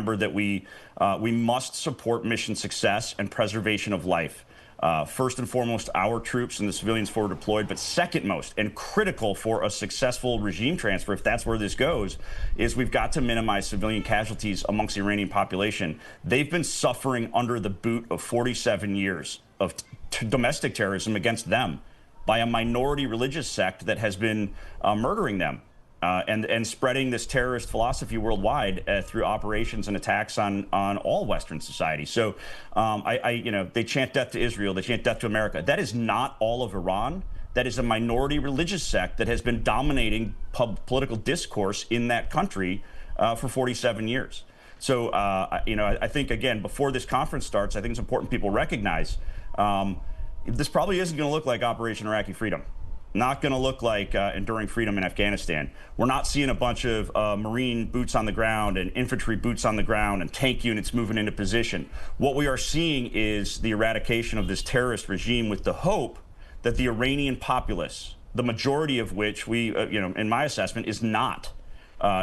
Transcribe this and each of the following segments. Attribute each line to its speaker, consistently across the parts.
Speaker 1: remember that we must support mission success and preservation of life. First and foremost, our troops and the civilians forward deployed, but second most and critical for a successful regime transfer, if that's where this goes, is we've got to minimize civilian casualties amongst the Iranian population. They've been suffering under the boot of 47 years of domestic terrorism against them by a minority religious sect that has been murdering them. And spreading this terrorist philosophy worldwide through operations and attacks on all Western society. So, they chant death to Israel, they chant death to America. That is not all of Iran. That is a minority religious sect that has been dominating political discourse in that country for 47 years. So, I think, again, before this conference starts, I think it's important people recognize this probably isn't going to look like Operation Iraqi Freedom. Not going to look like enduring freedom in Afghanistan. We're not seeing a bunch of Marine boots on the ground and infantry boots on the ground and tank units moving into position. What we are seeing is the eradication of this terrorist regime with the hope that the Iranian populace, the majority of which in my assessment, is not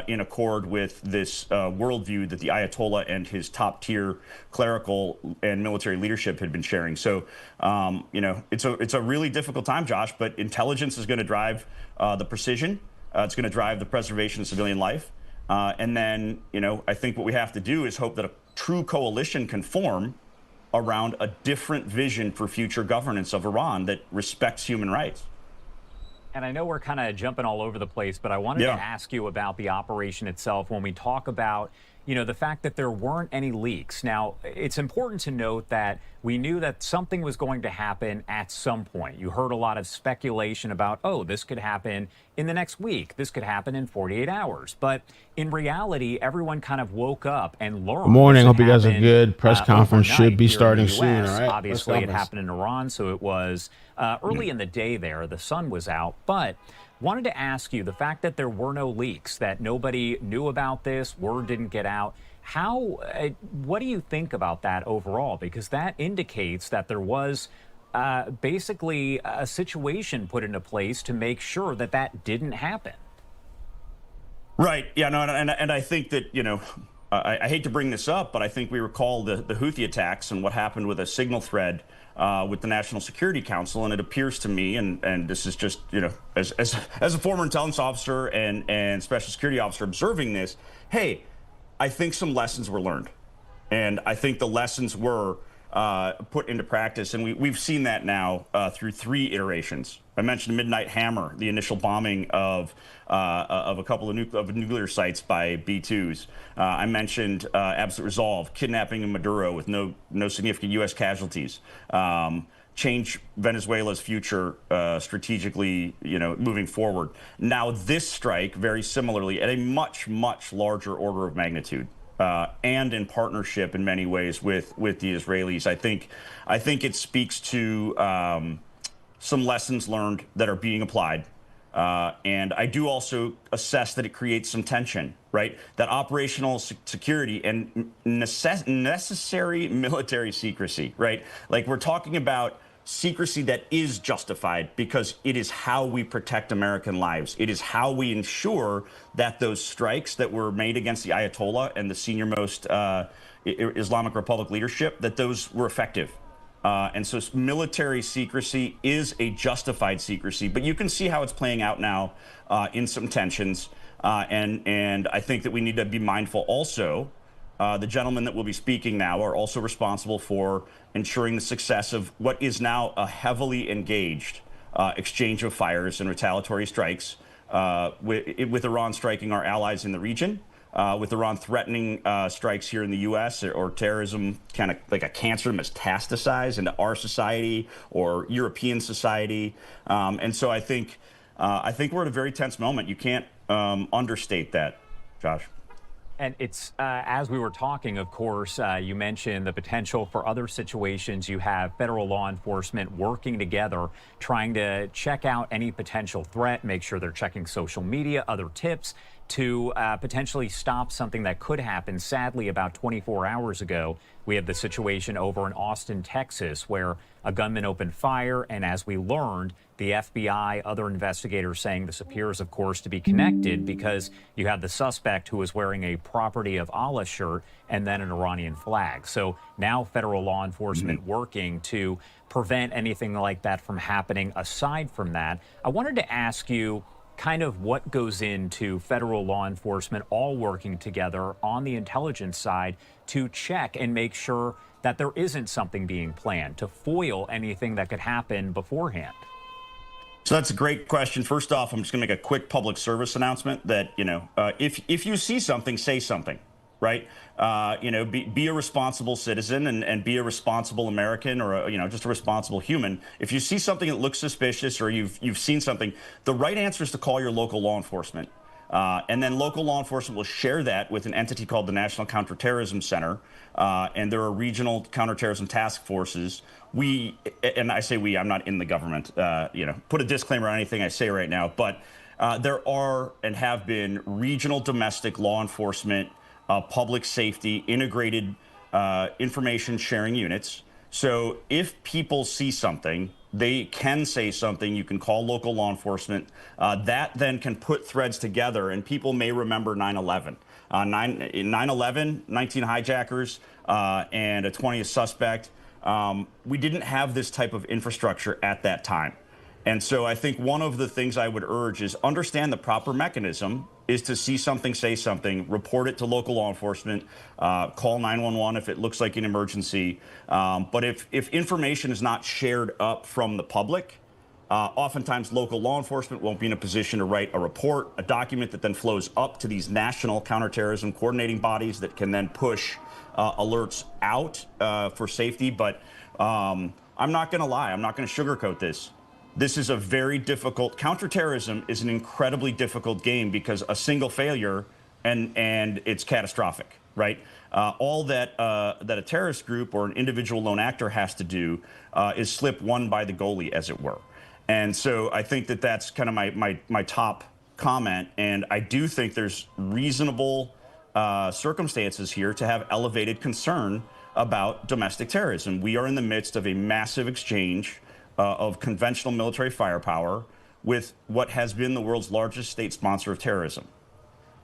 Speaker 1: in accord with this worldview that the Ayatollah and his top-tier clerical and military leadership had been sharing. So, it's a really difficult time, Josh, but intelligence is going to drive the precision. It's going to drive the preservation of civilian life. And then, I think what we have to do is hope that a true coalition can form around a different vision for future governance of Iran that respects human rights.
Speaker 2: And I know we're kind of jumping all over the place, but I wanted to ask you about the operation itself when we talk about, the fact that there weren't any leaks. Now, it's important to note that we knew that something was going to happen at some point. You heard a lot of speculation about, oh, this could happen in the next week. This could happen in 48 hours. But in reality, everyone kind of woke up and learned.
Speaker 3: Good morning. Hope you guys are good. Press conference should be starting soon. All right.
Speaker 2: Obviously, it happened in Iran, so it was early in the day there. The sun was out. But wanted to ask you, the fact that there were no leaks, that nobody knew about this, word didn't get out, what do you think about that overall? Because that indicates that there was basically a situation put into place to make sure that that didn't happen.
Speaker 1: Right. Yeah, no, and I think that, I hate to bring this up, but I think we recall the Houthi attacks and what happened with a signal thread with the National Security Council, and it appears to me, and this is just, as a former intelligence officer and special security officer observing this, hey, I think some lessons were learned, and I think the lessons were put into practice, and we've seen that now through 3 iterations. I mentioned Midnight Hammer, the initial bombing of a couple of nuclear sites by B-2s. I mentioned Absolute Resolve, kidnapping in Maduro with no significant U.S. casualties. Change Venezuela's future strategically, moving forward. Now this strike, very similarly, at a much, much larger order of magnitude. And in partnership in many ways with the Israelis. I think it speaks to some lessons learned that are being applied. And I do also assess that it creates some tension, right? That operational security and necessary military secrecy, right? Like, we're talking about secrecy that is justified because it is how we protect American lives. It is how we ensure that those strikes that were made against the Ayatollah and the senior-most Islamic Republic leadership, that those were effective. And so military secrecy is a justified secrecy, but you can see how it's playing out now in some tensions. And I think that we need to be mindful also. The gentlemen that will be speaking now are also responsible for ensuring the success of what is now a heavily engaged exchange of fires and retaliatory strikes, with Iran striking our allies in the region, with Iran threatening strikes here in the U.S. or terrorism kind of like a cancer metastasize into our society or European society. And so I think we're at a very tense moment. You can't understate that, Josh.
Speaker 2: And it's, as we were talking, of course, you mentioned the potential for other situations. You have federal law enforcement working together, trying to check out any potential threat, make sure they're checking social media, other tips. to potentially stop something that could happen. Sadly, about 24 hours ago, we had the situation over in Austin, Texas, where a gunman opened fire. And as we learned, the FBI, other investigators saying this appears, of course, to be connected because you had the suspect who was wearing a Property of Allah shirt and then an Iranian flag. So now federal law enforcement working to prevent anything like that from happening. Aside from that, I wanted to ask you kind of what goes into federal law enforcement all working together on the intelligence side to check and make sure that there isn't something being planned to foil anything that could happen beforehand.
Speaker 1: So that's a great question. First off, I'm just going to make a quick public service announcement that, if you see something, say something, right? Be a responsible citizen and be a responsible American or, just a responsible human. If you see something that looks suspicious or you've seen something, the right answer is to call your local law enforcement. And then local law enforcement will share that with an entity called the National Counterterrorism Center. And there are regional counterterrorism task forces. And I say we, I'm not in the government, put a disclaimer on anything I say right now, but there are and have been regional domestic law enforcement, public safety, integrated information sharing units. So if people see something, they can say something. You can call local law enforcement. That then can put threads together, and people may remember 9/11. 9/11, 19 hijackers, and a 20th suspect. We didn't have this type of infrastructure at that time. And so I think one of the things I would urge is understand the proper mechanism is to see something, say something, report it to local law enforcement, call 911 if it looks like an emergency. But if information is not shared up from the public, oftentimes local law enforcement won't be in a position to write a report, a document that then flows up to these national counterterrorism coordinating bodies that can then push alerts out for safety. But I'm not going to lie. I'm not going to sugarcoat this. This is a very difficult. Counterterrorism is an incredibly difficult game because a single failure and it's catastrophic, right? All that that a terrorist group or an individual lone actor has to do is slip one by the goalie, as it were. And so I think that that's kind of my top comment. And I do think there's reasonable circumstances here to have elevated concern about domestic terrorism. We are in the midst of a massive exchange of conventional military firepower with what has been the world's largest state sponsor of terrorism.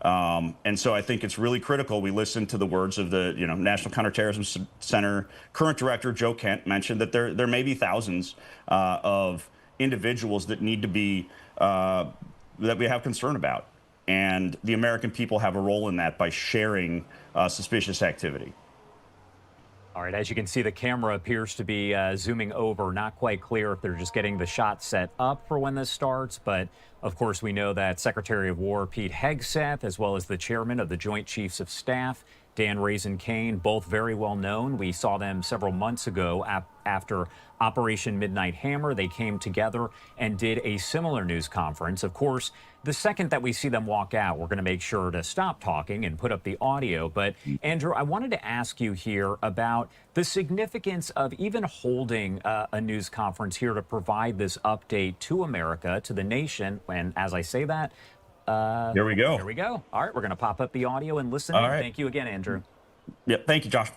Speaker 1: And so I think it's really critical we listen to the words of the National Counterterrorism Center current director Joe Kent mentioned that there may be thousands of individuals that need to be that we have concern about, and the American people have a role in that by sharing suspicious activity.
Speaker 2: All right, as you can see, the camera appears to be zooming over. Not quite clear if they're just getting the shot set up for when this starts. But, of course, we know that Secretary of War Pete Hegseth, as well as the chairman of the Joint Chiefs of Staff, Dan Kane, both very well known. We saw them several months ago after Operation Midnight Hammer. They came together and did a similar news conference. Of course, the second that we see them walk out, we're going to make sure to stop talking and put up the audio. But, Andrew, I wanted to ask you here about the significance of even holding a news conference here to provide this update to America, to the nation. And as I say that,
Speaker 1: here we go.
Speaker 2: Here we go. All right, we're going to pop up the audio and listen
Speaker 1: All
Speaker 2: in.
Speaker 1: right.
Speaker 2: Thank you again, Andrew.
Speaker 1: Yeah, thank you, Josh.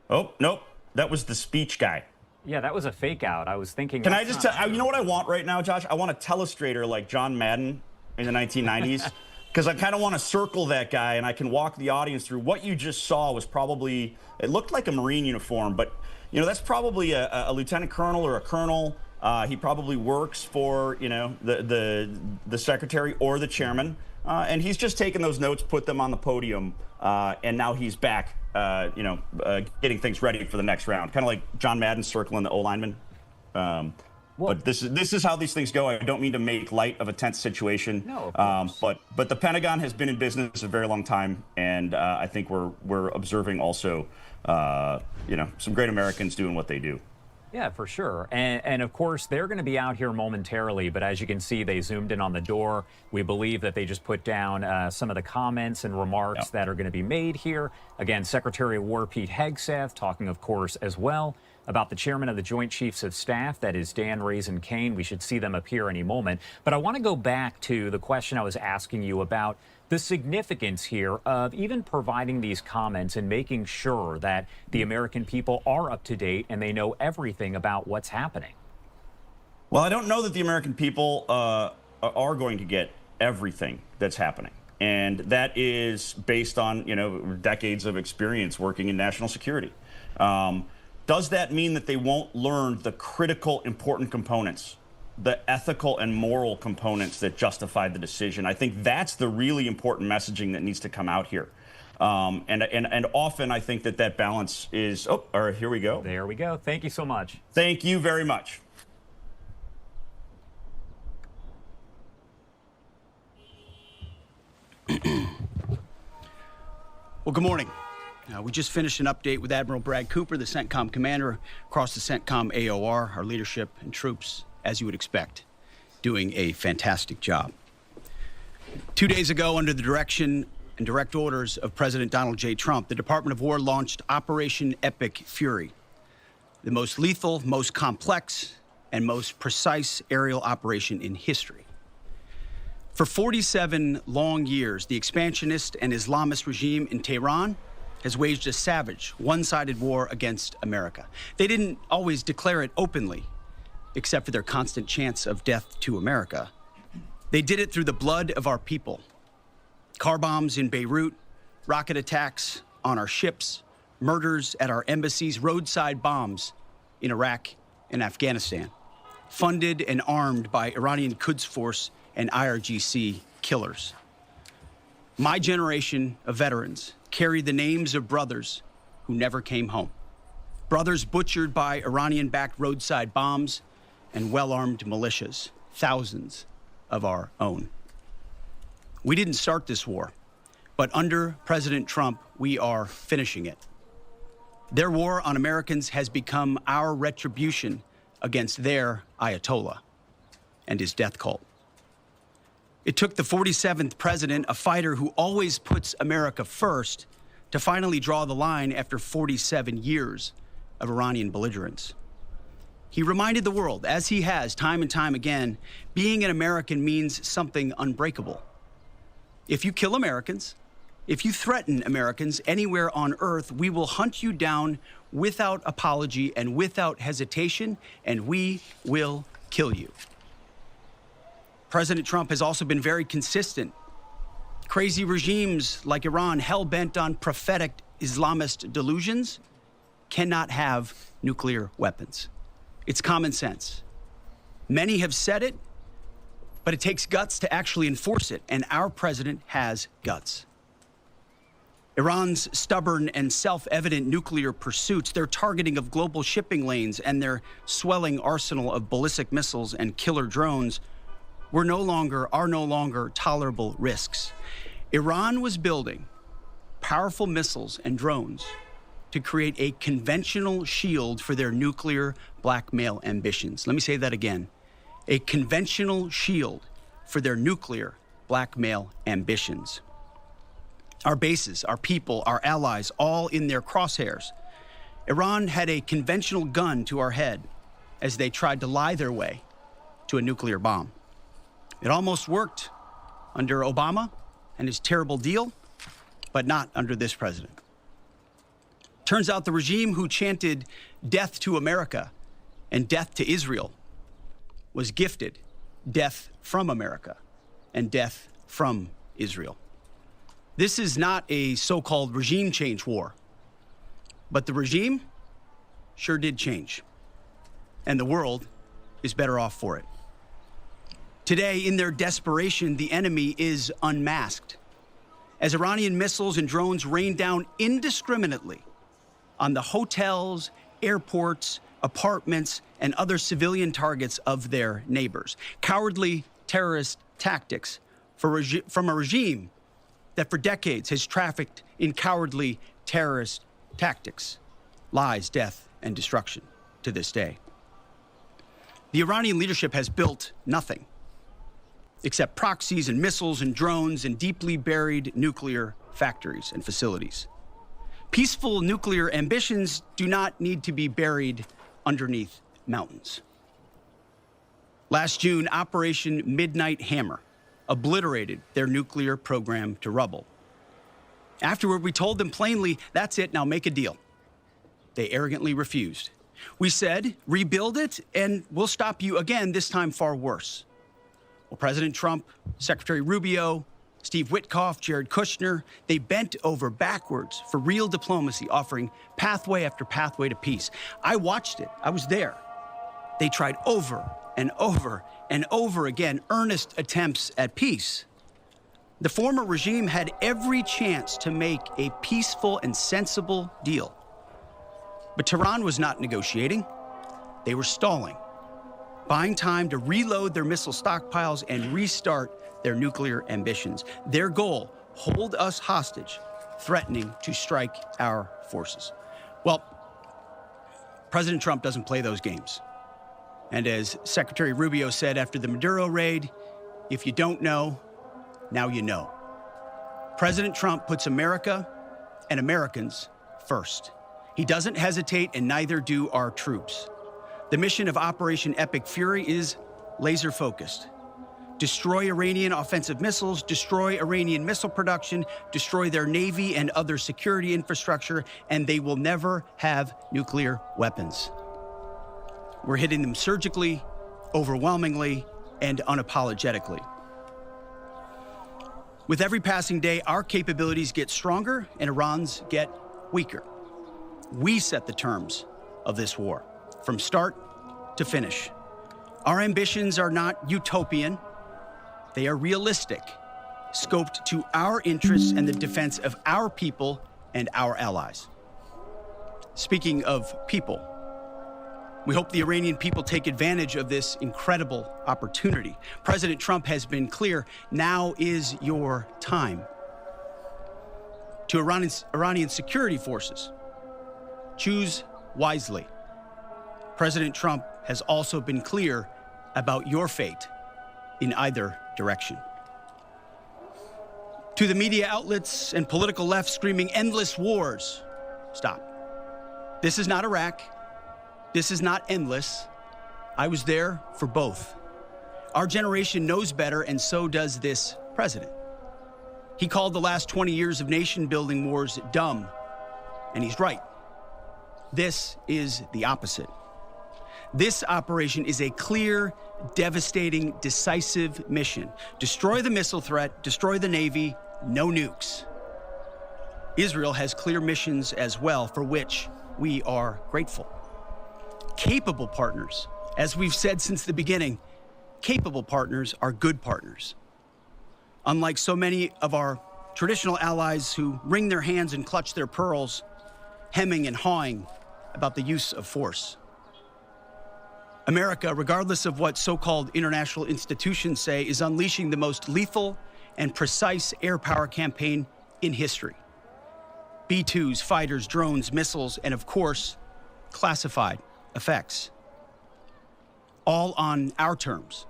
Speaker 2: Oh,
Speaker 1: nope. That was the speech guy.
Speaker 2: Yeah, that was a fake out. I was thinking.
Speaker 1: Can I just tell you know what I want right now, Josh? I want a telestrator like John Madden in the 1990s, because I kind of want to circle that guy and I can walk the audience through what you just saw. Was probably, it looked like a Marine uniform, but that's probably a lieutenant colonel or a colonel. He probably works for the secretary or the chairman, and he's just taken those notes, put them on the podium, and now he's back. Getting things ready for the next round, kind of like John Madden circling the O lineman. But this is how these things go. I don't mean to make light of a tense situation.
Speaker 2: No, of course.
Speaker 1: But the Pentagon has been in business a very long time, and I think we're observing also, some great Americans doing what they do.
Speaker 2: Yeah, for sure. And of course, they're going to be out here momentarily. But as you can see, they zoomed in on the door. We believe that they just put down some of the comments and remarks that are going to be made here. Again, Secretary of War Pete Hegseth talking, of course, as well about the chairman of the Joint Chiefs of Staff. That is Dan Raisin Kane. We should see them appear any moment. But I want to go back to the question I was asking you about the significance here of even providing these comments and making sure that the American people are up to date and they know everything about what's happening.
Speaker 1: Well, I don't know that the American people are going to get everything that's happening. And that is based on, decades of experience working in national security. Does that mean that they won't learn the critical, important components, the ethical and moral components that justified the decision? I think that's the really important messaging that needs to come out here. And often I think that balance is, here we go.
Speaker 2: There we go. Thank you so much.
Speaker 1: Thank you very much.
Speaker 4: Well, good morning. We just finished an update with Admiral Brad Cooper, the CENTCOM commander, across the CENTCOM AOR, our leadership and troops, as you would expect, doing a fantastic job. 2 days ago, under the direction and direct orders of President Donald J. Trump, the Department of War launched Operation Epic Fury, the most lethal, most complex, and most precise aerial operation in history. For 47 long years, the expansionist and Islamist regime in Tehran has waged a savage, one-sided war against America. They didn't always declare it openly, except for their constant chants of death to America. They did it through the blood of our people. Car bombs in Beirut, rocket attacks on our ships, murders at our embassies, roadside bombs in Iraq and Afghanistan, funded and armed by Iranian Quds Force and IRGC killers. My generation of veterans carry the names of brothers who never came home. Brothers butchered by Iranian-backed roadside bombs and well-armed militias, thousands of our own. We didn't start this war, but under President Trump, we are finishing it. Their war on Americans has become our retribution against their Ayatollah and his death cult. It took the 47th president, a fighter who always puts America first, to finally draw the line after 47 years of Iranian belligerence. He reminded the world, as he has time and time again, being an American means something unbreakable. If you kill Americans, if you threaten Americans anywhere on earth, we will hunt you down without apology and without hesitation, and we will kill you. President Trump has also been very consistent. Crazy regimes like Iran, hell-bent on prophetic Islamist delusions, cannot have nuclear weapons. It's common sense. Many have said it, but it takes guts to actually enforce it, and our president has guts. Iran's stubborn and self-evident nuclear pursuits, their targeting of global shipping lanes, and their swelling arsenal of ballistic missiles and killer drones are no longer tolerable risks. Iran was building powerful missiles and drones to create a conventional shield for their nuclear blackmail ambitions. Let me say that again. A conventional shield for their nuclear blackmail ambitions. Our bases, our people, our allies, all in their crosshairs. Iran had a conventional gun to our head as they tried to lie their way to a nuclear bomb. It almost worked under Obama and his terrible deal, but not under this president. Turns out the regime who chanted death to America and death to Israel was gifted death from America and death from Israel. This is not a so-called regime change war, but the regime sure did change, and the world is better off for it. Today, in their desperation, the enemy is unmasked as Iranian missiles and drones rain down indiscriminately on the hotels, airports, apartments, and other civilian targets of their neighbors. Cowardly terrorist tactics from a regime that for decades has trafficked in cowardly terrorist tactics, lies, death, and destruction. to this day. The Iranian leadership has built nothing except proxies and missiles and drones and deeply buried nuclear factories and facilities. Peaceful nuclear ambitions do not need to be buried underneath mountains. Last June, Operation Midnight Hammer obliterated their nuclear program to rubble. Afterward, we told them plainly, that's it, now make a deal. They arrogantly refused. We said, rebuild it, and we'll stop you again, this time far worse. Well, President Trump, Secretary Rubio, Steve Witkoff, Jared Kushner, they bent over backwards for real diplomacy, offering pathway after pathway to peace. I watched it. I was there. They tried over and over and over again earnest attempts at peace. The former regime had every chance to make a peaceful and sensible deal. But Tehran was not negotiating. They were stalling, buying time to reload their missile stockpiles and restart their nuclear ambitions. Their goal, hold us hostage, threatening to strike our forces. Well, President Trump doesn't play those games. And as Secretary Rubio said after the Maduro raid, if you don't know, now you know. President Trump puts America and Americans first. He doesn't hesitate, and neither do our troops. The mission of Operation Epic Fury is laser-focused. Destroy Iranian offensive missiles, destroy Iranian missile production, destroy their navy and other security infrastructure, and they will never have nuclear weapons. We're hitting them surgically, overwhelmingly, and unapologetically. With every passing day, our capabilities get stronger and Iran's get weaker. We set the terms of this war, from start to finish. Our ambitions are not utopian. They are realistic, scoped to our interests and the defense of our people and our allies. Speaking of people, we hope the Iranian people take advantage of this incredible opportunity. President Trump has been clear, now is your time. To Iranian security forces, choose wisely. President Trump has also been clear about your fate in either direction. To the media outlets and political left screaming endless wars, stop. This is not Iraq. This is not endless. I was there for both. Our generation knows better, and so does this president. He called the last 20 years of nation-building wars dumb, and he's right. This is the opposite. This operation is a clear, devastating, decisive mission. Destroy the missile threat, destroy the Navy, no nukes. Israel has clear missions as well, for which we are grateful. Capable partners, as we've said since the beginning, capable partners are good partners. Unlike so many of our traditional allies who wring their hands and clutch their pearls, hemming and hawing about the use of force. America, regardless of what so-called international institutions say, is unleashing the most lethal and precise air power campaign in history. B-2s, fighters, drones, missiles, and of course, classified effects. All on our terms,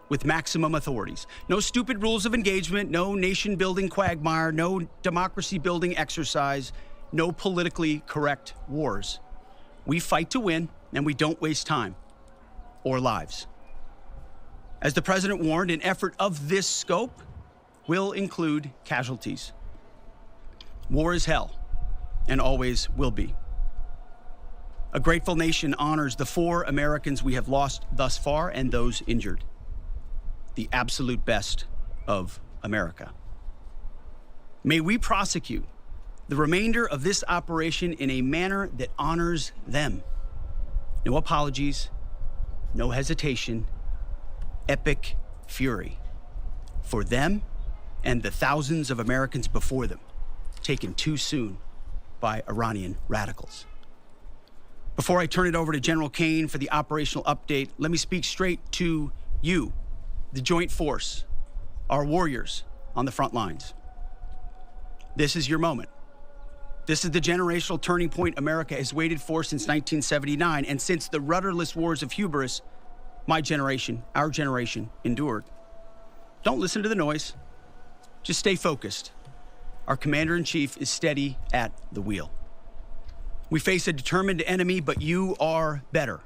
Speaker 4: with maximum authorities. No stupid rules of engagement, no nation-building quagmire, no democracy-building exercise, no politically correct wars. We fight to win, and we don't waste time or lives. As the president warned, an effort of this scope will include casualties. War is hell, and always will be. A grateful nation honors the 4 Americans we have lost thus far and those injured. The absolute best of America. May we prosecute the remainder of this operation in a manner that honors them. No apologies, no hesitation, epic fury for them and the thousands of Americans before them, taken too soon by Iranian radicals. Before I turn it over to General Kane for the operational update, let me speak straight to you, the Joint Force, our warriors on the front lines. This is your moment. This is the generational turning point America has waited for since 1979, and since the rudderless wars of hubris my generation, our generation, endured. Don't listen to the noise. Just stay focused. Our commander-in-chief is steady at the wheel. We face a determined enemy, but you are better.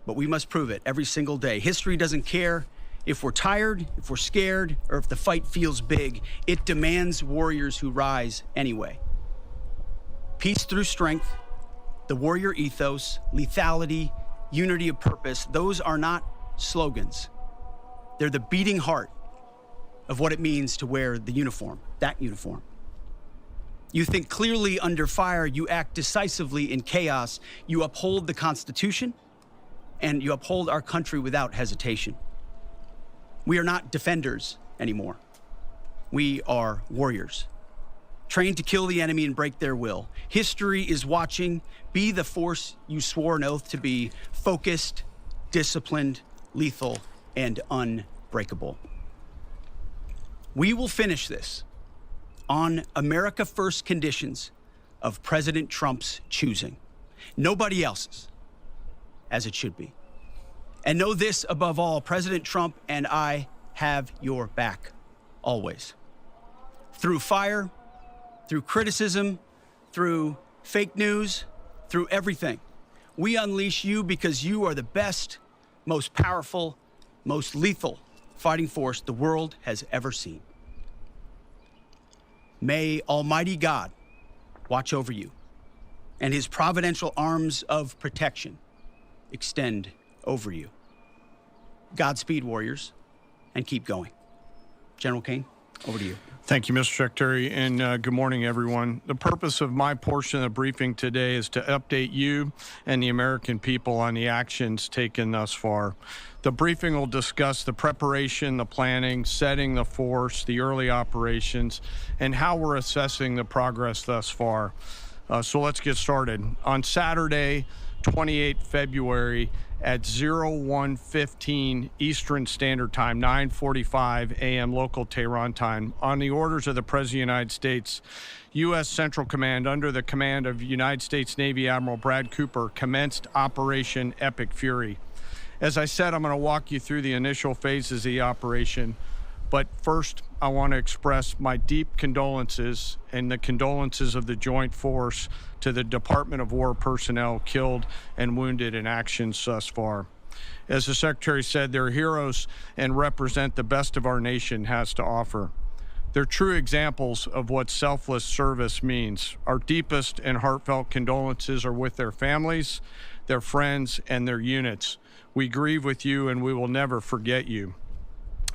Speaker 4: But we must prove it every single day. History doesn't care if we're tired, if we're scared, or if the fight feels big. It demands warriors who rise anyway. Peace through strength, the warrior ethos, lethality, unity of purpose, those are not slogans. They're the beating heart of what it means to wear the uniform, that uniform. You think clearly under fire, you act decisively in chaos, you uphold the Constitution, and you uphold our country without hesitation. We are not defenders anymore. We are warriors, trained to kill the enemy and break their will. History is watching. Be the force you swore an oath to be: focused, disciplined, lethal, and unbreakable. We will finish this on America First conditions of President Trump's choosing. Nobody else's, as it should be. And know this above all, President Trump and I have your back, always. Through fire, through criticism, through fake news, through everything. We unleash you because you are the best, most powerful, most lethal fighting force the world has ever seen. May Almighty God watch over you, and his providential arms of protection extend over you. Godspeed, warriors, and keep going. General Kane, over to you.
Speaker 5: Thank you, Mr. Secretary, and good morning, everyone. The purpose of my portion of the briefing today is to update you and the American people on the actions taken thus far. The briefing will discuss the preparation, the planning, setting the force, the early operations, and how we're assessing the progress thus far. So let's get started. On Saturday, 28 February at 01:15 Eastern Standard Time, 9:45 a.m. local Tehran time, on the orders of the President of the United States, U.S. Central Command, under the command of United States Navy Admiral Brad Cooper, commenced Operation Epic Fury. As I said, I'm going to walk you through the initial phases of the operation. But first, I want to express my deep condolences and the condolences of the Joint Force to the Department of War personnel killed and wounded in actions thus far. As the Secretary said, they're heroes and represent the best of our nation has to offer. They're true examples of what selfless service means. Our deepest and heartfelt condolences are with their families, their friends, and their units. We grieve with you, and we will never forget you.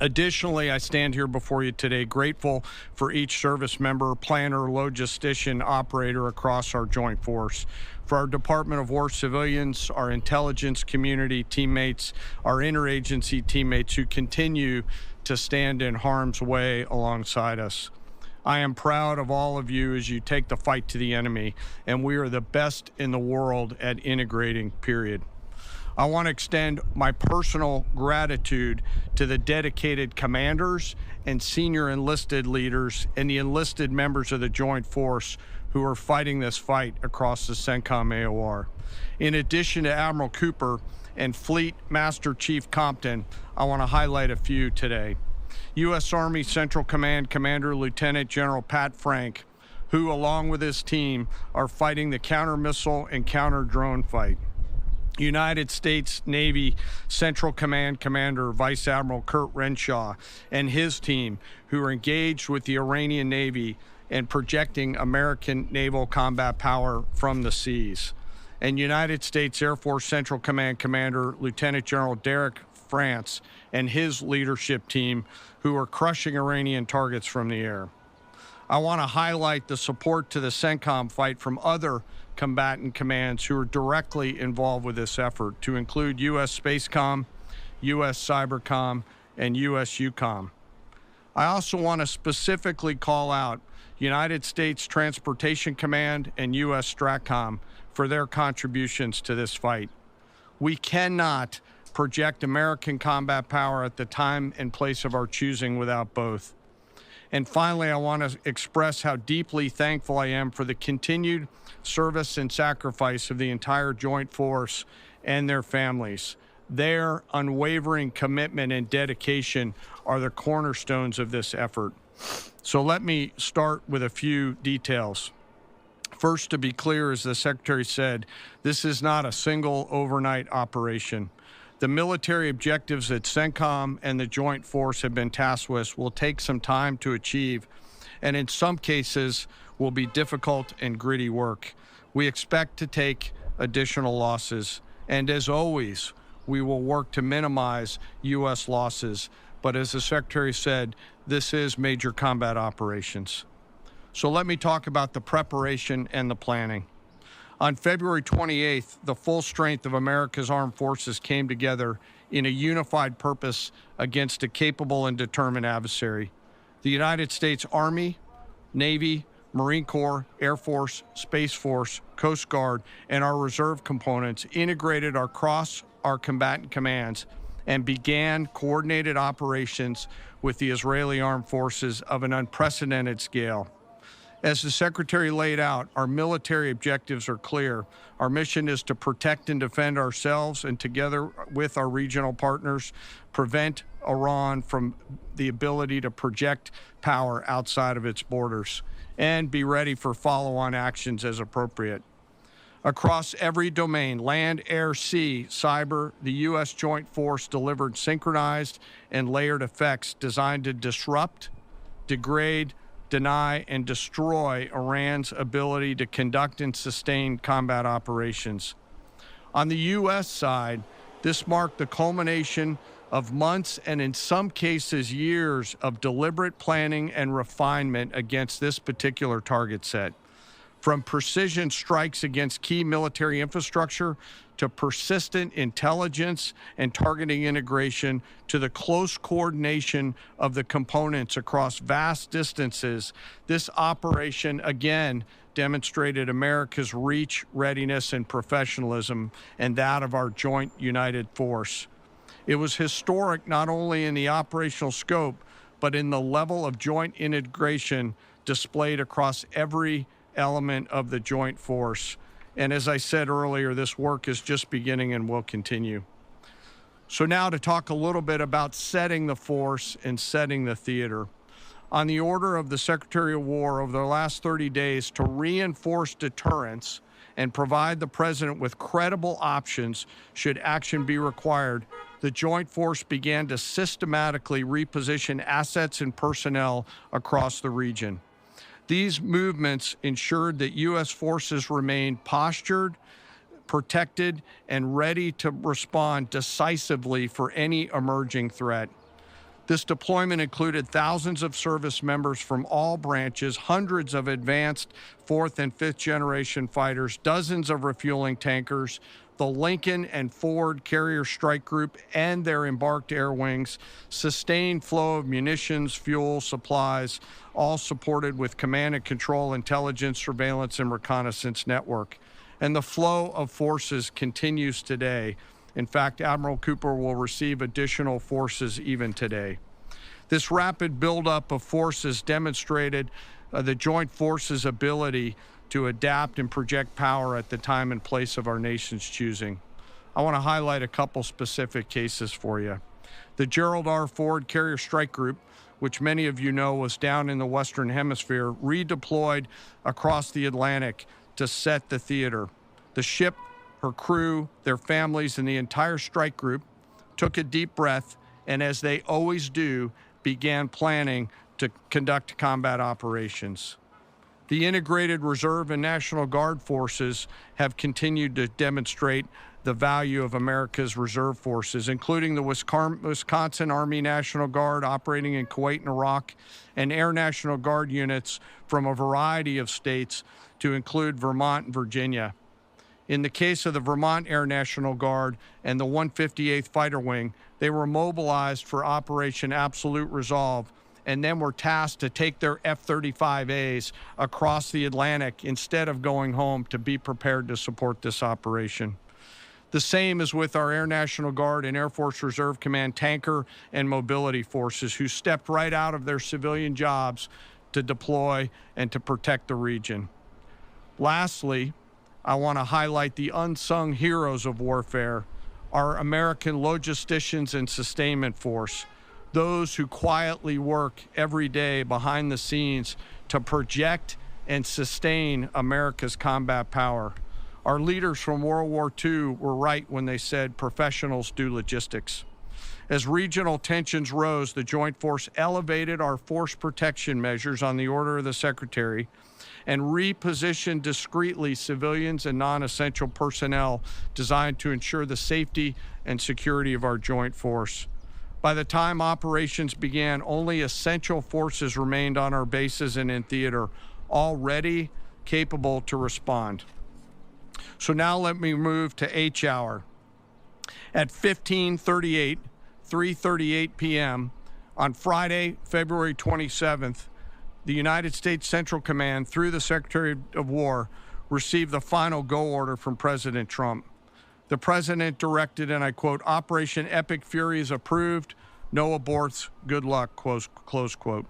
Speaker 5: Additionally, I stand here before you today grateful for each service member, planner, logistician, operator across our joint force, for our Department of War civilians, our intelligence community teammates, our interagency teammates who continue to stand in harm's way alongside us. I am proud of all of you as you take the fight to the enemy, and we are the best in the world at integrating, period. I want to extend my personal gratitude to the dedicated commanders and senior enlisted leaders and the enlisted members of the Joint Force who are fighting this fight across the CENTCOM AOR. In addition to Admiral Cooper and Fleet Master Chief Compton, I want to highlight a few today. U.S. Army Central Command Commander Lieutenant General Pat Frank, who, along with his team, are fighting the counter-missile and counter-drone fight. United States Navy Central Command Commander Vice Admiral Kurt Renshaw and his team, who are engaged with the Iranian Navy and projecting American naval combat power from the seas. And United States Air Force Central Command Commander Lieutenant General Derek France and his leadership team, who are crushing Iranian targets from the air. I want to highlight the support to the CENTCOM fight from other combatant commands who are directly involved with this effort, to include U.S. Spacecom, U.S. Cybercom, and U.S. UCOM. I also want to specifically call out United States Transportation Command and U.S. STRATCOM for their contributions to this fight. We cannot project American combat power at the time and place of our choosing without both. And finally, I want to express how deeply thankful I am for the continued service and sacrifice of the entire Joint Force and their families. Their unwavering commitment and dedication are the cornerstones of this effort. So let me start with a few details. First, to be clear, as the Secretary said, this is not a single overnight operation. The military objectives that CENTCOM and the Joint Force have been tasked with will take some time to achieve, and in some cases will be difficult and gritty work. We expect to take additional losses, and as always, we will work to minimize U.S. losses. But as the Secretary said, this is major combat operations. So let me talk about the preparation and the planning. On February 28th, the full strength of America's armed forces came together in a unified purpose against a capable and determined adversary. The United States Army, Navy, Marine Corps, Air Force, Space Force, Coast Guard, and our reserve components integrated across our combatant commands and began coordinated operations with the Israeli armed forces of an unprecedented scale. As the Secretary laid out, our military objectives are clear. Our mission is to protect and defend ourselves and, together with our regional partners, prevent Iran from the ability to project power outside of its borders and be ready for follow-on actions as appropriate. Across every domain, land, air, sea, cyber, the U.S. Joint Force delivered synchronized and layered effects designed to disrupt, degrade, deny, and destroy Iran's ability to conduct and sustain combat operations. On the U.S. side, this marked the culmination of months and in some cases years of deliberate planning and refinement against this particular target set. From precision strikes against key military infrastructure to persistent intelligence and targeting integration to the close coordination of the components across vast distances, this operation again demonstrated America's reach, readiness, and professionalism, and that of our joint united force. It was historic not only in the operational scope, but in the level of joint integration displayed across every element of the joint force. And as I said earlier, this work is just beginning and will continue. So now to talk a little bit about setting the force and setting the theater. On the order of the Secretary of War over the last 30 days to reinforce deterrence and provide the President with credible options should action be required, the Joint Force began to systematically reposition assets and personnel across the region. These movements ensured that U.S. forces remained postured, protected, and ready to respond decisively for any emerging threat. This deployment included thousands of service members from all branches, hundreds of advanced fourth and fifth generation fighters, dozens of refueling tankers, the Lincoln and Ford Carrier Strike Group and their embarked air wings, sustained flow of munitions, fuel, supplies, all supported with command and control, intelligence, surveillance, and reconnaissance network. And the flow of forces continues today. In fact, Admiral Cooper will receive additional forces even today. This rapid buildup of forces demonstrated the Joint Forces' ability to adapt and project power at the time and place of our nation's choosing. I want to highlight a couple specific cases for you. The Gerald R. Ford Carrier Strike Group, which many of you know was down in the Western Hemisphere, redeployed across the Atlantic to set the theater. The ship, her crew, their families, and the entire strike group took a deep breath and, as they always do, began planning to conduct combat operations. The integrated Reserve and National Guard forces have continued to demonstrate the value of America's reserve forces, including the Wisconsin Army National Guard operating in Kuwait and Iraq, and Air National Guard units from a variety of states to include Vermont and Virginia. In the case of the Vermont Air National Guard and the 158th Fighter Wing, they were mobilized for Operation Absolute Resolve and then were tasked to take their F-35As across the Atlantic instead of going home to be prepared to support this operation. The same is with our Air National Guard and Air Force Reserve Command tanker and mobility forces, who stepped right out of their civilian jobs to deploy and to protect the region. Lastly, I want to highlight the unsung heroes of warfare, our American logisticians and sustainment force, those who quietly work every day behind the scenes to project and sustain America's combat power. Our leaders from World War II were right when they said professionals do logistics. As regional tensions rose, the Joint Force elevated our force protection measures on the order of the Secretary and repositioned discreetly civilians and non-essential personnel designed to ensure the safety and security of our joint force. By the time operations began, only essential forces remained on our bases and in theater, all ready, capable to respond. So now let me move to H hour. At 15:38, 3:38 p.m. on Friday, February 27th, the United States Central Command, through the Secretary of War, received the final go order from President Trump. The president directed, and I quote, "Operation Epic Fury is approved. No aborts. Good luck," close quote.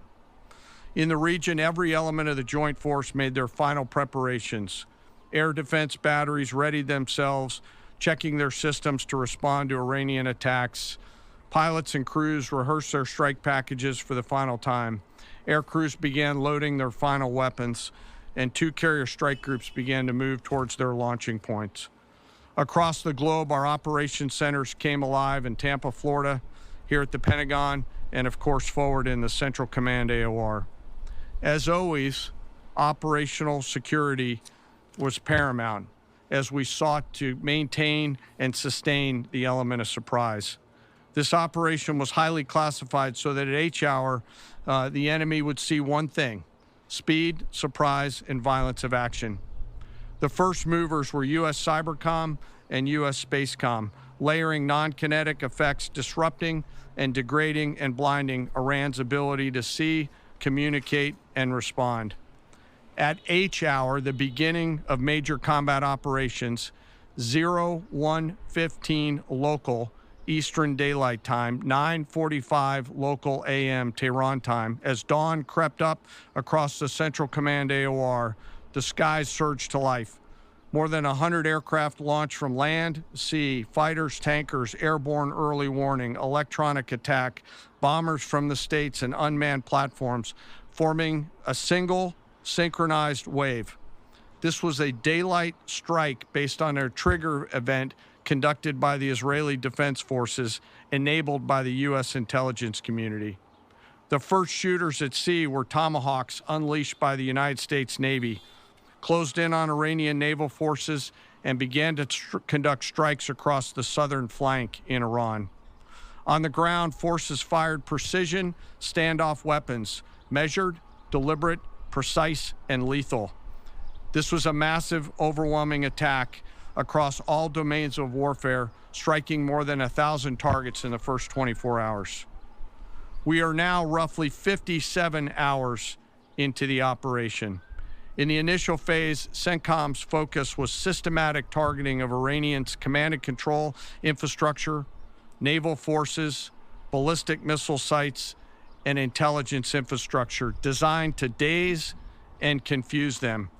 Speaker 5: In the region, every element of the joint force made their final preparations. Air defense batteries readied themselves, checking their systems to respond to Iranian attacks. Pilots and crews rehearsed their strike packages for the final time. Air crews began loading their final weapons, and 2 carrier strike groups began to move towards their launching points. Across the globe, our operations centers came alive in Tampa, Florida, here at the Pentagon, and of course forward in the Central Command AOR. As always, operational security was paramount as we sought to maintain and sustain the element of surprise. This operation was highly classified so that at H hour, the enemy would see one thing: speed, surprise, and violence of action. The first movers were U.S. Cybercom and U.S. Spacecom, layering non-kinetic effects, disrupting and degrading and blinding Iran's ability to see, communicate, and respond. At H hour, the beginning of major combat operations, 01:15 local Eastern Daylight Time, 9:45 local AM Tehran time, as dawn crept up across the Central Command AOR, the skies surged to life. More than 100 aircraft launched from land, sea, fighters, tankers, airborne early warning, electronic attack, bombers from the States, and unmanned platforms, forming a single synchronized wave. This was a daylight strike based on a trigger event conducted by the Israeli Defense Forces, enabled by the U.S. intelligence community. The first shooters at sea were Tomahawks unleashed by the United States Navy, closed in on Iranian naval forces, and began to conduct strikes across the southern flank in Iran. On the ground, forces fired precision standoff weapons, measured, deliberate, precise, and lethal. This was a massive, overwhelming attack across all domains of warfare, striking more than 1,000 targets in the first 24 hours. We are now roughly 57 hours into the operation. In the initial phase, CENTCOM's focus was systematic targeting of Iranian's command and control infrastructure, naval forces, ballistic missile sites, and intelligence infrastructure designed to daze and confuse them.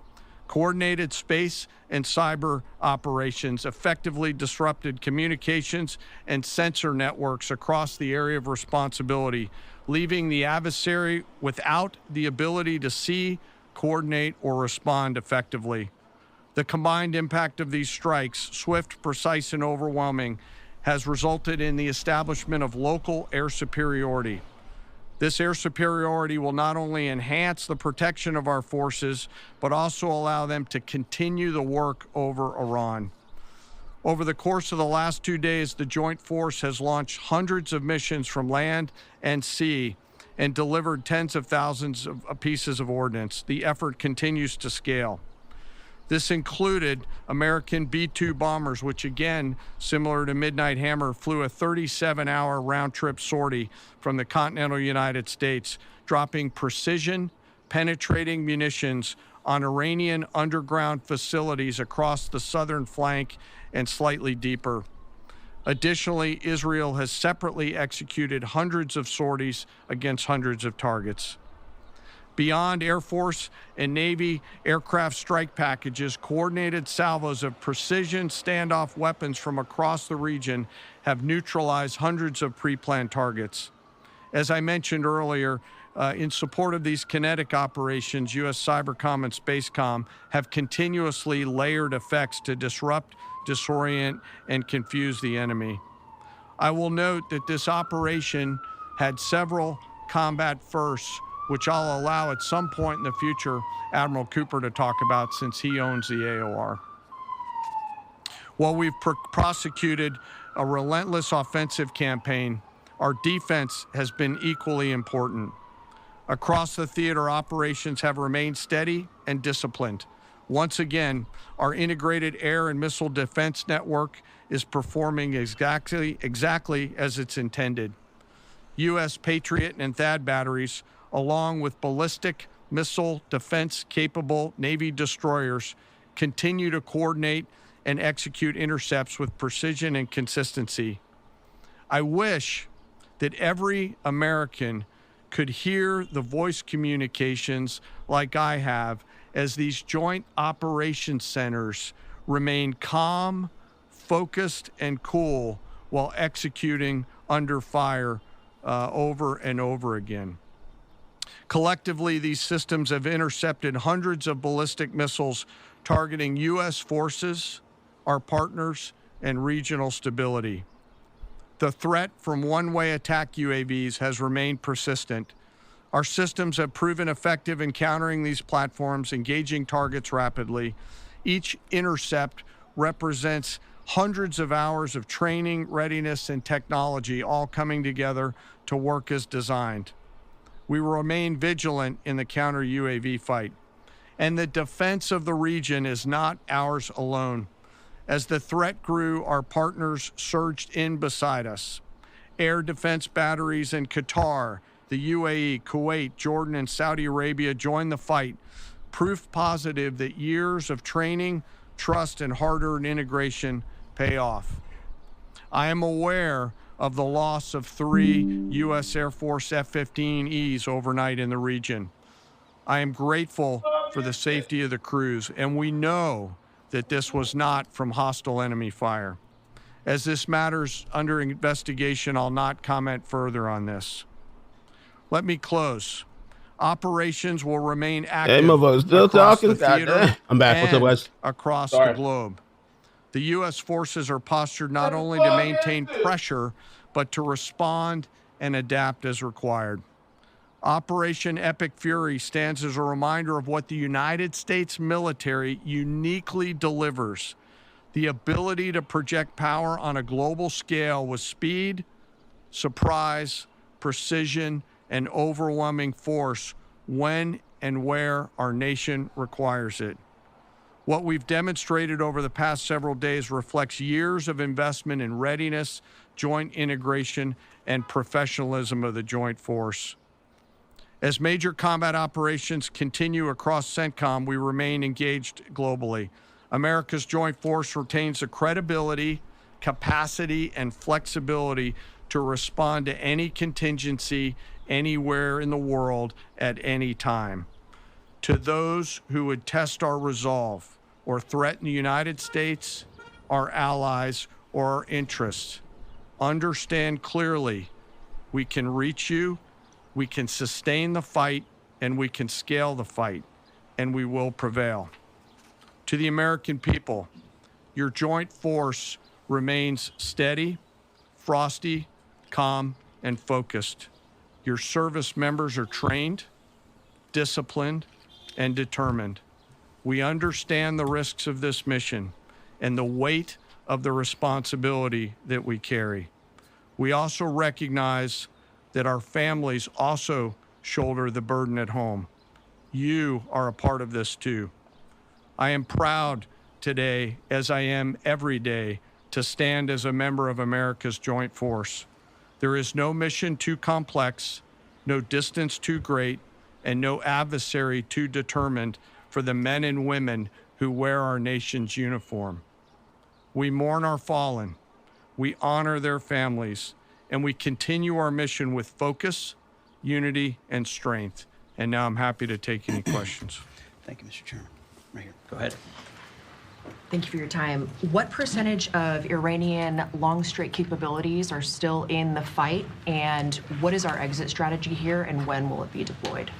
Speaker 5: Coordinated space and cyber operations effectively disrupted communications and sensor networks across the area of responsibility, leaving the adversary without the ability to see, coordinate, or respond effectively. The combined impact of these strikes, swift, precise, and overwhelming, has resulted in the establishment of local air superiority. This air superiority will not only enhance the protection of our forces, but also allow them to continue the work over Iran. Over the course of the last 2 days, the Joint Force has launched hundreds of missions from land and sea and delivered tens of thousands of pieces of ordnance. The effort continues to scale. This included American B-2 bombers, which again, similar to Midnight Hammer, flew a 37-hour round-trip sortie from the continental United States, dropping precision, penetrating munitions on Iranian underground facilities across the southern flank and slightly deeper. Additionally, Israel has separately executed hundreds of sorties against hundreds of targets. Beyond Air Force and Navy aircraft strike packages, coordinated salvos of precision standoff weapons from across the region have neutralized hundreds of pre-planned targets. As I mentioned earlier, in support of these kinetic operations, U.S. Cybercom and Spacecom have continuously layered effects to disrupt, disorient, and confuse the enemy. I will note that this operation had several combat firsts, which I'll allow at some point in the future Admiral Cooper to talk about since he owns the AOR. While we've prosecuted a relentless offensive campaign, our defense has been equally important. Across the theater, operations have remained steady and disciplined. Once again, our integrated air and missile defense network is performing exactly as it's intended. U.S. Patriot and THAAD batteries, along with ballistic missile defense-capable Navy destroyers, continue to coordinate and execute intercepts with precision and consistency. I wish that every American could hear the voice communications like I have as these joint operations centers remain calm, focused, and cool while executing under fire over and over again. Collectively, these systems have intercepted hundreds of ballistic missiles targeting U.S. forces, our partners, and regional stability. The threat from one-way attack UAVs has remained persistent. Our systems have proven effective in countering these platforms, engaging targets rapidly. Each intercept represents hundreds of hours of training, readiness, and technology all coming together to work as designed. We will remain vigilant in the counter-UAV fight. And the defense of the region is not ours alone. As the threat grew, our partners surged in beside us. Air defense batteries in Qatar, the UAE, Kuwait, Jordan, and Saudi Arabia joined the fight, proof positive that years of training, trust, and hard-earned integration pay off. I am aware of the loss of 3 U.S. Air Force F-15Es overnight in the region. I am grateful for the safety of the crews, and we know that this was not from hostile enemy fire. As this matter's under investigation, I'll not comment further on this. Let me close. Operations will remain active across the theater
Speaker 3: I'm back. What's up, guys?
Speaker 5: Across the globe. The U.S. forces are postured not only to maintain pressure, but to respond and adapt as required. Operation Epic Fury stands as a reminder of what the United States military uniquely delivers: the ability to project power on a global scale with speed, surprise, precision, and overwhelming force when and where our nation requires it. What we've demonstrated over the past several days reflects years of investment in readiness, joint integration, and professionalism of the joint force. As major combat operations continue across CENTCOM, we remain engaged globally. America's joint force retains the credibility, capacity, and flexibility to respond to any contingency anywhere in the world at any time. To those who would test our resolve or threaten the United States, our allies, or our interests, understand clearly we can reach you, we can sustain the fight, and we can scale the fight, and we will prevail. To the American people, your joint force remains steady, frosty, calm, and focused. Your service members are trained, disciplined, and determined. We understand the risks of this mission and the weight of the responsibility that we carry. We also recognize that our families also shoulder the burden at home. You are a part of this too. I am proud today, as I am every day, to stand as a member of America's joint force. There is no mission too complex, no distance too great, and no adversary too determined for the men and women who wear our nation's uniform. We mourn our fallen, we honor their families, and we continue our mission with focus, unity, and strength. And now I'm happy to take any questions.
Speaker 4: Thank you, Mr. Chairman. Right here. Go ahead.
Speaker 6: Thank you for your time. What percentage of Iranian long strike capabilities are still in the fight? And what is our exit strategy here, and when will it be deployed?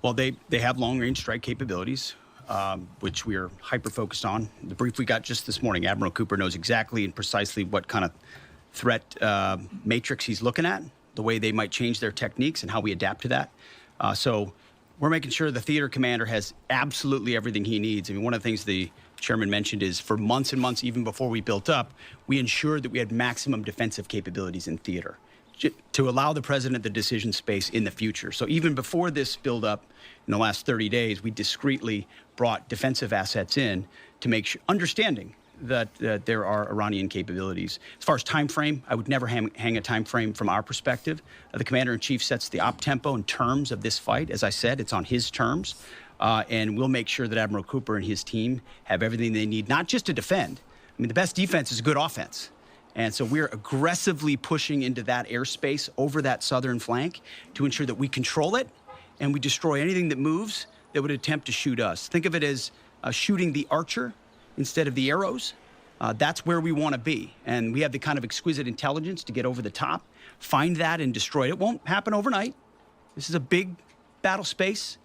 Speaker 4: Well, they have long-range strike capabilities, which we are hyper-focused on. The brief we got just this morning, Admiral Cooper knows exactly and precisely what kind of threat matrix he's looking at, the way they might change their techniques and how we adapt to that. So we're making sure the theater commander has absolutely everything he needs. I mean, one of the things the chairman mentioned is for months and months, even before we built up, we ensured that we had maximum defensive capabilities in theater to allow the president the decision space in the future. So even before this buildup in the last 30 days, we discreetly brought defensive assets in to make sure, understanding that there are Iranian capabilities. As far as time frame, I would never hang a time frame from our perspective. The commander-in-chief sets the op tempo and terms of this fight. As I said, it's on his terms. And we'll make sure that Admiral Cooper and his team have everything they need, not just to defend. I mean, the best defense is good offense. And so we're aggressively pushing into that airspace over that southern flank to ensure that we control it and we destroy anything that moves that would attempt to shoot us. Think of it as shooting the archer instead of the arrows. That's where we want to be. And we have the kind of exquisite intelligence to get over the top, find that and destroy it. It won't happen overnight. This is a big battle space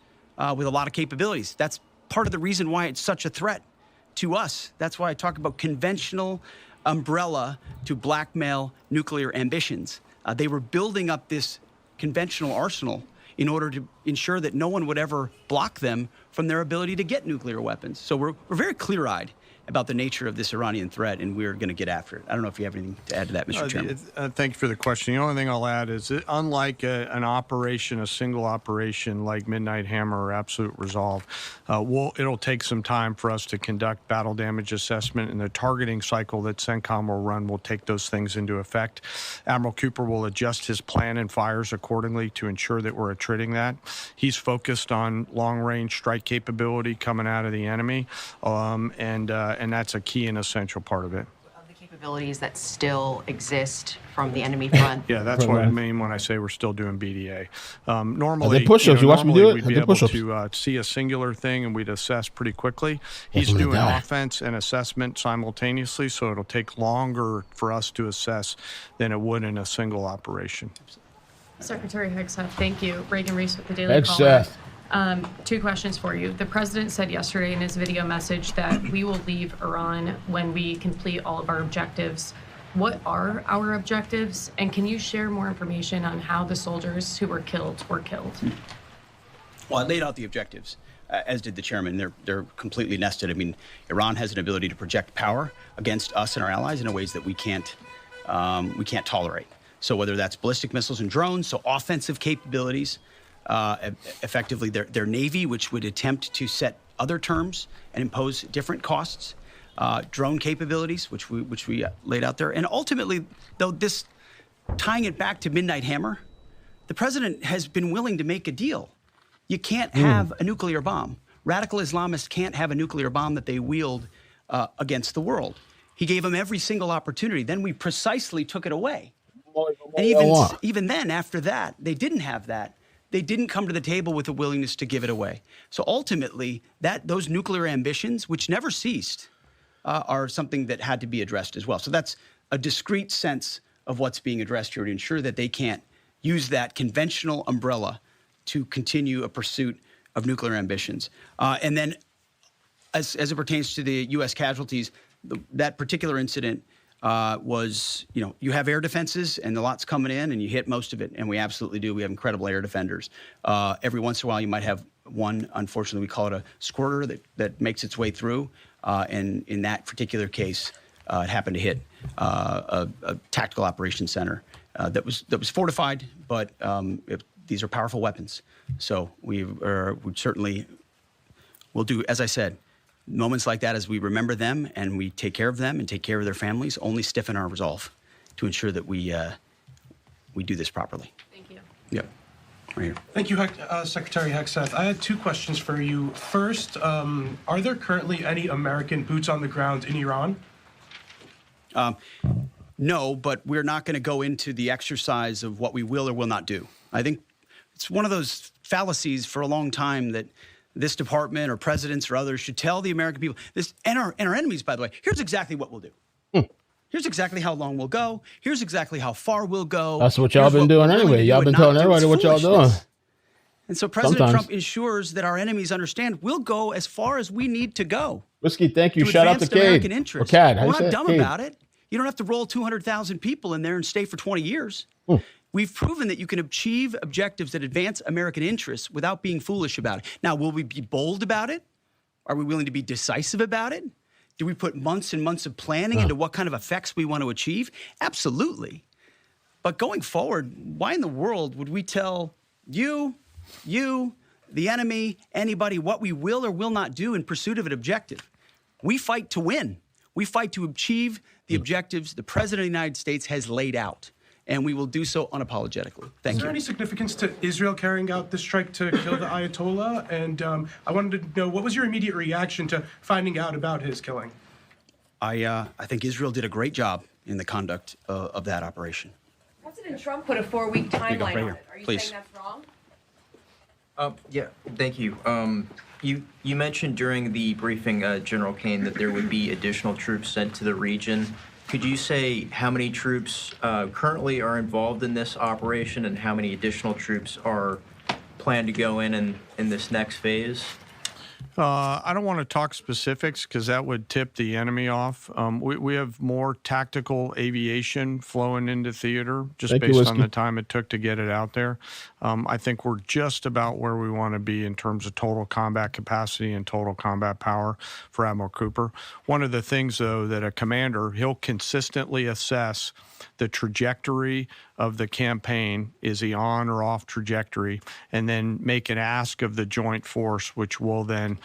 Speaker 4: with a lot of capabilities. That's part of the reason why it's such a threat to us. That's why I talk about conventional umbrella to blackmail nuclear ambitions. They were building up this conventional arsenal in order to ensure that no one would ever block them from their ability to get nuclear weapons. So we're very clear-eyed about the nature of this Iranian threat, and we're going to get after it. I don't know if you have anything to add to that, Mr. Chairman.
Speaker 5: Thank you for the question. The only thing I'll add is that unlike an operation, a single operation like Midnight Hammer or Absolute Resolve, it'll take some time for us to conduct battle damage assessment, and the targeting cycle that CENTCOM will run will take those things into effect. Admiral Cooper will adjust his plan and fires accordingly to ensure that we're attriting that. He's focused on long-range strike capability coming out of the enemy, and that's a key and essential part of it.
Speaker 6: Of the capabilities that still exist from the enemy front.
Speaker 5: Yeah, that's what I mean when I say we're still doing BDA. Normally,
Speaker 3: they push-ups? You watch me do it?
Speaker 5: We'd be able to see a singular thing and we'd assess pretty quickly. He's doing offense and assessment simultaneously, so it'll take longer for us to assess than it would in a single operation.
Speaker 7: Secretary Hegseth, thank you. Reagan Reese with the Daily Caller. Two questions for you. The president said yesterday in his video message that we will leave Iran when we complete all of our objectives. What are our objectives? And can you share more information on how the soldiers who were killed were killed?
Speaker 4: Well, I laid out the objectives, as did the chairman. They're completely nested. I mean, Iran has an ability to project power against us and our allies in ways that we can't tolerate. So whether that's ballistic missiles and drones, so offensive capabilities, effectively their Navy, which would attempt to set other terms and impose different costs, drone capabilities, which we laid out there. And ultimately, though, this tying it back to Midnight Hammer, the president has been willing to make a deal. You can't have a nuclear bomb. Radical Islamists can't have a nuclear bomb that they wield against the world. He gave them every single opportunity. Then we precisely took it away. And even then, after that, they didn't have that. They didn't come to the table with a willingness to give it away. So ultimately, those nuclear ambitions, which never ceased, are something that had to be addressed as well. So that's a discrete sense of what's being addressed here to ensure that they can't use that conventional umbrella to continue a pursuit of nuclear ambitions. And then as it pertains to the U.S. casualties, that particular incident was, you have air defenses and the lot's coming in and you hit most of it. And we absolutely do. We have incredible air defenders. Every once in a while, you might have one, unfortunately, we call it a squirter that makes its way through. And in that particular case, it happened to hit a tactical operations center that was fortified, but these are powerful weapons. So we certainly will do, as I said, moments like that as we remember them and we take care of them and take care of their families only stiffen our resolve to ensure that we do this properly.
Speaker 7: Thank you.
Speaker 4: Yep. Right here.
Speaker 8: Thank you, Secretary Hegseth. I had two questions for you. First, are there currently any American boots on the ground in Iran?
Speaker 4: No, but we're not going to go into the exercise of what we will or will not do. I think it's one of those fallacies for a long time that this department or presidents or others should tell the American people, this, and our enemies, by the way, here's exactly what we'll do. Here's exactly how long we'll go. Here's exactly how far we'll go.
Speaker 3: That's what y'all been doing anyway. Y'all been telling everybody what y'all doing.
Speaker 4: And so President Trump ensures that our enemies understand we'll go as far as we need to go.
Speaker 3: Whiskey, thank you. Shout out to Cade.
Speaker 4: American interests.
Speaker 3: Or Cad.
Speaker 4: We're not dumb about it. You don't have to roll 200,000 people in there and stay for 20 years. We've proven that you can achieve objectives that advance American interests without being foolish about it. Now, will we be bold about it? Are we willing to be decisive about it? Do we put months and months of planning into what kind of effects we want to achieve? Absolutely. But going forward, why in the world would we tell you, the enemy, anybody, what we will or will not do in pursuit of an objective? We fight to win. We fight to achieve the objectives the President of the United States has laid out, and we will do so unapologetically. Thank you.
Speaker 8: Is there any significance to Israel carrying out the strike to kill the Ayatollah? And I wanted to know, what was your immediate reaction to finding out about his killing?
Speaker 4: I think Israel did a great job in the conduct of that operation.
Speaker 6: President Trump put a 4-week timeline
Speaker 4: right
Speaker 6: on
Speaker 4: here.
Speaker 6: it. Are you
Speaker 4: Please.
Speaker 6: saying that's wrong?
Speaker 9: Yeah, thank you. You mentioned during the briefing, General Kane, that there would be additional troops sent to the region. Could you say how many troops currently are involved in this operation and how many additional troops are planned to go in this next phase?
Speaker 5: I don't want to talk specifics because that would tip the enemy off. We have more tactical aviation flowing into theater just based on the time it took to get it out there. I think we're just about where we want to be in terms of total combat capacity and total combat power for Admiral Cooper. One of the things, though, that a commander, he'll consistently assess the trajectory of the campaign. Is he on or off trajectory? And then make an ask of the joint force, which will then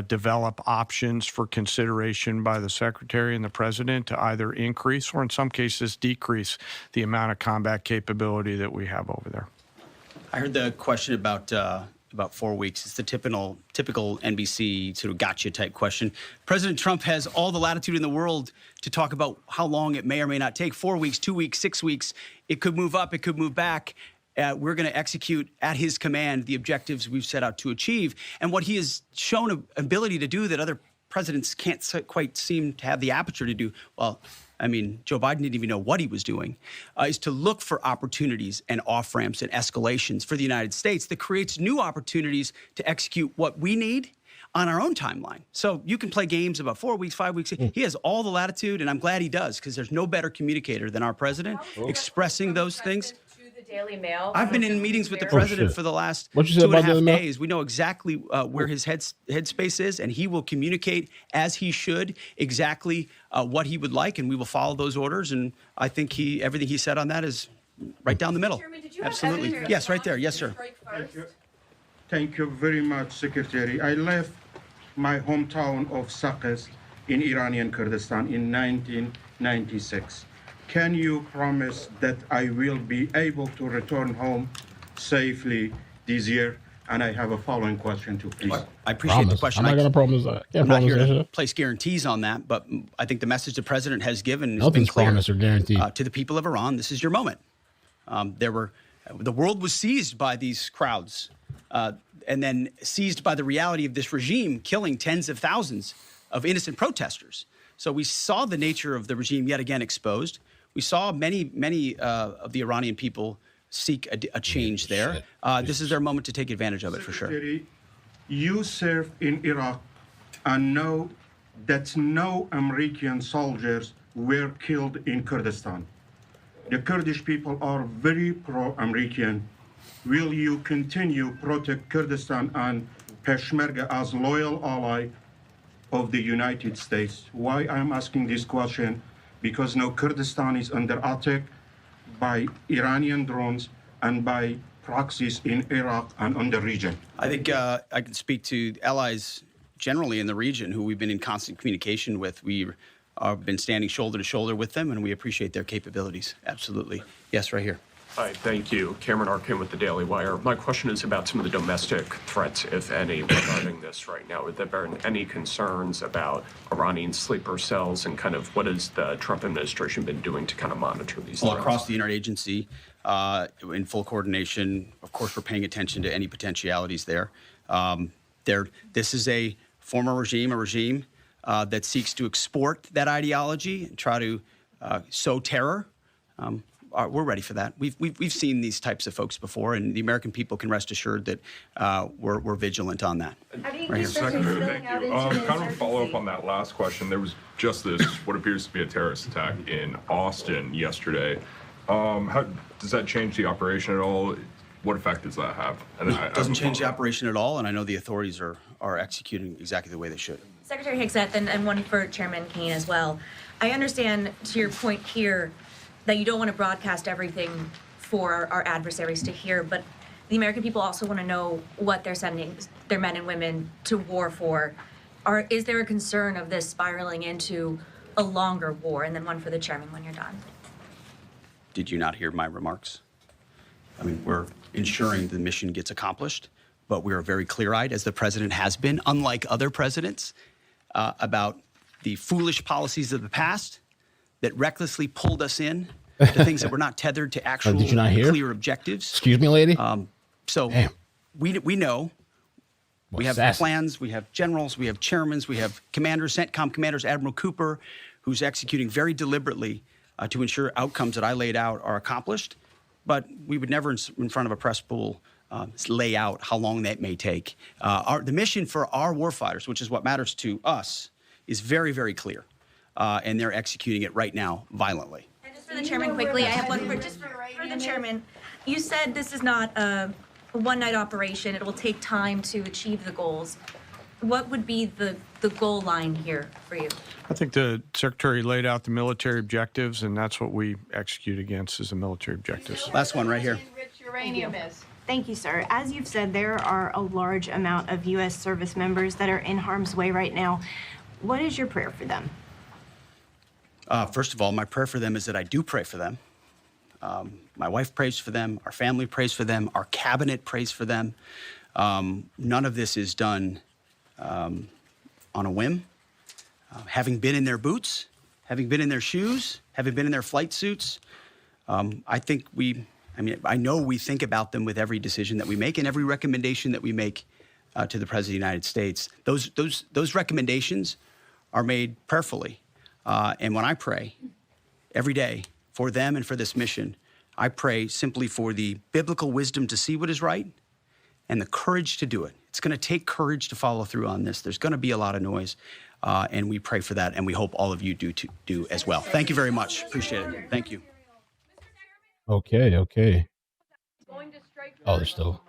Speaker 5: develop options for consideration by the Secretary and the President to either increase or in some cases decrease the amount of combat capability that we have over there.
Speaker 4: I heard the question about 4 weeks. It's the typical NBC sort of gotcha type question. President Trump has all the latitude in the world to talk about how long it may or may not take. 4 weeks, 2 weeks, 6 weeks. It could move up. It could move back. We're going to execute at his command the objectives we've set out to achieve. And what he has shown an ability to do that other presidents can't quite seem to have the aperture to do, well, I mean, Joe Biden didn't even know what he was doing, is to look for opportunities and off-ramps and escalations for the United States that creates new opportunities to execute what we need on our own timeline. So you can play games about 4 weeks, 5 weeks. He has all the latitude, and I'm glad he does, because there's no better communicator than our president expressing those things.
Speaker 6: Daily Mail.
Speaker 4: I've been in meetings with the president for the last 2.5 days. We know exactly where his headspace is, and he will communicate as he should exactly what he would like, and we will follow those orders. And I think everything he said on that is right down the middle.
Speaker 6: Chairman, did you
Speaker 4: absolutely. Yes, right there. Yes, sir.
Speaker 10: Thank you very much, Secretary. I left my hometown of Sakis in Iranian Kurdistan in 1996. Can you promise that I will be able to return home safely this year? And I have a following question too, please.
Speaker 4: I appreciate the question.
Speaker 3: I'm not going to promise that.
Speaker 4: I'm not here to place guarantees on that, but I think the message the president has given has been clear
Speaker 3: promise or guarantee.
Speaker 4: To the people of Iran. This is your moment. The world was seized by these crowds, and then seized by the reality of this regime killing tens of thousands of innocent protesters. So we saw the nature of the regime yet again exposed. We saw many of the Iranian people seek a change there. This is their moment to take advantage of it, for sure.
Speaker 10: You served in Iraq and know that no American soldiers were killed in Kurdistan. The Kurdish people are very pro-American. Will you continue protect Kurdistan and Peshmerga as loyal ally of the United States? Why I'm asking this question? Because now Kurdistan is under attack by Iranian drones and by proxies in Iraq and on the region.
Speaker 4: I think I can speak to allies generally in the region who we've been in constant communication with. We have been standing shoulder to shoulder with them, and we appreciate their capabilities. Absolutely. Yes, right here.
Speaker 11: Hi, thank you. Cameron Arkin with the Daily Wire. My question is about some of the domestic threats, if any, regarding this right now. Have there been any concerns about Iranian sleeper cells, and kind of what has the Trump administration been doing to kind of monitor these
Speaker 4: Well,
Speaker 11: threats?
Speaker 4: across the interagency, in full coordination, of course, we're paying attention to any potentialities there. This is a former regime, that seeks to export that ideology and try to sow terror. We're ready for that. We've seen these types of folks before, and the American people can rest assured that we're vigilant on that.
Speaker 12: Secretary, thank you. Kind of a follow-up on that last question. There was just this, what appears to be a terrorist attack in Austin yesterday. How does that change the operation at all? What effect does that have? And
Speaker 4: It doesn't change the operation at all, and I know the authorities are executing exactly the way they should.
Speaker 13: Secretary Higseth, and one for Chairman Kane as well. I understand, to your point here, that you don't want to broadcast everything for our adversaries to hear, but the American people also want to know what they're sending their men and women to war for. Is there a concern of this spiraling into a longer war? And then one for the chairman when you're done.
Speaker 4: Did you not hear my remarks? I mean, we're ensuring the mission gets accomplished, but we are very clear-eyed, as the president has been, unlike other presidents, about the foolish policies of the past that recklessly pulled us in to things that were not tethered to actual
Speaker 3: did you not hear?
Speaker 4: clear objectives.
Speaker 3: Excuse me, lady?
Speaker 4: So we know. We have
Speaker 3: sassy.
Speaker 4: plans, we have generals, we have chairmen, we have commanders, CENTCOM commanders, Admiral Cooper, who's executing very deliberately to ensure outcomes that I laid out are accomplished. But we would never, in front of a press pool, lay out how long that may take. The mission for our warfighters, which is what matters to us, is very, very clear. And they're executing it right now violently.
Speaker 13: And just for the chairman quickly, I have one for the chairman. You said this is not a one-night operation. It will take time to achieve the goals. What would be the goal line here for you?
Speaker 5: I think the Secretary laid out the military objectives, and that's what we execute against, is the military objectives.
Speaker 4: Last one right here.
Speaker 14: Uranium is. Thank you, sir. As you've said, there are a large amount of U.S. service members that are in harm's way right now. What is your prayer for them?
Speaker 4: First of all, my prayer for them is that I do pray for them. My wife prays for them. Our family prays for them. Our cabinet prays for them. None of this is done on a whim. Having been in their boots, having been in their shoes, having been in their flight suits, I know we think about them with every decision that we make and every recommendation that we make to the President of the United States. Those recommendations are made prayerfully. And when I pray every day for them and for this mission, I pray simply for the biblical wisdom to see what is right and the courage to do it. It's going to take courage to follow through on this. There's going to be a lot of noise, and we pray for that, and we hope all of you do as well. Thank you very much. Appreciate it. Thank you.
Speaker 3: Okay. Oh, they're still.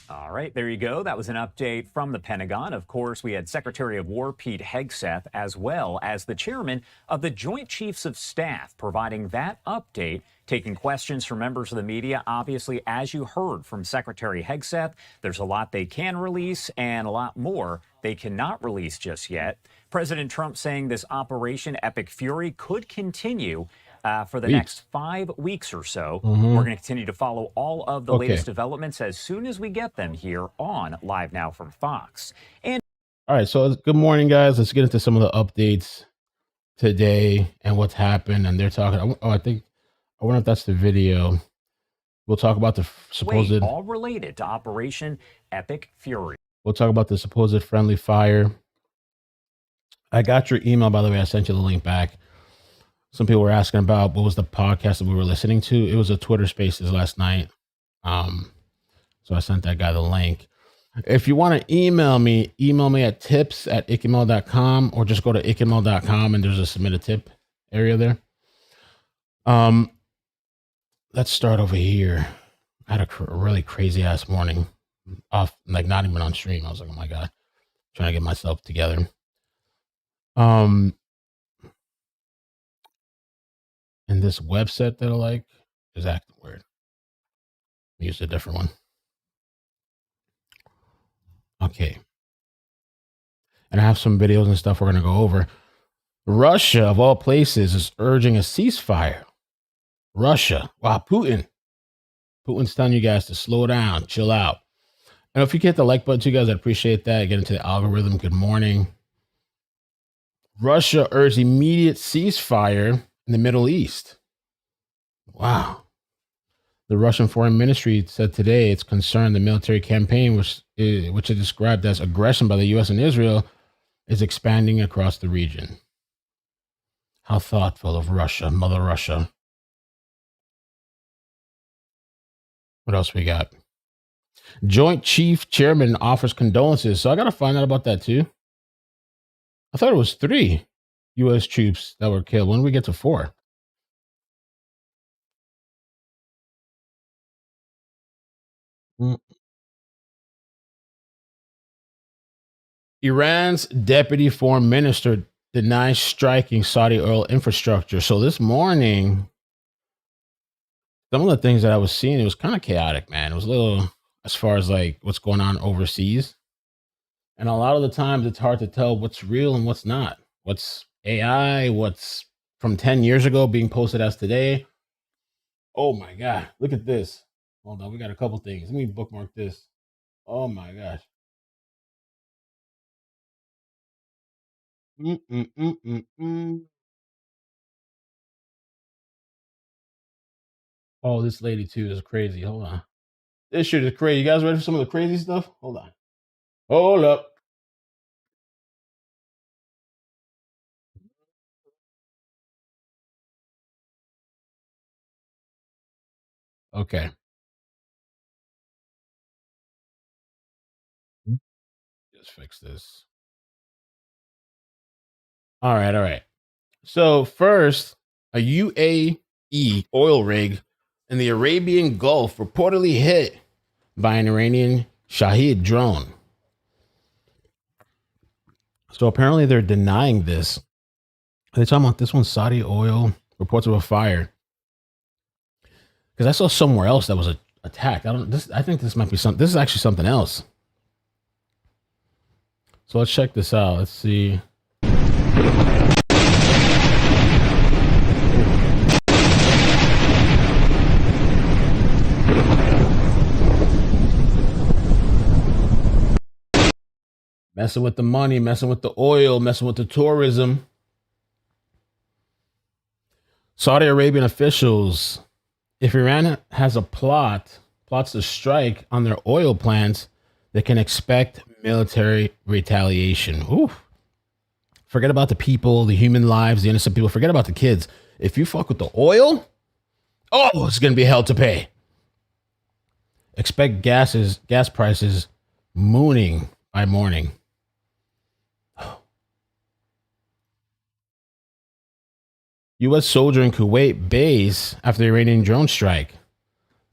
Speaker 2: All right, there you go. That was an update from the Pentagon. Of course, we had Secretary of War Pete Hegseth, as well as the chairman of the Joint Chiefs of Staff, providing that update, taking questions from members of the media. Obviously, as you heard from Secretary Hegseth, there's a lot they can release and a lot more they cannot release just yet. President Trump saying this Operation Epic Fury could continue for the next 5 weeks or so. We're going to continue to follow all of the latest developments as soon as we get them here on Live Now from Fox. And
Speaker 3: all right, so good morning, guys. Let's get into some of the updates today and what's happened. And they're talking. I wonder if that's the video. We'll talk about the supposed
Speaker 2: all related to Operation Epic Fury.
Speaker 3: We'll talk about the supposed friendly fire. I got your email, by the way. I sent you the link back. Some people were asking about what was the podcast that we were listening to. It was a Twitter Spaces last night. So I sent that guy the link. If you want to email me at tips@ikemel.com, or just go to ikemel.com and there's a submit a tip area there. Let's start over here. I had a really crazy ass morning off, like not even on stream. I was like, oh my God, trying to get myself together. And this website that I like is acting weird. Use a different one. Okay. And I have some videos and stuff we're going to go over. Russia, of all places, is urging a ceasefire. Russia. Wow, Putin. Putin's telling you guys to slow down, chill out. And if you hit the like button too, guys, I'd appreciate that. Get into the algorithm. Good morning. Russia urged immediate ceasefire in the Middle East. Wow. The Russian Foreign Ministry said today it's concerned the military campaign, which it described as aggression by the U.S. and Israel, is expanding across the region. How thoughtful of Russia, Mother Russia. What else we got? Joint Chief Chairman offers condolences. So I got to find out about that too. I thought it was 3 U.S. troops that were killed. When did we get to 4? Iran's deputy foreign minister denies striking Saudi oil infrastructure. So this morning, some of the things that I was seeing, it was kind of chaotic, man. It was a little, as far as like what's going on overseas. And a lot of the times it's hard to tell what's real and what's not. What's AI, what's from 10 years ago being posted as today. Oh my God, look at this. Hold on, we got a couple things. Let me bookmark this. Oh my gosh. Oh, this lady too is crazy. Hold on. This shit is crazy. You guys ready for some of the crazy stuff? Hold on. Hold up. Okay. Just fix this. All right, all right. So first, a UAE oil rig in the Arabian Gulf reportedly hit by an Iranian Shahid drone. So apparently they're denying this. They're talking about this one, Saudi oil, reports of a fire. Because I saw somewhere else that was attacked. I think this might be something. This is actually something else. So let's check this out. Let's see. Messing with the money, messing with the oil, messing with the tourism. Saudi Arabian officials, if Iran has a plots to strike on their oil plants, they can expect military retaliation. Oof. Forget about the people, the human lives, the innocent people. Forget about the kids. If you fuck with the oil, oh, it's going to be hell to pay. Expect gas prices mooning by morning. U.S. soldier in Kuwait base after the Iranian drone strike.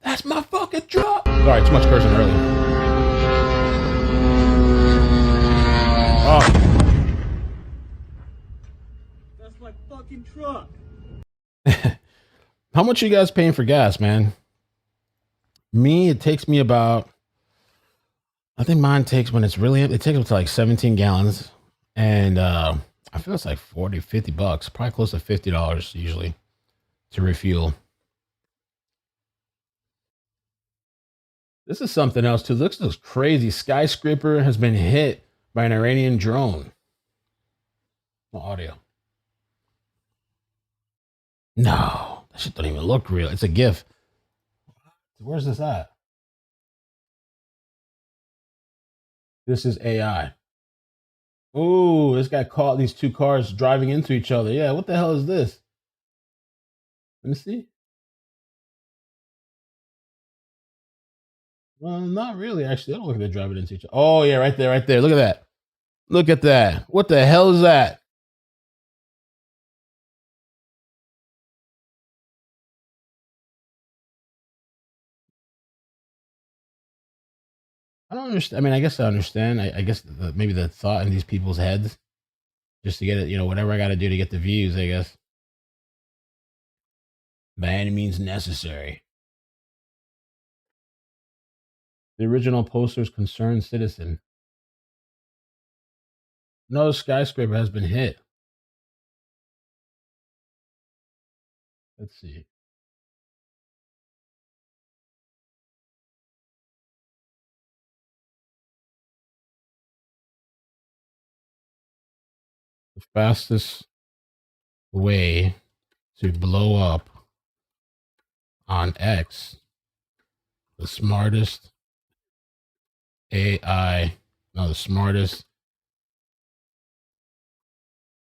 Speaker 3: That's my fucking truck. Sorry, too much cursing earlier. Oh.
Speaker 15: That's my fucking truck.
Speaker 3: How much are you guys paying for gas, man? Me, it takes me about, I think mine takes, when it's really, it takes up to like 17 gallons. And I feel it's like 40, 50 bucks, probably close to $50 usually to refuel. This is something else too. Looks this crazy. Skyscraper has been hit by an Iranian drone. No audio. No, that shit don't even look real. It's a GIF. Where's this at? This is AI. Oh, this guy caught these two cars driving into each other. Yeah, what the hell is this? Let me see. Well, not really, actually. I don't look at they're driving into each other. Oh, yeah, right there, right there. Look at that. Look at that. What the hell is that? I don't understand. I mean, I guess I understand. I guess maybe the thought in these people's heads, just to get it, whatever I got to do to get the views, I guess. By any means necessary. The original poster's concerned citizen. No skyscraper has been hit. Let's see. The fastest way to blow up on X, the smartest AI, no, the smartest,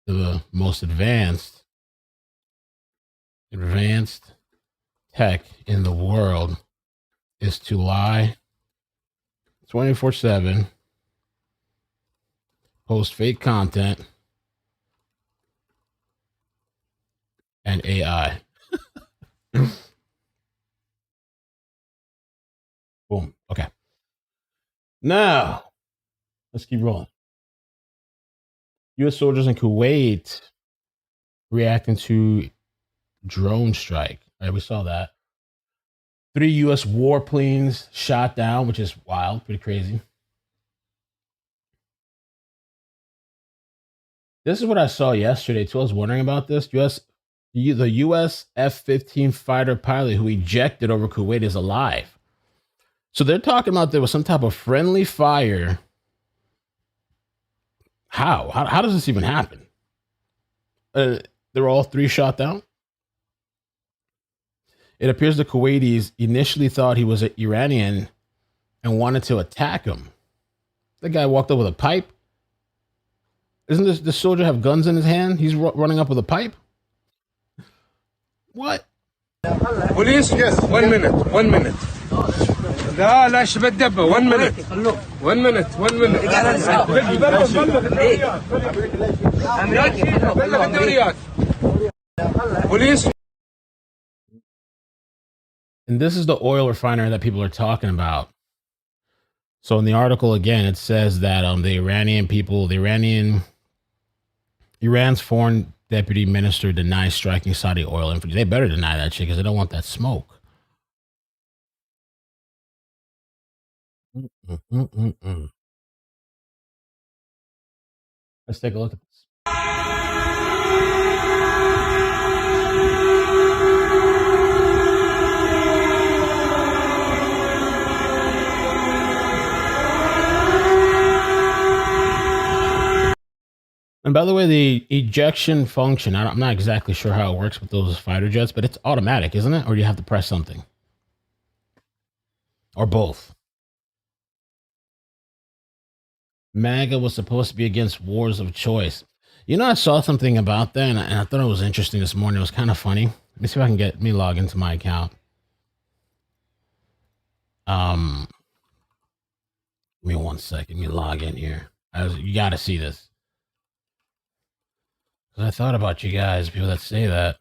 Speaker 3: the most advanced tech in the world is to lie 24/7, post fake content, and AI. Boom. Okay. Now, let's keep rolling. U.S. soldiers in Kuwait reacting to drone strike. All right, we saw that. 3 U.S. warplanes shot down, which is wild, pretty crazy. This is what I saw yesterday, too. I was wondering about this. The U.S. F15 fighter pilot who ejected over Kuwait is alive. So they're talking about there was some type of friendly fire. How? How does this even happen? They're all 3 shot down? It appears the Kuwaitis initially thought he was an Iranian and wanted to attack him. The guy walked up with a pipe. Doesn't this soldier have guns in his hand? He's running up with a pipe? What?
Speaker 16: Police? Yes. 1 minute. 1 minute. لا لا شبه الدبة 1 minute 1 minute 1 minute بلغ الدوريات Police.
Speaker 3: And this is the oil refinery that people are talking about. So in the article, again, it says that Iran's foreign deputy minister denies striking Saudi oil infantry. They better deny that shit because they don't want that smoke. Let's take a look at this. And by the way, the ejection function, I'm not exactly sure how it works with those fighter jets, but it's automatic, isn't it? Or do you have to press something? Or both? MAGA was supposed to be against wars of choice. You know, I saw something about that, and I thought it was interesting this morning. It was kind of funny. Let me see if I can get me log into my account. Give me 1 second. Let me log in here. You got to see this. Because I thought about you guys, people that say that.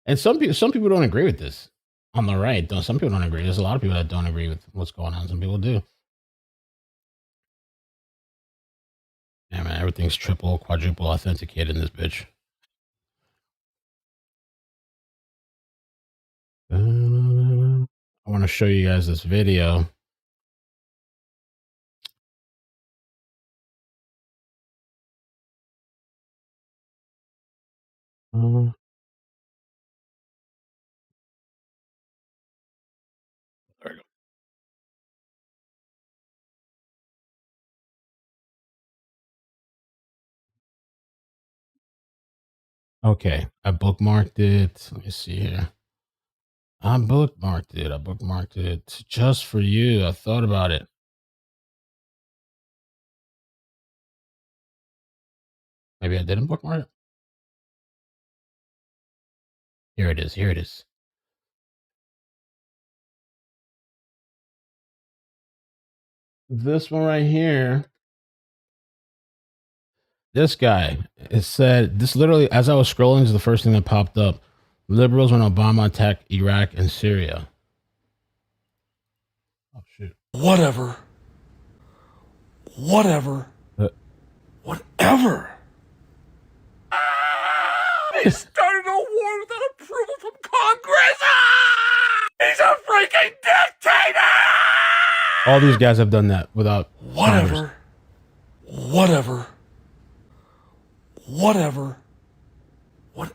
Speaker 3: And some people don't agree with this. On the right, though, some people don't agree. There's a lot of people that don't agree with what's going on. Some people do. Yeah, man, everything's triple, quadruple authenticated in this bitch. I want to show you guys this video. There we go. Okay, I bookmarked it. Let me see here. I bookmarked it just for you. I thought about it. Maybe I didn't bookmark it. Here it is. This one right here. This guy, it said, this literally, as I was scrolling, is the first thing that popped up. Liberals when Obama attacked Iraq and Syria. Oh, shoot.
Speaker 16: Whatever. Whatever. He started a war without approval from Congress. He's a freaking dictator.
Speaker 3: All these guys have done that without
Speaker 16: Whatever.
Speaker 3: Congress.
Speaker 16: Whatever.
Speaker 17: whatever. He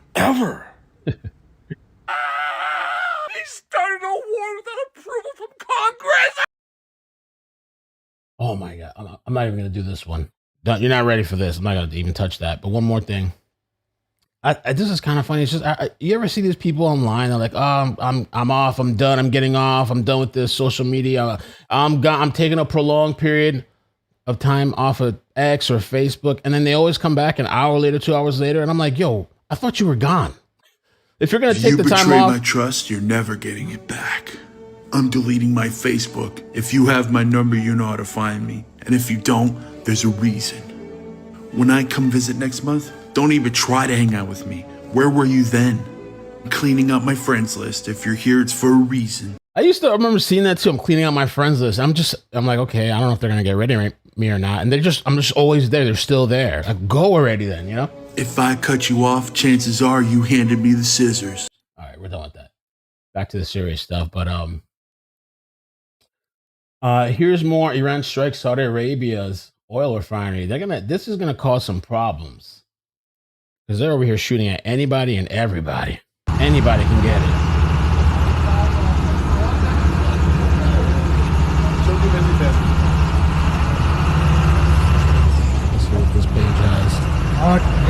Speaker 17: started a war without approval from Congress.
Speaker 3: Oh my God. I'm not even going to do this one. You're not ready for this. I'm not going to even touch that. But one more thing. This is kind of funny. It's just, you ever see these people online? They're like, oh, I'm off. I'm done. I'm getting off. I'm done with this social media. I'm taking a prolonged period of time off of X or Facebook. And then they always come back an hour later, 2 hours later. And I'm like, yo, I thought you were gone. If you're going to take the time off.
Speaker 17: You betray my trust, you're never getting it back. I'm deleting my Facebook. If you have my number, you know how to find me. And if you don't, there's a reason. When I come visit next month, don't even try to hang out with me. Where were you then? I'm cleaning up my friends list. If you're here, it's for a reason.
Speaker 3: I used to remember seeing that too. I'm cleaning out my friends list. I'm like, okay, I don't know if they're going to get rid of me or not. And I'm just always there. They're still there. Like, go already then, you know?
Speaker 17: If I cut you off, chances are you handed me the scissors.
Speaker 3: All right, we're done with that. Back to the serious stuff. But here's more. Iran strikes Saudi Arabia's oil refinery. This is gonna cause some problems because they're over here shooting at anybody and everybody. Anybody can get it. Let's see what this page has.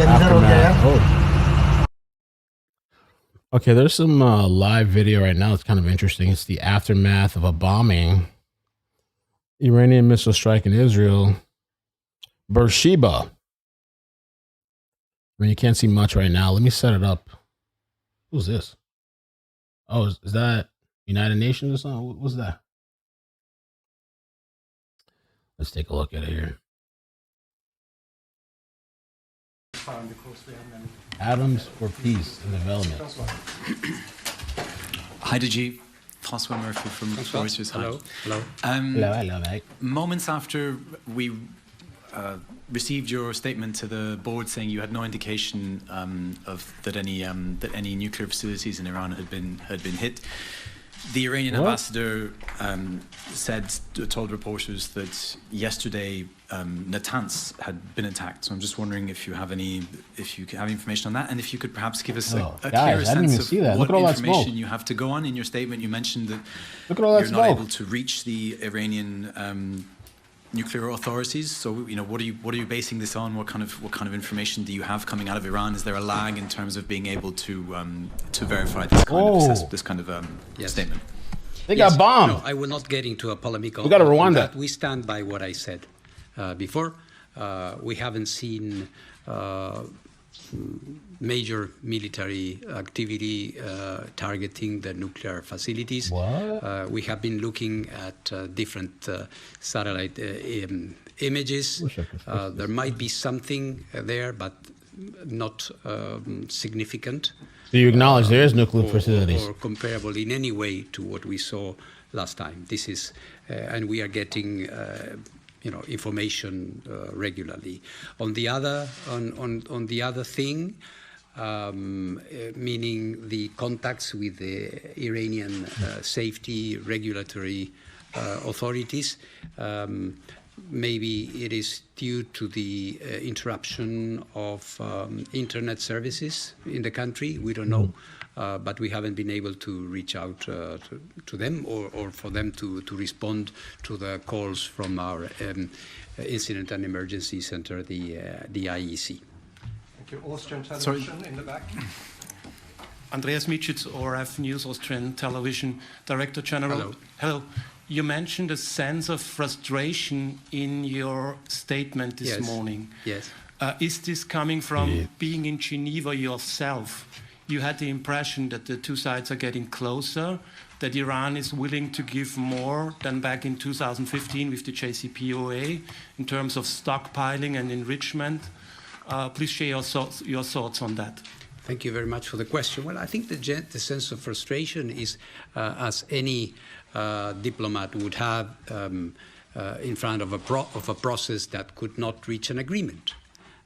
Speaker 3: Aftermath. Okay, there's some live video right now. It's kind of interesting. It's the aftermath of a bombing. Iranian missile strike in Israel. Beersheba. I mean, you can't see much right now. Let me set it up. Who's this? Oh, is that United Nations or something? What's that? Let's take a look at it here. Atoms for Peace and Development.
Speaker 18: Hi, Digi. François Murphy from Reuters.
Speaker 3: Hello. Hello.
Speaker 18: Hello, mate. Moments after we received your statement to the board saying you had no indication of that any nuclear facilities in Iran had been hit, the Iranian ambassador told reporters that yesterday Natanz had been attacked. So I'm just wondering if you have information on that, and if you could perhaps give us a clearer sense of what information you have to go on. In your statement, you mentioned that you're not able to reach the Iranian nuclear authorities. So what are you basing this on? What kind of information do you have coming out of Iran? Is there a lag in terms of being able to verify this kind of statement?
Speaker 3: They got bombed.
Speaker 19: No, I will not get into a polemic.
Speaker 3: We got to Rwanda.
Speaker 19: That. We stand by what I said before. We haven't seen major military activity targeting the nuclear facilities.
Speaker 3: What?
Speaker 19: We have been looking at different satellite images. There might be something there, but not significant.
Speaker 3: Do you acknowledge there is nuclear facilities?
Speaker 19: Or comparable in any way to what we saw last time. This is, and we are getting information regularly. On the other thing, meaning the contacts with the Iranian safety regulatory authorities, maybe it is due to the interruption of internet services in the country. We don't know. But we haven't been able to reach out to them or for them to respond to the calls from our Incident and Emergency Center, the IEC.
Speaker 20: Thank you. Austrian television in the back. Andreas Mitschitz, ORF News, Austrian Television, Director General.
Speaker 19: Hello.
Speaker 20: Hello. You mentioned a sense of frustration in your statement this morning.
Speaker 19: Yes.
Speaker 20: Is this coming from being in Geneva yourself? You had the impression that the two sides are getting closer, that Iran is willing to give more than back in 2015 with the JCPOA in terms of stockpiling and enrichment. Please share your thoughts on that.
Speaker 19: Thank you very much for the question. Well, I think the sense of frustration is, as any diplomat would have in front of a process that could not reach an agreement.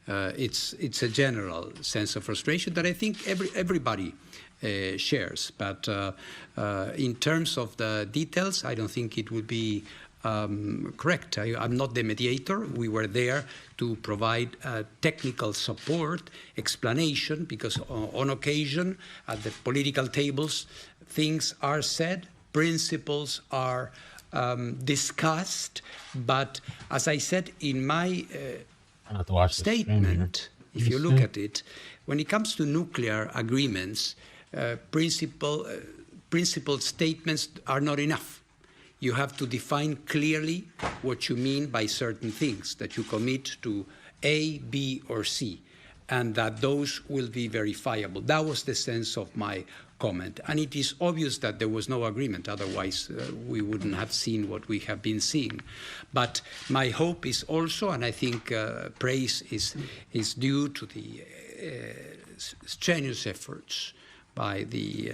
Speaker 19: It's a general sense of frustration that I think everybody shares. But in terms of the details, I don't think it would be correct. I'm not the mediator. We were there to provide technical support, explanation, because on occasion at the political tables, things are said, principles are discussed, but as I said in my statement, if you look at it, when it comes to nuclear agreements, principled statements are not enough. You have to define clearly what you mean by certain things, that you commit to A, B, or C, and that those will be verifiable. That was the sense of my comment. And it is obvious that there was no agreement, otherwise we wouldn't have seen what we have been seeing. But my hope is also, and I think praise is due to the strenuous efforts by the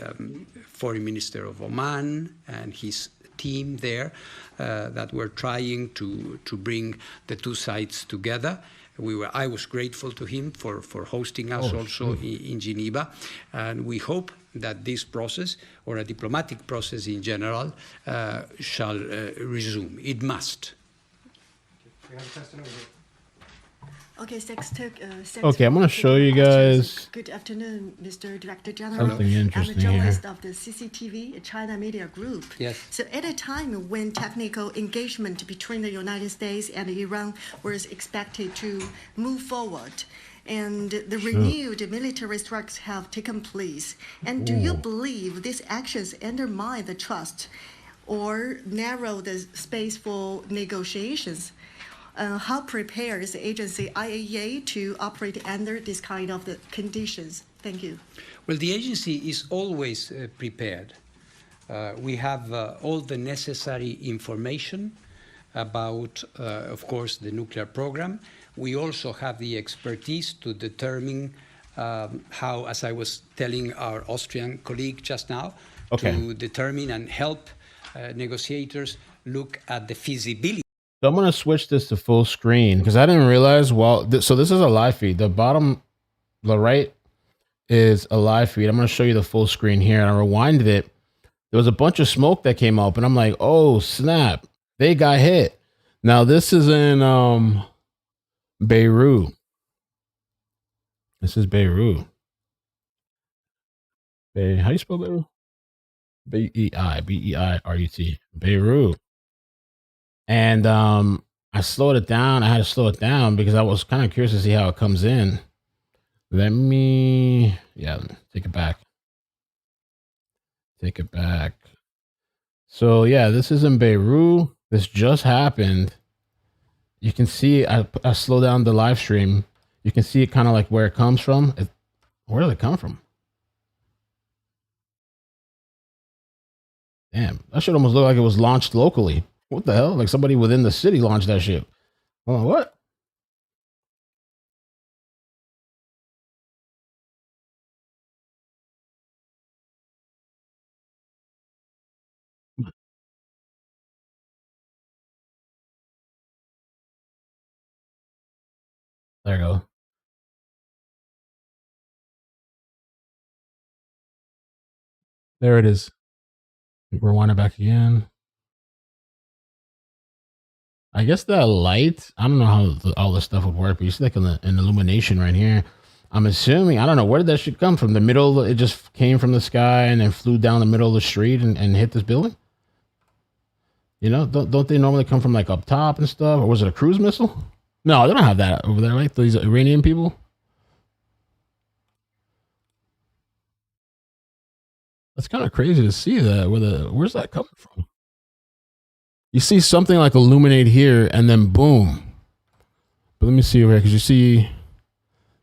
Speaker 19: Foreign Minister of Oman and his team there that were trying to bring the two sides together. I was grateful to him for hosting us in Geneva, and we hope that this process, or a diplomatic process in general, shall resume. It must.
Speaker 3: Okay, I'm going to show you guys.
Speaker 21: Good afternoon, Mr. Director General.
Speaker 3: Something interesting
Speaker 21: I'm a journalist
Speaker 3: here.
Speaker 21: of the CCTV China Media Group.
Speaker 19: Yes.
Speaker 21: So at a time when technical engagement between the United States and Iran was expected to move forward, and the renewed military strikes have taken place, and do you believe these actions undermine the trust or narrow the space for negotiations? How prepared is the agency IAEA to operate under this kind of conditions? Thank you.
Speaker 19: Well, the agency is always prepared. We have all the necessary information about, of course, the nuclear program. We also have the expertise to determine how, as I was telling our Austrian colleague just now, to determine and help negotiators look at the feasibility.
Speaker 3: So I'm going to switch this to full screen because I didn't realize, so this is a live feed. The bottom, the right is a live feed. I'm going to show you the full screen here. And I rewinded it. There was a bunch of smoke that came up and I'm like, oh, snap. They got hit. Now this is in Beirut. This is Beirut. How do you spell Beirut? B-E-I-R-U-T. Beirut. And I slowed it down. I had to slow it down because I was kind of curious to see how it comes in. Let me take it back. Take it back. So yeah, this is in Beirut. This just happened. You can see I slow down the live stream. You can see it kind of like where it comes from. Where did it come from? Damn, that should almost look like it was launched locally. What the hell? Like somebody within the city launched that shit. Oh, what? There you go. There it is. Rewind it back again. I guess the light, I don't know how all this stuff would work, but you see like an illumination right here. I'm assuming, I don't know, where did that shit come from? The middle, it just came from the sky and then flew down the middle of the street and hit this building? You know, don't they normally come from like up top and stuff? Or was it a cruise missile? No, they don't have that over there, right? These Iranian people? That's kind of crazy to see that. Where's that coming from? You see something like illuminate here and then boom. But let me see over here because you see,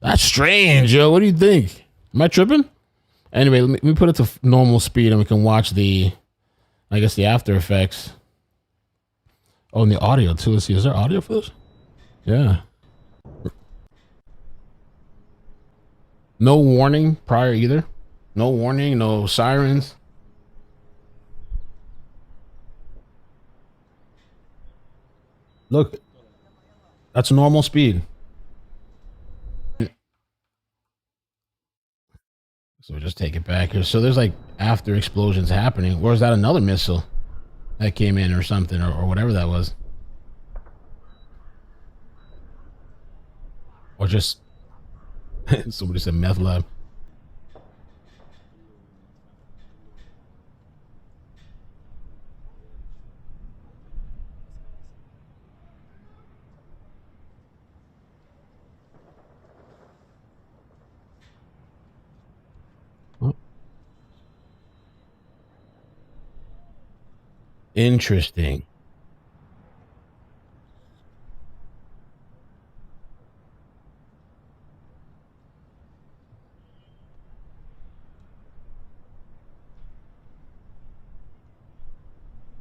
Speaker 3: that's strange, yo. What do you think? Am I tripping? Anyway, let me put it to normal speed and we can watch the after effects. Oh, and the audio too. Let's see. Is there audio for this? Yeah. No warning prior either. No warning, no sirens. Look, that's normal speed. So we just take it back here. So there's like after explosions happening. Or is that another missile? that came in or something, or whatever that was. Or just somebody said meth lab. Interesting.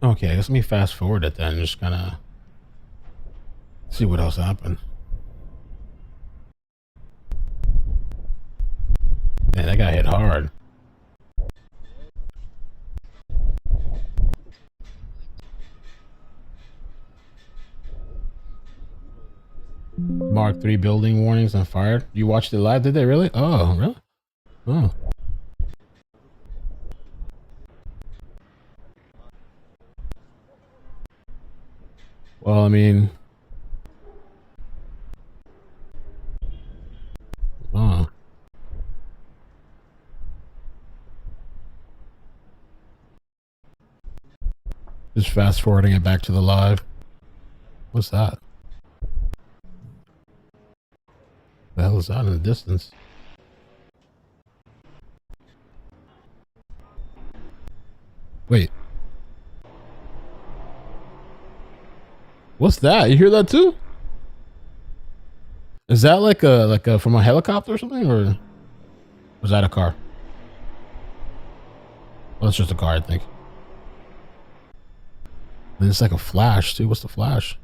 Speaker 3: Okay, let me fast forward it then. Just kind of see what else happened. Man, that guy hit hard. Mark 3 building warnings on fire. You watched it live? Did they really? Oh, really? Oh. Well, I mean, oh. Just fast forwarding it back to the live. What's that? The hell is that in the distance? Wait. What's that? You hear that too? Is that like a from a helicopter or something, or was that a car? Well, it's just a car, I think. And it's like a flash too. What's the flash?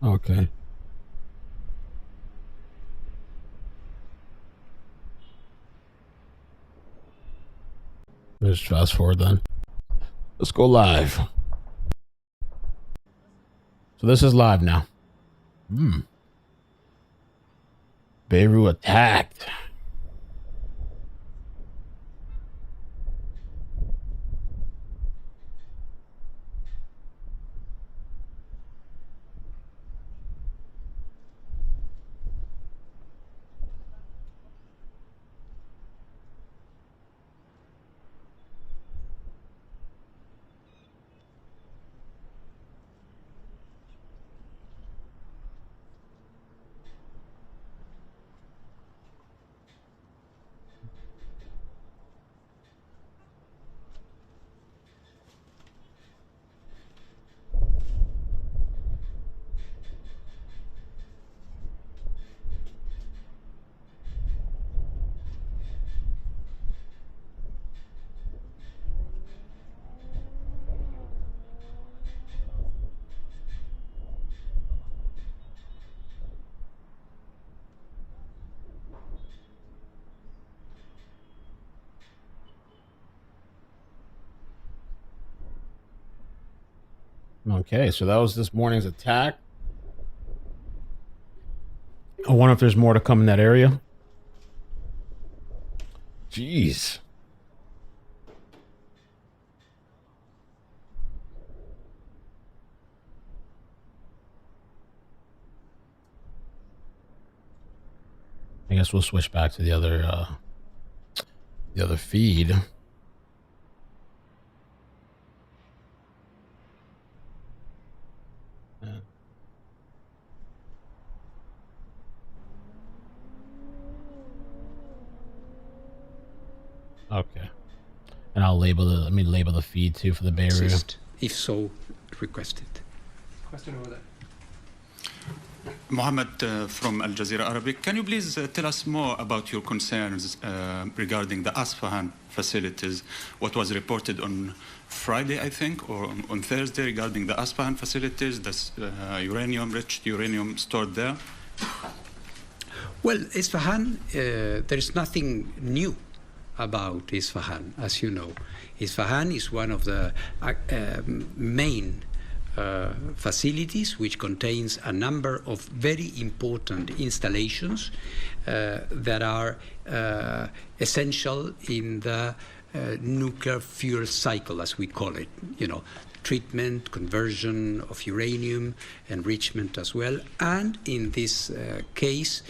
Speaker 3: Okay. Let's fast forward then. Let's go live. So this is live now. Beirut attacked. Okay, so that was this morning's attack. I wonder if there's more to come in that area. Jeez. I guess we'll switch back to the other feed. Okay, and I'll label let me label the feed too for the Bay Area.
Speaker 19: If so, requested.
Speaker 8: Question over there.
Speaker 1: Mohammed from Al Jazeera Arabic. Can you please tell us more about your concerns regarding the Isfahan facilities? What was reported on Friday, I think, or on Thursday regarding the Isfahan facilities, the uranium-rich uranium stored there?
Speaker 19: Well, Isfahan, there is nothing new about Isfahan, as you know. Isfahan is one of the main facilities, which contains a number of very important installations that are essential in the nuclear fuel cycle, as we call it. You know, treatment, conversion of uranium, enrichment as well, and in this case,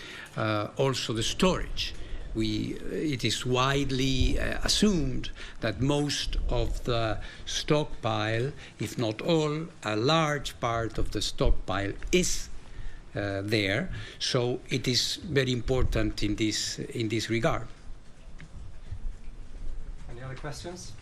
Speaker 19: also the storage. It is widely assumed that most of the stockpile, if not all, a large part of the stockpile is there. So it is very important in this regard.
Speaker 7: Any other questions?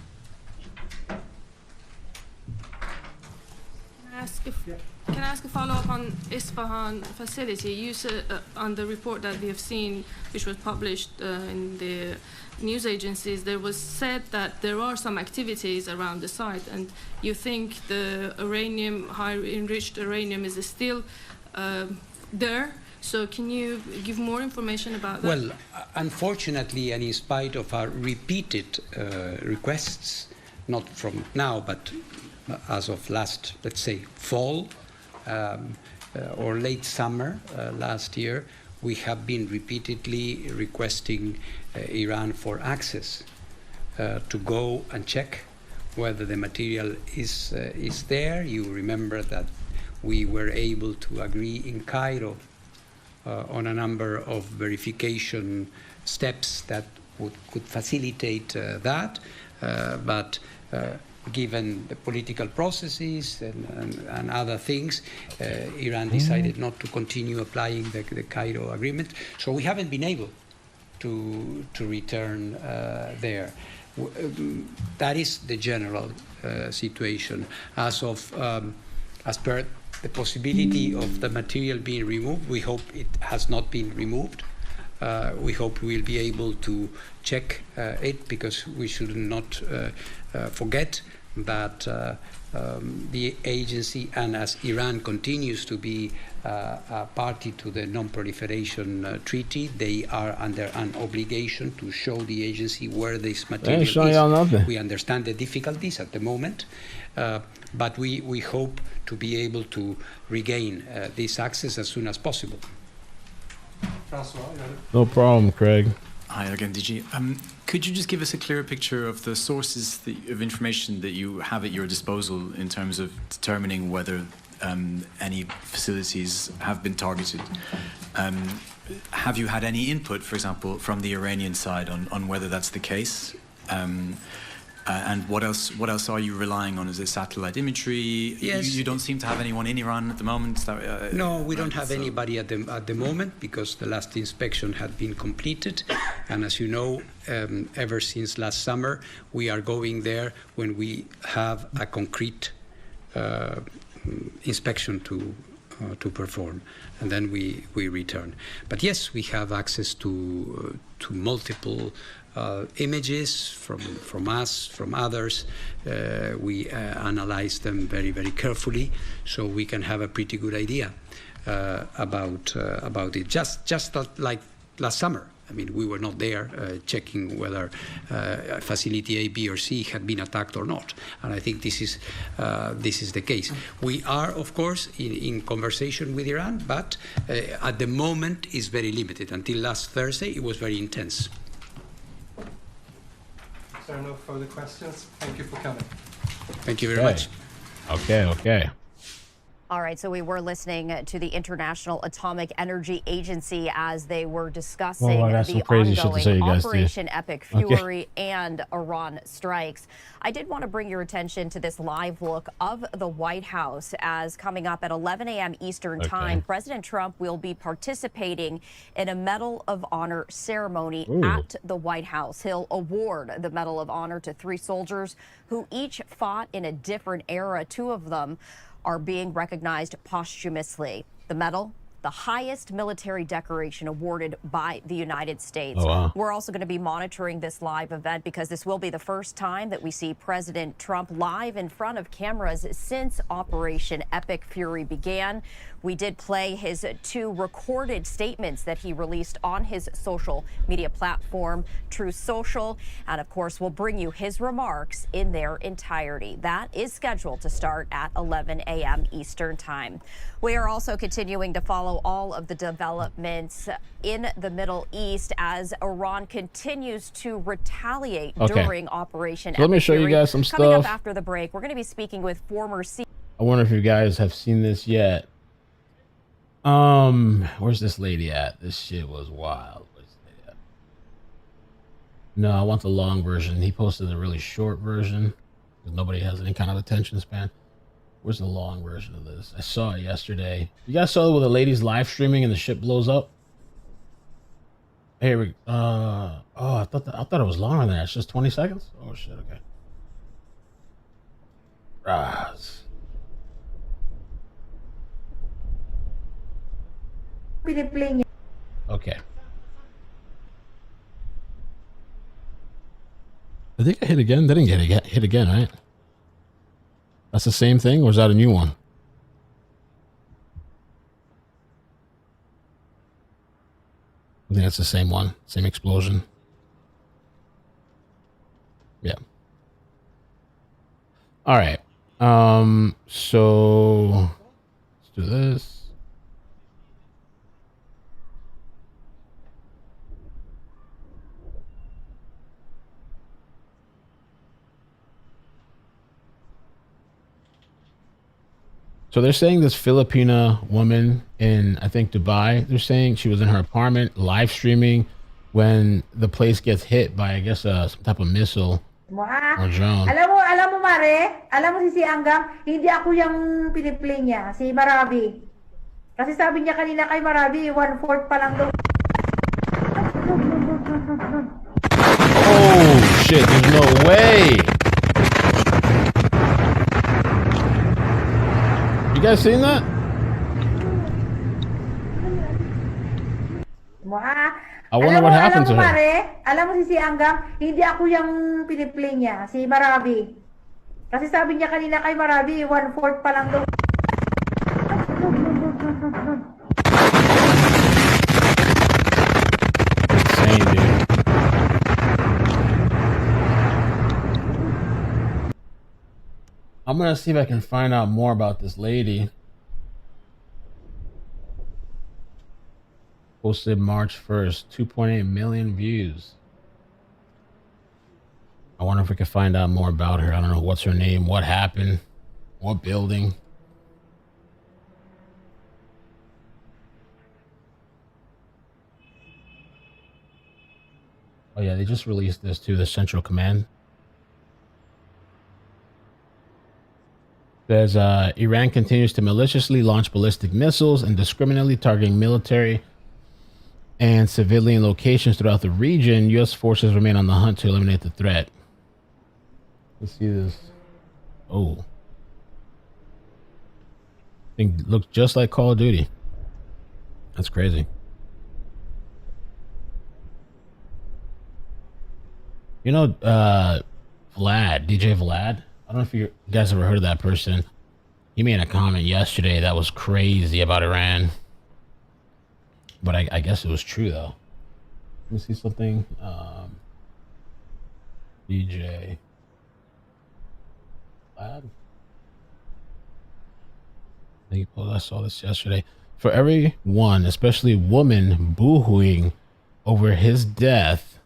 Speaker 22: Can I ask a follow-up on Isfahan facility? You said on the report that we have seen, which was published in the news agencies, there was said that there are some activities around the site, and you think the uranium, high enriched uranium, is still there. So can you give more information about that?
Speaker 19: Well, unfortunately, and in spite of our repeated requests, not from now, but as of last, let's say, fall or late summer last year, we have been repeatedly requesting Iran for access to go and check whether the material is there. You remember that we were able to agree in Cairo on a number of verification steps that could facilitate that, but given the political processes and other things, Iran decided not to continue applying the Cairo agreement. So we haven't been able to return there. That is the general situation. As per the possibility of the material being removed, we hope it has not been removed. We hope we will be able to check it, because we should not forget that the agency, and as Iran continues to be a party to the Non-Proliferation Treaty, they are under an obligation to show the agency where this material is. We understand the difficulties at the moment, but we hope to be able to regain this access as soon as possible.
Speaker 3: No problem, Craig.
Speaker 18: Hi again, DG. Could you just give us a clearer picture of the sources of information that you have at your disposal in terms of determining whether any facilities have been targeted? Have you had any input, for example, from the Iranian side on whether that's the case? And what else are you relying on? Is it satellite imagery?
Speaker 19: Yes.
Speaker 18: You don't seem to have anyone in Iran at the moment?
Speaker 19: No, we don't have anybody at the moment, because the last inspection had been completed. And as you know, ever since last summer, we are going there when we have a concrete inspection to perform, and then we return. But yes, we have access to multiple images from us, from others. We analyze them very, very carefully, so we can have a pretty good idea about it. Just like last summer. I mean, we were not there checking whether facility A, B, or C had been attacked or not. And I think this is the case. We are, of course, in conversation with Iran, but at the moment is very limited. Until last Thursday, it was very intense.
Speaker 7: If there are no further questions, thank you for coming.
Speaker 19: Thank you very much.
Speaker 3: Okay.
Speaker 23: All right, so we were listening to the International Atomic Energy Agency as they were discussing the ongoing Operation Epic Fury and Iran strikes. I did want to bring your attention to this live look of the White House, as coming up at 11 a.m. Eastern Time, President Trump will be participating in a Medal of Honor ceremony at the White House. He'll award the Medal of Honor to 3 soldiers who each fought in a different era. 2 of them are being recognized posthumously. The medal the highest military decoration awarded by the United States.
Speaker 3: Oh, wow.
Speaker 23: We're also going to be monitoring this live event because this will be the first time that we see President Trump live in front of cameras since Operation Epic Fury began. We did play his 2 recorded statements that he released on his social media platform, Truth Social. And of course, we'll bring you his remarks in their entirety. That is scheduled to start at 11 a.m. Eastern Time. We are also continuing to follow all of the developments in the Middle East as Iran continues to retaliate during Operation
Speaker 3: So let me show you guys some
Speaker 23: Coming up
Speaker 3: stuff.
Speaker 23: after the break, we're going to be speaking with former
Speaker 3: I wonder if you guys have seen this yet. Where's this lady at? This shit was wild. Where's this lady at? No, I want the long version. He posted a really short version because nobody has any kind of attention span. Where's the long version of this? I saw it yesterday. You guys saw it where the lady's live streaming and the ship blows up? Here we oh, I thought it was longer than that. It's just 20 seconds? Oh shit, okay. Ras. Okay. I think I hit again. They didn't get hit again, right? That's the same thing, or is that a new one? I think that's the same one. Same explosion. Yeah. All right. So let's do this. So they're saying this Filipina woman in, I think, Dubai, they're saying she was in her apartment live streaming when the place gets hit by, I guess, some type of missile or drone.
Speaker 6: Alam mo Mare, alam mo si Anggang, hindi ako yung piniplay niya, si Marabi. Kasi sabi niya kanina kay Marabi, 1/4 pa lang daw.
Speaker 3: Oh shit, there's no way. You guys seen that? I wonder what happened to her.
Speaker 6: Mare, alam mo si Anggang, hindi ako yung piniplay niya, si Marabi. Kasi sabi niya kanina kay Marabi, 1/4 pa lang daw.
Speaker 3: Insane, dude. I'm gonna see if I can find out more about this lady. Posted March 1st, 2.8 million views. I wonder if we can find out more about her. I don't know what's her name, what happened, what building. Oh yeah, they just released this to the Central Command. Says Iran continues to maliciously launch ballistic missiles and indiscriminately targeting military and civilian locations throughout the region. U.S. forces remain on the hunt to eliminate the threat. Let's see this. Oh. Thing looks just like Call of Duty. That's crazy. You know, Vlad, DJ Vlad? I don't know if you guys ever heard of that person. He made a comment yesterday that was crazy about Iran. But I guess it was true, though. Let me see something. DJ Vlad? I saw this yesterday. For everyone, especially women, boohooing over his death,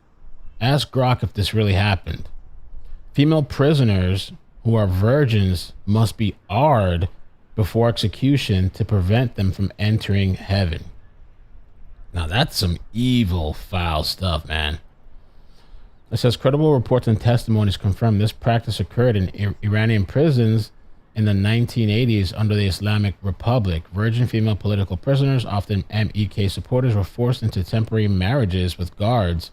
Speaker 3: ask Grok if this really happened. Female prisoners who are virgins must be arred before execution to prevent them from entering heaven. Now that's some evil, foul stuff, man. It says credible reports and testimonies confirm this practice occurred in Iranian prisons in the 1980s under the Islamic Republic. Virgin female political prisoners, often MEK supporters, were forced into temporary marriages with guards.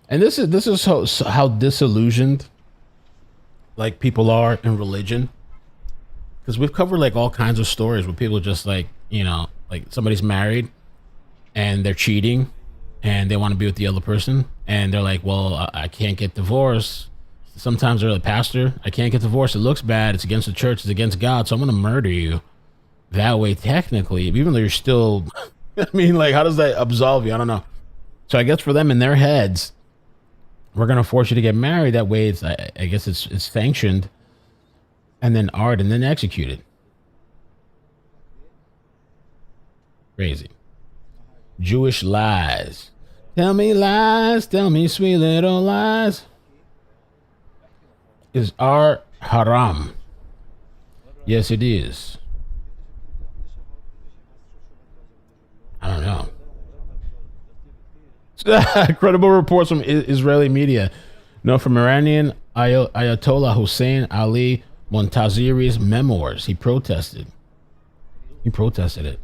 Speaker 3: And this is how disillusioned like people are in religion. because we've covered like all kinds of stories where people just like, you know, like somebody's married and they're cheating and they want to be with the other person and they're like, well, I can't get divorced. Sometimes they're the pastor, I can't get divorced. It looks bad. It's against the church. It's against God. So I'm going to murder you. That way, technically, even though you're still, I mean, like, how does that absolve you? I don't know. So I guess for them in their heads, we're going to force you to get married. That way, it's, I guess it's sanctioned and then art and then executed. Crazy. Jewish lies. Tell me lies. Tell me sweet little lies. Is art haram? Yes, it is. I don't know. Credible reports from Israeli media. No, from Iranian Ayatollah Hussein Ali Montazeri's memoirs. He protested. He protested it.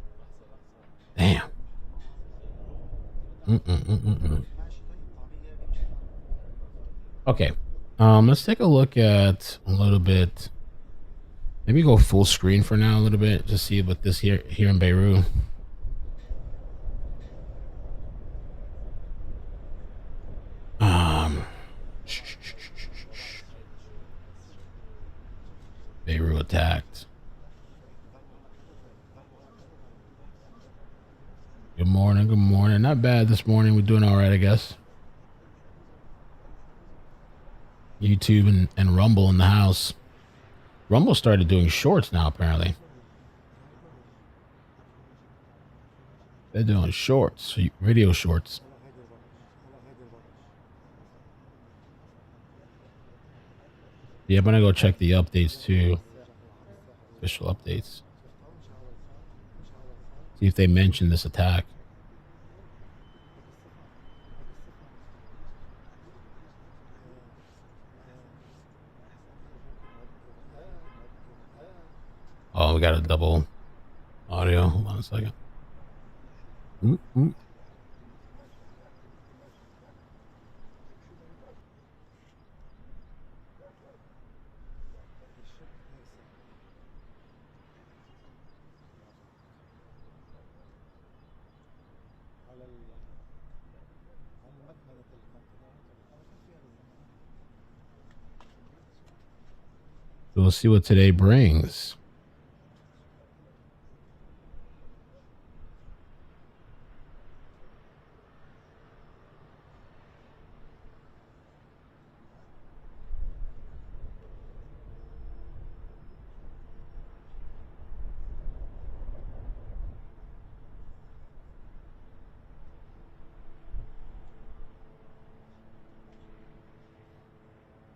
Speaker 3: Damn. Okay. Let's take a look at a little bit. Maybe go full screen for now a little bit. Just see what this here in Beirut. Beirut attacked. Good morning, good morning. Not bad this morning. We're doing all right, I guess. YouTube and Rumble in the house. Rumble started doing shorts now, apparently. They're doing shorts, video shorts. Yeah, I'm gonna go check the updates too. Official updates. See if they mention this attack. Oh, we got a double audio. Hold on a second. So we'll see what today brings.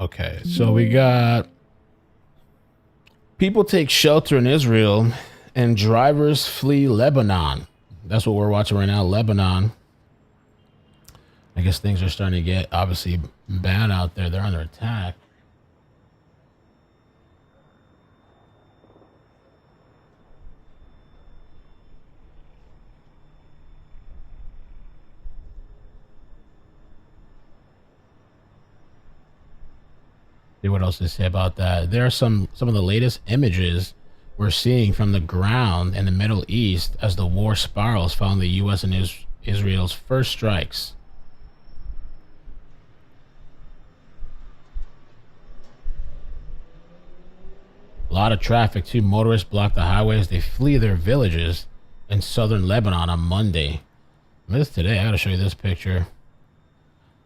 Speaker 3: Okay, so we got people take shelter in Israel and drivers flee Lebanon. That's what we're watching right now, Lebanon. I guess things are starting to get obviously bad out there. They're under attack. See what else they say about that. There are some of the latest images we're seeing from the ground in the Middle East as the war spirals following the U.S. and Israel's first strikes. A lot of traffic too. Motorists block the highways. They flee their villages in southern Lebanon on Monday. This today. I gotta show you this picture.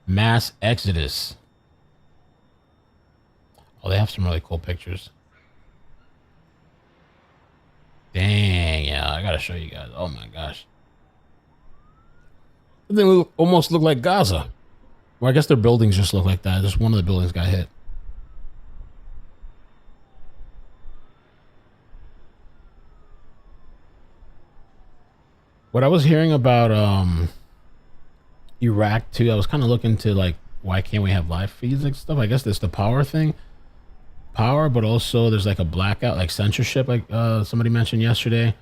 Speaker 3: Mass exodus. Oh, they have some really cool pictures. Dang, yeah, I gotta show you guys. Oh my gosh. They almost look like Gaza. Well, I guess their buildings just look like that. Just one of the buildings got hit. What I was hearing about Iraq too, I was kind of looking to like, why can't we have live feeds and stuff? I guess it's the power thing. Power, but also there's like a blackout, like censorship, like somebody mentioned yesterday.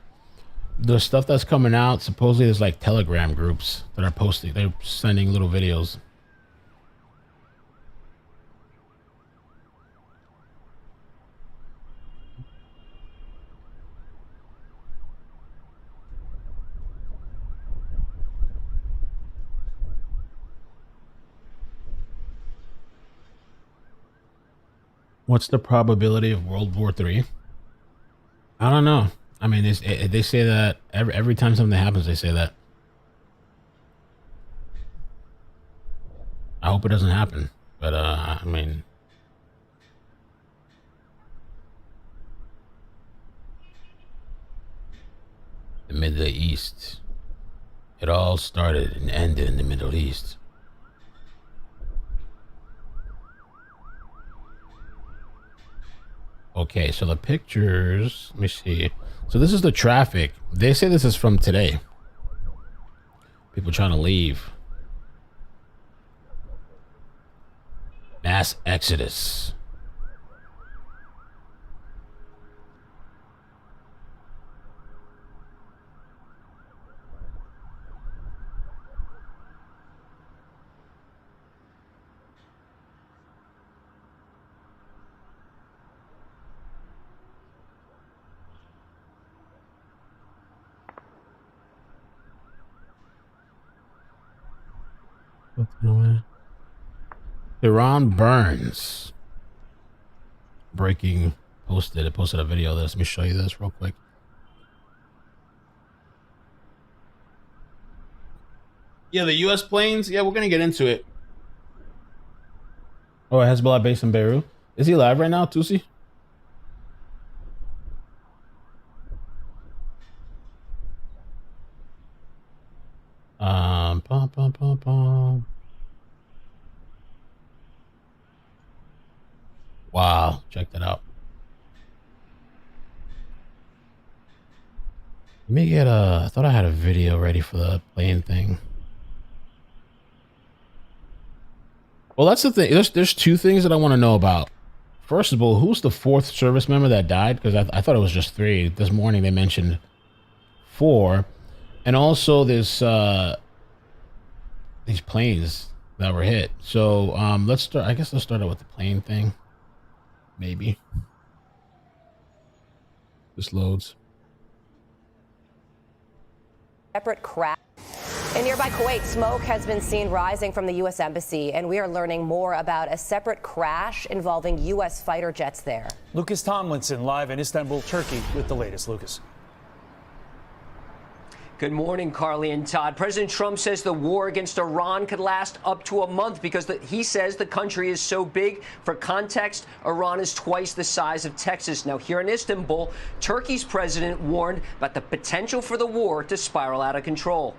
Speaker 3: The stuff that's coming out, supposedly there's like Telegram groups that are posting, they're sending little videos. What's the probability of World War III? I don't know. I mean, they say that every time something happens, they say that. I hope it doesn't happen, but I mean, the Middle East. It all started and ended in the Middle East. Okay, so the pictures, let me see. So this is the traffic. They say this is from today. People trying to leave. Mass exodus. Iran burns. Breaking. It posted a video of this. Let me show you this real quick. Yeah, the U.S. planes. Yeah, we're gonna get into it. Oh, Hezbollah based in Beirut. Is he live right now, Tusi? Wow, check that out. Let me get I thought I had a video ready for the plane thing. Well, that's the thing. There's two things that I want to know about. First of all, who's the fourth service member that died? Because I thought it was just 3. This morning they mentioned 4. And also this these planes that were hit. So let's start. I guess let's start out with the plane thing. Maybe. This loads.
Speaker 9: Separate crash. In nearby Kuwait, smoke has been seen rising from the U.S. Embassy, and we are learning more about a separate crash involving U.S. fighter jets there.
Speaker 10: Lucas Tomlinson live in Istanbul, Turkey with the latest. Lucas.
Speaker 11: Good morning, Carly and Todd. President Trump says the war against Iran could last up to a month because he says the country is so big. For context, Iran is twice the size of Texas. Now, here in Istanbul, Turkey's president warned about the potential for the war to spiral out of control.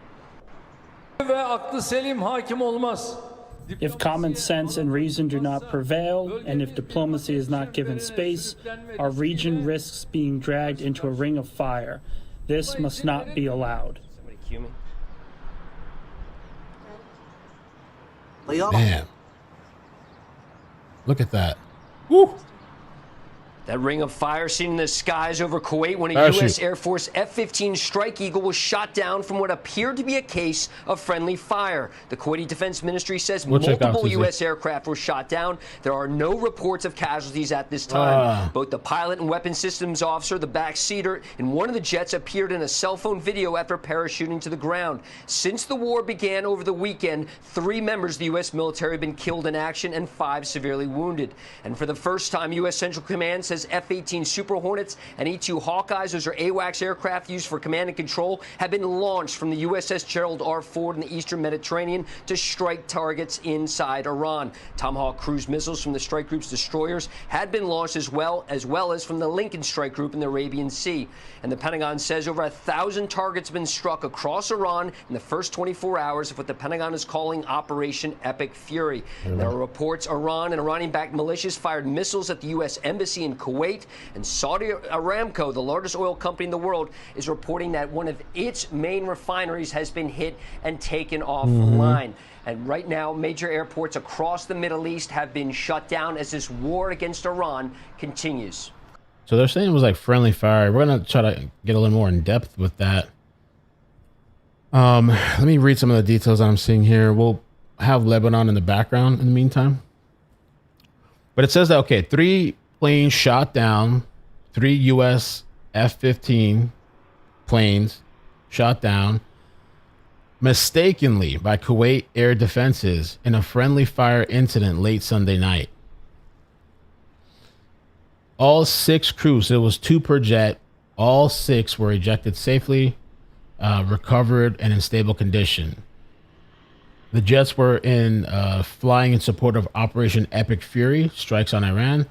Speaker 24: If common sense and reason do not prevail, and if diplomacy is not given space, our region risks being dragged into a ring of fire. This must not be allowed.
Speaker 3: Damn. Look at that. Woo.
Speaker 11: That ring of fire seen in the skies over Kuwait when a U.S. Air Force F15 Strike Eagle was shot down from what appeared to be a case of friendly fire. The Kuwaiti Defense Ministry says multiple U.S. aircraft were shot down. There are no reports of casualties at this time. Both the pilot and weapons systems officer, the backseater, and one of the jets appeared in a cell phone video after parachuting to the ground. Since the war began over the weekend, 3 members of the U.S. military have been killed in action and 5 severely wounded. And for the first time, U.S. Central Command says F-18 Super Hornets and E-2 Hawkeyes, those are AWACS aircraft used for command and control, have been launched from the USS Gerald R. Ford in the eastern Mediterranean to strike targets inside Iran. Tomahawk cruise missiles from the strike group's destroyers had been launched as well as from the Lincoln Strike Group in the Arabian Sea. And the Pentagon says over 1,000 targets have been struck across Iran in the first 24 hours of what the Pentagon is calling Operation Epic Fury. There are reports Iran and Iranian-backed militias fired missiles at the U.S. Embassy in Kuwait, and Saudi Aramco, the largest oil company in the world, is reporting that one of its main refineries has been hit and taken offline. And right now, major airports across the Middle East have been shut down as this war against Iran continues.
Speaker 3: So they're saying it was like friendly fire. We're going to try to get a little more in depth with that. Let me read some of the details that I'm seeing here. We'll have Lebanon in the background in the meantime. But it says that, okay, 3 planes shot down, 3 US F15 planes shot down mistakenly by Kuwait air defenses in a friendly fire incident late Sunday night. All 6 crews, it was 2 per jet. All 6 were ejected safely, recovered, and in stable condition. The jets were flying in support of Operation Epic Fury, strikes on Iran,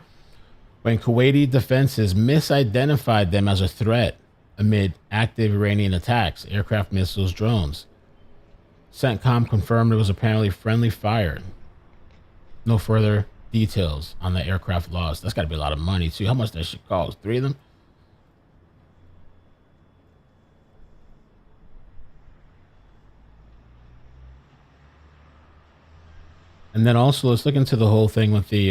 Speaker 3: when Kuwaiti defenses misidentified them as a threat amid active Iranian attacks, aircraft, missiles, drones. CENTCOM confirmed it was apparently friendly fire. No further details on the aircraft loss. That's got to be a lot of money, too. How much that shit cost? 3 of them? And then also, let's look into the whole thing with the,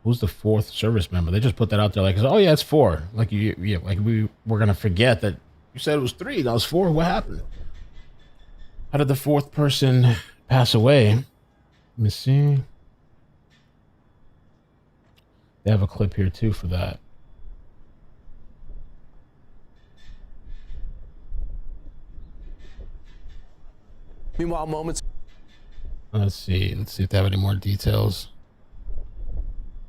Speaker 3: who's the 4th service member? They just put that out there like, oh, yeah, it's 4. Like, like we were going to forget that you said it was 3. That was 4. What happened? How did the 4th person pass away? Let me see. They have a clip here, too, for that.
Speaker 5: Meanwhile, moments
Speaker 3: Let's see if they have any more details.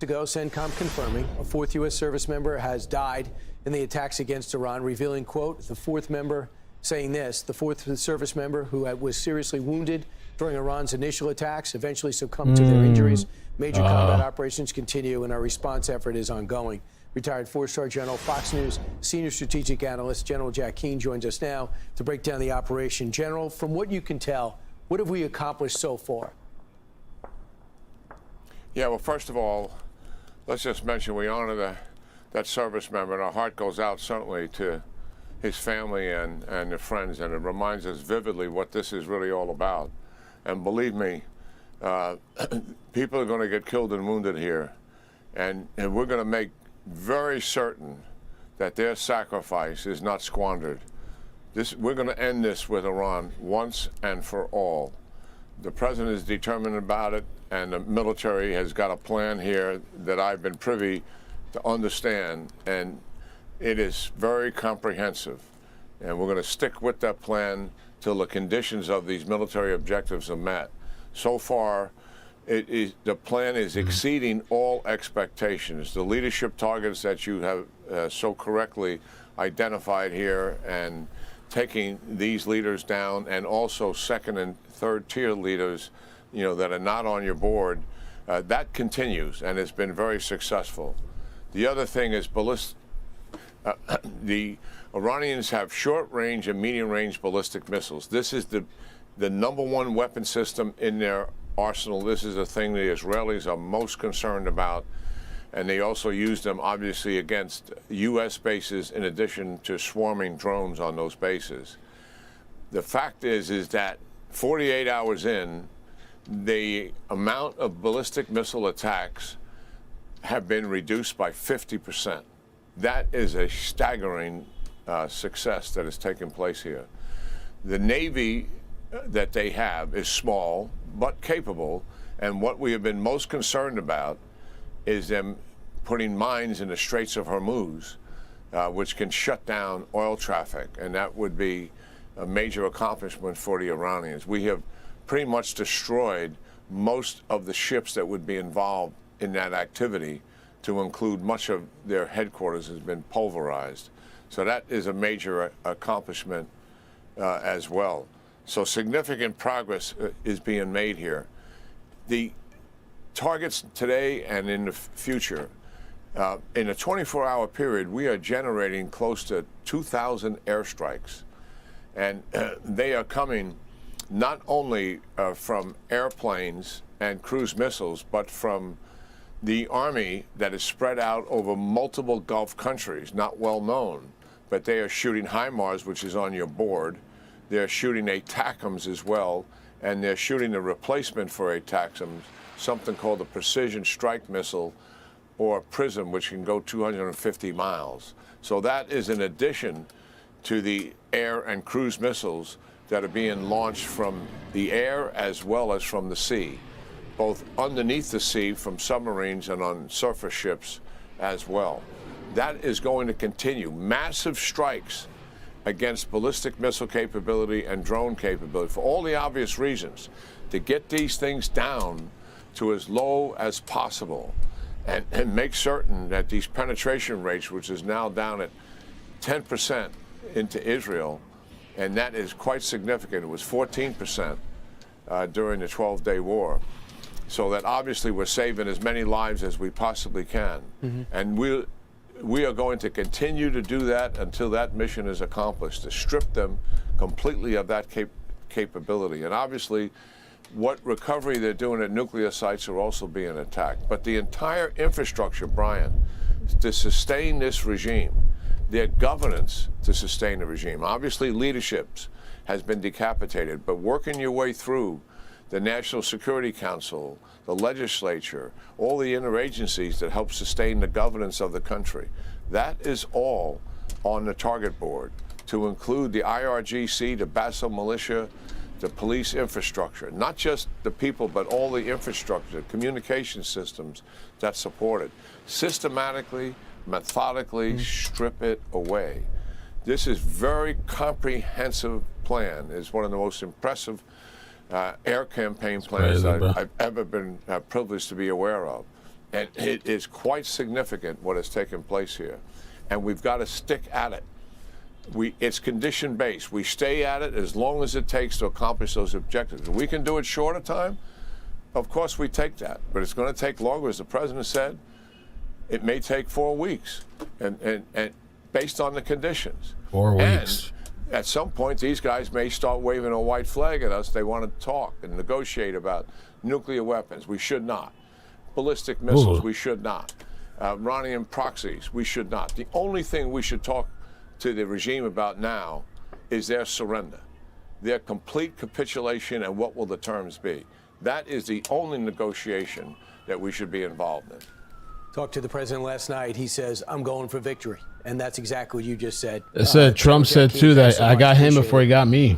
Speaker 5: ago, CENTCOM confirming a 4th U.S. service member has died in the attacks against Iran, revealing, quote, the 4th member saying this, the 4th service member who was seriously wounded during Iran's initial attacks eventually succumbed to their injuries. Major combat operations continue and our response effort is ongoing. Retired 4-star General, Fox News senior strategic analyst General Jack Keane joins us now to break down the operation. General, from what you can tell, what have we accomplished so far?
Speaker 12: Yeah, well, first of all, let's just mention we honor that service member, and our heart goes out certainly to his family and the friends, and it reminds us vividly what this is really all about. And believe me, people are going to get killed and wounded here, and we're going to make very certain that their sacrifice is not squandered. We're going to end this with Iran once and for all. The president is determined about it, and the military has got a plan here that I've been privy to understand, and it is very comprehensive. And we're going to stick with that plan till the conditions of these military objectives are met. So far, the plan is exceeding all expectations. The leadership targets that you have so correctly identified here, and taking these leaders down, and also 2nd and 3rd tier leaders, that are not on your board, that continues, and it's been very successful. The other thing is the Iranians have short-range and medium-range ballistic missiles. This is the #1 weapon system in their arsenal. This is the thing the Israelis are most concerned about, and they also use them, obviously, against U.S. bases in addition to swarming drones on those bases. The fact is that 48 hours in, the amount of ballistic missile attacks have been reduced by 50%. That is a staggering success that has taken place here. The Navy that they have is small but capable, and what we have been most concerned about is them putting mines in the Straits of Hormuz, which can shut down oil traffic, and that would be a major accomplishment for the Iranians. We have pretty much destroyed most of the ships that would be involved in that activity, to include much of their headquarters has been pulverized. So that is a major accomplishment as well. So significant progress is being made here. The targets today and in the future, in a 24-hour period, we are generating close to 2,000 airstrikes. And they are coming not only from airplanes and cruise missiles, but from the Army that is spread out over multiple Gulf countries, not well known. But they are shooting HIMARS, which is on your board. They're shooting ATACMS as well, and they're shooting a replacement for ATACMS, something called the Precision Strike Missile, or PRISM, which can go 250 miles. So that is in addition to the air and cruise missiles that are being launched from the air as well as from the sea, both underneath the sea from submarines and on surface ships as well. That is going to continue. Massive strikes against ballistic missile capability and drone capability for all the obvious reasons, to get these things down to as low as possible. and make certain that these penetration rates, which is now down at 10% into Israel, and that is quite significant. It was 14% during the 12-day war. So that obviously we're saving as many lives as we possibly can. And we are going to continue to do that until that mission is accomplished, to strip them completely of that capability. And obviously, what recovery they're doing at nuclear sites are also being attacked. But the entire infrastructure, Brian, to sustain this regime, their governance to sustain the regime, obviously leadership has been decapitated, but working your way through the National Security Council, the legislature, all the interagencies that help sustain the governance of the country, that is all on the target board, to include the IRGC, the Basel militia, the police infrastructure, not just the people, but all the infrastructure, communication systems that support it. Systematically, methodically strip it away. This is very comprehensive plan. It's one of the most impressive air campaign plans I've ever been privileged to be aware of. And it is quite significant what has taken place here. And we've got to stick at it. It's condition-based. We stay at it as long as it takes to accomplish those objectives. If we can do it short of time, of course we take that. But it's going to take longer, as the president said. It may take 4 weeks, and based on the conditions.
Speaker 3: 4 weeks.
Speaker 12: And at some point, these guys may start waving a white flag at us. They want to talk and negotiate about nuclear weapons. We should not. Ballistic missiles, we should not. Iranian proxies, we should not. The only thing we should talk to the regime about now is their surrender, their complete capitulation, and what will the terms be. That is the only negotiation that we should be involved in.
Speaker 5: Talked to the president last night. He says, I'm going for victory. And that's exactly what you just said.
Speaker 3: It said Trump said too that I got him before he got me.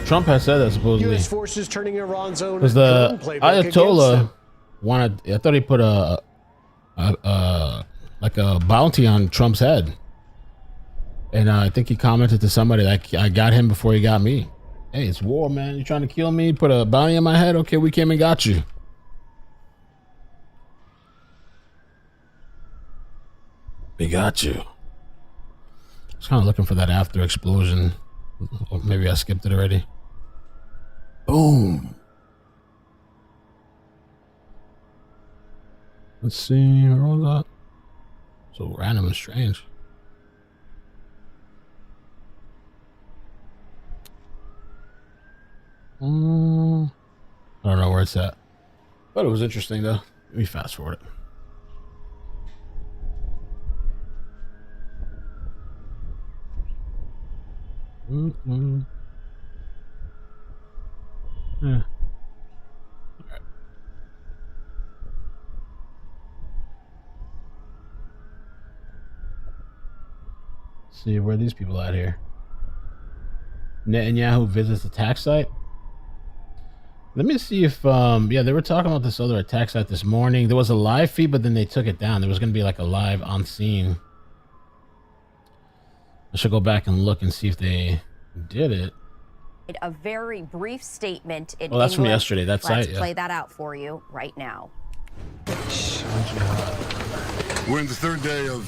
Speaker 3: Trump has said that supposedly.
Speaker 2: U.S. forces turning Iran's own
Speaker 3: because the Ayatollah wanted. I thought he put like a bounty on Trump's head, and I think he commented to somebody like, "I got him before he got me." Hey, it's war, man. You're trying to kill me? Put a bounty on my head? Okay, we came and got you. We got you. I was kind of looking for that after explosion. Or maybe I skipped it already. Boom. Let's see. Where was that? So random and strange. I don't know where it's at. But it was interesting though. Let me fast forward it. Yeah. All right. See where are these people at here. Netanyahu visits attack site. Let me see if yeah, they were talking about this other attack site this morning. There was a live feed, but then they took it down. There was going to be like a live on scene. I should go back and look and see if they did it.
Speaker 23: A very brief statement in
Speaker 3: Well, that's from
Speaker 23: English.
Speaker 3: yesterday. That's
Speaker 23: Let's
Speaker 3: yeah.
Speaker 23: play that out for you right now.
Speaker 4: We're in the third day of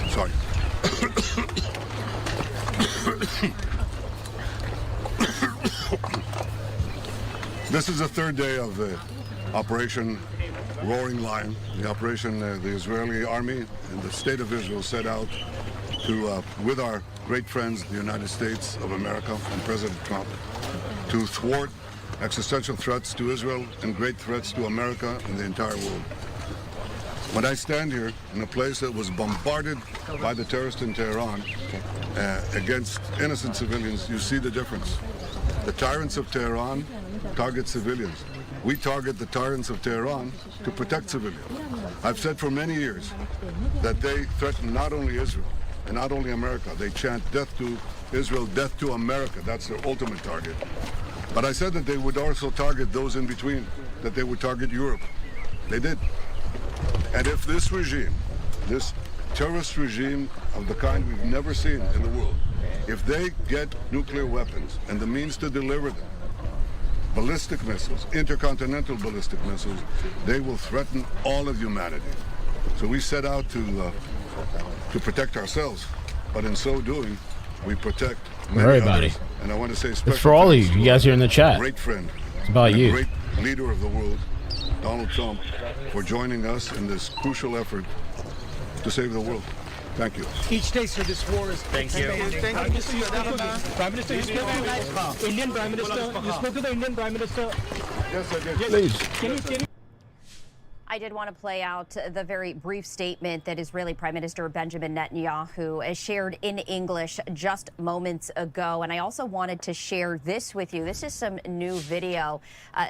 Speaker 4: sorry. This is the third day of Operation Roaring Lion, the operation the Israeli army and the state of Israel set out to, with our great friends, the United States of America and President Trump, to thwart existential threats to Israel and great threats to America and the entire world. When I stand here in a place that was bombarded by the terrorists in Tehran against innocent civilians, you see the difference. The tyrants of Tehran target civilians. We target the tyrants of Tehran to protect civilians. I've said for many years that they threaten not only Israel and not only America. They chant death to Israel, death to America. That's their ultimate target. But I said that they would also target those in between, that they would target Europe. They did. And if this regime, this terrorist regime of the kind we've never seen in the world, if they get nuclear weapons and the means to deliver them, ballistic missiles, intercontinental ballistic missiles, they will threaten all of humanity. So we set out to protect ourselves, but in so doing, we protect many
Speaker 3: everybody.
Speaker 4: others. And I want to say special
Speaker 3: It's for all of
Speaker 4: thanks
Speaker 3: you.
Speaker 4: to
Speaker 3: You guys here in the chat.
Speaker 4: Great friend.
Speaker 3: It's about
Speaker 4: and
Speaker 3: you.
Speaker 4: A great leader of the world, Donald Trump, for joining us in this crucial effort to save the world. Thank you.
Speaker 2: Each day, sir, this war is expanding. Prime Minister, you spoke to the Indian Prime Minister. You spoke to the Indian Prime Minister.
Speaker 4: Yes, I did.
Speaker 3: Please.
Speaker 2: Can you
Speaker 23: I did want to play out the very brief statement that Israeli Prime Minister Benjamin Netanyahu shared in English just moments ago. And I also wanted to share this with you. This is some new video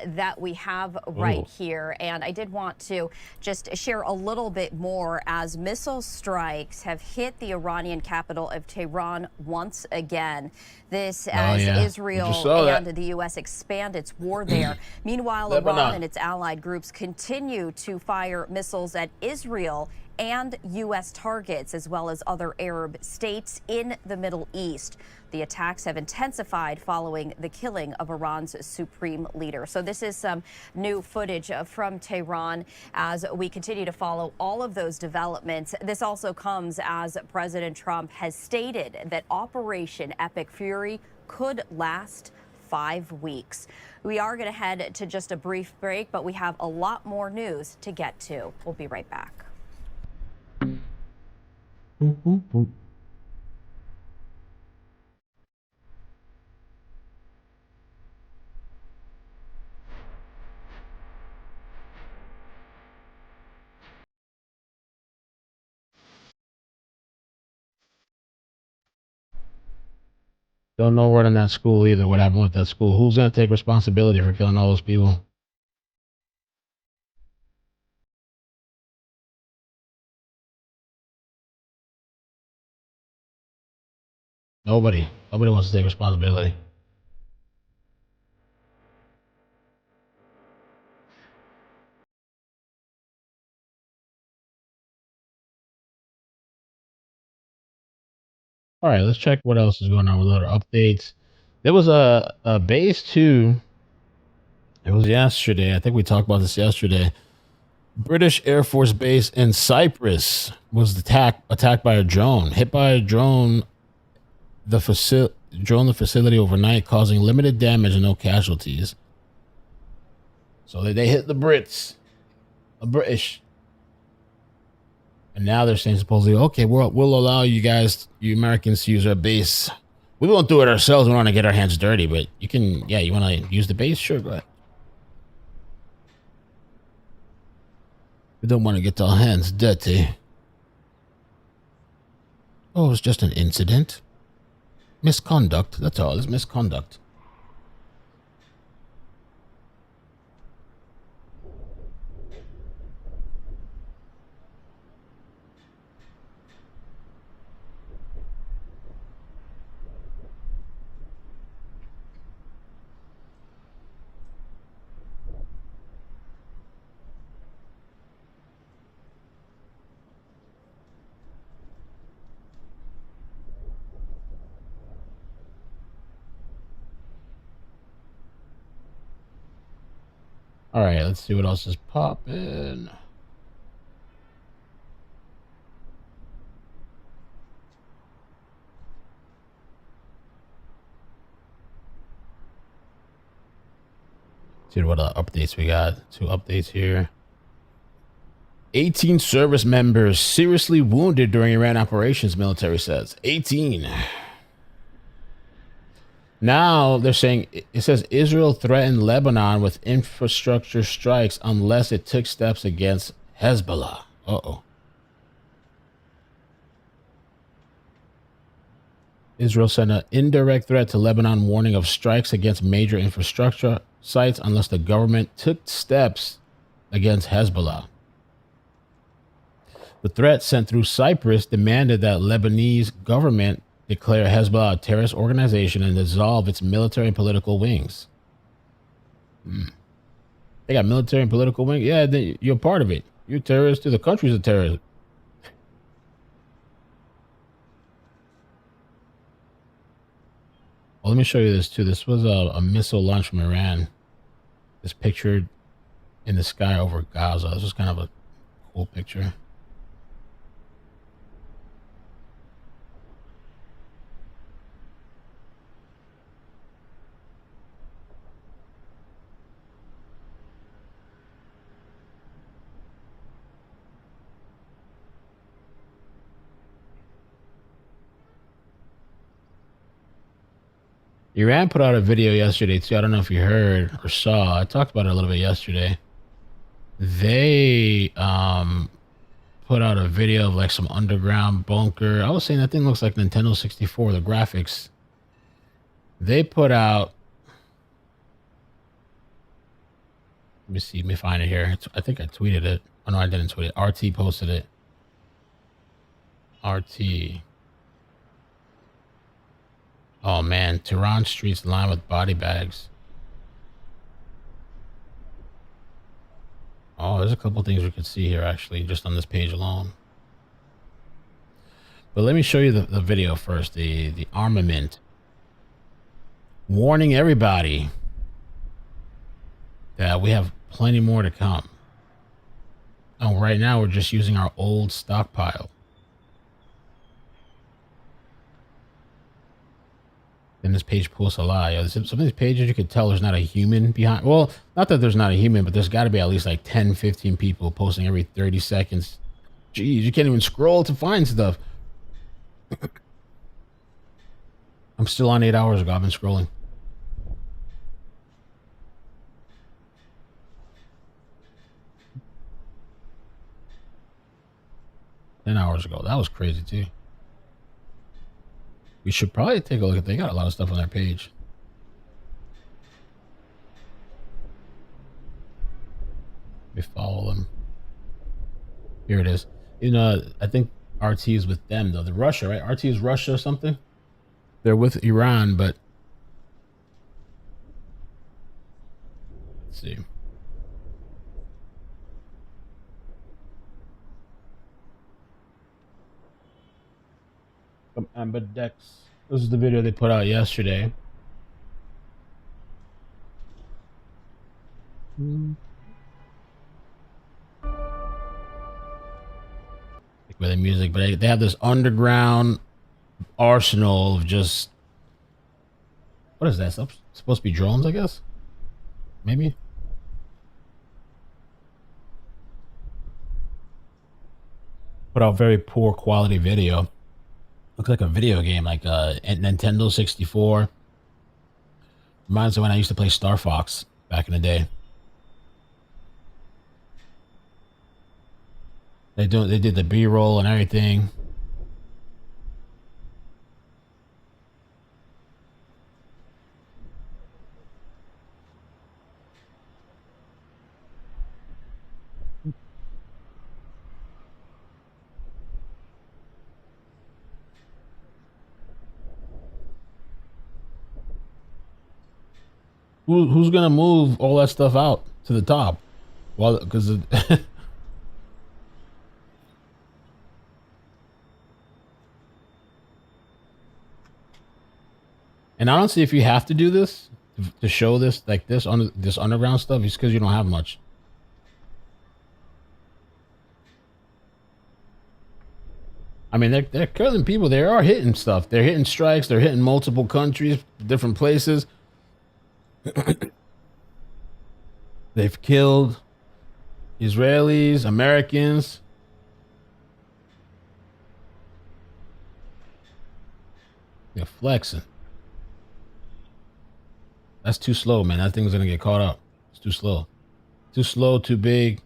Speaker 23: that we have right here. And I did want to just share a little bit more as missile strikes have hit the Iranian capital of Tehran once again. This as Israel and the U.S. expand its war there. Meanwhile, Iran and its allied groups continue to fire missiles at Israel and U.S. targets, as well as other Arab states in the Middle East. The attacks have intensified following the killing of Iran's supreme leader. So this is some new footage from Tehran as we continue to follow all of those developments. This also comes as President Trump has stated that Operation Epic Fury could last 5 weeks. We are going to head to just a brief break, but we have a lot more news to get to. We'll be right back.
Speaker 3: Don't know word on that school either. What happened with that school? Who's going to take responsibility for killing all those people? Nobody. Nobody wants to take responsibility. All right, let's check what else is going on with other updates. There was a base too. It was yesterday. I think we talked about this yesterday. British Air Force base in Cyprus was attacked by a drone. Hit by a drone. The facility overnight, causing limited damage and no casualties. So they hit the Brits, the British. And now they're saying supposedly, okay, we'll allow you guys, you Americans, to use our base. We won't do it ourselves. We don't want to get our hands dirty, but you can, you want to use the base? Sure, go ahead. We don't want to get our hands dirty. Oh, it's just an incident. Misconduct, that's all. It's misconduct. All right, let's see what else is popping. See what updates we got. 2 updates here. 18 service members seriously wounded during Iran operations, military says. 18. Now they're saying, it says Israel threatened Lebanon with infrastructure strikes unless it took steps against Hezbollah. Israel sent an indirect threat to Lebanon, warning of strikes against major infrastructure sites unless the government took steps against Hezbollah. The threat sent through Cyprus demanded that Lebanese government declare Hezbollah a terrorist organization and dissolve its military and political wings. They got military and political wings? Yeah, you're part of it. You're a terrorist too. The country's a terrorist. Well, let me show you this too. This was a missile launch from Iran. This picture in the sky over Gaza. This is kind of a cool picture. Iran put out a video yesterday too. I don't know if you heard or saw. I talked about it a little bit yesterday. They put out a video of like some underground bunker. I was saying that thing looks like Nintendo 64, the graphics. They put out, let me see, let me find it here. I think I tweeted it. Oh no, I didn't tweet it. RT posted it. RT. Oh man, Tehran streets lined with body bags. Oh, there's a couple things we could see here actually, just on this page alone. But let me show you the video first, the armament. Warning everybody that we have plenty more to come. Oh, right now we're just using our old stockpile. And this page posts a lie. Some of these pages you could tell there's not a human behind. Well, not that there's not a human, but there's got to be at least like 10, 15 people posting every 30 seconds. Jeez, you can't even scroll to find stuff. I'm still on 8 hours ago. I've been scrolling. $10 hours ago. That was crazy too. We should probably take a look at. They got a lot of stuff on their page. We follow them. Here it is. You know, I think RT is with them though. The Russia, right? RT is Russia or something. They're with Iran, but let's see. From Amberdex. This is the video they put out yesterday. With the music, but they have this underground arsenal of just, what is that? Supposed to be drones, I guess? Maybe? Put out very poor quality video. Looks like a video game, like a Nintendo 64. Reminds me when I used to play Star Fox back in the day. They did the B-roll and everything. Who's gonna move all that stuff out to the top? Well, because and I don't see if you have to do this to show this like this on this underground stuff. It's because you don't have much. I mean, they're killing people. They are hitting stuff. They're hitting strikes. They're hitting multiple countries, different places. They've killed Israelis, Americans. They're flexing. That's too slow, man. That thing's gonna get caught up. It's too slow. Too slow, too big.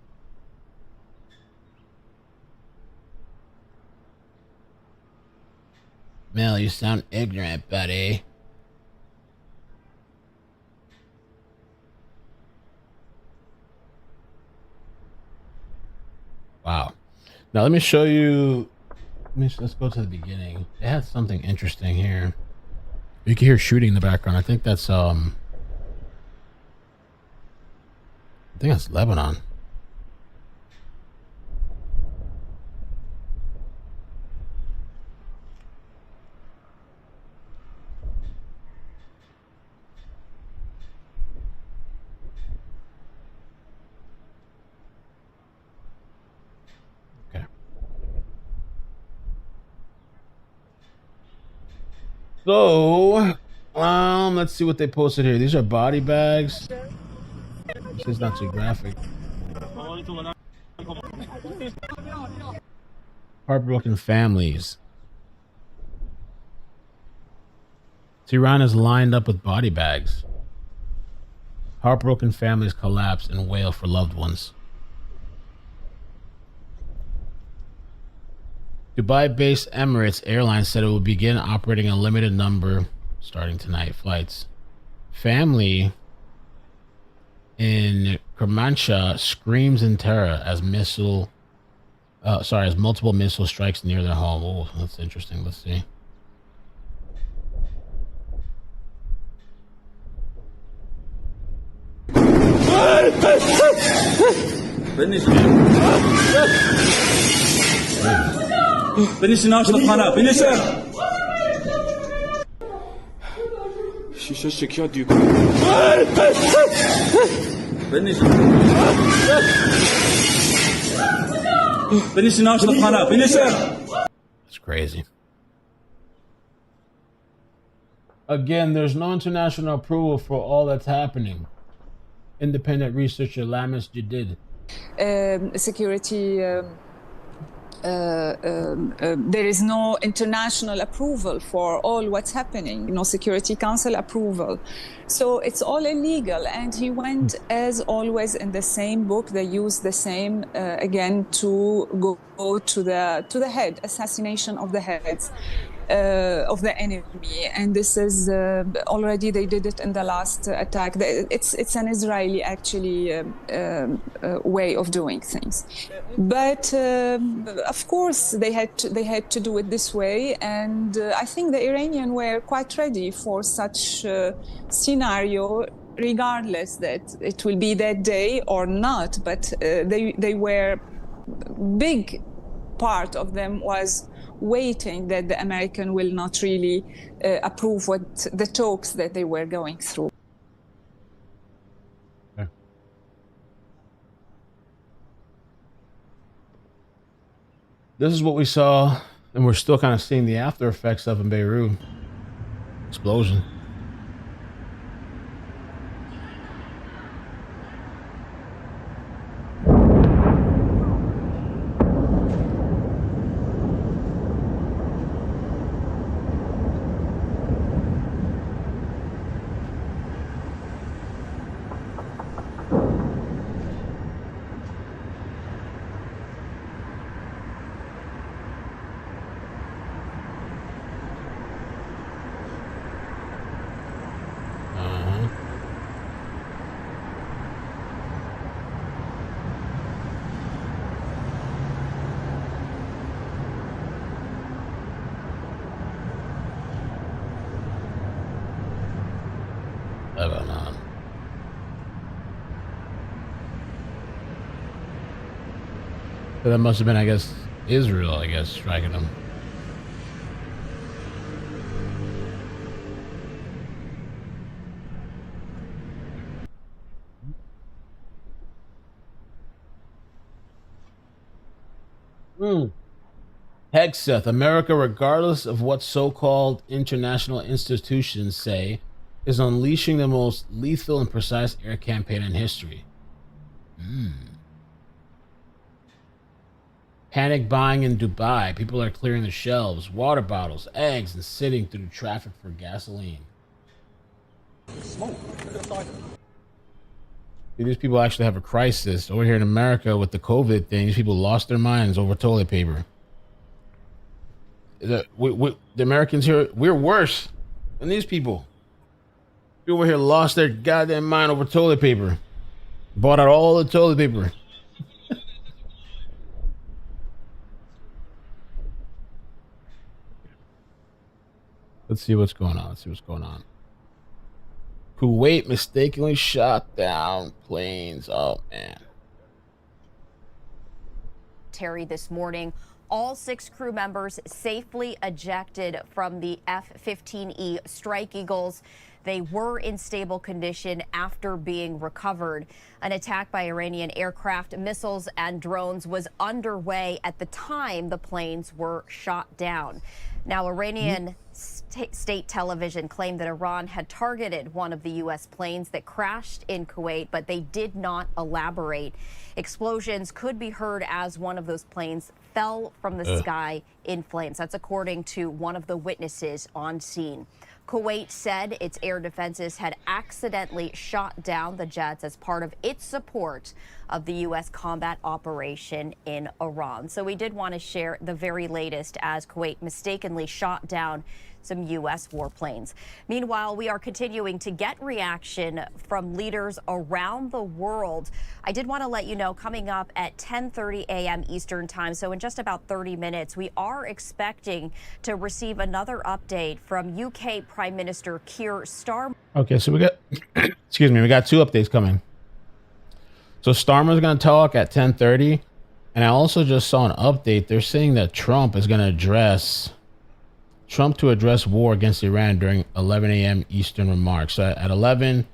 Speaker 3: Mel, you sound ignorant, buddy. Wow. Now let me show you. Let's go to the beginning. They had something interesting here. You can hear shooting in the background. I think that's Lebanon. So, let's see what they posted here. These are body bags. This is not too graphic. Heartbroken families. Iran is lined up with body bags. Heartbroken families collapse and wail for loved ones. Dubai-based Emirates Airlines said it will begin operating a limited number, starting tonight, flights. Family in Kermanshah screams in terror as multiple missile strikes near their home. Oh, that's interesting. Let's see.
Speaker 13: بنشین آشنا بنشین شیشه شکیات دیگه بنشین بنشین آشنا بنشین.
Speaker 3: It's crazy. Again, there's no international approval for all that's happening. Independent researcher Lamis Jadid.
Speaker 14: Security there is no international approval for all what's happening, no Security Council approval. So it's all illegal. And he went, as always, in the same book. They used the same, again, to go to the head, assassination of the heads of the enemy. And this is already, they did it in the last attack. It's an Israeli, actually, way of doing things. But of course, they had to do it this way. And I think the Iranians were quite ready for such scenario, regardless that it will be that day or not. But they were, big part of them was waiting that the American will not really approve what the talks that they were going through.
Speaker 3: Okay. This is what we saw, and we're still kind of seeing the after effects of in Beirut. Explosion. So that must have been, I guess, Israel, striking them. Hegseth, America, regardless of what so-called international institutions say, is unleashing the most lethal and precise air campaign in history. Panic buying in Dubai. People are clearing the shelves, water bottles, eggs, and sitting through traffic for gasoline. See, these people actually have a crisis. Over here in America with the COVID thing, these people lost their minds over toilet paper. The Americans here, we're worse than these people. People over here lost their goddamn mind over toilet paper. Bought out all the toilet paper. Let's see what's going on. Kuwait mistakenly shot down planes. Oh, man.
Speaker 23: Terry, this morning, all 6 crew members safely ejected from the F-15E Strike Eagles. They were in stable condition after being recovered. An attack by Iranian aircraft, missiles, and drones was underway at the time the planes were shot down. Now, Iranian state television claimed that Iran had targeted one of the U.S. planes that crashed in Kuwait, but they did not elaborate. Explosions could be heard as one of those planes fell from the sky in flames. That's according to one of the witnesses on scene. Kuwait said its air defenses had accidentally shot down the jets as part of its support of the U.S. combat operation in Iran. So we did want to share the very latest as Kuwait mistakenly shot down some U.S. warplanes. Meanwhile, we are continuing to get reaction from leaders around the world. I did want to let you know, coming up at 10:30 a.m. Eastern time, so in just about 30 minutes, we are expecting to receive another update from UK Prime Minister Keir Starmer.
Speaker 3: Okay, so we got, excuse me, we got two updates coming. So Starmer's going to talk at 10:30, and I also just saw an update. They're saying that Trump to address war against Iran during 11 a.m. Eastern remarks. So at 11,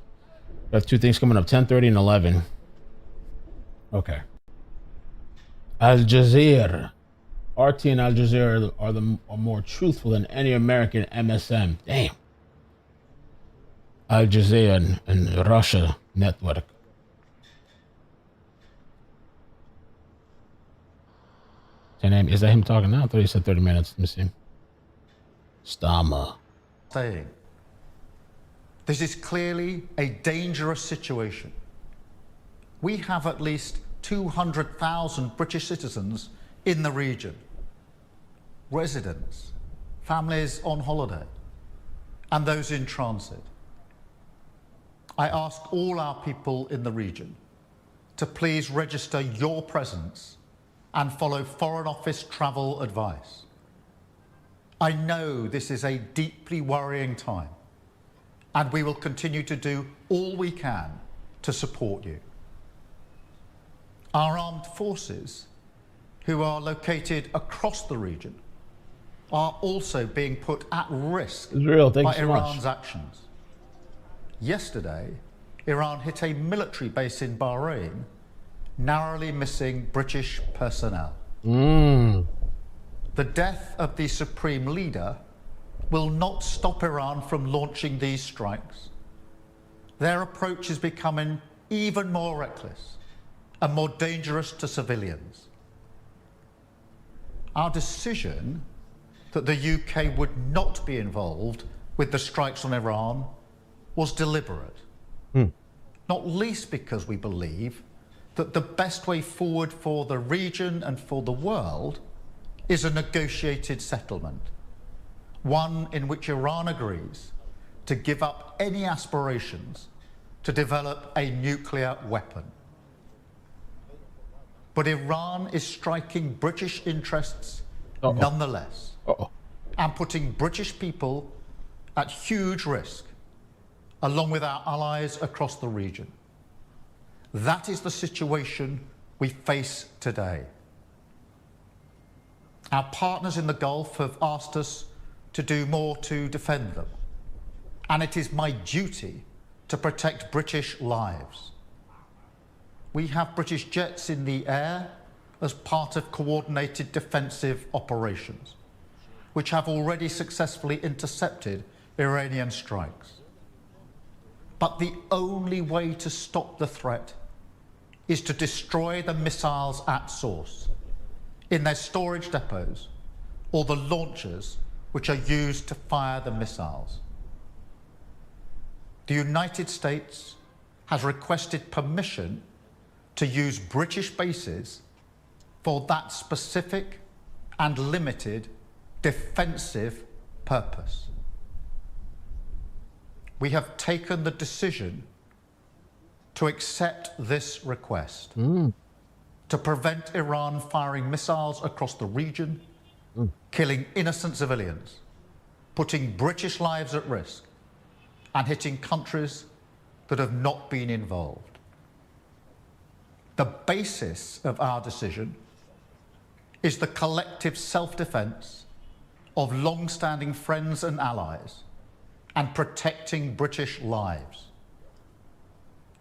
Speaker 3: we have two things coming up, 10:30 and 11. Okay. Al Jazeera. RT and Al Jazeera are more truthful than any American MSM. Damn. Al Jazeera and Russia network. Is that him talking now? I thought he said 30 minutes. Let me see. Starmer.
Speaker 15: Saying this is clearly a dangerous situation. We have at least 200,000 British citizens in the region, residents, families on holiday, and those in transit. I ask all our people in the region to please register your presence and follow Foreign Office travel advice. I know this is a deeply worrying time, and we will continue to do all we can to support you. Our armed forces, who are located across the region, are also being put at risk by Iran's actions. Yesterday, Iran hit a military base in Bahrain, narrowly missing British personnel. The death of the supreme leader will not stop Iran from launching these strikes. Their approach is becoming even more reckless and more dangerous to civilians. Our decision that the UK would not be involved with the strikes on Iran was deliberate, not least because we believe that the best way forward for the region and for the world is a negotiated settlement, one in which Iran agrees to give up any aspirations to develop a nuclear weapon. But Iran is striking British interests nonetheless, and putting British people at huge risk, along with our allies across the region. That is the situation we face today. Our partners in the Gulf have asked us to do more to defend them, and it is my duty to protect British lives. We have British jets in the air as part of coordinated defensive operations, which have already successfully intercepted Iranian strikes. But the only way to stop the threat is to destroy the missiles at source, in their storage depots, or the launchers which are used to fire the missiles. The United States has requested permission to use British bases for that specific and limited defensive purpose. We have taken the decision to accept this request, to prevent Iran firing missiles across the region, killing innocent civilians, putting British lives at risk, and hitting countries that have not been involved. The basis of our decision is the collective self-defense of long-standing friends and allies and protecting British lives.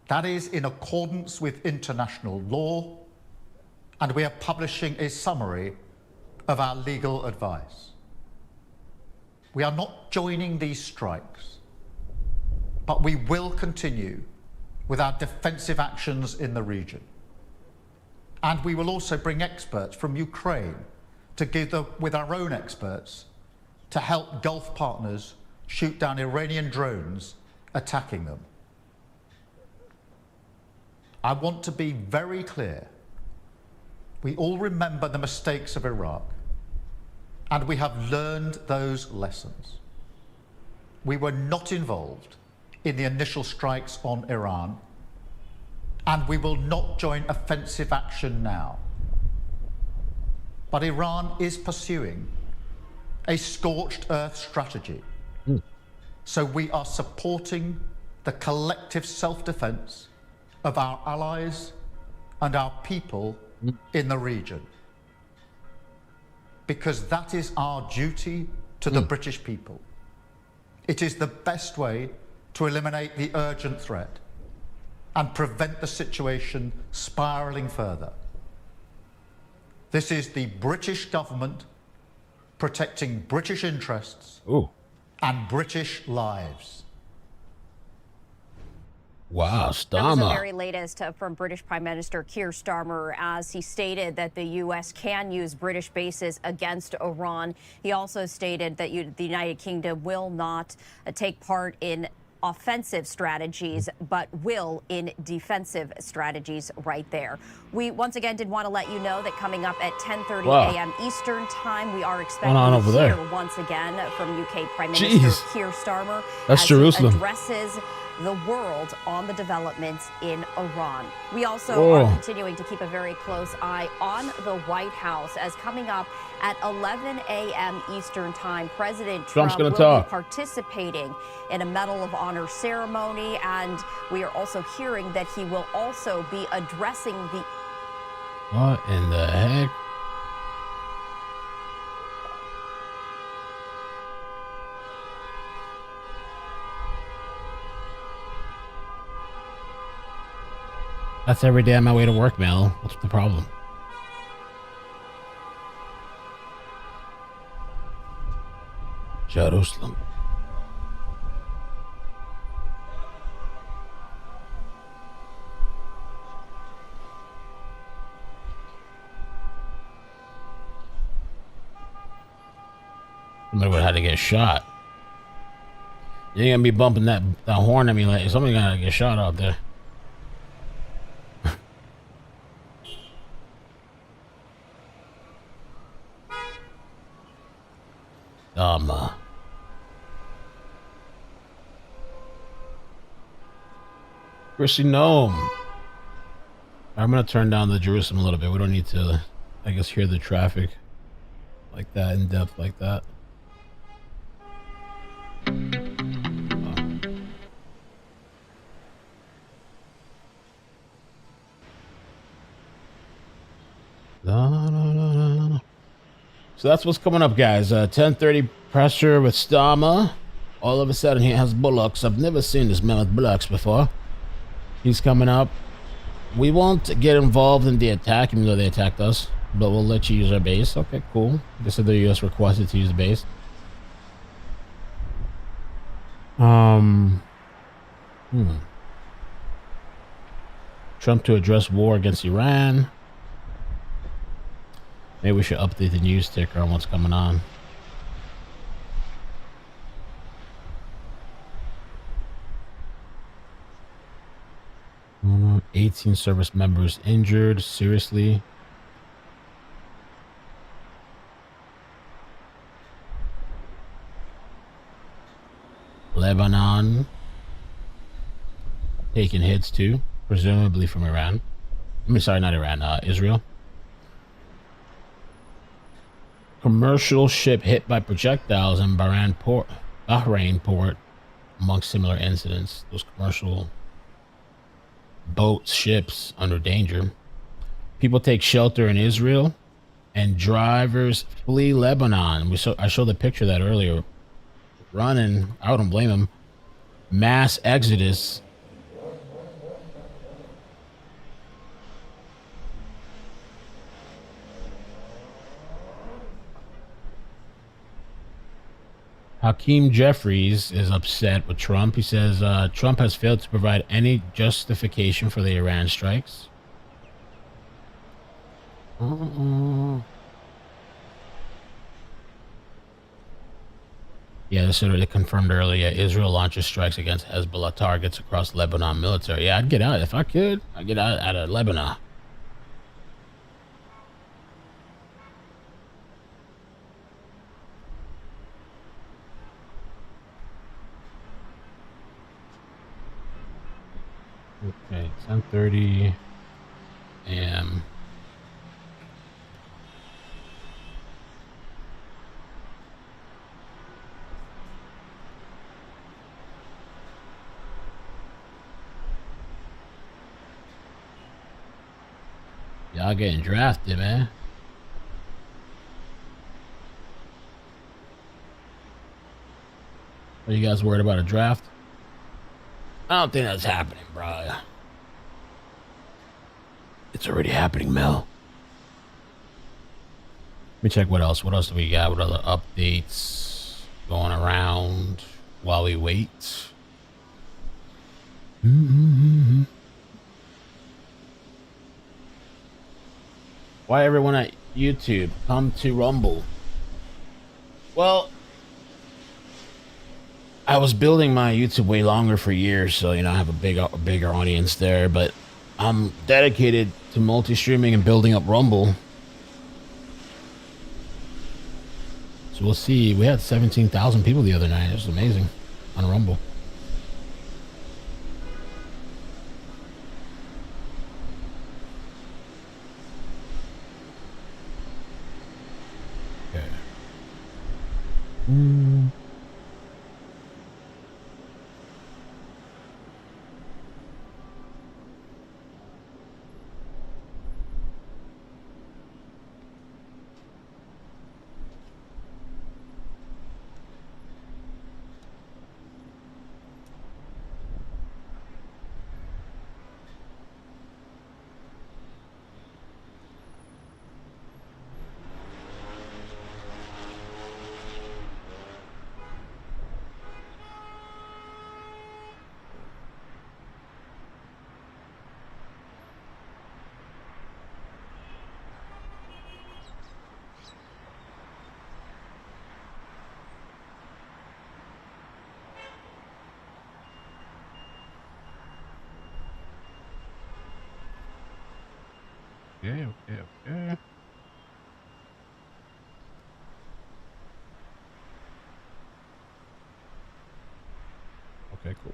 Speaker 15: That is in accordance with international law, and we are publishing a summary of our legal advice. We are not joining these strikes, but we will continue with our defensive actions in the region. And we will also bring experts from Ukraine together with our own experts to help Gulf partners shoot down Iranian drones attacking them. I want to be very clear. We all remember the mistakes of Iraq, and we have learned those lessons. We were not involved in the initial strikes on Iran, and we will not join offensive action now. But Iran is pursuing a scorched earth strategy. So we are supporting the collective self-defense of our allies and our people in the region. Because that is our duty to the British people. It is the best way to eliminate the urgent threat and prevent the situation spiraling further. This is the British government protecting British interests and British lives.
Speaker 3: Wow,
Speaker 23: That was the
Speaker 3: Starmer.
Speaker 23: very latest from British Prime Minister Keir Starmer, as he stated that the U.S. can use British bases against Iran. He also stated that the United Kingdom will not take part in offensive strategies, but will in defensive strategies right there. We once again did want to let you know that coming up at 10:30 a.m. Eastern Time, we are expecting to hear once again from UK Prime Minister Keir Starmer as he addresses the world on the developments in Iran. We also are continuing to keep a very close eye on the White House, as coming up at 11 a.m. Eastern Time, President Trump will be participating in a Medal of Honor ceremony, and we are also hearing that he will also be addressing the...
Speaker 3: What in the heck? That's every day on my way to work, Mel. What's the problem? Jerusalem. Somebody would have had to get shot. You ain't gonna be bumping that horn at me like somebody gotta get shot out there. Chrissy Gnome. I'm gonna turn down the Jerusalem a little bit. We don't need to, I guess, hear the traffic like that, in depth like that. So that's what's coming up, guys. 10:30 pressure with Starmer. All of a sudden he has bullocks. I've never seen this man with bullocks before. He's coming up. We won't get involved in the attack, even though they attacked us, but we'll let you use our base. Okay, cool. They said the U.S. requested to use the base. Trump to address war against Iran. Maybe we should update the news ticker on what's coming on. Mm, 18 service members injured. Seriously. Lebanon taking hits too, presumably from Iran. I mean, sorry, not Iran, Israel. Commercial ship hit by projectiles in Bahrain port, amongst similar incidents. Those commercial boats, ships under danger. People take shelter in Israel, and drivers flee Lebanon. I showed the picture of that earlier. Running, I wouldn't blame them. Mass exodus. Hakeem Jeffries is upset with Trump. He says Trump has failed to provide any justification for the Iran strikes. Yeah, this is confirmed earlier. Israel launches strikes against Hezbollah targets across Lebanon military. Yeah, I'd get out if I could. I'd get out of Lebanon. Okay, 10:30 a.m. Y'all getting drafted, man. Are you guys worried about a draft? I don't think that's happening, bro. It's already happening, Mel. Let me check what else. What else do we got? What other updates going around while we wait? Why everyone at YouTube come to Rumble? Well, I was building my YouTube way longer for years, so you know I have a bigger audience there. But I'm dedicated to multi-streaming and building up Rumble. So we'll see. We had 17,000 people the other night. It was amazing on Rumble. Okay. Okay. Okay, cool.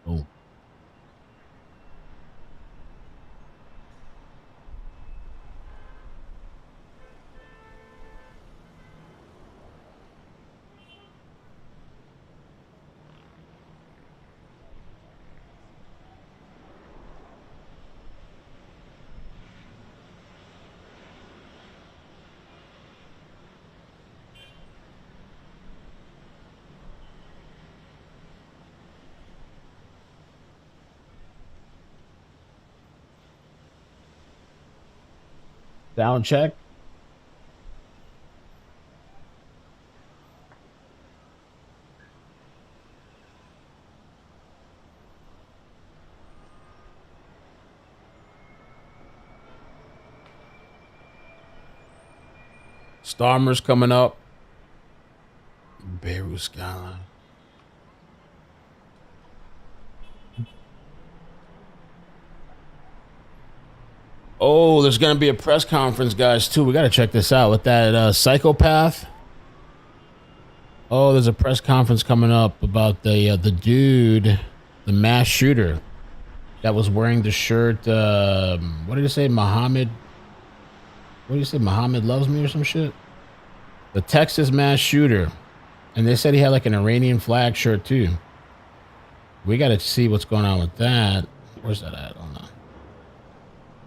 Speaker 3: Oh. Sound check. Starmer's coming up. Beirut skyline. Oh, there's going to be a press conference, guys, too. We got to check this out with that psychopath. Oh, there's a press conference coming up about the dude, the mass shooter that was wearing the shirt. What did he say? Muhammad. What did you say? Muhammad loves me or some shit? The Texas mass shooter. And they said he had like an Iranian flag shirt too. We got to see what's going on with that. Where's that at? Oh no.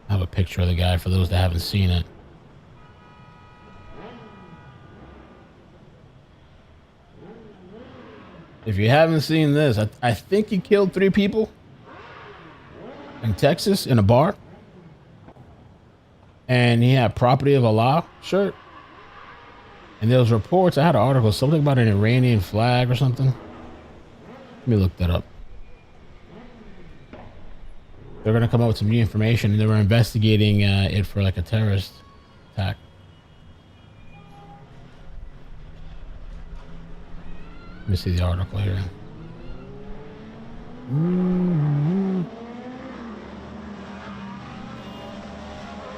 Speaker 3: I have a picture of the guy for those that haven't seen it. If you haven't seen this, I think he killed 3 people in Texas in a bar. And he had Property of Allah shirt. And there was reports, I had an article, something about an Iranian flag or something. Let me look that up. They're going to come up with some new information, and they were investigating it for like a terrorist attack. Let me see the article here. Mm-hmm.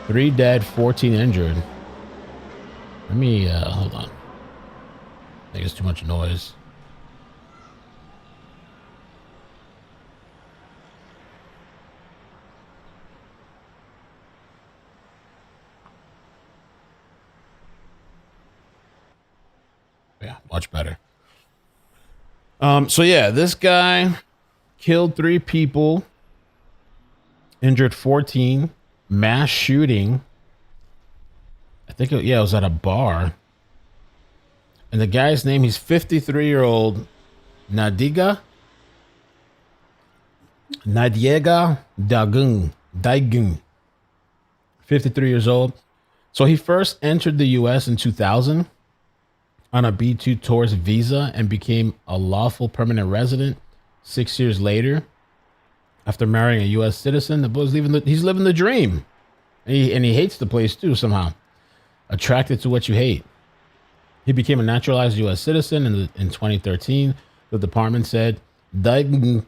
Speaker 3: 3 dead, 14 injured. Let me, hold on. I think it's too much noise. Yeah, much better. So yeah, this guy killed 3 people, injured 14, mass shooting. I think, it was at a bar. And the guy's name, he's 53-year-old Nadiega Daigun, 53 years old. So he first entered the U.S. in 2000 on a B-2 tourist visa and became a lawful permanent resident 6 years later after marrying a U.S. citizen. The boy's he's living the dream. And he hates the place too somehow. Attracted to what you hate. He became a naturalized U.S. citizen in 2013. The department said Daigun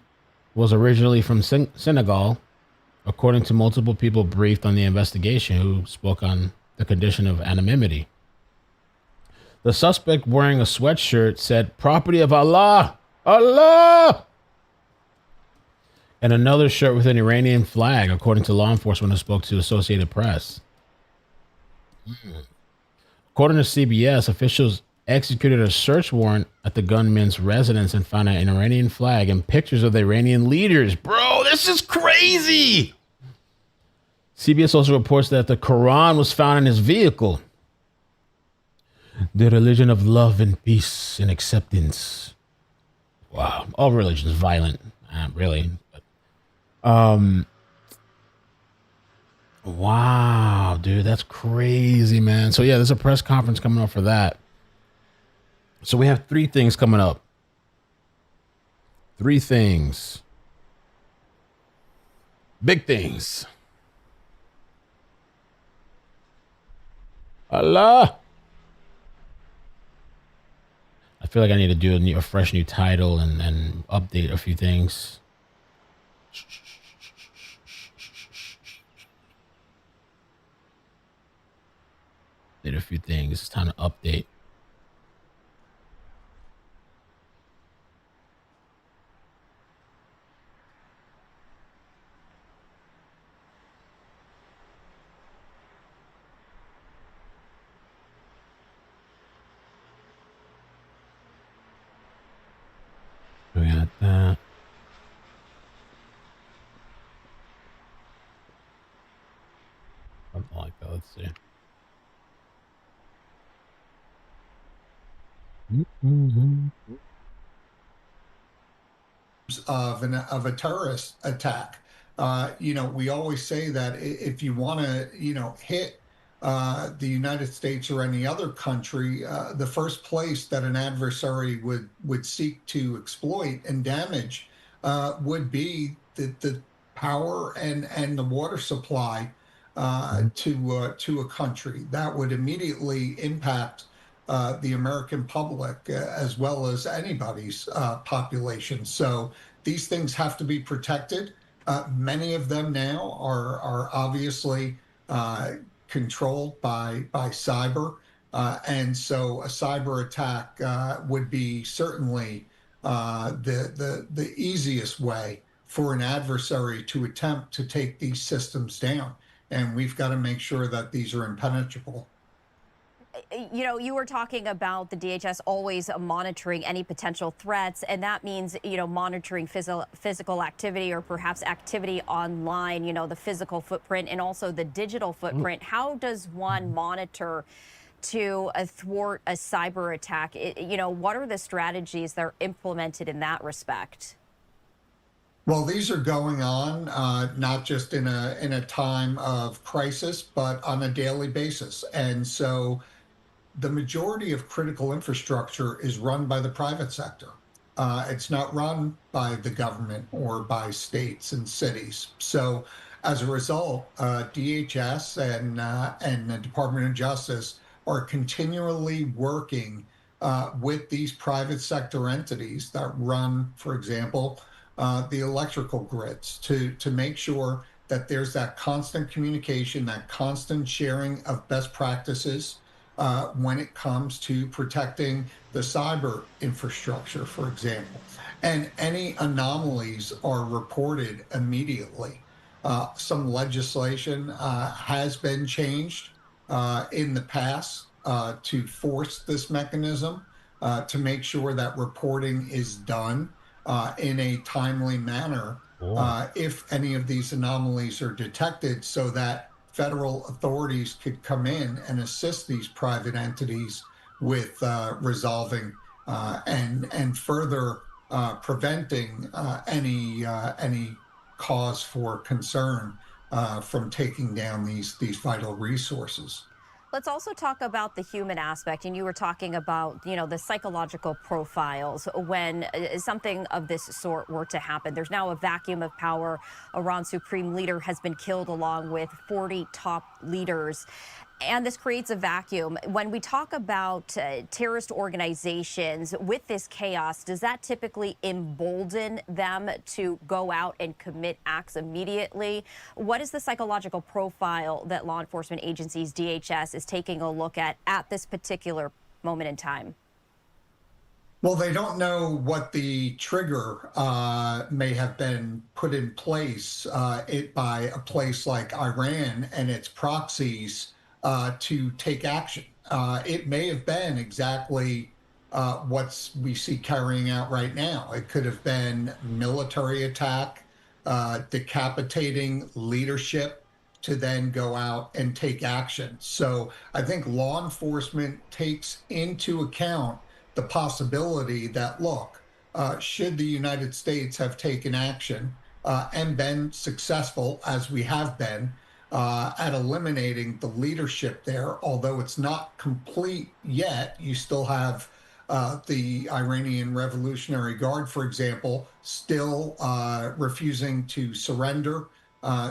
Speaker 3: was originally from Senegal, according to multiple people briefed on the investigation who spoke on the condition of anonymity. The suspect, wearing a sweatshirt, said, "Property of Allah, Allah," and another shirt with an Iranian flag, according to law enforcement who spoke to Associated Press. According to CBS, officials executed a search warrant at the gunman's residence and found an Iranian flag and pictures of the Iranian leaders. Bro, this is crazy. CBS also reports that the Quran was found in his vehicle. The religion of love and peace and acceptance. Wow. All religions violent. Really. But, wow, dude. That's crazy, man. So, yeah, there's a press conference coming up for that. So we have 3 things coming up. 3 things. Big things. Allah. I feel like I need to do a fresh new title and update a few things. Did a few things. It's time to update. We got that. Something like that. Let's see.
Speaker 15: Of a terrorist attack. We always say that if you want to, hit the United States or any other country, the first place that an adversary would seek to exploit and damage would be the power and the water supply to a country. That would immediately impact the American public as well as anybody's population. So these things have to be protected. Many of them now are obviously controlled by cyber. And so a cyber attack would be certainly the easiest way for an adversary to attempt to take these systems down. And we've got to make sure that these are impenetrable.
Speaker 23: you know, you were talking about the DHS always monitoring any potential threats, and that means, you know, monitoring physical activity or perhaps activity online, you know, the physical footprint and also the digital footprint. How does one monitor to thwart a cyber attack? You know, what are the strategies that are implemented in that respect?
Speaker 15: Well, these are going on not just in a time of crisis, but on a daily basis. And so the majority of critical infrastructure is run by the private sector. It's not run by the government or by states and cities. So as a result, DHS and the Department of Justice are continually working with these private sector entities that run, for example, the electrical grids to make sure that there's that constant communication, that constant sharing of best practices when it comes to protecting the cyber infrastructure, for example. And any anomalies are reported immediately. Some legislation has been changed in the past to force this mechanism to make sure that reporting is done in a timely manner if any of these anomalies are detected, so that federal authorities could come in and assist these private entities with resolving and further preventing any cause for concern from taking down these vital resources.
Speaker 23: Let's also talk about the human aspect. And you were talking about, you know, the psychological profiles when something of this sort were to happen. There's now a vacuum of power. Iran's supreme leader has been killed along with 40 top leaders. And this creates a vacuum. When we talk about terrorist organizations with this chaos, does that typically embolden them to go out and commit acts immediately? What is the psychological profile that law enforcement agencies, DHS, is taking a look at this particular moment in time?
Speaker 15: Well, they don't know what the trigger may have been put in place by a place like Iran and its proxies to take action. It may have been exactly what we see carrying out right now. It could have been military attack, decapitating leadership to then go out and take action. So I think law enforcement takes into account the possibility that, look, should the United States have taken action and been successful, as we have been, at eliminating the leadership there, although it's not complete yet, you still have the Iranian Revolutionary Guard, for example, still refusing to surrender,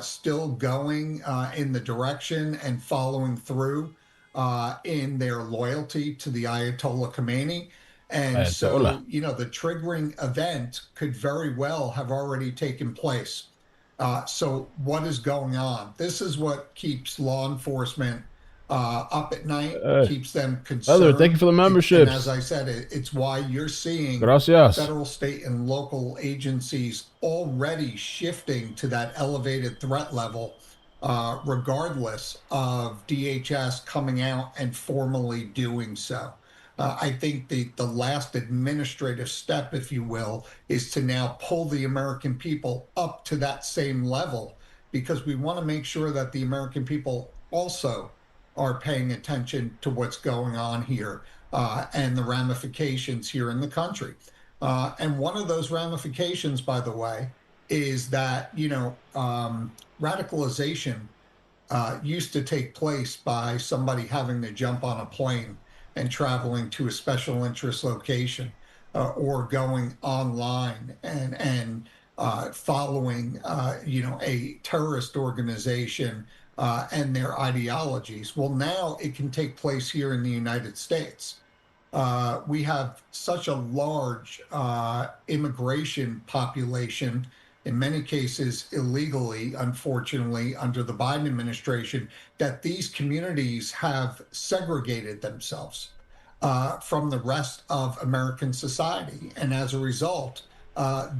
Speaker 15: still going in the direction and following through in their loyalty to the Ayatollah Khamenei. And so, you know, the triggering event could very well have already taken place. So what is going on? This is what keeps law enforcement up at night, keeps them concerned.
Speaker 3: Thank you for the memberships.
Speaker 15: And as I said, it's why you're seeing federal, state, and local agencies already shifting to that elevated threat level, regardless of DHS coming out and formally doing so. I think the last administrative step, if you will, is to now pull the American people up to that same level, because we want to make sure that the American people also are paying attention to what's going on here and the ramifications here in the country. And one of those ramifications, by the way, is that, you know, radicalization used to take place by somebody having to jump on a plane and traveling to a special interest location or going online and following, you know, a terrorist organization and their ideologies. Well, now it can take place here in the United States. We have such a large immigration population, in many cases illegally, unfortunately, under the Biden administration, that these communities have segregated themselves from the rest of American society. And as a result,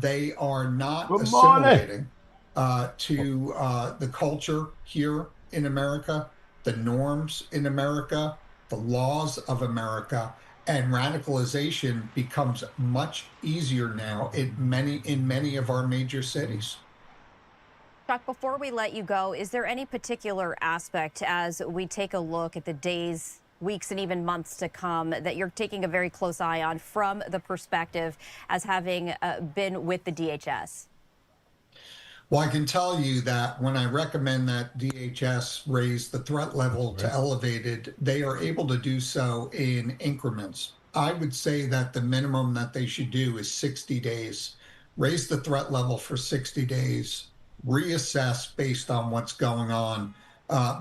Speaker 15: they are not assimilating to the culture here in America, the norms in America,
Speaker 16: the laws of America, and radicalization becomes much easier now in many of our major cities.
Speaker 23: Chuck, before we let you go, is there any particular aspect as we take a look at the days, weeks, and even months to come that you're taking a very close eye on from the perspective as having been with the DHS?
Speaker 16: Well, I can tell you that when I recommend that DHS raise the threat level to elevated, they are able to do so in increments. I would say that the minimum that they should do is 60 days. Raise the threat level for 60 days, reassess based on what's going on,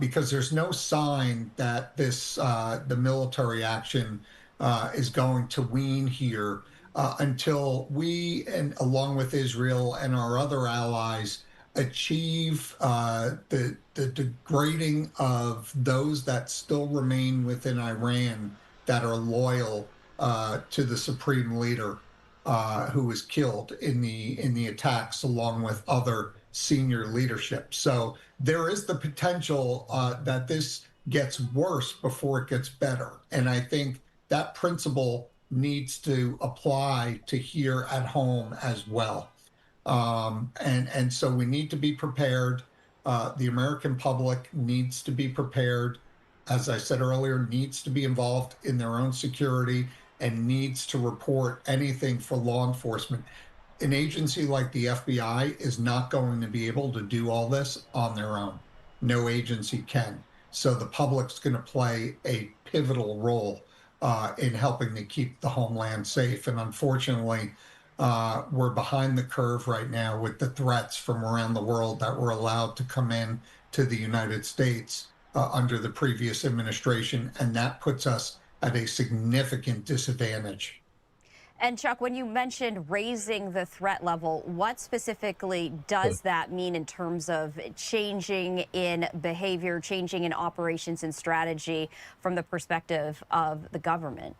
Speaker 16: because there's no sign that this the military action is going to wean here until we, and along with Israel and our other allies, achieve the degrading of those that still remain within Iran that are loyal to the supreme leader who was killed in the attacks, along with other senior leadership. So there is the potential that this gets worse before it gets better. And I think that principle needs to apply to here at home as well. And so we need to be prepared. The American public needs to be prepared. As I said earlier, needs to be involved in their own security and needs to report anything for law enforcement. An agency like the FBI is not going to be able to do all this on their own. No agency can. So the public's going to play a pivotal role in helping to keep the homeland safe. And unfortunately, we're behind the curve right now with the threats from around the world that were allowed to come in to the United States under the previous administration. And that puts us at a significant disadvantage.
Speaker 23: And Chuck, when you mentioned raising the threat level, what specifically does that mean in terms of changing in behavior, changing in operations and strategy from the perspective of the government?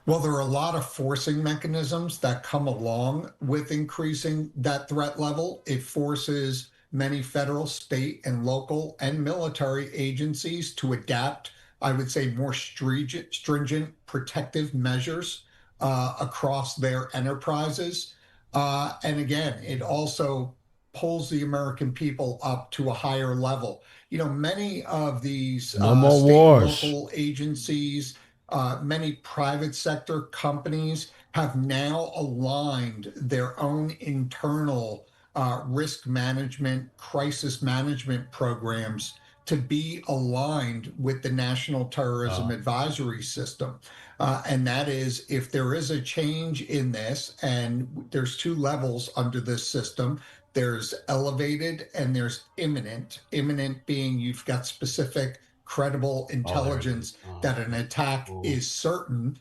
Speaker 16: Well, there are a lot of forcing mechanisms that come along with increasing that threat level. It forces many federal, state, and local and military agencies to adapt, I would say, more stringent protective measures across their enterprises. And again, it also pulls the American people up to a higher level. You know, many of these state and local agencies, many private sector companies have now aligned their own internal risk management, crisis management programs to be aligned with the National Terrorism Advisory System. And that is, if there is a change in this, and there's two levels under this system, there's elevated and there's imminent. Imminent being you've got specific, credible intelligence that an attack is certain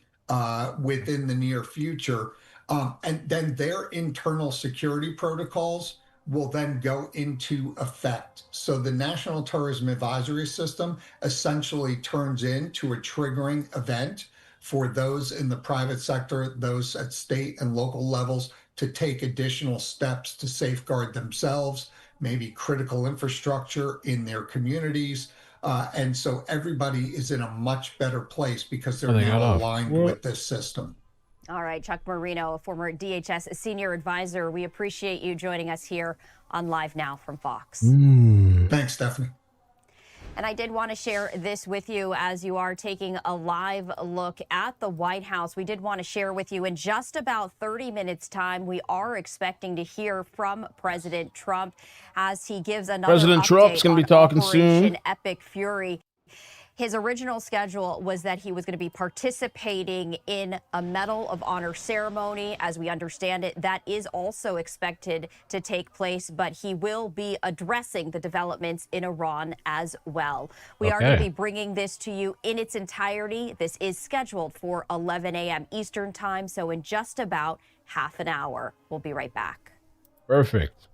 Speaker 16: within the near future. And then their internal security protocols will then go into effect. So the National Terrorism Advisory System essentially turns into a triggering event for those in the private sector, those at state and local levels, to take additional steps to safeguard themselves, maybe critical infrastructure in their communities. And so everybody is in a much better place because they're now aligned with this system.
Speaker 23: All right, Chuck Marino, a former DHS senior advisor, we appreciate you joining us here on Live Now from Fox.
Speaker 16: Thanks, Stephanie.
Speaker 23: And I did want to share this with you as you are taking a live look at the White House. We did want to share with you in just about 30 minutes time, we are expecting to hear from President Trump as he gives another
Speaker 3: President Trump's going to be talking soon.
Speaker 23: Epic Fury. His original schedule was that he was going to be participating in a Medal of Honor ceremony. As we understand it, that is also expected to take place, but he will be addressing the developments in Iran as well. We are going to be bringing this to you in its entirety. This is scheduled for 11 a.m. Eastern time, so in just about half an hour. We'll be right back.
Speaker 3: Perfect.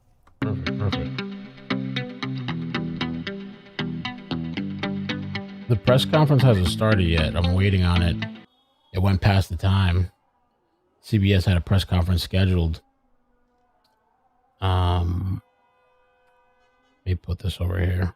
Speaker 3: The press conference hasn't started yet. I'm waiting on it. It went past the time. CBS had a press conference scheduled. Let me put this over here.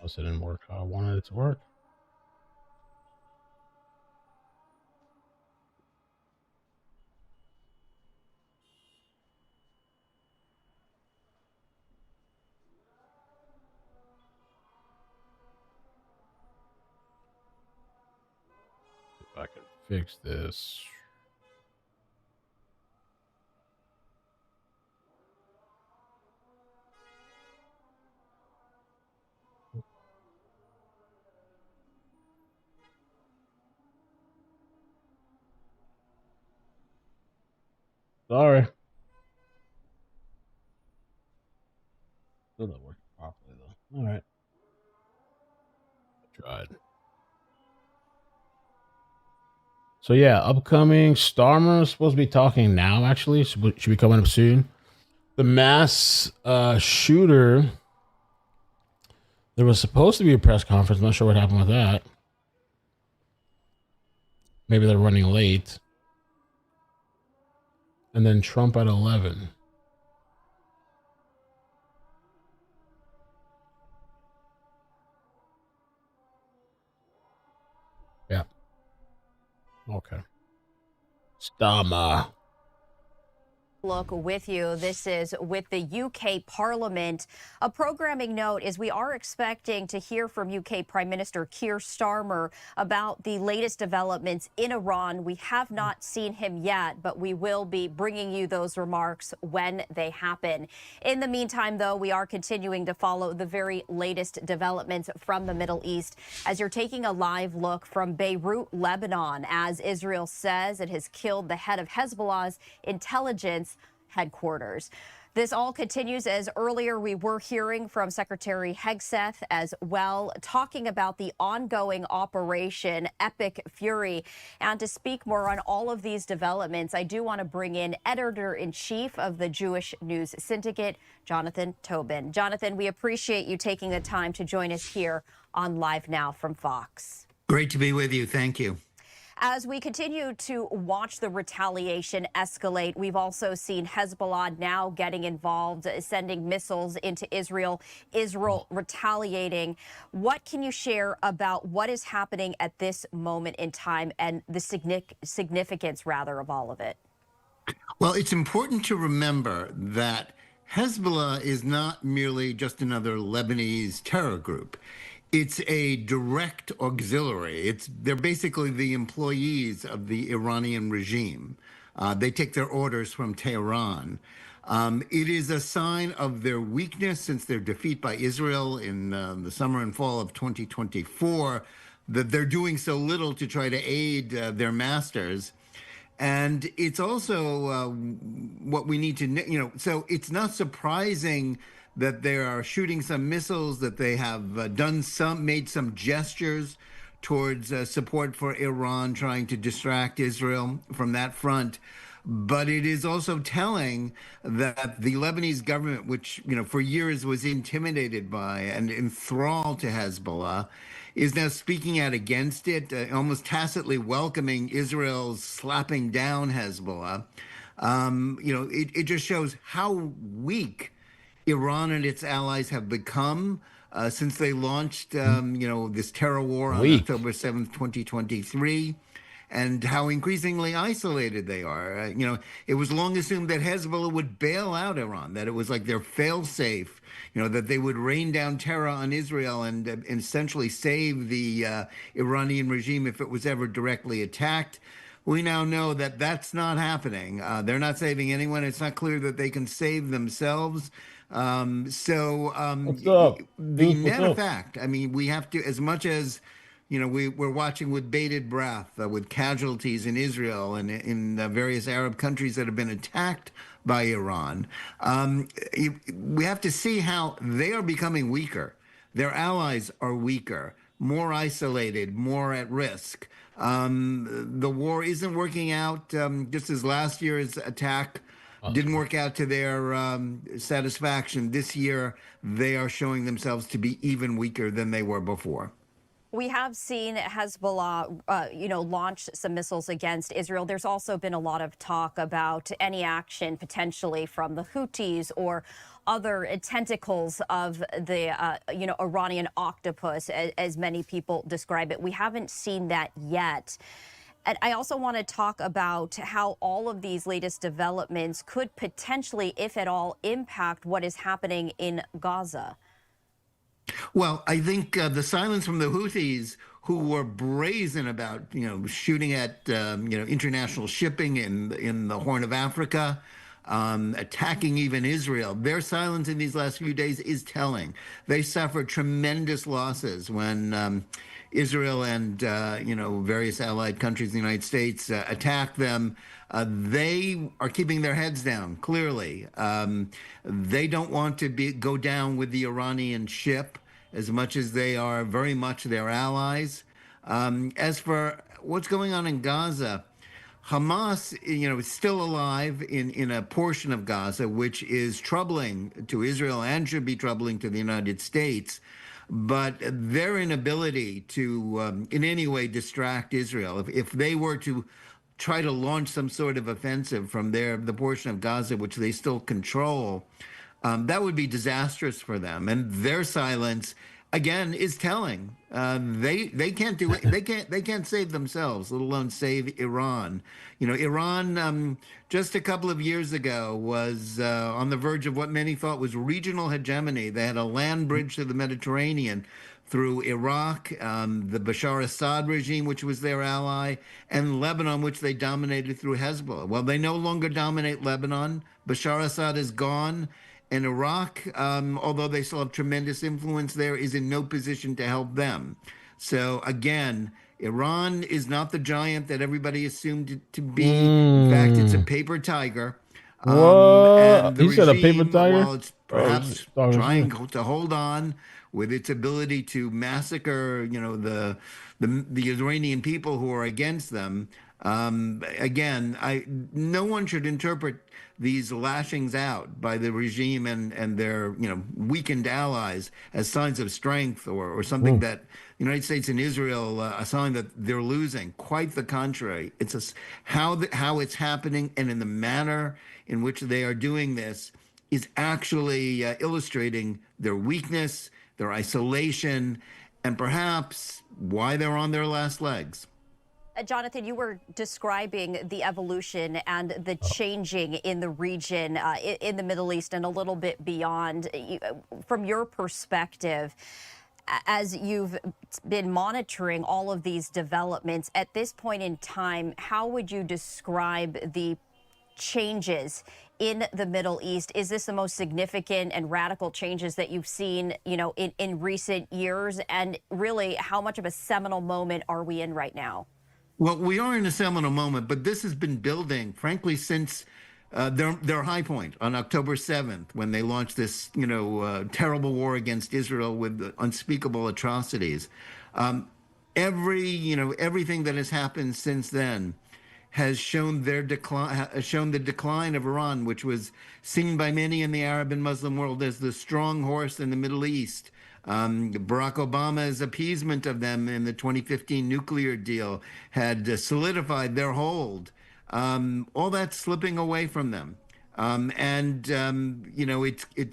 Speaker 3: Plus, it didn't work how I wanted it to work. If I can fix this. Sorry. Still not working properly though. All right. I tried. So yeah, upcoming Starmer is supposed to be talking now. Actually, should be coming up soon. The mass shooter. There was supposed to be a press conference. I'm not sure what happened with that. Maybe they're running late. And then Trump at 11. Yeah. Okay. Starmer.
Speaker 23: Look with you. This is with the UK Parliament. A programming note is we are expecting to hear from UK Prime Minister Keir Starmer about the latest developments in Iran. We have not seen him yet, but we will be bringing you those remarks when they happen. In the meantime, though, we are continuing to follow the very latest developments from the Middle East as you're taking a live look from Beirut, Lebanon, as Israel says it has killed the head of Hezbollah's intelligence headquarters. This all continues as earlier we were hearing from Secretary Hegseth as well, talking about the ongoing operation Epic Fury. And to speak more on all of these developments, I do want to bring in Editor-in-Chief of the Jewish News Syndicate, Jonathan Tobin. Jonathan, we appreciate you taking the time to join us here on Live Now from Fox.
Speaker 8: Great to be with you. Thank you.
Speaker 23: As we continue to watch the retaliation escalate, we've also seen Hezbollah now getting involved, sending missiles into Israel, Israel retaliating. What can you share about what is happening at this moment in time and the significance, rather, of all of it?
Speaker 8: Well, it's important to remember that Hezbollah is not merely just another Lebanese terror group. It's a direct auxiliary. They're basically the employees of the Iranian regime. They take their orders from Tehran. It is a sign of their weakness since their defeat by Israel in the summer and fall of 2024, that they're doing so little to try to aid their masters. And it's also what we need to, so it's not surprising that they are shooting some missiles, that they have made some gestures towards support for Iran, trying to distract Israel from that front. But it is also telling that the Lebanese government, which, for years was intimidated by and enthralled to Hezbollah, is now speaking out against it, almost tacitly welcoming Israel's slapping down Hezbollah. It just shows how weak Iran and its allies have become since they launched, this terror war on October 7th, 2023, and how increasingly isolated they are. It was long assumed that Hezbollah would bail out Iran, that it was like their fail-safe, that they would rain down terror on Israel and essentially save the Iranian regime if it was ever directly attacked. We now know that that's not happening. They're not saving anyone. It's not clear that they can save themselves. The net of fact, we have to, as much as, we're watching with bated breath with casualties in Israel and in various Arab countries that have been attacked by Iran. We have to see how they are becoming weaker. Their allies are weaker, more isolated, more at risk. The war isn't working out, just as last year's attack didn't work out to their satisfaction. This year, they are showing themselves to be even weaker than they were before.
Speaker 23: We have seen Hezbollah, launch some missiles against Israel. There's also been a lot of talk about any action potentially from the Houthis or other tentacles of the, Iranian octopus, as many people describe it. We haven't seen that yet. And I also want to talk about how all of these latest developments could potentially, if at all, impact what is happening in Gaza.
Speaker 8: Well, I think the silence from the Houthis, who were brazen about, shooting at, international shipping in the Horn of Africa, attacking even Israel, their silence in these last few days is telling. They suffered tremendous losses when Israel and, various allied countries in the United States attacked them. They are keeping their heads down, clearly. They don't want to go down with the Iranian ship as much as they are very much their allies. As for what's going on in Gaza, Hamas, is still alive in a portion of Gaza, which is troubling to Israel and should be troubling to the United States. But their inability to in any way distract Israel, if they were to try to launch some sort of offensive from the portion of Gaza which they still control, that would be disastrous for them. And their silence, again, is telling. They can't do it. They can't save themselves, let alone save Iran. Iran just a couple of years ago was on the verge of what many thought was regional hegemony. They had a land bridge to the Mediterranean through Iraq, the Bashar Assad regime, which was their ally, and Lebanon, which they dominated through Hezbollah. Well, they no longer dominate Lebanon. Bashar Assad is gone. And Iraq, although they still have tremendous influence there, is in no position to help them. So again, Iran is not the giant that everybody assumed it to be. In fact, it's a paper tiger.
Speaker 3: What?
Speaker 8: And the
Speaker 3: He said a paper
Speaker 8: regime,
Speaker 3: tiger?
Speaker 8: while it's perhaps trying to hold on with its ability to massacre, the Iranian people who are against them. Again, no one should interpret these lashings out by the regime and their weakened allies as signs of strength or something that the United States and Israel a sign that they're losing. Quite the contrary. It's how it's happening and in the manner in which they are doing this is actually illustrating their weakness, their isolation, and perhaps why they're on their last legs.
Speaker 23: Jonathan, you were describing the evolution and the changing in the region, in the Middle East and a little bit beyond. From your perspective, as you've been monitoring all of these developments, at this point in time, how would you describe the changes in the Middle East? Is this the most significant and radical changes that you've seen, in recent years? And really, how much of a seminal moment are we in right now?
Speaker 8: Well, we are in a seminal moment, but this has been building, frankly, since their high point on October 7th, when they launched this, terrible war against Israel with unspeakable atrocities. Everything that has happened since then has shown the decline of Iran, which was seen by many in the Arab and Muslim world as the strong horse in the Middle East. Barack Obama's appeasement of them in the 2015 nuclear deal had solidified their hold. All that's slipping away from them. It's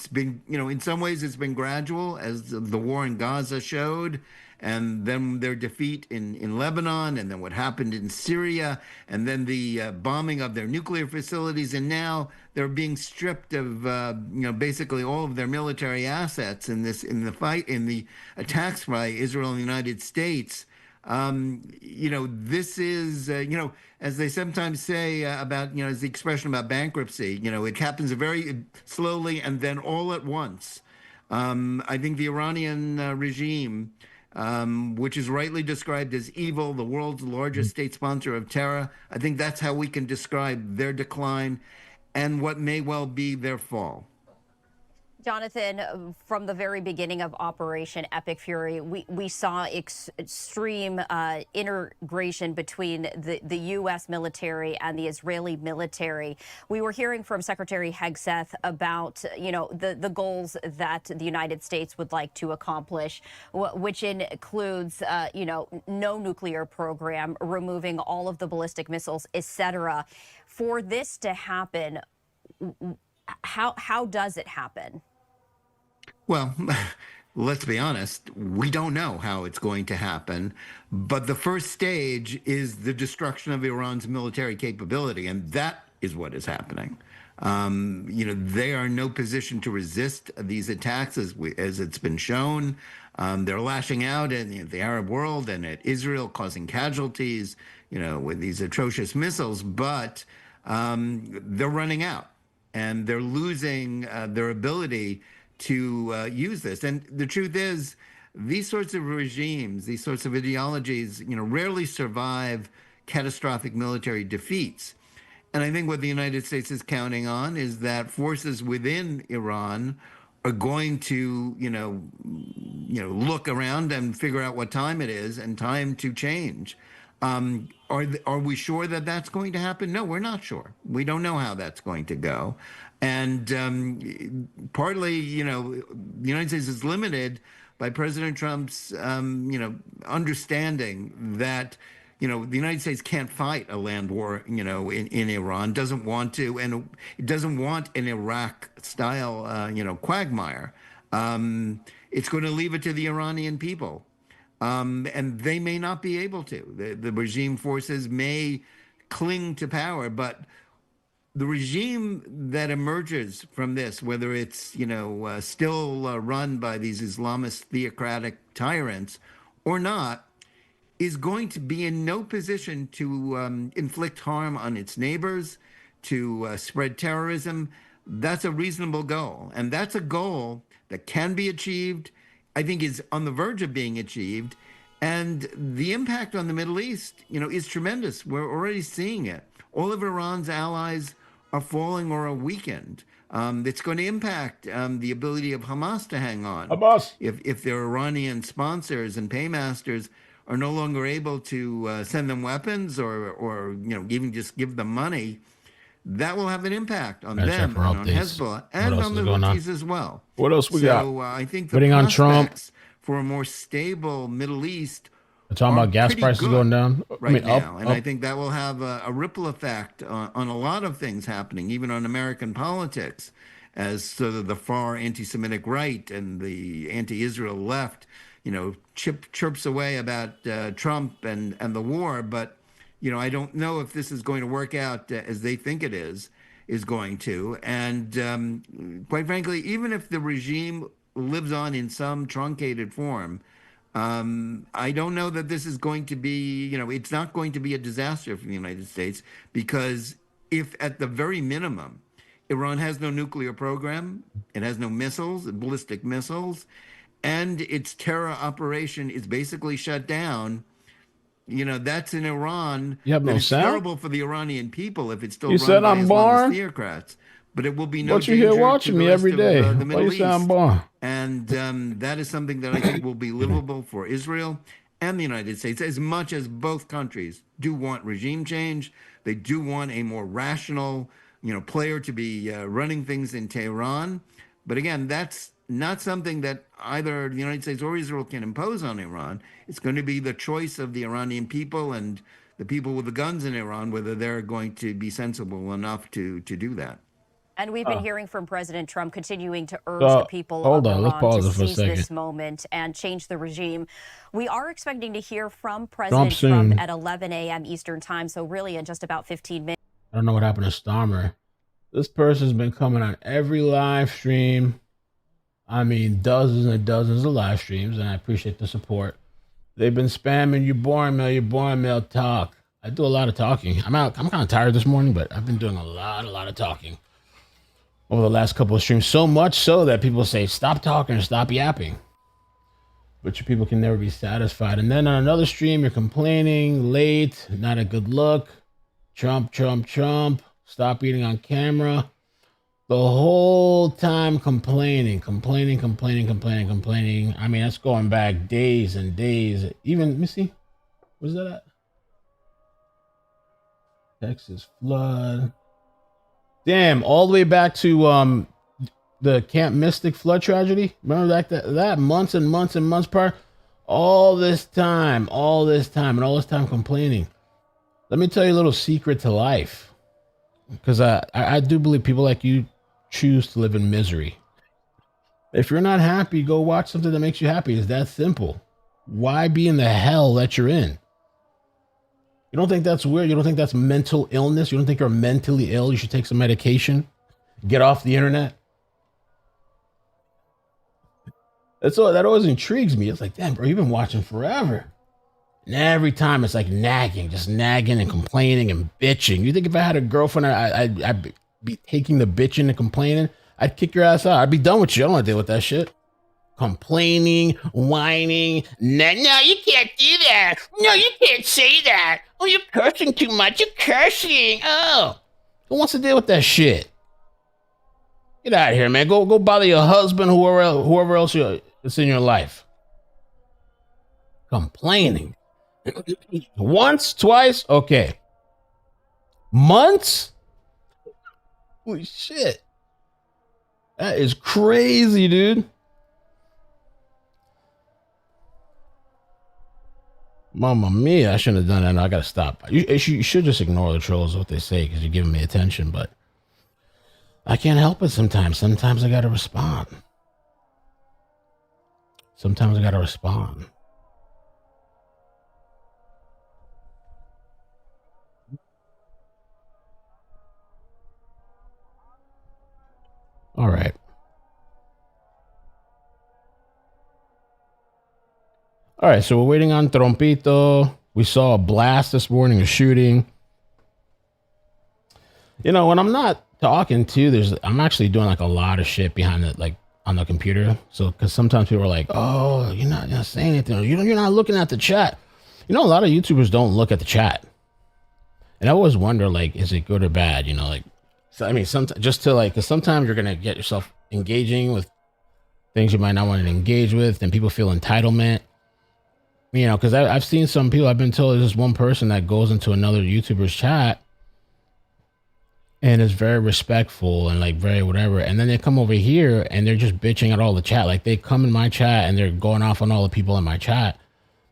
Speaker 8: been, in some ways it's been gradual, as the war in Gaza showed, and then their defeat in Lebanon, and then what happened in Syria, and then the bombing of their nuclear facilities, and now they're being stripped of basically all of their military assets in the attacks by Israel and the United States. This is as they sometimes say about is the expression about bankruptcy. It happens very slowly and then all at once. I think the Iranian regime, which is rightly described as evil, the world's largest state sponsor of terror, I think that's how we can describe their decline and what may well be their fall.
Speaker 23: Jonathan, from the very beginning of Operation Epic Fury, we saw extreme integration between the U.S. military and the Israeli military. We were hearing from Secretary Hegseth about, the goals that the United States would like to accomplish, which includes, no nuclear program, removing all of the ballistic missiles, etc. For this to happen, how does it happen?
Speaker 8: Well, let's be honest, we don't know how it's going to happen. But the first stage is the destruction of Iran's military capability, and that is what is happening. They are in no position to resist these attacks, as it's been shown. They're lashing out in the Arab world and at Israel, causing casualties, with these atrocious missiles. But they're running out, and they're losing their ability to use this. And the truth is, these sorts of regimes, these sorts of ideologies, rarely survive catastrophic military defeats. And I think what the United States is counting on is that forces within Iran are going to, look around and figure out what time it is and time to change. Are we sure that that's going to happen? No, we're not sure. We don't know how that's going to go. And partly, the United States is limited by President Trump's, understanding that, the United States can't fight a land war, in Iran, doesn't want to, and it doesn't want an Iraq-style, quagmire. It's going to leave it to the Iranian people. And they may not be able to. The regime forces may cling to power, but the regime that emerges from this, whether it's, still run by these Islamist theocratic tyrants or not, is going to be in no position to inflict harm on its neighbors, to spread terrorism. That's a reasonable goal. And that's a goal that can be achieved, I think is on the verge of being achieved. And the impact on the Middle East, is tremendous. We're already seeing it. All of Iran's allies are falling or are weakened. It's going to impact the ability of Hamas to hang on.
Speaker 3: Hamas.
Speaker 8: If their Iranian sponsors and paymasters are no longer able to send them weapons or even just give them money, that will have an impact on them and on Hezbollah and on the Houthis as well.
Speaker 3: What else we got?
Speaker 8: So I think the
Speaker 3: Putting on Trump
Speaker 8: for a more stable Middle East
Speaker 3: We're talking about gas prices going down
Speaker 8: now. And I think that will have a ripple effect on a lot of things happening, even on American politics, as sort of the far anti-Semitic right and the anti-Israel left, chirps away about Trump and the war. But, I don't know if this is going to work out as they think it is going to. And quite frankly, even if the regime lives on in some truncated form, I don't know that this is going to be, it's not going to be a disaster for the United States, because if at the very minimum, Iran has no nuclear program, it has no missiles, ballistic missiles, and its terror operation is basically shut down, that's in Iran.
Speaker 3: You have no
Speaker 8: it's
Speaker 3: sound?
Speaker 8: Terrible for the Iranian people if it's still
Speaker 3: You
Speaker 8: run
Speaker 3: said
Speaker 8: by
Speaker 3: I'm
Speaker 8: Islamist
Speaker 3: born?
Speaker 8: theocrats. But it will be no
Speaker 3: But you
Speaker 8: danger
Speaker 3: here watching
Speaker 8: to the
Speaker 3: me
Speaker 8: rest
Speaker 3: every
Speaker 8: of,
Speaker 3: day.
Speaker 8: the
Speaker 3: Why
Speaker 8: Middle
Speaker 3: you
Speaker 8: East.
Speaker 3: say I'm born?
Speaker 8: And that is something that I think will be livable for Israel and the United States, as much as both countries do want regime change. They do want a more rational, player to be running things in Tehran. But again, that's not something that either the United States or Israel can impose on Iran. It's going to be the choice of the Iranian people and the people with the guns in Iran, whether they're going to be sensible enough to do that.
Speaker 23: And we've been hearing from President Trump continuing to urge the people of Iran to seize this moment and change the regime. We are expecting to hear from President Trump at 11 a.m. Eastern time, so really in just about 15 minutes.
Speaker 3: I don't know what happened to Starmer. This person's been coming on every live stream. I mean, dozens and dozens of live streams, and I appreciate the support. They've been spamming your boring mail talk. I do a lot of talking. I'm kind of tired this morning, but I've been doing a lot of talking over the last couple of streams, so much so that people say, stop talking, stop yapping. But your people can never be satisfied. And then on another stream, you're complaining, late, not a good look, Trump, stop eating on camera. The whole time complaining. I mean, that's going back days and days. Even, let me see. Where's that at? Texas flood. Damn, all the way back to the Camp Mystic flood tragedy. Remember that months and months and months prior? All this time complaining. Let me tell you a little secret to life. Because I do believe people like you choose to live in misery. If you're not happy, go watch something that makes you happy. It's that simple. Why be in the hell that you're in? You don't think that's weird? You don't think that's mental illness? You don't think you're mentally ill? You should take some medication? Get off the internet? That always intrigues me. It's like, damn, bro, you've been watching forever. And every time it's like nagging and complaining and bitching. You think if I had a girlfriend, I'd be taking the bitching and complaining? I'd kick your ass out. I'd be done with you. I don't want to deal with that shit. Complaining, whining. No, you can't do that. No, you can't say that. Oh, you're cursing too much. You're cursing. Oh, who wants to deal with that shit? Get out of here, man. Go bother your husband, whoever else is in your life. Complaining. Once, twice, okay. Months? Holy shit. That is crazy, dude. Mamma mia, I shouldn't have done that. No, I gotta stop. You should just ignore the trolls, what they say, because you're giving me attention, but I can't help it sometimes. Sometimes I gotta respond. All right. All right, so we're waiting on Trompito. We saw a blast this morning, a shooting. You know, when I'm not talking to, I'm actually doing like a lot of shit behind it, like on the computer. So, because sometimes people are like, oh, you're not saying anything. You're not looking at the chat. You know, a lot of YouTubers don't look at the chat. And I always wonder, like, is it good or bad? You know, like, so, I mean, just to like, because sometimes you're going to get yourself engaging with things you might not want to engage with, and people feel entitlement. You know, because I've seen some people, I've been told there's just one person that goes into another YouTuber's chat and is very respectful and like very whatever. And then they come over here and they're just bitching at all the chat. Like they come in my chat and they're going off on all the people in my chat.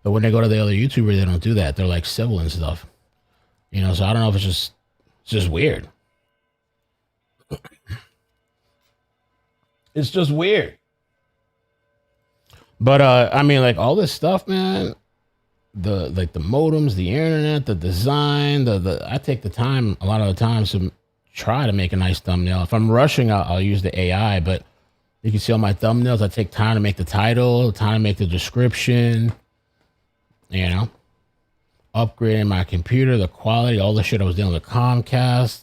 Speaker 3: But when they go to the other YouTuber, they don't do that. They're like civil and stuff. You know, so I don't know if it's just weird. It's just weird. But I mean, like all this stuff, man, the modems, the internet, the design, I take the time a lot of the times to try to make a nice thumbnail. If I'm rushing, I'll use the AI, but you can see all my thumbnails. I take time to make the title, time to make the description, you know, upgrading my computer, the quality, all the shit I was dealing with Comcast,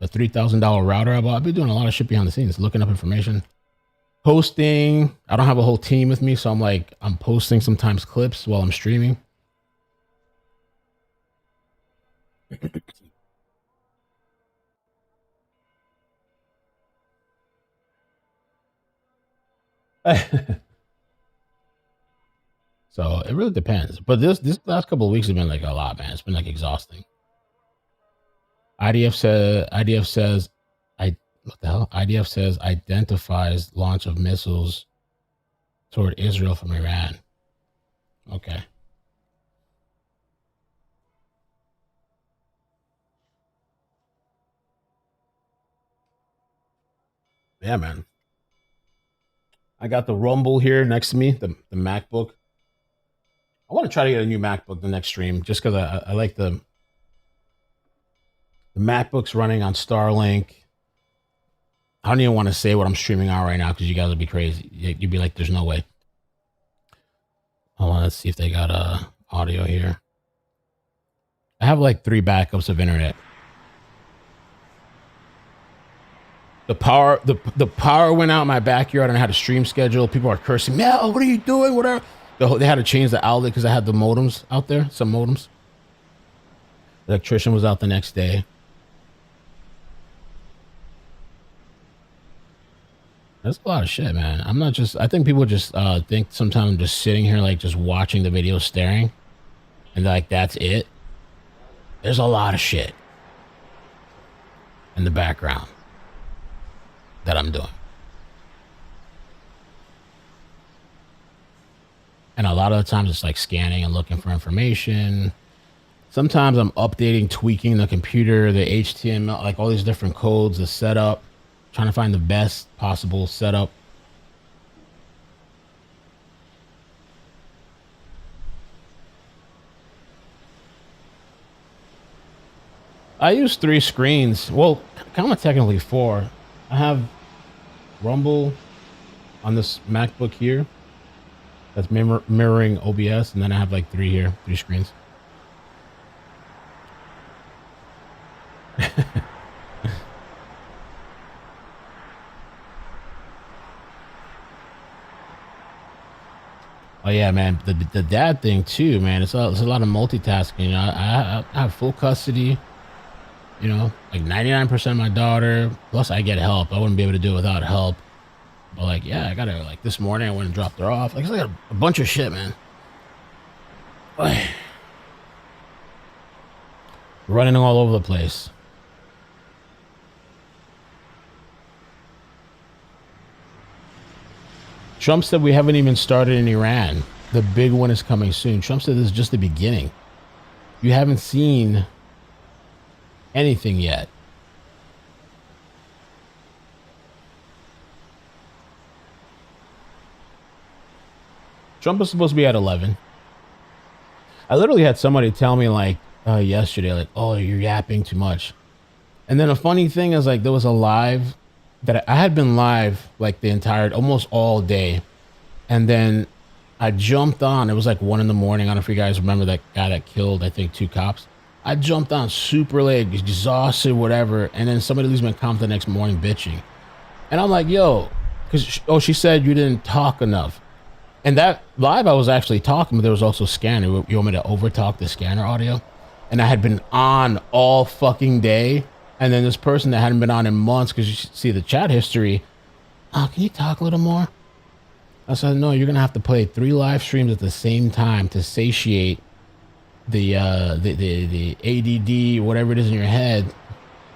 Speaker 3: the $3,000 router I bought. I've been doing a lot of shit behind the scenes, looking up information. Posting. I don't have a whole team with me, so I'm posting sometimes clips while I'm streaming. So it really depends. But this last couple of weeks have been like a lot, man. It's been like exhausting. IDF says what the hell? IDF says identifies launch of missiles toward Israel from Iran. Okay. Yeah, man. I got the Rumble here next to me, the MacBook. I want to try to get a new MacBook the next stream just because I like the MacBook's running on Starlink. I don't even want to say what I'm streaming on right now because you guys would be crazy. You'd be like, there's no way. Hold on, let's see if they got audio here. I have like 3 backups of internet. The power went out in my backyard and I had a stream schedule. People are cursing, Mel, what are you doing? Whatever. They had to change the outlet because I had the modems out there, some modems. The electrician was out the next day. That's a lot of shit, man. I'm not just, I think people just think sometimes I'm just sitting here, like, just watching the video staring. And, like, that's it. There's a lot of shit in the background that I'm doing. And a lot of the times it's like scanning and looking for information. Sometimes I'm updating, tweaking the computer, the HTML, like all these different codes, the setup, trying to find the best possible setup. I use 3 screens. Well, kind of technically 4. I have Rumble on this MacBook here. That's mirroring OBS. And then I have like 3 here, 3 screens. Oh yeah, man. The dad thing too, man. It's a lot of multitasking. You know, I have full custody. You know, like 99% of my daughter. Plus, I get help. I wouldn't be able to do it without help. But like, yeah, I gotta, like, this morning I went and dropped her off. Like, it's like a bunch of shit, man. Running all over the place. Trump said we haven't even started in Iran. The big one is coming soon. Trump said this is just the beginning. You haven't seen anything yet. Trump was supposed to be at 11. I literally had somebody tell me like yesterday, like, oh, you're yapping too much. And then a funny thing is, like, there was a live that I had been live like the entire, almost all day. And then I jumped on, it was like 1 a.m. I don't know if you guys remember that guy that killed, I think, 2 cops. I jumped on super late, exhausted, whatever. And then somebody leaves me a comment the next morning bitching. And I'm like, yo, because, oh, she said you didn't talk enough. And that live, I was actually talking, but there was also scanner. You want me to overtalk the scanner audio? And I had been on all fucking day. And then this person that hadn't been on in months, because you see the chat history. Oh, can you talk a little more? I said, no, you're going to have to play 3 live streams at the same time to satiate the ADD, whatever it is in your head.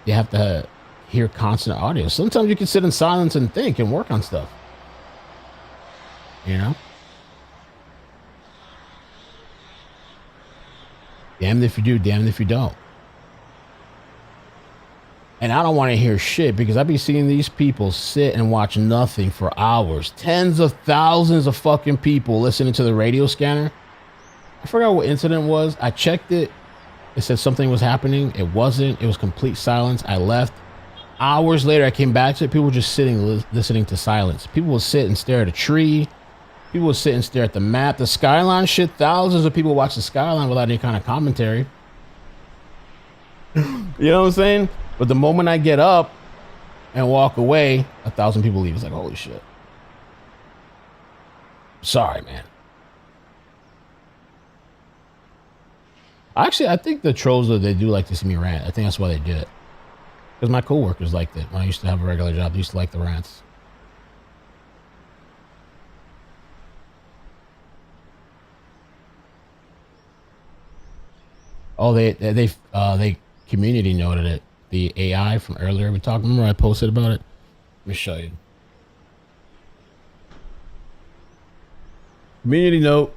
Speaker 3: You have to hear constant audio. Sometimes you can sit in silence and think and work on stuff. You know? Damned if you do, damned if you don't. And I don't want to hear shit because I be seeing these people sit and watch nothing for hours. Tens of thousands of fucking people listening to the radio scanner. I forgot what incident was. I checked it. It said something was happening. It wasn't. It was complete silence. I left. Hours later, I came back to it. People were just sitting, listening to silence. People would sit and stare at a tree. People would sit and stare at the map. The skyline shit, thousands of people watch the skyline without any kind of commentary. You know what I'm saying? But the moment I get up and walk away, 1,000 people leave. It's like, holy shit. Sorry, man. Actually, I think the trolls, they do like to see me rant. I think that's why they did it. Because my coworkers liked it. When I used to have a regular job, they used to like the rants. Oh, they community noted it. The AI from earlier we talked. Remember I posted about it? Let me show you. Community note.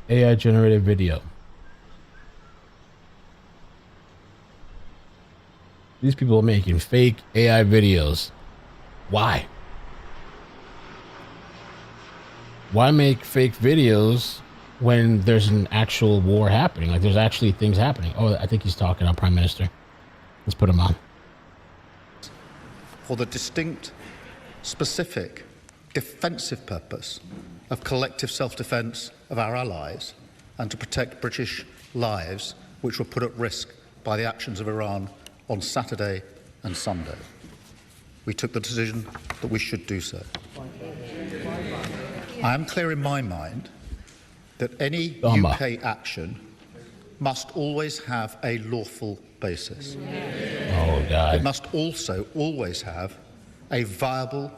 Speaker 3: AI generated video. These people are making fake AI videos. Why? Why make fake videos when there's an actual war happening? Like, there's actually things happening. Oh, I think he's talking, our Prime Minister. Let's put him on.
Speaker 15: For the distinct, specific, defensive purpose of collective self-defense of our allies and to protect British lives, which were put at risk by the actions of Iran on Saturday and Sunday. We took the decision that we should do so. I am clear in my mind that any UK action must always have a lawful basis.
Speaker 3: Oh, God.
Speaker 15: It must also always have a viable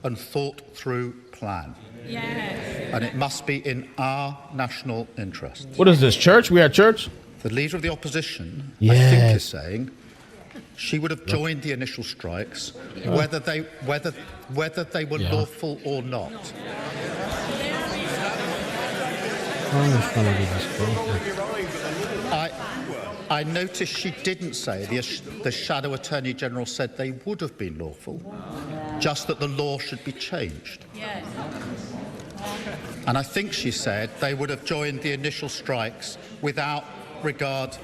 Speaker 15: and thought through plan. Yes. And it must be in our national interest.
Speaker 3: What is this, church? We at church?
Speaker 15: The leader of the opposition,
Speaker 3: yes,
Speaker 15: I think, is saying she would have joined the initial strikes, whether they were lawful or not. I noticed she didn't say the Shadow Attorney General said they would have been lawful, just that the law should be changed. Yes. And I think she said they would have joined the initial strikes without regard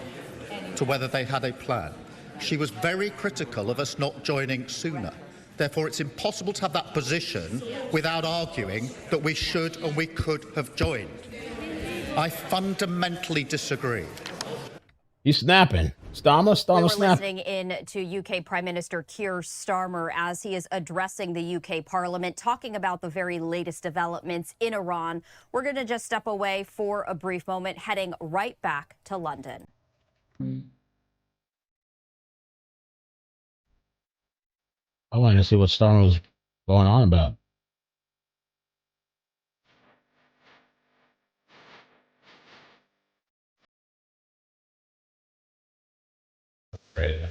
Speaker 15: to whether they had a plan. She was very critical of us not joining sooner. Therefore, it's impossible to have that position without arguing that we should and we could have joined. I fundamentally disagree.
Speaker 3: He's snapping. Starmer
Speaker 23: We were
Speaker 3: snap.
Speaker 23: listening in to UK Prime Minister Keir Starmer as he is addressing the UK Parliament, talking about the very latest developments in Iran. We're going to just step away for a brief moment, heading right back to London.
Speaker 3: I wanted to see what Starmer was going on about. Right.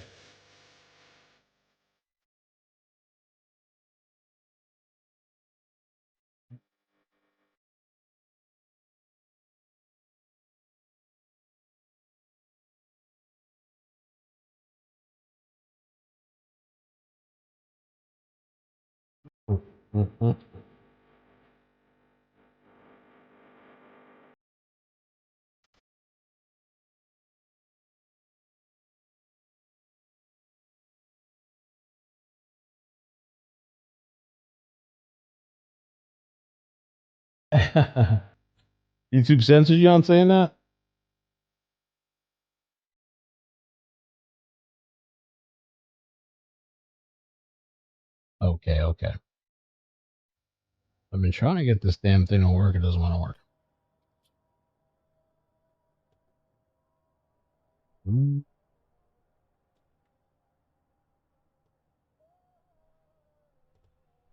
Speaker 3: YouTube censored you on saying that? Okay. I've been trying to get this damn thing to work. It doesn't want to work.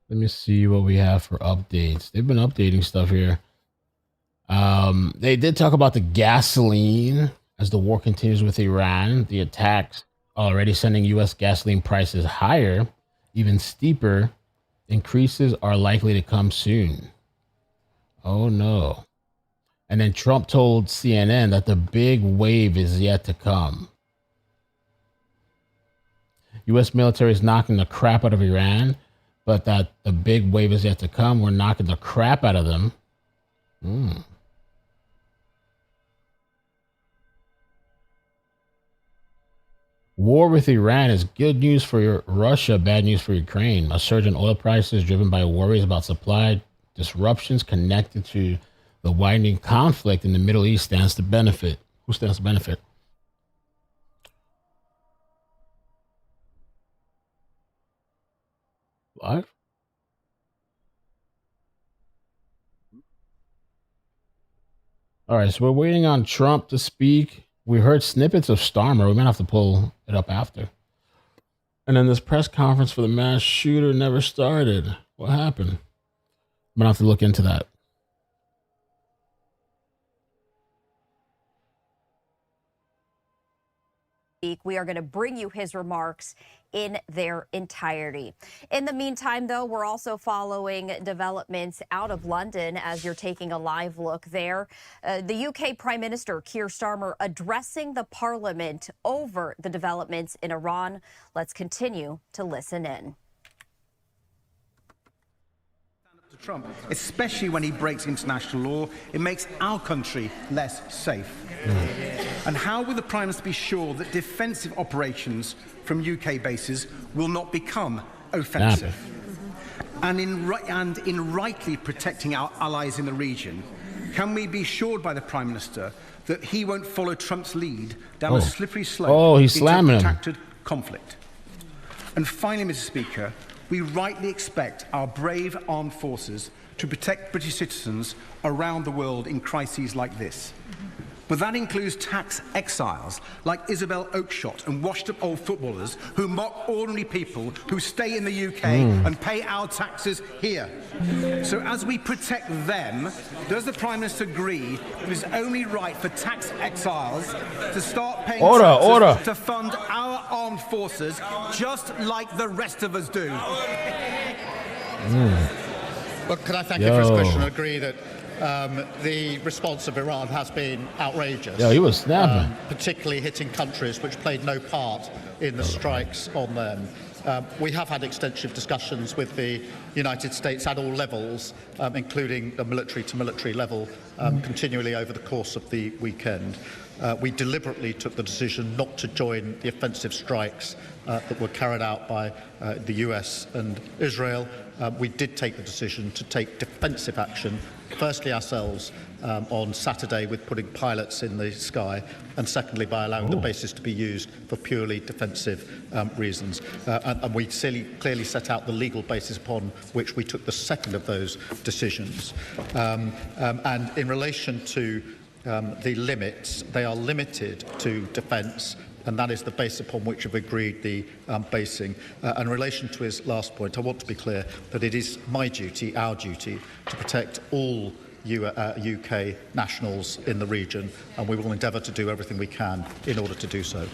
Speaker 3: Let me see what we have for updates. They've been updating stuff here. They did talk about the gasoline as the war continues with Iran. The attacks already sending U.S. gasoline prices higher. Even steeper increases are likely to come soon. Oh, no. And then Trump told CNN that the big wave is yet to come. U.S. military is knocking the crap out of Iran, but that the big wave is yet to come. We're knocking the crap out of them. War with Iran is good news for Russia, bad news for Ukraine. A surge in oil prices driven by worries about supply disruptions connected to the widening conflict in the Middle East stands to benefit. Who stands to benefit? Live? All right, so we're waiting on Trump to speak. We heard snippets of Starmer. We might have to pull it up after. And then this press conference for the mass shooter never started. What happened? I'm going to have to look into that.
Speaker 23: We are going to bring you his remarks in their entirety. In the meantime, though, we're also following developments out of London as you're taking a live look there. The UK Prime Minister Keir Starmer addressing the Parliament over the developments in Iran. Let's continue to listen in.
Speaker 1: Trump, especially when he breaks international law, it makes our country less safe. And how will the Prime Minister be sure that defensive operations from UK bases will not become offensive? And in rightly protecting our allies in the region, can we be assured by the Prime Minister that he won't follow Trump's lead down a slippery slope
Speaker 3: he's slamming
Speaker 1: into protracted conflict? And finally, Mr. Speaker, we rightly expect our brave armed forces to protect British citizens around the world in crises like this. But that includes tax exiles like Isabel Oakeshott and washed-up old footballers who mock ordinary people who stay in the UK and pay our taxes here. So as we protect them, does the Prime Minister agree it is only right for tax exiles to start paying taxes to fund our armed forces just like the rest of us do?
Speaker 15: Well, can I thank you for his question and agree that the response of Iran has been outrageous.
Speaker 3: Yeah, he was snapping.
Speaker 15: Particularly hitting countries which played no part in the strikes on them. We have had extensive discussions with the United States at all levels, including the military-to-military level, continually over the course of the weekend. We deliberately took the decision not to join the offensive strikes that were carried out by the US and Israel. We did take the decision to take defensive action, firstly ourselves on Saturday with putting pilots in the sky, and secondly by allowing the bases to be used for purely defensive reasons. And we clearly set out the legal basis upon which we took the second of those decisions. And in relation to the limits, they are limited to defence, and that is the base upon which we've agreed the basing. In relation to his last point, I want to be clear that it is my duty, our duty, to protect all UK nationals in the region, and we will endeavour to do everything we can in order to do so.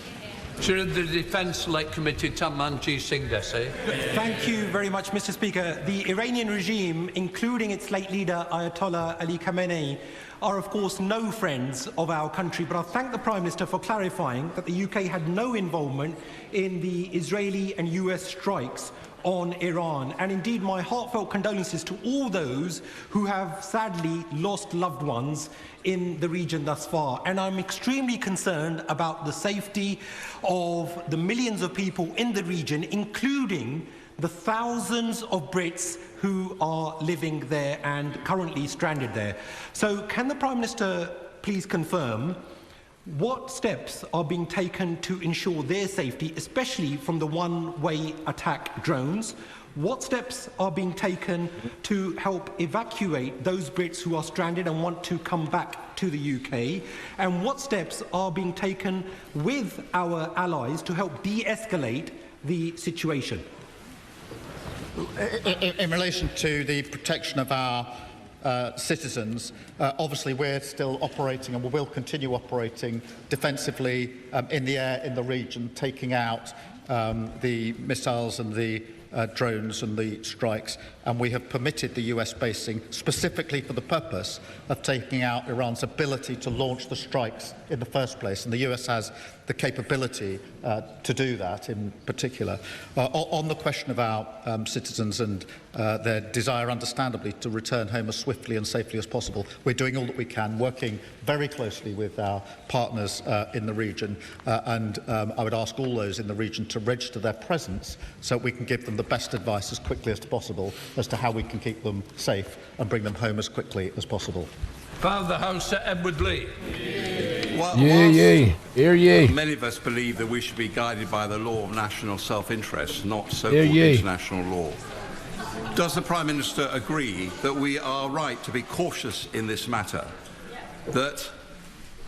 Speaker 17: Chair of the Defence Select Committee, Tamanji Singh Desai.
Speaker 20: Thank you very much, Mr. Speaker. The Iranian regime, including its late leader Ayatollah Ali Khamenei, are of course no friends of our country, but I thank the Prime Minister for clarifying that the UK had no involvement in the Israeli and US strikes on Iran. And indeed, my heartfelt condolences to all those who have sadly lost loved ones in the region thus far. And I'm extremely concerned about the safety of the millions of people in the region, including the thousands of Brits who are living there and currently stranded there. So can the Prime Minister please confirm what steps are being taken to ensure their safety, especially from the one-way attack drones? What steps are being taken to help evacuate those Brits who are stranded and want to come back to the UK? And what steps are being taken with our allies to help de-escalate the situation?
Speaker 15: In relation to the protection of our citizens, obviously we're still operating and we will continue operating defensively in the air in the region, taking out the missiles and the drones and the strikes, and we have permitted the US basing specifically for the purpose of taking out Iran's ability to launch the strikes in the first place, and the US has the capability to do that in particular. On the question of our citizens and their desire, understandably, to return home as swiftly and safely as possible, we're doing all that we can, working very closely with our partners in the region, and I would ask all those in the region to register their presence so we can give them the best advice as quickly as possible as to how we can keep them safe and bring them home as quickly as possible.
Speaker 17: Father the House, Edward Lee.
Speaker 3: Well, yay.
Speaker 21: Many of us believe that we should be guided by the law of national self-interest, not so-called international law. Does the Prime Minister agree that we are right to be cautious in this matter, that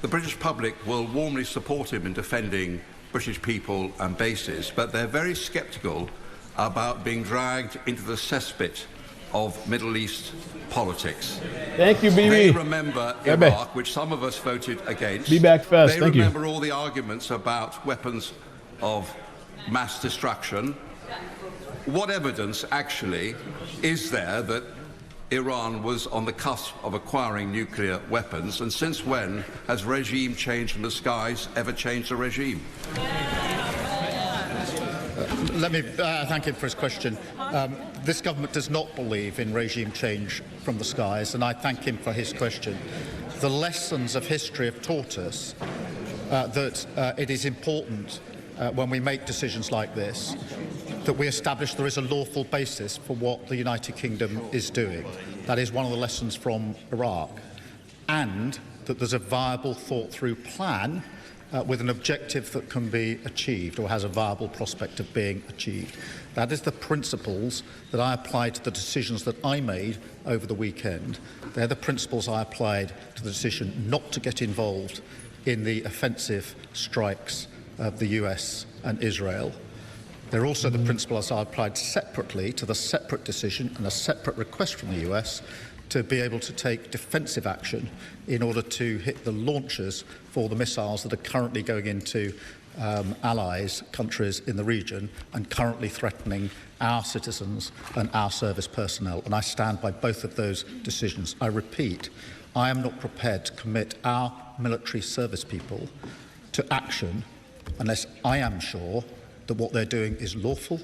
Speaker 21: the British public will warmly support him in defending British people and bases, but they're very sceptical about being dragged into the cesspit of Middle East politics?
Speaker 3: Thank you, BB.
Speaker 21: They remember Iraq, which some of us voted against.
Speaker 3: Be back fast.
Speaker 21: They remember all the arguments about weapons of mass destruction. What evidence, actually, is there that Iran was on the cusp of acquiring nuclear weapons? And since when has regime change from the skies ever changed the regime?
Speaker 15: Let me thank him for his question. This government does not believe in regime change from the skies, and I thank him for his question. The lessons of history have taught us that it is important when we make decisions like this that we establish there is a lawful basis for what the United Kingdom is doing. That is one of the lessons from Iraq. And that there's a viable, thought-through plan with an objective that can be achieved or has a viable prospect of being achieved. That is the principles that I applied to the decisions that I made over the weekend. They're the principles I applied to the decision not to get involved in the offensive strikes of the US and Israel. They're also the principles I applied separately to the separate decision and a separate request from the US to be able to take defensive action in order to hit the launchers for the missiles that are currently going into allies, countries in the region, and currently threatening our citizens and our service personnel. And I stand by both of those decisions. I repeat, I am not prepared to commit our military service people to action unless I am sure that what they're doing is lawful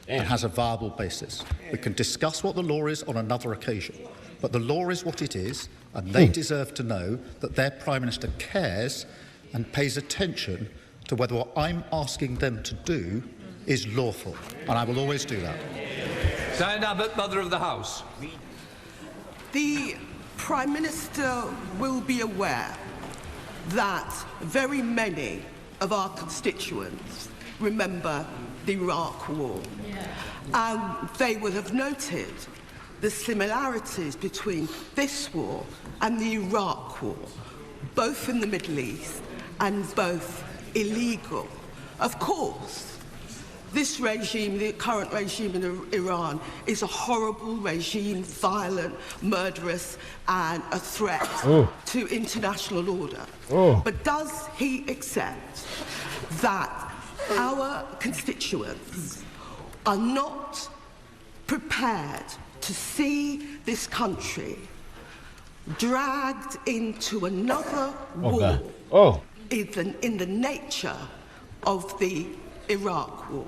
Speaker 15: and has a viable basis. We can discuss what the law is on another occasion, but the law is what it is, and they deserve to know that their Prime Minister cares and pays attention to whether what I'm asking them to do is lawful, and I will always do that.
Speaker 17: Diane Abbott, Mother of the House.
Speaker 7: The Prime Minister will be aware that very many of our constituents remember the Iraq War, and they will have noted the similarities between this war and the Iraq War, both in the Middle East and both illegal. Of course, this regime, the current regime in Iran, is a horrible regime, violent, murderous, and a threat to international order. But does he accept that our constituents are not prepared to see this country dragged into another war in the nature of the Iraq War?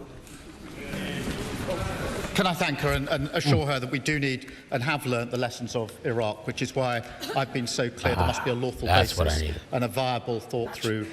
Speaker 15: Can I thank her and assure her that we do need and have learnt the lessons of Iraq, which is why I've been so clear there must be a lawful basis and a viable, thought-through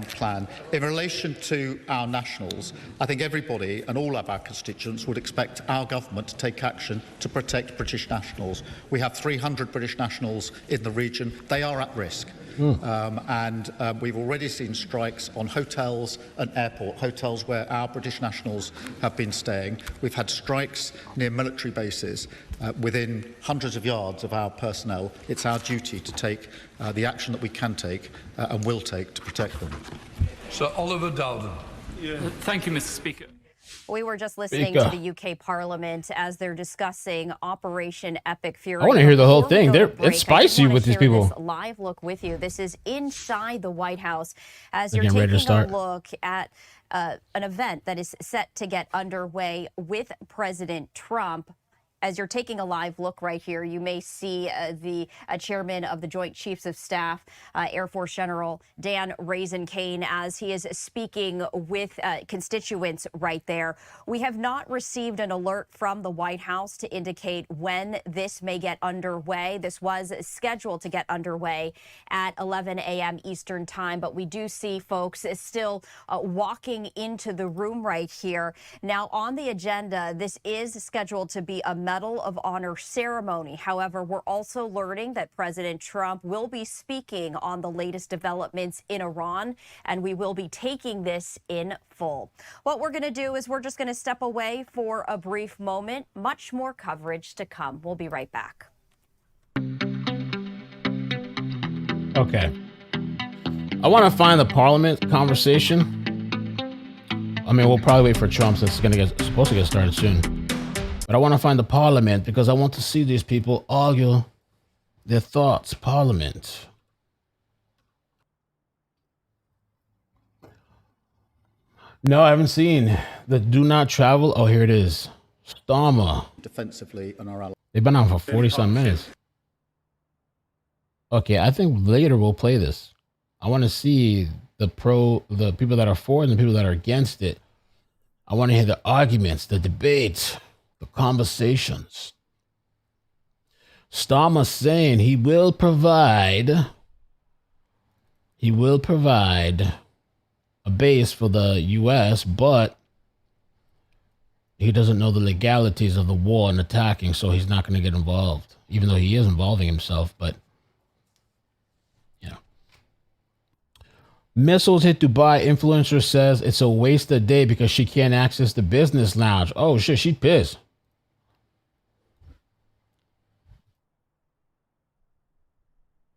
Speaker 15: plan. In relation to our nationals, I think everybody and all of our constituents would expect our government to take action to protect British nationals. We have 300 British nationals in the region. They are at risk. We've already seen strikes on hotels and airport hotels where our British nationals have been staying. We've had strikes near military bases within hundreds of yards of our personnel. It's our duty to take the action that we can take and will take to protect them.
Speaker 17: Sir Oliver Dowden.
Speaker 18: Thank you, Mr. Speaker.
Speaker 23: We were just listening to the UK Parliament as they're discussing Operation Epic Fury.
Speaker 3: I want to hear the whole thing. It's spicy with these people.
Speaker 23: This live look with you. This is inside the White House as you're taking a look at an event that is set to get underway with President Trump. As you're taking a live look right here, you may see the chairman of the Joint Chiefs of Staff, Air Force General Dan Raisen-Kane, as he is speaking with constituents right there. We have not received an alert from the White House to indicate when this may get underway. This was scheduled to get underway at 11 a.m. Eastern time, but we do see folks still walking into the room right here. Now, on the agenda, this is scheduled to be a Medal of Honor ceremony. However, we're also learning that President Trump will be speaking on the latest developments in Iran, and we will be taking this in full. What we're going to do is we're just going to step away for a brief moment. Much more coverage to come. We'll be right back.
Speaker 3: Okay. I want to find the Parliament conversation. I mean, we'll probably wait for Trump since it's supposed to get started soon. But I want to find the Parliament because I want to see these people argue their thoughts. Parliament. No, I haven't seen the do not travel. Oh, here it is. Starmer.
Speaker 15: Defensively on our allies.
Speaker 3: They've been on for 40-some minutes. Okay, I think later we'll play this. I want to see the people that are for it and the people that are against it. I want to hear the arguments, the debates, the conversations. Starmer saying he will provide a base for the U.S., but he doesn't know the legalities of the war and attacking, so he's not going to get involved, even though he is involving himself. But, Missiles hit Dubai. Influencer says it's a waste of day because she can't access the business lounge. Oh shit, she's pissed.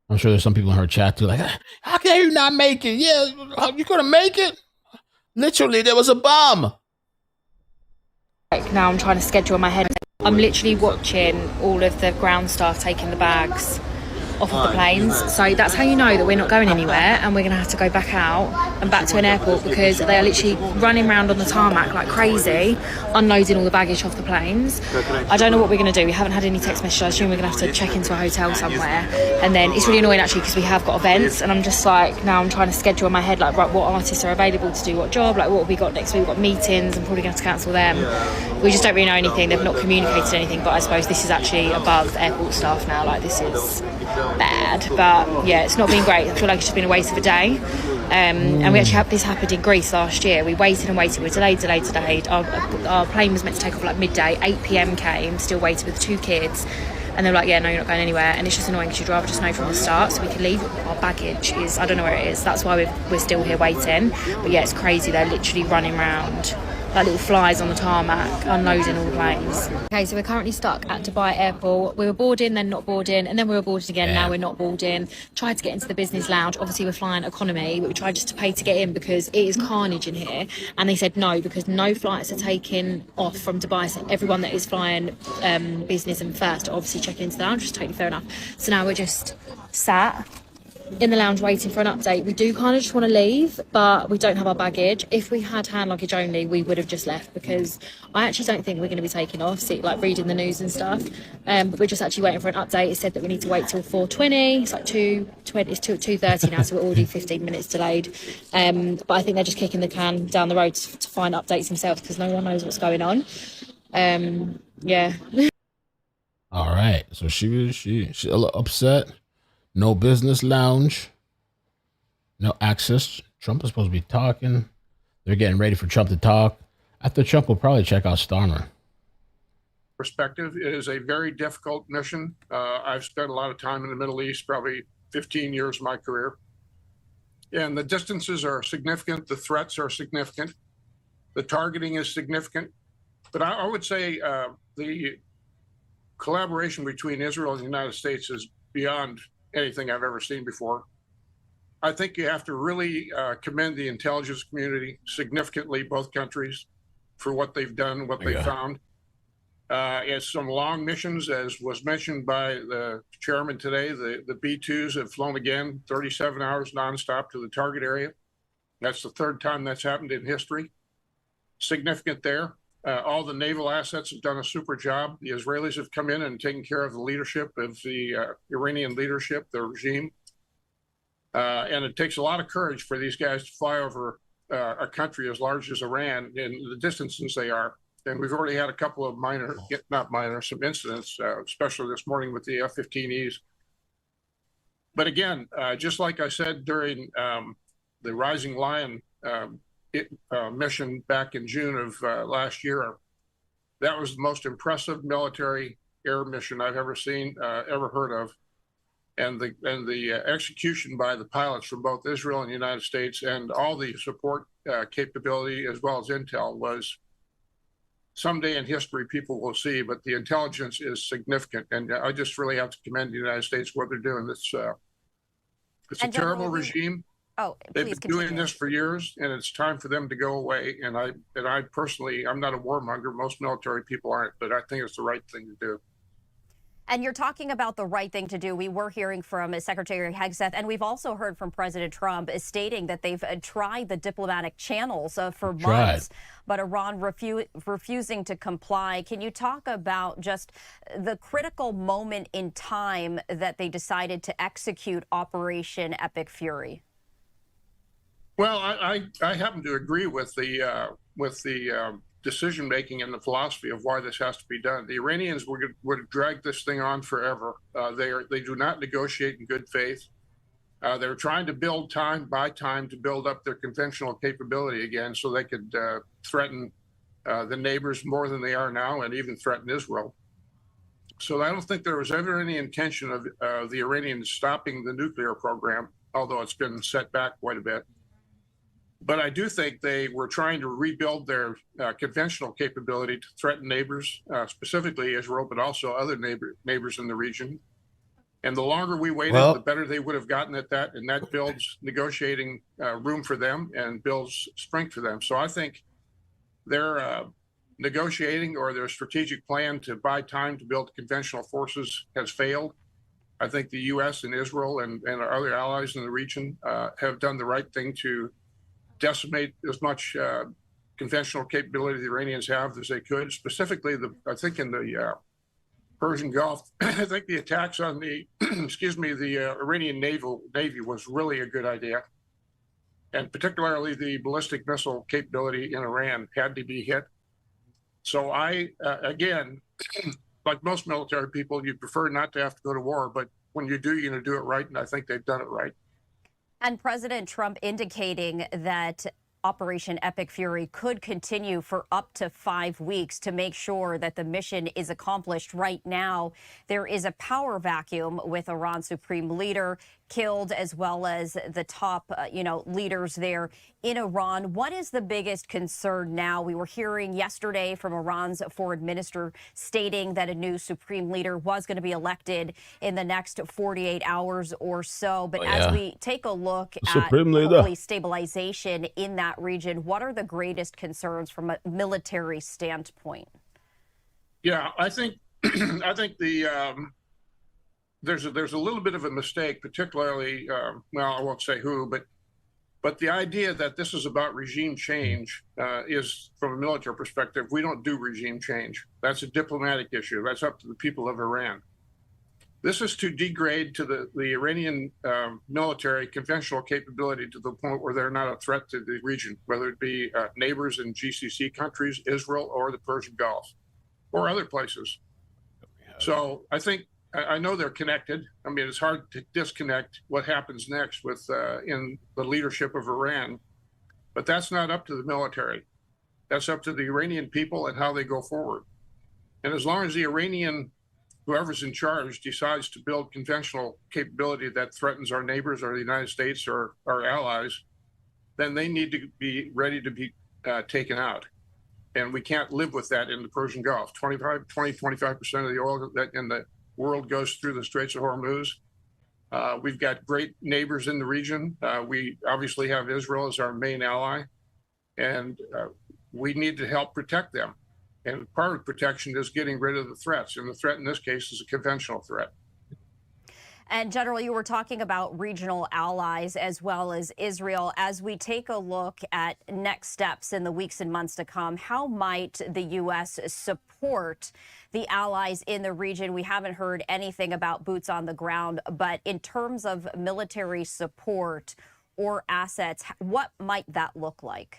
Speaker 3: I'm sure there's some people in her chat too, like, how can you not make it? Yeah, you gonna make it? Literally, there was a bomb.
Speaker 6: Like now I'm trying to schedule in my head. I'm literally watching all of the ground staff taking the bags off of the planes. So that's how you know that we're not going anywhere and we're going to have to go back out and back to an airport because they are literally running around on the tarmac like crazy, unloading all the baggage off the planes. I don't know what we're going to do. We haven't had any text messages. I assume we're going to have to check into a hotel somewhere. And then it's really annoying actually because we have got events and I'm just like, now I'm trying to schedule in my head like, right, what artists are available to do what job, like what have we got next week? We've got meetings. I'm probably going to have to cancel them. We just don't really know anything. They've not communicated anything, but I suppose this is actually above airport staff now. Like this is bad, but yeah, it's not been great. I feel like it's just been a waste of a day. And we actually had this happened in Greece last year. We waited and waited. We were delayed. Our plane was meant to take off like midday. 8 p.m. came, still waited with 2 kids. And they were like, yeah, no, you're not going anywhere. And it's just annoying because you'd rather just know from the start so we can leave. Our baggage is, I don't know where it is. That's why we're still here waiting. But yeah, it's crazy. They're literally running around like little flies on the tarmac, unloading all the planes. Okay, so we're currently stuck at Dubai Airport. We were boarding, then not boarding, and then we were boarded again. Now we're not boarding. Tried to get into the business lounge. Obviously, we're flying economy, but we tried just to pay to get in because it is carnage in here. And they said no, because no flights are taking off from Dubai. So everyone that is flying business and first are obviously checking into the lounge, which is totally fair enough. So now we're just sat in the lounge waiting for an update. We do kind of just want to leave, but we don't have our baggage. If we had hand luggage only, we would have just left because I actually don't think we're going to be taking off, like reading the news and stuff. But we're just actually waiting for an update. It said that we need to wait till 4:20. It's like 2:20. It's 2:30 now, so we're already 15 minutes delayed. But I think they're just kicking the can down the road to find updates themselves because no one knows what's going on. Yeah.
Speaker 3: All right. So she's a little upset. No business lounge. No access. Trump is supposed to be talking. They're getting ready for Trump to talk. After Trump, we'll probably check out Starmer.
Speaker 9: Perspective, it is a very difficult mission. I've spent a lot of time in the Middle East, probably 15 years of my career. And the distances are significant. The threats are significant. The targeting is significant. But I would say the collaboration between Israel and the United States is beyond anything I've ever seen before. I think you have to really commend the intelligence community significantly, both countries, for what they've done, what they found. It's some long missions, as was mentioned by the chairman today. The B-2s have flown again, 37 hours nonstop to the target area. That's the 3rd time that's happened in history. Significant there. All the naval assets have done a super job. The Israelis have come in and taken care of the leadership of the Iranian leadership, the regime. And it takes a lot of courage for these guys to fly over a country as large as Iran in the distances they are. And we've already had a couple of some incidents, especially this morning with the F-15Es. But again, just like I said during the Rising Lion mission back in June of last year, that was the most impressive military air mission I've ever seen, ever heard of. And the execution by the pilots from both Israel and the United States and all the support capability as well as intel was someday in history people will see, but the intelligence is significant. And I just really have to commend the United States for what they're doing. It's a terrible regime. They've been doing this for years, and it's time for them to go away. And I personally, I'm not a warmonger. Most military people aren't, but I think it's the right thing to do.
Speaker 23: And you're talking about the right thing to do. We were hearing from Secretary Hegseth, and we've also heard from President Trump stating that they've tried the diplomatic channels for months, but Iran refusing to comply. Can you talk about just the critical moment in time that they decided to execute Operation Epic Fury?
Speaker 9: Well, I happen to agree with the decision making and the philosophy of why this has to be done. The Iranians would drag this thing on forever. They do not negotiate in good faith. They're trying to build time by time to build up their conventional capability again, so they could threaten the neighbors more than they are now, and even threaten Israel. So I don't think there was ever any intention of the Iranians stopping the nuclear program, although it's been set back quite a bit. But I do think they were trying to rebuild their conventional capability to threaten neighbors, specifically Israel, but also other neighbors in the region. And the longer we waited, the better they would have gotten at that. And that builds negotiating room for them and builds strength for them. So I think their negotiating or their strategic plan to buy time to build conventional forces has failed. I think the U.S. and Israel and our other allies in the region have done the right thing to decimate as much conventional capability the Iranians have as they could. Specifically, I think in the Persian Gulf, I think the attacks on the, the Iranian Navy was really a good idea. And particularly the ballistic missile capability in Iran had to be hit. So I, again, like most military people, you prefer not to have to go to war, but when you do, you're going to do it right, and I think they've done it right.
Speaker 23: And President Trump indicating that Operation Epic Fury could continue for up to 5 weeks to make sure that the mission is accomplished. Right now, there is a power vacuum with Iran's supreme leader killed, as well as the top, leaders there in Iran. What is the biggest concern now? We were hearing yesterday from Iran's foreign minister stating that a new supreme leader was going to be elected in the next 48 hours or so. But as we take a look at hopefully stabilization in that region, what are the greatest concerns from a military standpoint?
Speaker 9: Yeah, I think there's a little bit of a mistake, particularly, well, I won't say who, but the idea that this is about regime change is, from a military perspective, we don't do regime change. That's a diplomatic issue. That's up to the people of Iran. This is to degrade to the Iranian military conventional capability to the point where they're not a threat to the region, whether it be neighbors in GCC countries, Israel, or the Persian Gulf, or other places. So I know they're connected. I mean, it's hard to disconnect what happens next with in the leadership of Iran, but that's not up to the military. That's up to the Iranian people and how they go forward. And as long as the Iranian, whoever's in charge, decides to build conventional capability that threatens our neighbors or the United States or our allies, then they need to be ready to be taken out. And we can't live with that in the Persian Gulf. 25% of the oil that in the world goes through the Straits of Hormuz. We've got great neighbors in the region. We obviously have Israel as our main ally, and we need to help protect them. And part of protection is getting rid of the threats. And the threat in this case is a conventional threat.
Speaker 23: And General, you were talking about regional allies as well as Israel. As we take a look at next steps in the weeks and months to come, how might the U.S. support the allies in the region? We haven't heard anything about boots on the ground, but in terms of military support or assets, what might that look like?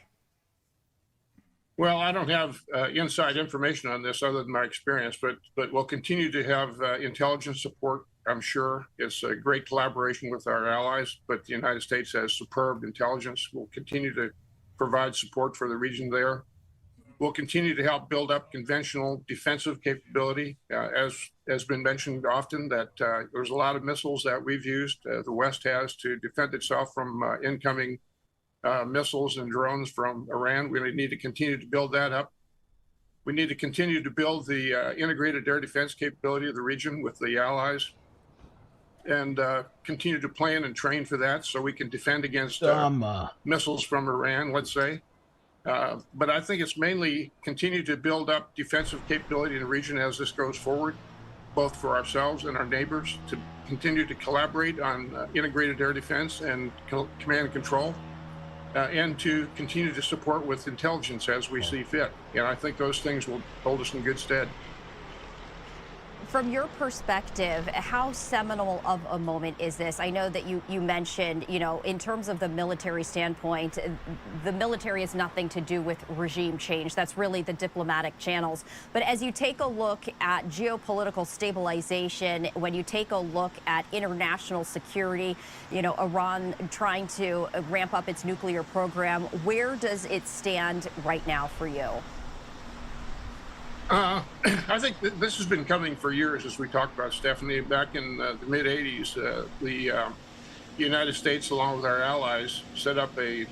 Speaker 9: Well, I don't have inside information on this other than my experience, but we'll continue to have intelligence support. I'm sure it's a great collaboration with our allies, but the United States has superb intelligence. We'll continue to provide support for the region there. We'll continue to help build up conventional defensive capability. As has been mentioned often, that there's a lot of missiles that we've used, the West has, to defend itself from incoming missiles and drones from Iran. We need to continue to build that up. We need to continue to build the integrated air defense capability of the region with the allies, and continue to plan and train for that so we can defend against missiles from Iran, let's say. But I think it's mainly continue to build up defensive capability in the region as this goes forward, both for ourselves and our neighbors, to continue to collaborate on integrated air defense and command and control, and to continue to support with intelligence as we see fit. And I think those things will hold us in good stead.
Speaker 23: From your perspective, how seminal of a moment is this? I know that you mentioned, in terms of the military standpoint, the military has nothing to do with regime change. That's really the diplomatic channels. But as you take a look at geopolitical stabilization, when you take a look at international security, Iran trying to ramp up its nuclear program, where does it stand right now for you?
Speaker 9: I think this has been coming for years, as we talked about, Stephanie. Back in the mid-'80s, the United States, along with our allies, set up a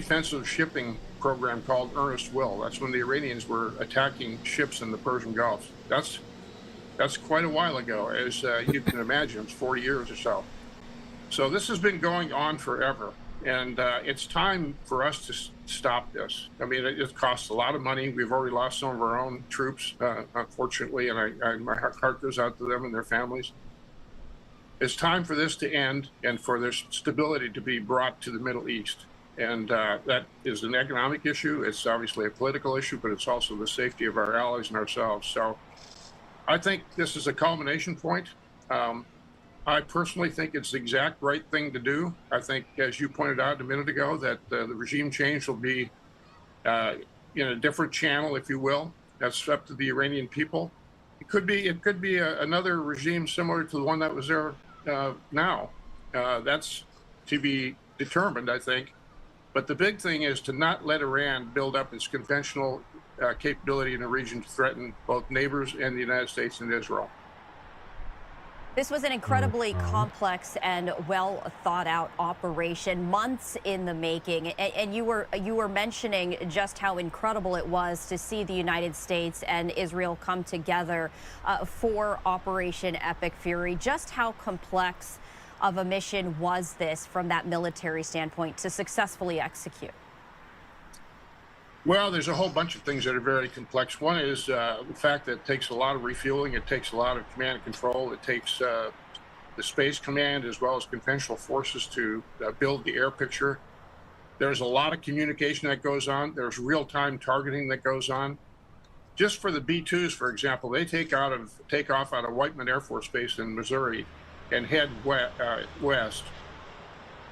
Speaker 9: defensive shipping program called Earnest Will. That's when the Iranians were attacking ships in the Persian Gulf. That's quite a while ago, as you can imagine. It's 40 years or so. So this has been going on forever, and it's time for us to stop this. I mean, it costs a lot of money. We've already lost some of our own troops, unfortunately, and my heart goes out to them and their families. It's time for this to end and for their stability to be brought to the Middle East. And that is an economic issue. It's obviously a political issue, but it's also the safety of our allies and ourselves. So I think this is a culmination point. I personally think it's the exact right thing to do. I think, as you pointed out a minute ago, that the regime change will be in a different channel, if you will. That's up to the Iranian people. It could be another regime similar to the one that was there now. That's to be determined, I think. But the big thing is to not let Iran build up its conventional capability in the region to threaten both neighbors and the United States and Israel.
Speaker 23: This was an incredibly complex and well thought out operation, months in the making. And you were mentioning just how incredible it was to see the United States and Israel come together for Operation Epic Fury. Just how complex of a mission was this from that military standpoint to successfully execute?
Speaker 9: Well, there's a whole bunch of things that are very complex. One is the fact that it takes a lot of refueling. It takes a lot of command and control. It takes the space command as well as conventional forces to build the air picture. There's a lot of communication that goes on. There's real-time targeting that goes on. Just for the B-2s, for example, they take off out of Whiteman Air Force Base in Missouri and head west.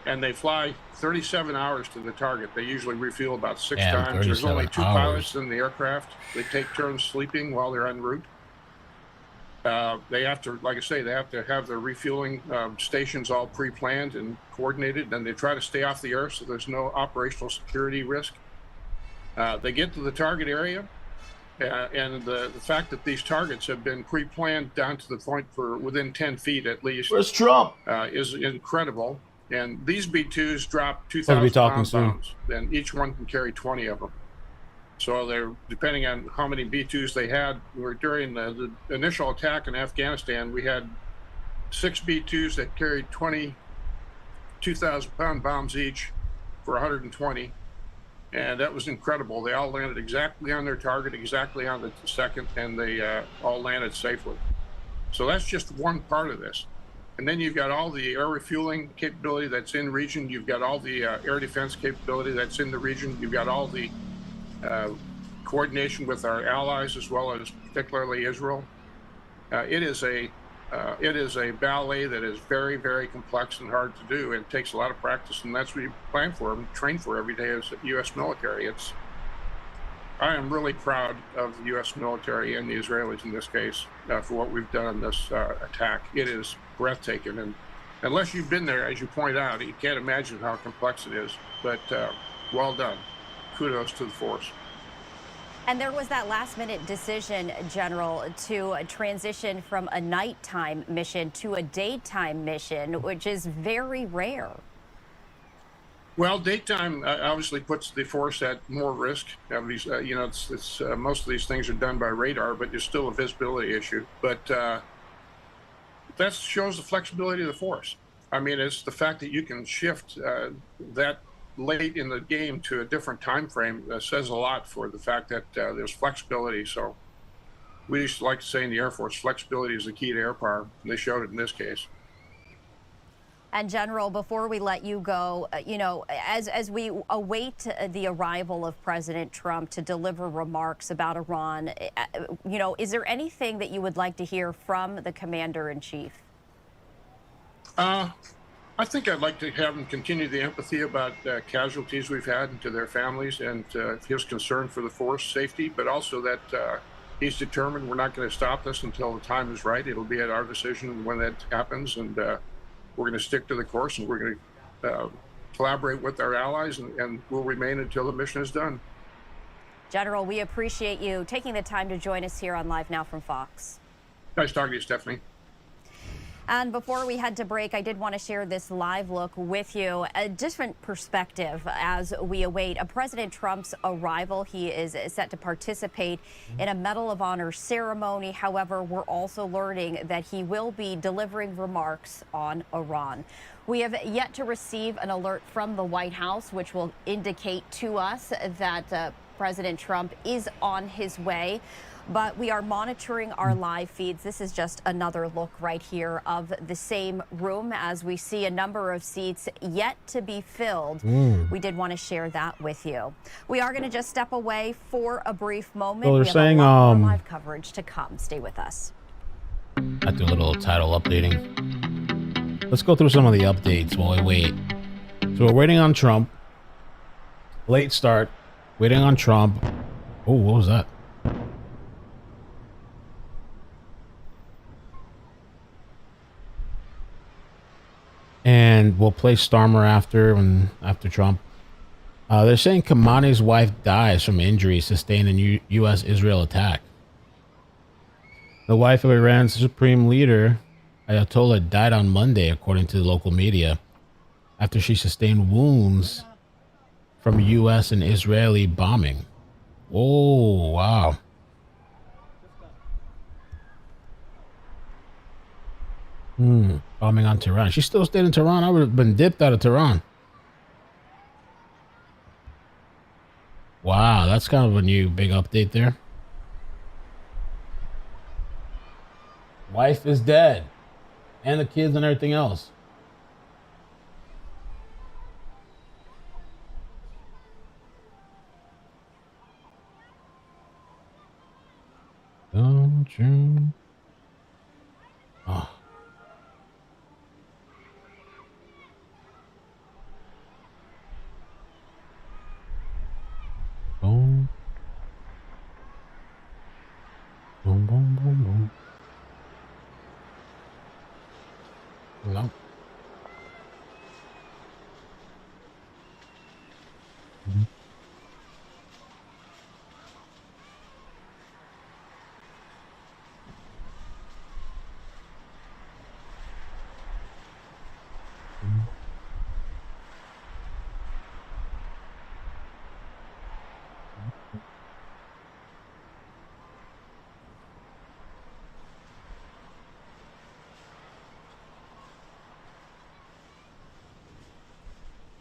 Speaker 9: And they fly 37 hours to the target. They usually refuel about 6 times. There's only 2 pilots in the aircraft. They take turns sleeping while they're en route. They have to, like I say, they have to have their refueling stations all pre-planned and coordinated. And they try to stay off the earth so there's no operational security risk. They get to the target area. And the fact that these targets have been pre-planned down to the point for within 10 feet at least.
Speaker 3: Where's Trump?
Speaker 9: Is incredible. And these B-2s drop 2,000 pound bombs, and each one can carry 20 of them. So they're, depending on how many B-2s they had, during the initial attack in Afghanistan, we had 6 B-2s that carried 2,000 pound bombs each for 120. And that was incredible. They all landed exactly on their target, exactly on the second, and they all landed safely. So that's just one part of this. And then you've got all the air refueling capability that's in region. You've got all the air defense capability that's in the region. You've got all the coordination with our allies, as well as particularly Israel. It is a ballet that is very, very complex and hard to do. It takes a lot of practice, and that's what you plan for and train for every day as a U.S. military. I am really proud of the U.S. military and the Israelis in this case for what we've done in this attack. It is breathtaking, and unless you've been there, as you point out, you can't imagine how complex it is. But well done. Kudos to the force.
Speaker 23: And there was that last-minute decision, General, to transition from a nighttime mission to a daytime mission, which is very rare.
Speaker 9: Well, daytime obviously puts the force at more risk. Most of these things are done by radar, but there's still a visibility issue. But that shows the flexibility of the force. I mean, it's the fact that you can shift that late in the game to a different time frame says a lot for the fact that there's flexibility. So we used to like to say in the Air Force, flexibility is the key to air power. And they showed it in this case.
Speaker 23: And General, before we let you go, as we await the arrival of President Trump to deliver remarks about Iran, is there anything that you would like to hear from the Commander-in-Chief?
Speaker 9: I think I'd like to have him continue the empathy about casualties we've had and to their families, and his concern for the force safety, but also that he's determined we're not going to stop this until the time is right. It'll be at our decision when that happens, and we're going to stick to the course, and we're going to collaborate with our allies, and we'll remain until the mission is done.
Speaker 23: General, we appreciate you taking the time to join us here on Live Now from Fox.
Speaker 9: Nice talking to you, Stephanie.
Speaker 23: And before we head to break, I did want to share this live look with you, a different perspective as we await President Trump's arrival. He is set to participate in a Medal of Honor ceremony. However, we're also learning that he will be delivering remarks on Iran. We have yet to receive an alert from the White House, which will indicate to us that President Trump is on his way. But we are monitoring our live feeds. This is just another look right here of the same room as we see a number of seats yet to be filled. We did want to share that with you. We are going to just step away for a brief moment.
Speaker 3: So they're saying
Speaker 23: more live coverage to come. Stay with us.
Speaker 3: I do a little title updating. Let's go through some of the updates while we wait. So we're waiting on Trump. Late start. Waiting on Trump. Oh, what was that? And we'll play Starmer after Trump. They're saying Khamenei's wife dies from injuries sustained in U.S.-Israel attack. The wife of Iran's supreme leader, Ayatollah, died on Monday, according to the local media, after she sustained wounds from U.S. and Israeli bombing. Oh, wow. Bombing on Tehran. She still stayed in Tehran. I would have been dipped out of Tehran. Wow, that's kind of a new big update there. Wife is dead. And the kids and everything else. Don't you? Oh. Boom. Boom, boom, boom, boom. No.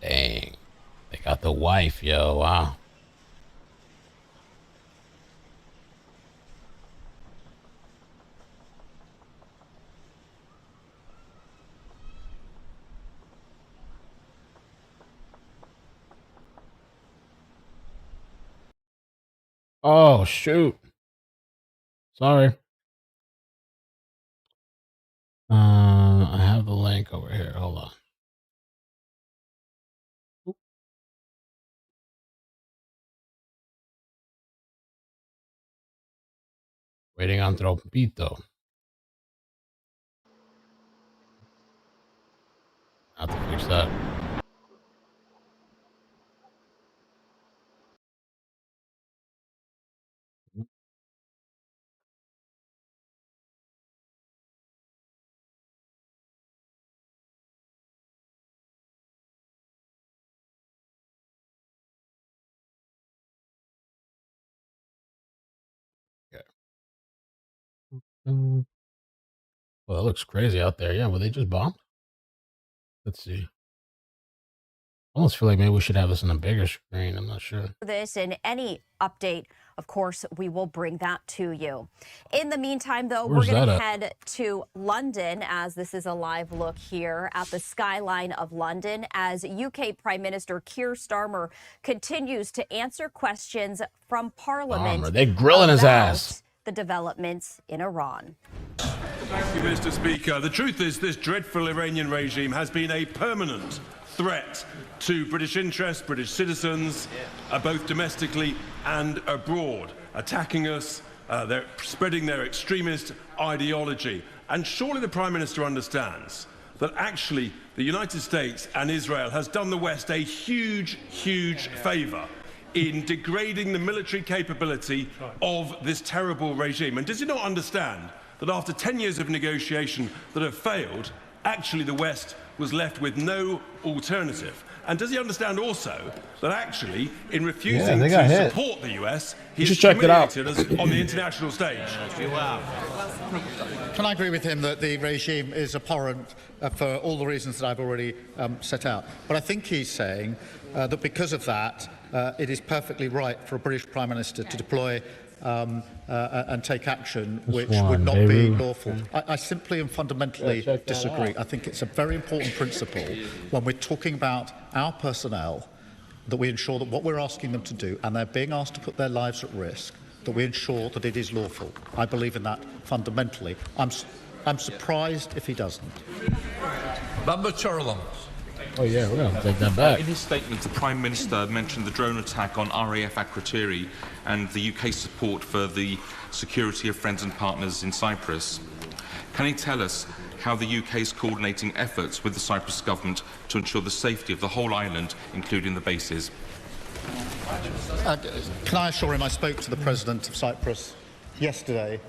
Speaker 3: Dang. They got the wife, yo. Wow. Oh, shoot. Sorry. I have the link over here. Hold on. Waiting on Trompito. Have to fix that. Well, it looks crazy out there. Yeah, were they just bombed? Let's see. I almost feel like maybe we should have this on a bigger screen. I'm not sure.
Speaker 23: This and any update, of course, we will bring that to you. In the meantime, though, we're going to head to London, as this is a live look here at the skyline of London, as UK Prime Minister Keir Starmer continues to answer questions from Parliament.
Speaker 3: They're grilling his ass.
Speaker 23: The developments in Iran.
Speaker 10: Thank you, Mr. Speaker. The truth is, this dreadful Iranian regime has been a permanent threat to British interests, British citizens, both domestically and abroad, attacking us, they're spreading their extremist ideology. And surely the Prime Minister understands that actually the United States and Israel has done the West a huge, huge favour in degrading the military capability of this terrible regime. And does he not understand that after 10 years of negotiation that have failed, actually the West was left with no alternative? And does he understand also that actually, in refusing to support the US, he's humiliated us on the international stage?
Speaker 15: Can I agree with him that the regime is abhorrent for all the reasons that I've already set out? But I think he's saying that because of that, it is perfectly right for a British Prime Minister to deploy and take action which would not be lawful. I simply and fundamentally disagree. I think it's a very important principle when we're talking about our personnel that we ensure that what we're asking them to do, and they're being asked to put their lives at risk, that we ensure that it is lawful. I believe in that fundamentally. I'm surprised if he doesn't.
Speaker 3: Oh yeah, we're going to take that back.
Speaker 18: In his statement, the Prime Minister mentioned the drone attack on RAF Akrotiri and the UK's support for the security of friends and partners in Cyprus. Can he tell us how the UK is coordinating efforts with the Cyprus government to ensure the safety of the whole island, including the bases?
Speaker 15: Can I assure him I spoke to the President of Cyprus yesterday,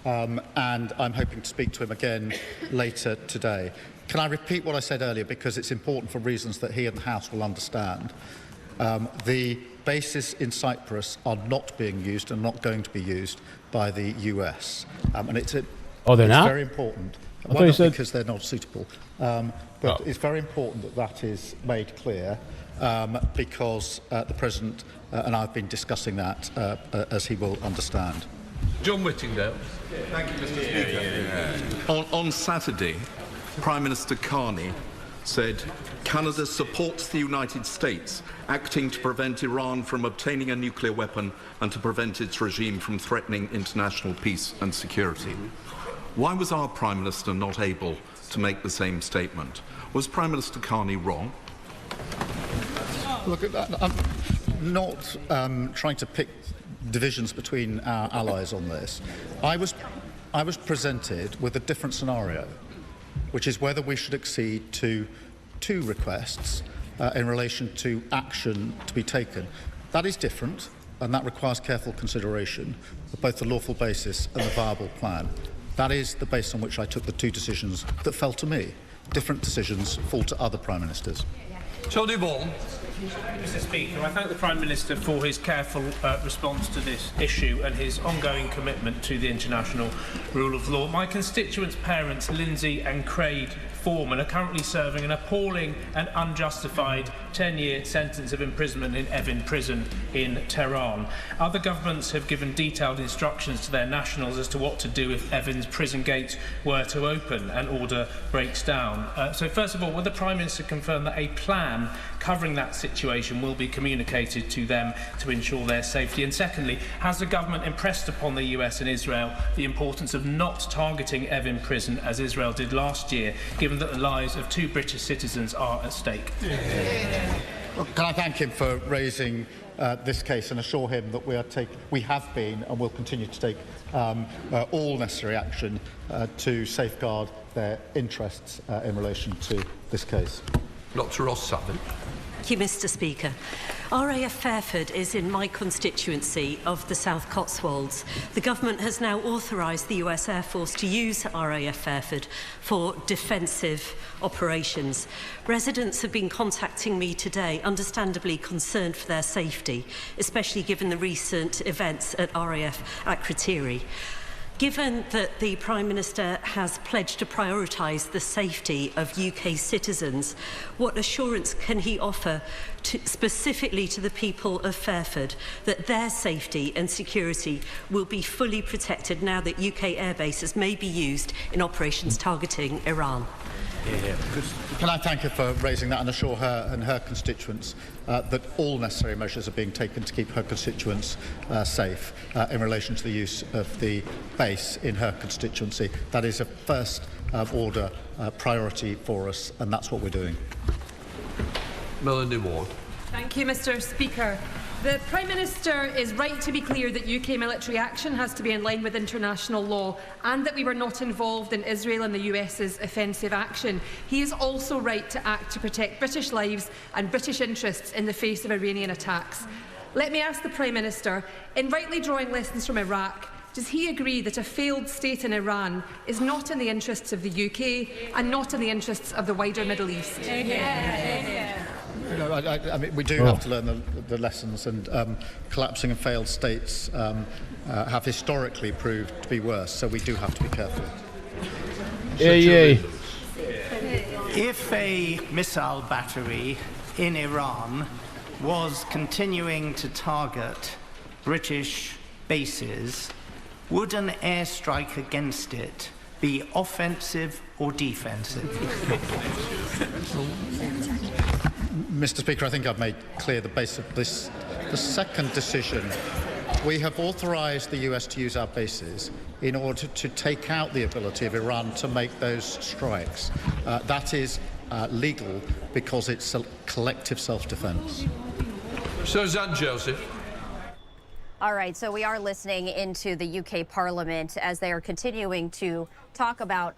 Speaker 15: and I'm hoping to speak to him again later today. Can I repeat what I said earlier, because it's important for reasons that he and the House will understand? The bases in Cyprus are not being used and not going to be used by the US. And it's very important. Well, not because they're not suitable, but it's very important that that is made clear, because the President and I have been discussing that, as he will understand.
Speaker 17: John Whittingdale.
Speaker 21: Thank you, Mr. Speaker. On Saturday, Prime Minister Khamenei said Canada supports the United States acting to prevent Iran from obtaining a nuclear weapon and to prevent its regime from threatening international peace and security. Why was our Prime Minister not able to make the same statement? Was Prime Minister Khamenei wrong?
Speaker 15: Look, I'm not trying to pick divisions between our allies on this. I was presented with a different scenario, which is whether we should accede to two requests in relation to action to be taken. That is different, and that requires careful consideration of both the lawful basis and the viable plan. That is the basis on which I took the two decisions that fell to me. Different decisions fall to other Prime Ministers.
Speaker 2: Mr. Speaker, I thank the Prime Minister for his careful response to this issue and his ongoing commitment to the international rule of law. My constituents' parents, Lindsay and Craig Foreman, are currently serving an appalling and unjustified 10-year sentence of imprisonment in Evin prison in Tehran. Other governments have given detailed instructions to their nationals as to what to do if Evin's prison gates were to open and order breaks down. So first of all, will the Prime Minister confirm that a plan covering that situation will be communicated to them to ensure their safety? And secondly, has the government impressed upon the US and Israel the importance of not targeting Evin prison as Israel did last year, given that the lives of 2 British citizens are at stake?
Speaker 15: Well, can I thank him for raising this case and assure him that we have been and will continue to take all necessary action to safeguard their interests in relation to this case.
Speaker 17: Dr. Ras Laffan.
Speaker 11: Thank you, Mr. Speaker. RAF Fairford is in my constituency of the South Cotswolds. The government has now authorised the US Air Force to use RAF Fairford for defensive operations. Residents have been contacting me today, understandably concerned for their safety, especially given the recent events at RAF Akrotiri. Given that the Prime Minister has pledged to prioritise the safety of UK citizens, what assurance can he offer specifically to the people of Fairford that their safety and security will be fully protected now that UK airbases may be used in operations targeting Iran?
Speaker 15: Can I thank her for raising that and assure her and her constituents that all necessary measures are being taken to keep her constituents safe in relation to the use of the base in her constituency. That is a first order priority for us, and that's what we're doing.
Speaker 17: Melanie Ward.
Speaker 19: Thank you, Mr. Speaker. The Prime Minister is right to be clear that UK military action has to be in line with international law and that we were not involved in Israel and the US's offensive action. He is also right to act to protect British lives and British interests in the face of Iranian attacks. Let me ask the Prime Minister, in rightly drawing lessons from Iraq, does he agree that a failed state in Iran is not in the interests of the UK and not in the interests of the wider Middle East?
Speaker 15: I mean, we do have to learn the lessons, and collapsing and failed states have historically proved to be worse, so we do have to be careful.
Speaker 5: If a missile battery in Iran was continuing to target British bases, would an airstrike against it be offensive or defensive?
Speaker 15: Mr. Speaker, I think I've made clear the base of this. The second decision, we have authorised the US to use our bases in order to take out the ability of Iran to make those strikes. That is legal because it's a collective self-defence.
Speaker 17: Suzanne Joseph.
Speaker 23: All right, so we are listening into the UK Parliament as they are continuing to talk about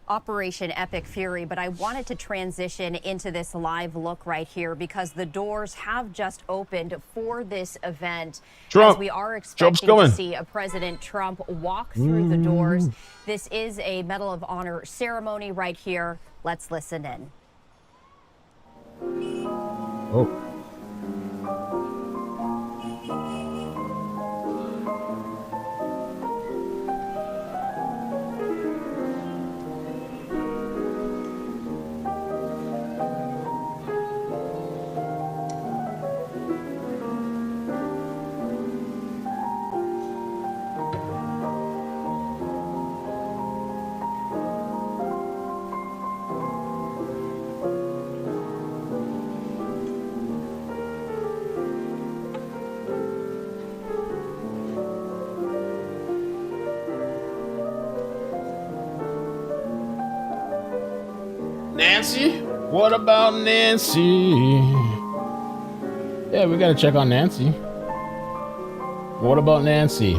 Speaker 23: Operation Epic Fury, but I wanted to transition into this live look right here because the doors have just opened for this event.
Speaker 3: Trump.
Speaker 23: As we are expecting to see a President Trump walk through the doors. This is a Medal of Honor ceremony right here. Let's listen in.
Speaker 3: Oh. Nancy? What about Nancy? Yeah, we gotta check on Nancy. What about Nancy?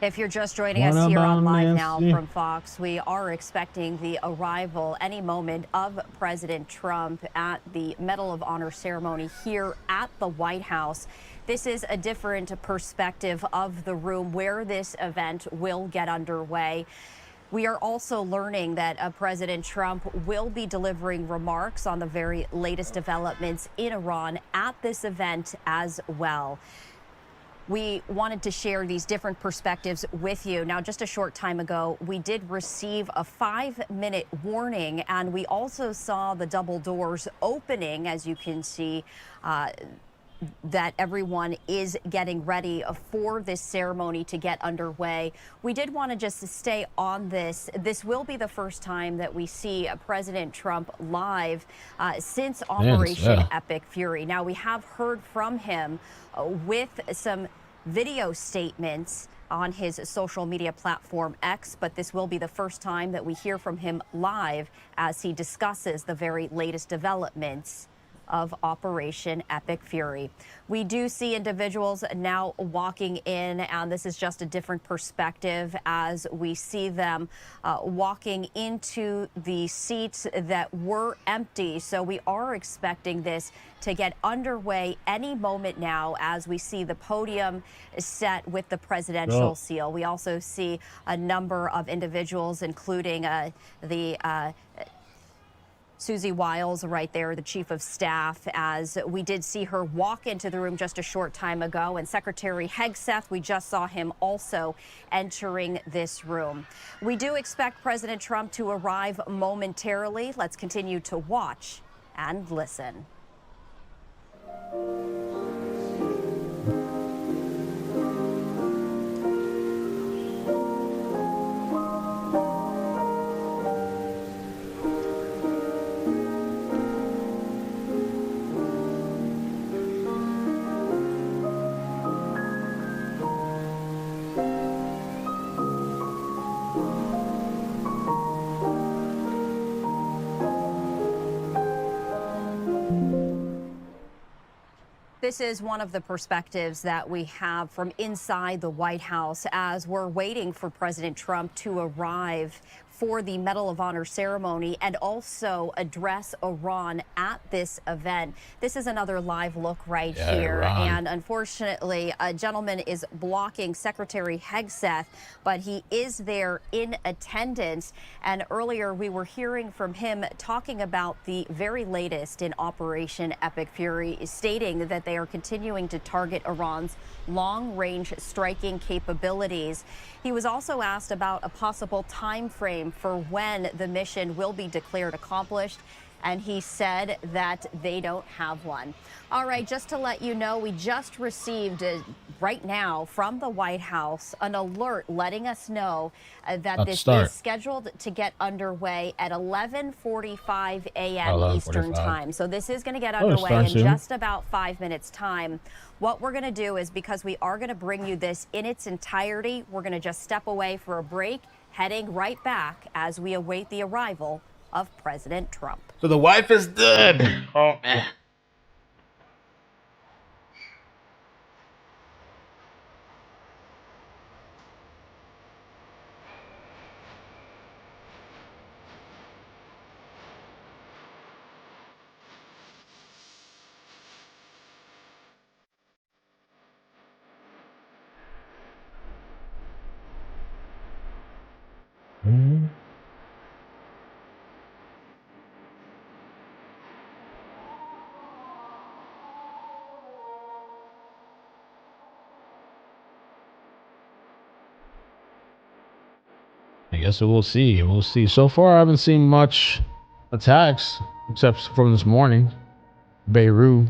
Speaker 23: If you're just joining us here on Live Now from Fox, we are expecting the arrival any moment of President Trump at the Medal of Honor ceremony here at the White House. This is a different perspective of the room where this event will get underway. We are also learning that President Trump will be delivering remarks on the very latest developments in Iran at this event as well. We wanted to share these different perspectives with you. Now, just a short time ago, we did receive a 5-minute warning, and we also saw the double doors opening, as you can see, that everyone is getting ready for this ceremony to get underway. We did want to just stay on this. This will be the first time that we see President Trump live since Operation Epic Fury. Now, we have heard from him with some video statements on his social media platform X, but this will be the first time that we hear from him live as he discusses the very latest developments of Operation Epic Fury. We do see individuals now walking in, and this is just a different perspective as we see them walking into the seats that were empty. So we are expecting this to get underway any moment now as we see the podium set with the presidential seal. We also see a number of individuals, including the Susie Wiles right there, the chief of staff, as we did see her walk into the room just a short time ago. And Secretary Hegseth, we just saw him also entering this room. We do expect President Trump to arrive momentarily. Let's continue to watch and listen. This is one of the perspectives that we have from inside the White House as we're waiting for President Trump to arrive for the Medal of Honor ceremony and also address Iran at this event. This is another live look right here.
Speaker 3: Iran.
Speaker 23: And unfortunately, a gentleman is blocking Secretary Hegseth, but he is there in attendance. And earlier we were hearing from him talking about the very latest in Operation Epic Fury, stating that they are continuing to target Iran's long-range striking capabilities. He was also asked about a possible time frame for when the mission will be declared accomplished, and he said that they don't have one. All right, just to let you know, we just received right now from the White House an alert letting us know that this is scheduled to get underway at 11:45 a.m. Eastern Time. So this is going to get underway in just about 5 minutes' time. What we're going to do is, because we are going to bring you this in its entirety, we're going to just step away for a break, heading right back as we await the arrival of President Trump.
Speaker 3: So the wife is dead. Oh, man. I guess we'll see. We'll see. So far, I haven't seen much attacks, except from this morning. Beirut.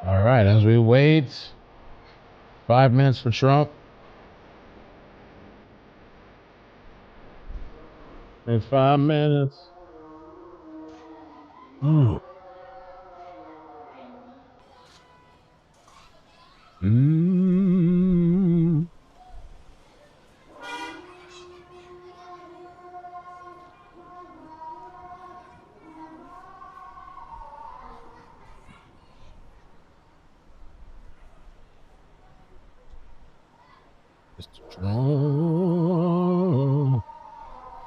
Speaker 3: All right, as we wait 5 minutes for Trump. In 5 minutes.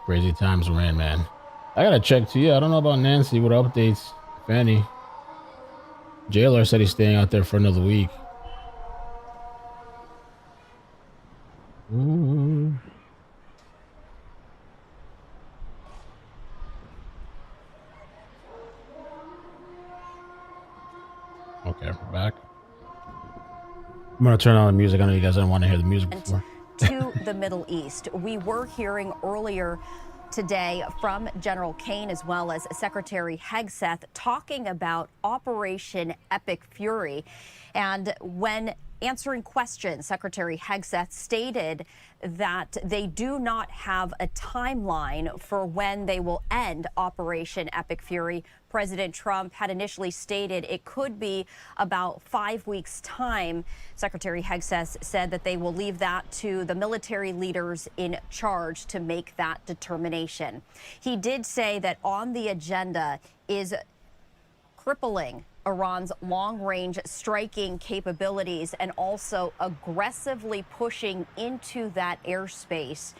Speaker 3: Crazy times we're in, man. I gotta check too. I don't know about Nancy. What updates, if any? Jailer said he's staying out there for another week. Okay, we're back. I'm gonna turn on the music. I know you guys didn't want to hear the music before.
Speaker 23: To the Middle East. We were hearing earlier today from General Kane as well as Secretary Hegseth talking about Operation Epic Fury. And when answering questions, Secretary Hegseth stated that they do not have a timeline for when they will end Operation Epic Fury. President Trump had initially stated it could be about 5 weeks' time. Secretary Hegseth said that they will leave that to the military leaders in charge to make that determination. He did say that on the agenda is crippling Iran's long-range striking capabilities and also aggressively pushing into that airspace.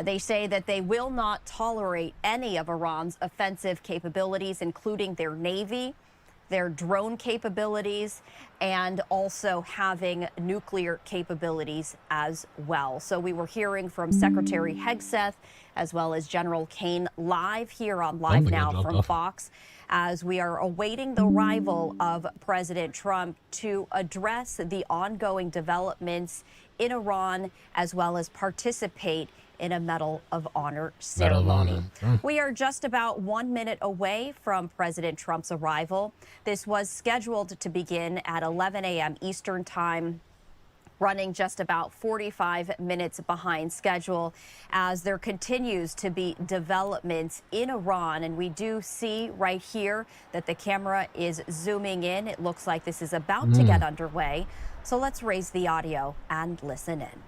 Speaker 23: They say that they will not tolerate any of Iran's offensive capabilities, including their Navy, their drone capabilities, and also having nuclear capabilities as well. So we were hearing from Secretary Hegseth as well as General Kane live here on Live Now from Fox, as we are awaiting the arrival of President Trump to address the ongoing developments in Iran, as well as participate in a Medal of Honor ceremony. We are just about 1 minute away from President Trump's arrival. This was scheduled to begin at 11 a.m. Eastern Time, running just about 45 minutes behind schedule as there continues to be developments in Iran. And we do see right here that the camera is zooming in. It looks like this is about to get underway. So let's raise the audio and listen in.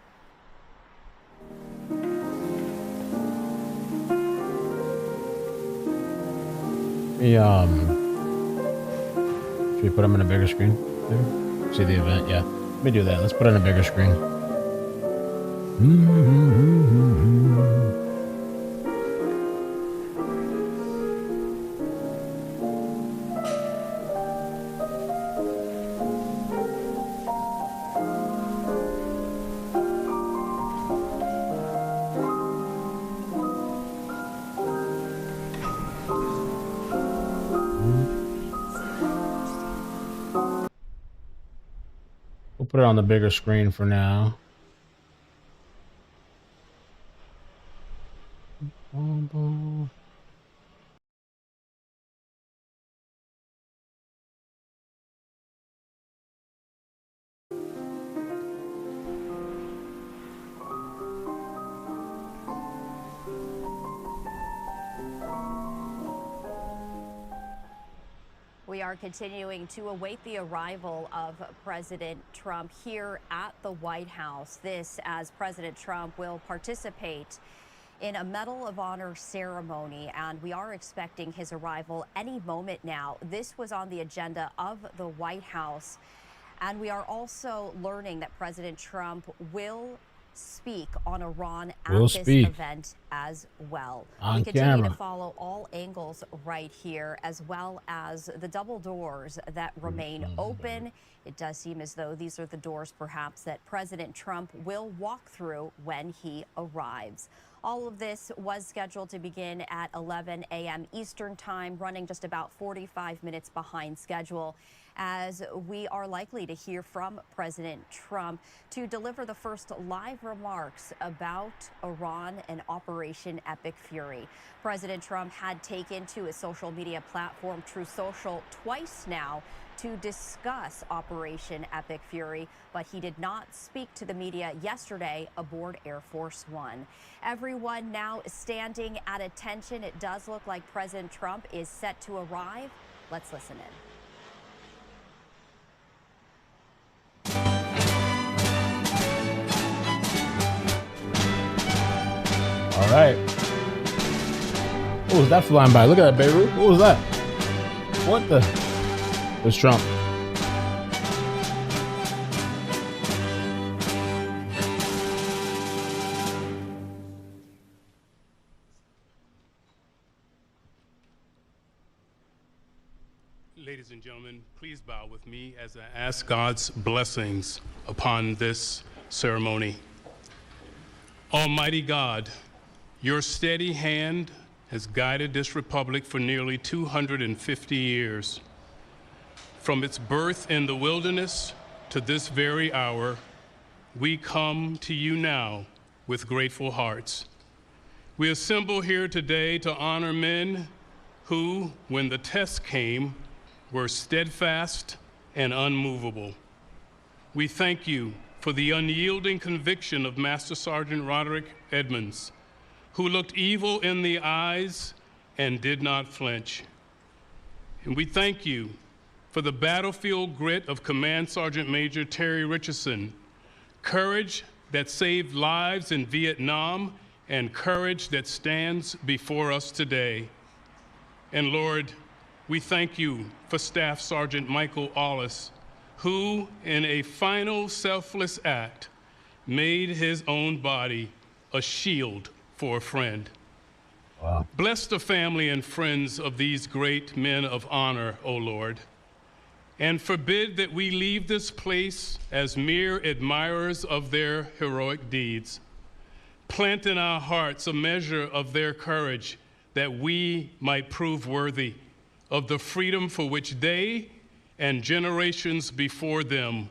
Speaker 3: Should we put them in a bigger screen? Maybe? See the event? Yeah. Let me do that. Let's put it in a bigger screen. We'll put it on the bigger screen for now.
Speaker 23: We are continuing to await the arrival of President Trump here at the White House. This as President Trump will participate in a Medal of Honor ceremony, and we are expecting his arrival any moment now. This was on the agenda of the White House, and we are also learning that President Trump will speak on Iran at this event as well. We continue to follow all angles right here, as well as the double doors that remain open. It does seem as though these are the doors perhaps that President Trump will walk through when he arrives. All of this was scheduled to begin at 11 a.m. Eastern Time, running just about 45 minutes behind schedule, as we are likely to hear from President Trump to deliver the first live remarks about Iran and Operation Epic Fury. President Trump had taken to his social media platform, Truth Social, twice now to discuss Operation Epic Fury, but he did not speak to the media yesterday aboard Air Force One. Everyone now standing at attention. It does look like President Trump is set to arrive. Let's listen in.
Speaker 3: All right. What was that flying by? Look at that, Beirut. What was that? What the? It's Trump.
Speaker 4: Ladies and gentlemen, please bow with me as I ask God's blessings upon this ceremony. Almighty God, your steady hand has guided this republic for nearly 250 years. From its birth in the wilderness to this very hour, we come to you now with grateful hearts. We assemble here today to honor men who, when the test came, were steadfast and unmovable. We thank you for the unyielding conviction of Master Sergeant Roderick Edmonds, who looked evil in the eyes and did not flinch. And we thank you for the battlefield grit of Command Sergeant Major Terry Richardson, courage that saved lives in Vietnam and courage that stands before us today. And Lord, we thank you for Staff Sergeant Michael Allis, who, in a final selfless act, made his own body a shield for a friend. Wow. Bless the family and friends of these great men of honor, O Lord. and forbid that we leave this place as mere admirers of their heroic deeds. Plant in our hearts a measure of their courage, that we might prove worthy of the freedom for which they and generations before them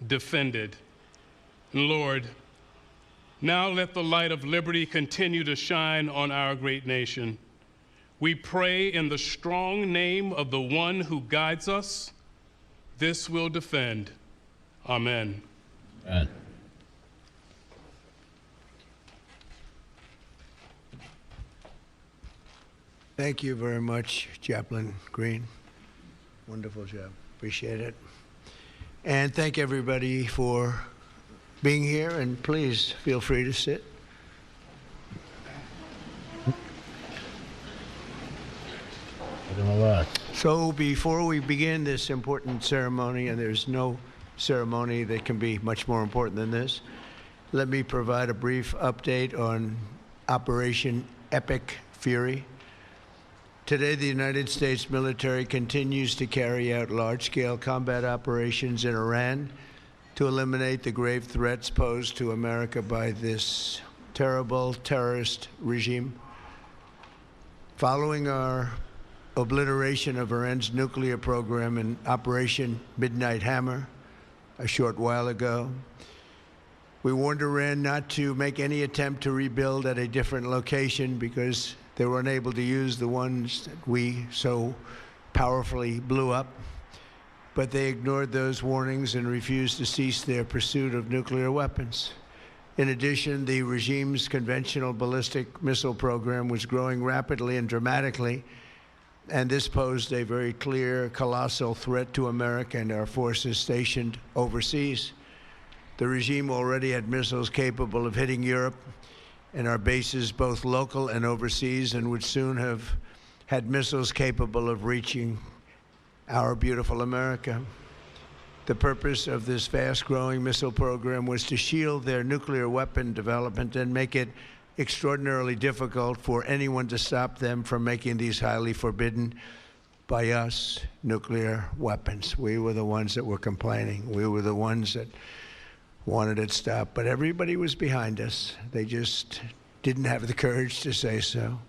Speaker 4: defended. And Lord, now let the light of liberty continue to shine on our great nation. We pray in the strong name of the one who guides us. This will defend. Amen.
Speaker 3: Amen.
Speaker 12: Thank you very much, Chaplain Green. Wonderful job. Appreciate it. And thank everybody for being here, and please feel free to sit. So before we begin this important ceremony, and there's no ceremony that can be much more important than this, let me provide a brief update on Operation Epic Fury. Today, the United States military continues to carry out large-scale combat operations in Iran to eliminate the grave threats posed to America by this terrible terrorist regime. Following our obliteration of Iran's nuclear program in Operation Midnight Hammer a short while ago, we warned Iran not to make any attempt to rebuild at a different location because they were unable to use the ones that we so powerfully blew up. But they ignored those warnings and refused to cease their pursuit of nuclear weapons. In addition, the regime's conventional ballistic missile program was growing rapidly and dramatically, and this posed a very clear, colossal threat to America and our forces stationed overseas. The regime already had missiles capable of hitting Europe and our bases, both local and overseas, and would soon have had missiles capable of reaching our beautiful America. The purpose of this fast-growing missile program was to shield their nuclear weapon development and make it extraordinarily difficult for anyone to stop them from making these highly forbidden by us nuclear weapons. We were the ones that were complaining. We were the ones that wanted it stopped, but everybody was behind us. They just didn't have the courage to say so.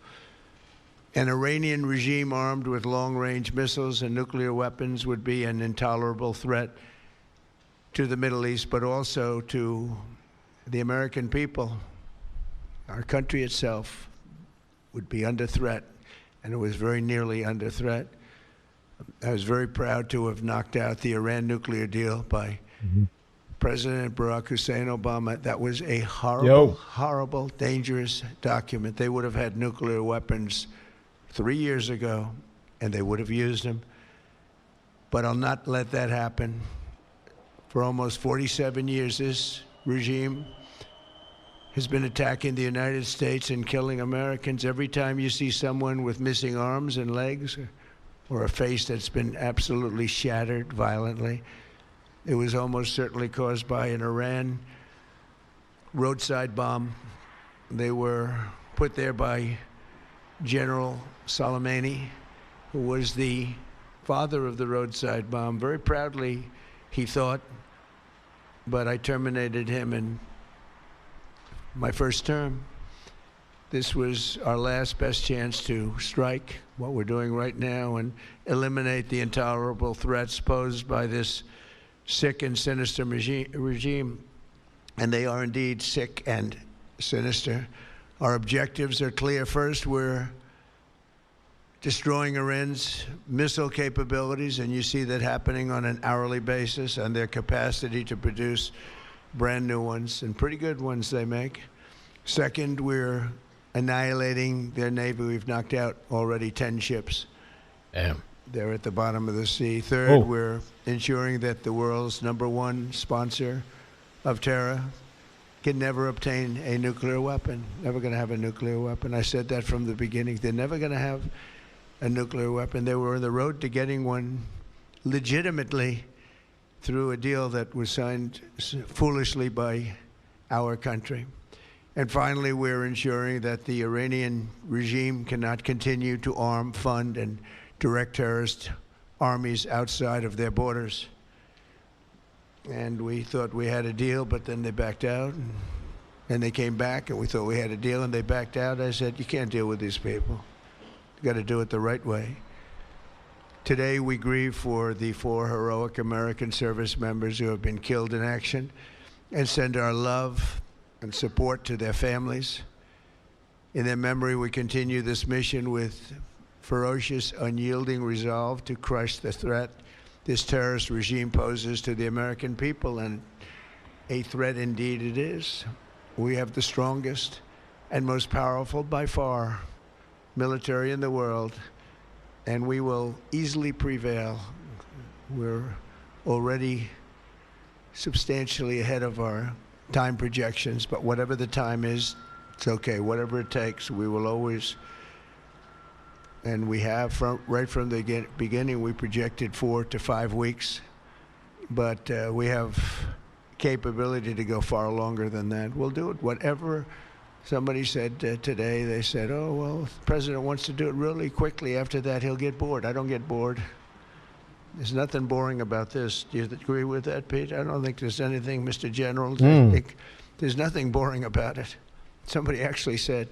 Speaker 12: An Iranian regime armed with long-range missiles and nuclear weapons would be an intolerable threat to the Middle East, but also to the American people. Our country itself would be under threat, and it was very nearly under threat. I was very proud to have knocked out the Iran nuclear deal by President Barack Hussein Obama. That was a horrible, horrible, dangerous document. They would have had nuclear weapons 3 years ago, and they would have used them. But I'll not let that happen. For almost 47 years, this regime has been attacking the United States and killing Americans. Every time you see someone with missing arms and legs or a face that's been absolutely shattered violently, it was almost certainly caused by an Iran roadside bomb. They were put there by General Soleimani, who was the father of the roadside bomb. Very proudly, he thought, but I terminated him in my first term. This was our last best chance to strike what we're doing right now and eliminate the intolerable threats posed by this sick and sinister regime. And they are indeed sick and sinister. Our objectives are clear. First, we're destroying Iran's missile capabilities, and you see that happening on an hourly basis, and their capacity to produce brand new ones, and pretty good ones they make. Second, we're annihilating their Navy. We've knocked out already 10 ships.
Speaker 3: Damn.
Speaker 12: They're at the bottom of the sea. Third, we're ensuring that the world's #1 sponsor of terror can never obtain a nuclear weapon. Never going to have a nuclear weapon. I said that from the beginning. They're never going to have a nuclear weapon. They were on the road to getting one legitimately through a deal that was signed foolishly by our country. And finally, we're ensuring that the Iranian regime cannot continue to arm, fund, and direct terrorist armies outside of their borders. And we thought we had a deal, but then they backed out. And they came back, and we thought we had a deal, and they backed out. I said, you can't deal with these people. You got to do it the right way. Today, we grieve for the 4 heroic American service members who have been killed in action and send our love and support to their families. In their memory, we continue this mission with ferocious, unyielding resolve to crush the threat this terrorist regime poses to the American people, and a threat indeed it is. We have the strongest and most powerful by far military in the world, and we will easily prevail. We're already substantially ahead of our time projections, but whatever the time is, it's okay. Whatever it takes, we will always, and we have right from the beginning, we projected 4 to 5 weeks, but we have capability to go far longer than that. We'll do it. Whatever somebody said today, they said, oh, well, if the president wants to do it really quickly, after that he'll get bored. I don't get bored. There's nothing boring about this. Do you agree with that, Pete? I don't think there's anything, Mr. General. I think there's nothing boring about it. Somebody actually said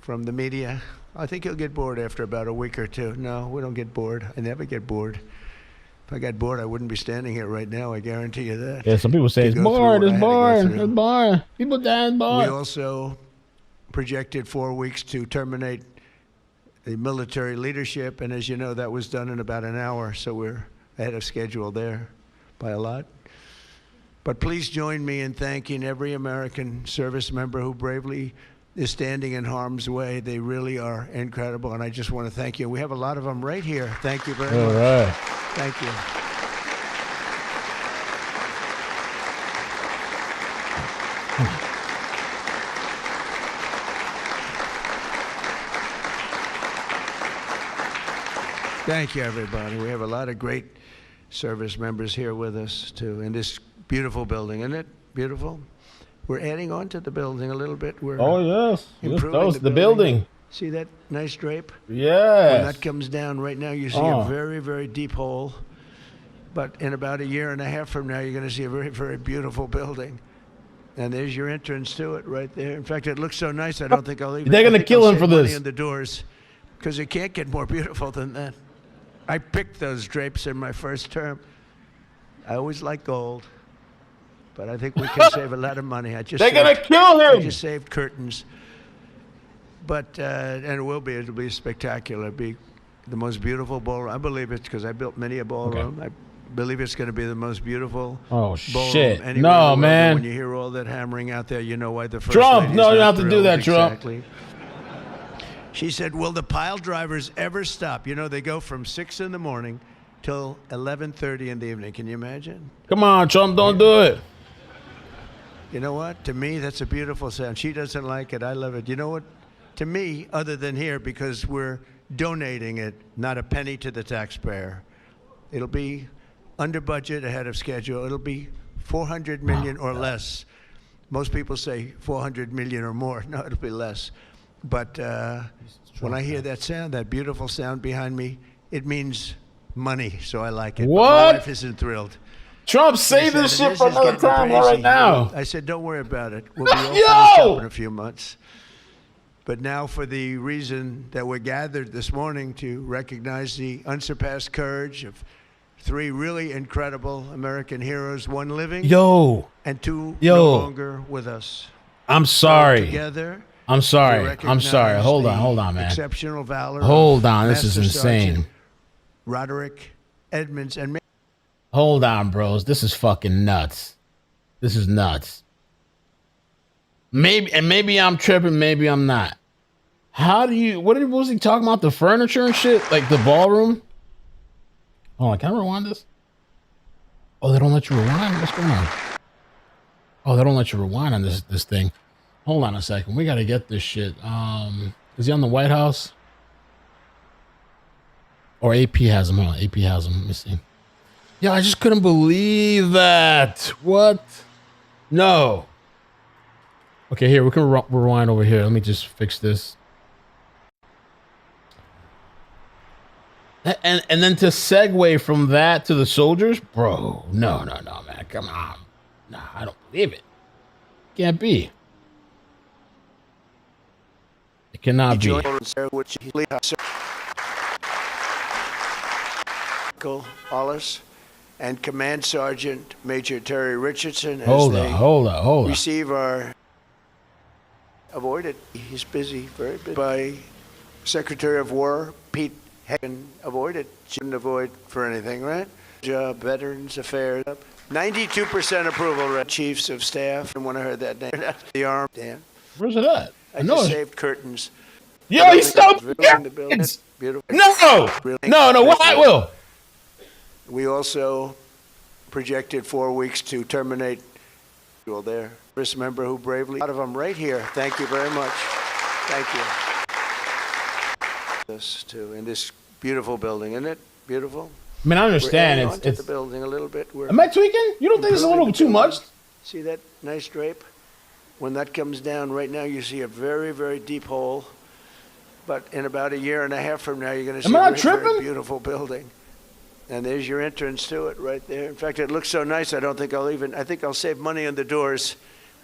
Speaker 12: from the media, I think he'll get bored after about a week or two. No, we don't get bored. I never get bored. If I got bored, I wouldn't be standing here right now. I guarantee you that.
Speaker 3: Yeah, some people say it's bored, it's bored, it's bored. People dying bored.
Speaker 12: We also projected 4 weeks to terminate the military leadership, and as you know, that was done in about an hour, so we're ahead of schedule there by a lot. But please join me in thanking every American service member who bravely is standing in harm's way. They really are incredible, and I just want to thank you. We have a lot of them right here. Thank you very much.
Speaker 3: All right.
Speaker 12: Thank you. Thank you, everybody. We have a lot of great service members here with us, too, in this beautiful building. Isn't it beautiful? We're adding on to the building a little bit. We're
Speaker 3: yes.
Speaker 12: improving
Speaker 3: The building.
Speaker 12: See that nice drape?
Speaker 3: Yes.
Speaker 12: When that comes down right now, you see a very, very deep hole. But in about a year and a half from now, you're going to see a very, very beautiful building. And there's your entrance to it right there. In fact, it looks so nice, I don't think I'll even...
Speaker 3: They're going to kill him for this.
Speaker 12: ...in the doors, because it can't get more beautiful than that. I picked those drapes in my first term. I always like gold, but I think we can save a lot of money.
Speaker 3: They're going to kill him!
Speaker 12: I just saved curtains. But, and it'll be spectacular. It'll be the most beautiful ballroom. I believe it's because I built many a ballroom. Okay. I believe it's going to be the most beautiful ballroom
Speaker 3: shit.
Speaker 12: anywhere in
Speaker 3: No,
Speaker 12: the world.
Speaker 3: man.
Speaker 12: And when you hear all that hammering out there, you know why the first
Speaker 3: Trump,
Speaker 12: lady's
Speaker 3: no, you
Speaker 12: not
Speaker 3: don't have to do that, Trump.
Speaker 12: Exactly. She said, will the pile drivers ever stop? You know, they go from 6 in the morning till 11:30 in the evening. Can you imagine?
Speaker 3: Come on, Trump, don't do it.
Speaker 12: You know what? To me, that's a beautiful sound. She doesn't like it. I love it. You know what? To me, other than here, because we're donating it, not a penny to the taxpayer. It'll be under budget, ahead of schedule. It'll be 400 million or less. Most people say 400 million or more. No, it'll be less. But when I hear that sound, that beautiful sound behind me, it means money, so I like it.
Speaker 3: What?
Speaker 12: But my wife isn't thrilled.
Speaker 3: Trump, save this shit for another time, not right now.
Speaker 12: I said, don't worry about it. We'll be all finished up in a few months. But now for the reason that we're gathered this morning to recognize the unsurpassed courage of 3 really incredible American heroes, 1 living and 2 no longer with us.
Speaker 3: I'm sorry.
Speaker 12: Together,
Speaker 3: I'm sorry. Hold on, man.
Speaker 12: Exceptional valor.
Speaker 3: Hold on. This is insane.
Speaker 12: Roderick Edmonds and
Speaker 3: hold on, bros. This is fucking nuts. This is nuts. Maybe I'm tripping, maybe I'm not. How do you what was he talking about? The furniture and shit? Like the ballroom? Oh, can I rewind this? Oh, they don't let you rewind? What's going on? Oh, they don't let you rewind on this thing. Hold on a second. We gotta get this shit. Is he on the White House? Or AP has him on. AP has him. Let me see. Yeah, I just couldn't believe that. What? No. Okay, here, we can rewind over here. Let me just fix this. And then to segue from that to the soldiers, bro. No, man. Come on. Nah, I don't believe it. Can't be. It cannot be.
Speaker 12: Hollis and Command Sergeant Major Terry Richardson.
Speaker 3: Hold on.
Speaker 12: Receive our avoided. He's busy, very busy. By Secretary of War Pete Hagen avoided. Shouldn't avoid for anything, right? Veterans Affairs. 92% approval. Chiefs of Staff. And when I heard that name, the arm. Dan.
Speaker 3: Where's it at?
Speaker 12: I just saved curtains.
Speaker 3: Yo, you stopped the building.
Speaker 12: Beautiful.
Speaker 3: No. What will?
Speaker 12: We also projected 4 weeks to terminate. There, first member who bravely. A lot of them right here. Thank you very much. Thank you. This too in this beautiful building, isn't it beautiful?
Speaker 3: I mean, I understand
Speaker 12: it's the building a little bit.
Speaker 3: Am I tweaking? You don't think it's a little too much?
Speaker 12: See that nice drape? When that comes down right now, you see a very, very deep hole. But in about a year and a half from now, you're going to see a very beautiful building. And there's your entrance to it right there. In fact, it looks so nice, I think I'll save money on the doors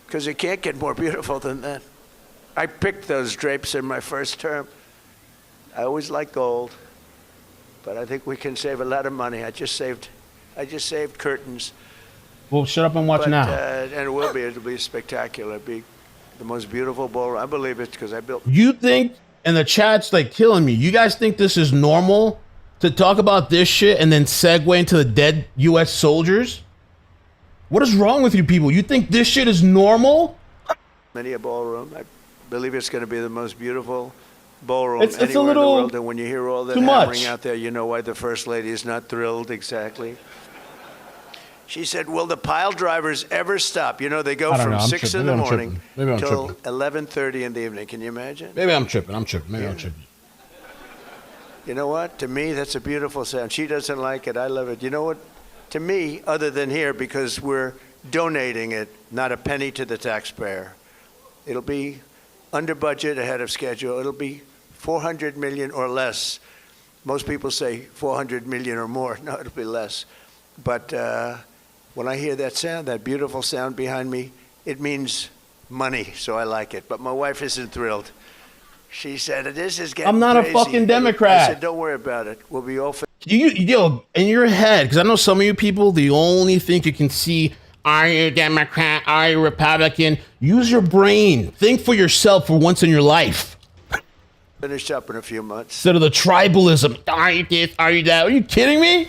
Speaker 12: because it can't get more beautiful than that. I picked those drapes in my first term. I always like gold, but I think we can save a lot of money. I just saved curtains.
Speaker 3: Well, shut up and watch now.
Speaker 12: And it'll be spectacular. It'll be the most beautiful ballroom. I believe it because I built.
Speaker 3: You think, and the chat's like killing me, you guys think this is normal? To talk about this shit and then segue into the dead U.S. soldiers? What is wrong with you people? You think this shit is normal?
Speaker 12: Many a ballroom. I believe it's going to be the most beautiful ballroom
Speaker 3: it's
Speaker 12: anywhere
Speaker 3: a little
Speaker 12: in the world. And when you hear all that hammering out there, you know why the First Lady is not thrilled exactly. She said, will the pile drivers ever stop? You know, they go from 6 in the morning till 11:30 in the evening. Can you imagine?
Speaker 3: Maybe I'm tripping. I'm tripping.
Speaker 12: You know what? To me, that's a beautiful sound. She doesn't like it. I love it. You know what? To me, other than here, because we're donating it, not a penny to the taxpayer. It'll be under budget, ahead of schedule. It'll be 400 million or less. Most people say 400 million or more. No, it'll be less. But when I hear that sound, that beautiful sound behind me, it means money, so I like it. But my wife isn't thrilled. She said, this is getting
Speaker 3: I'm not
Speaker 12: crazy.
Speaker 3: A fucking Democrat.
Speaker 12: I said, don't worry about it. We'll be all
Speaker 3: Yo, in your head, because I know some of you people, the only thing you can see, are you a Democrat? Are you a Republican? Use your brain. Think for yourself for once in your life.
Speaker 12: Finish up in a few months.
Speaker 3: Instead of the tribalism. Are you this? Are you that? Are you kidding me?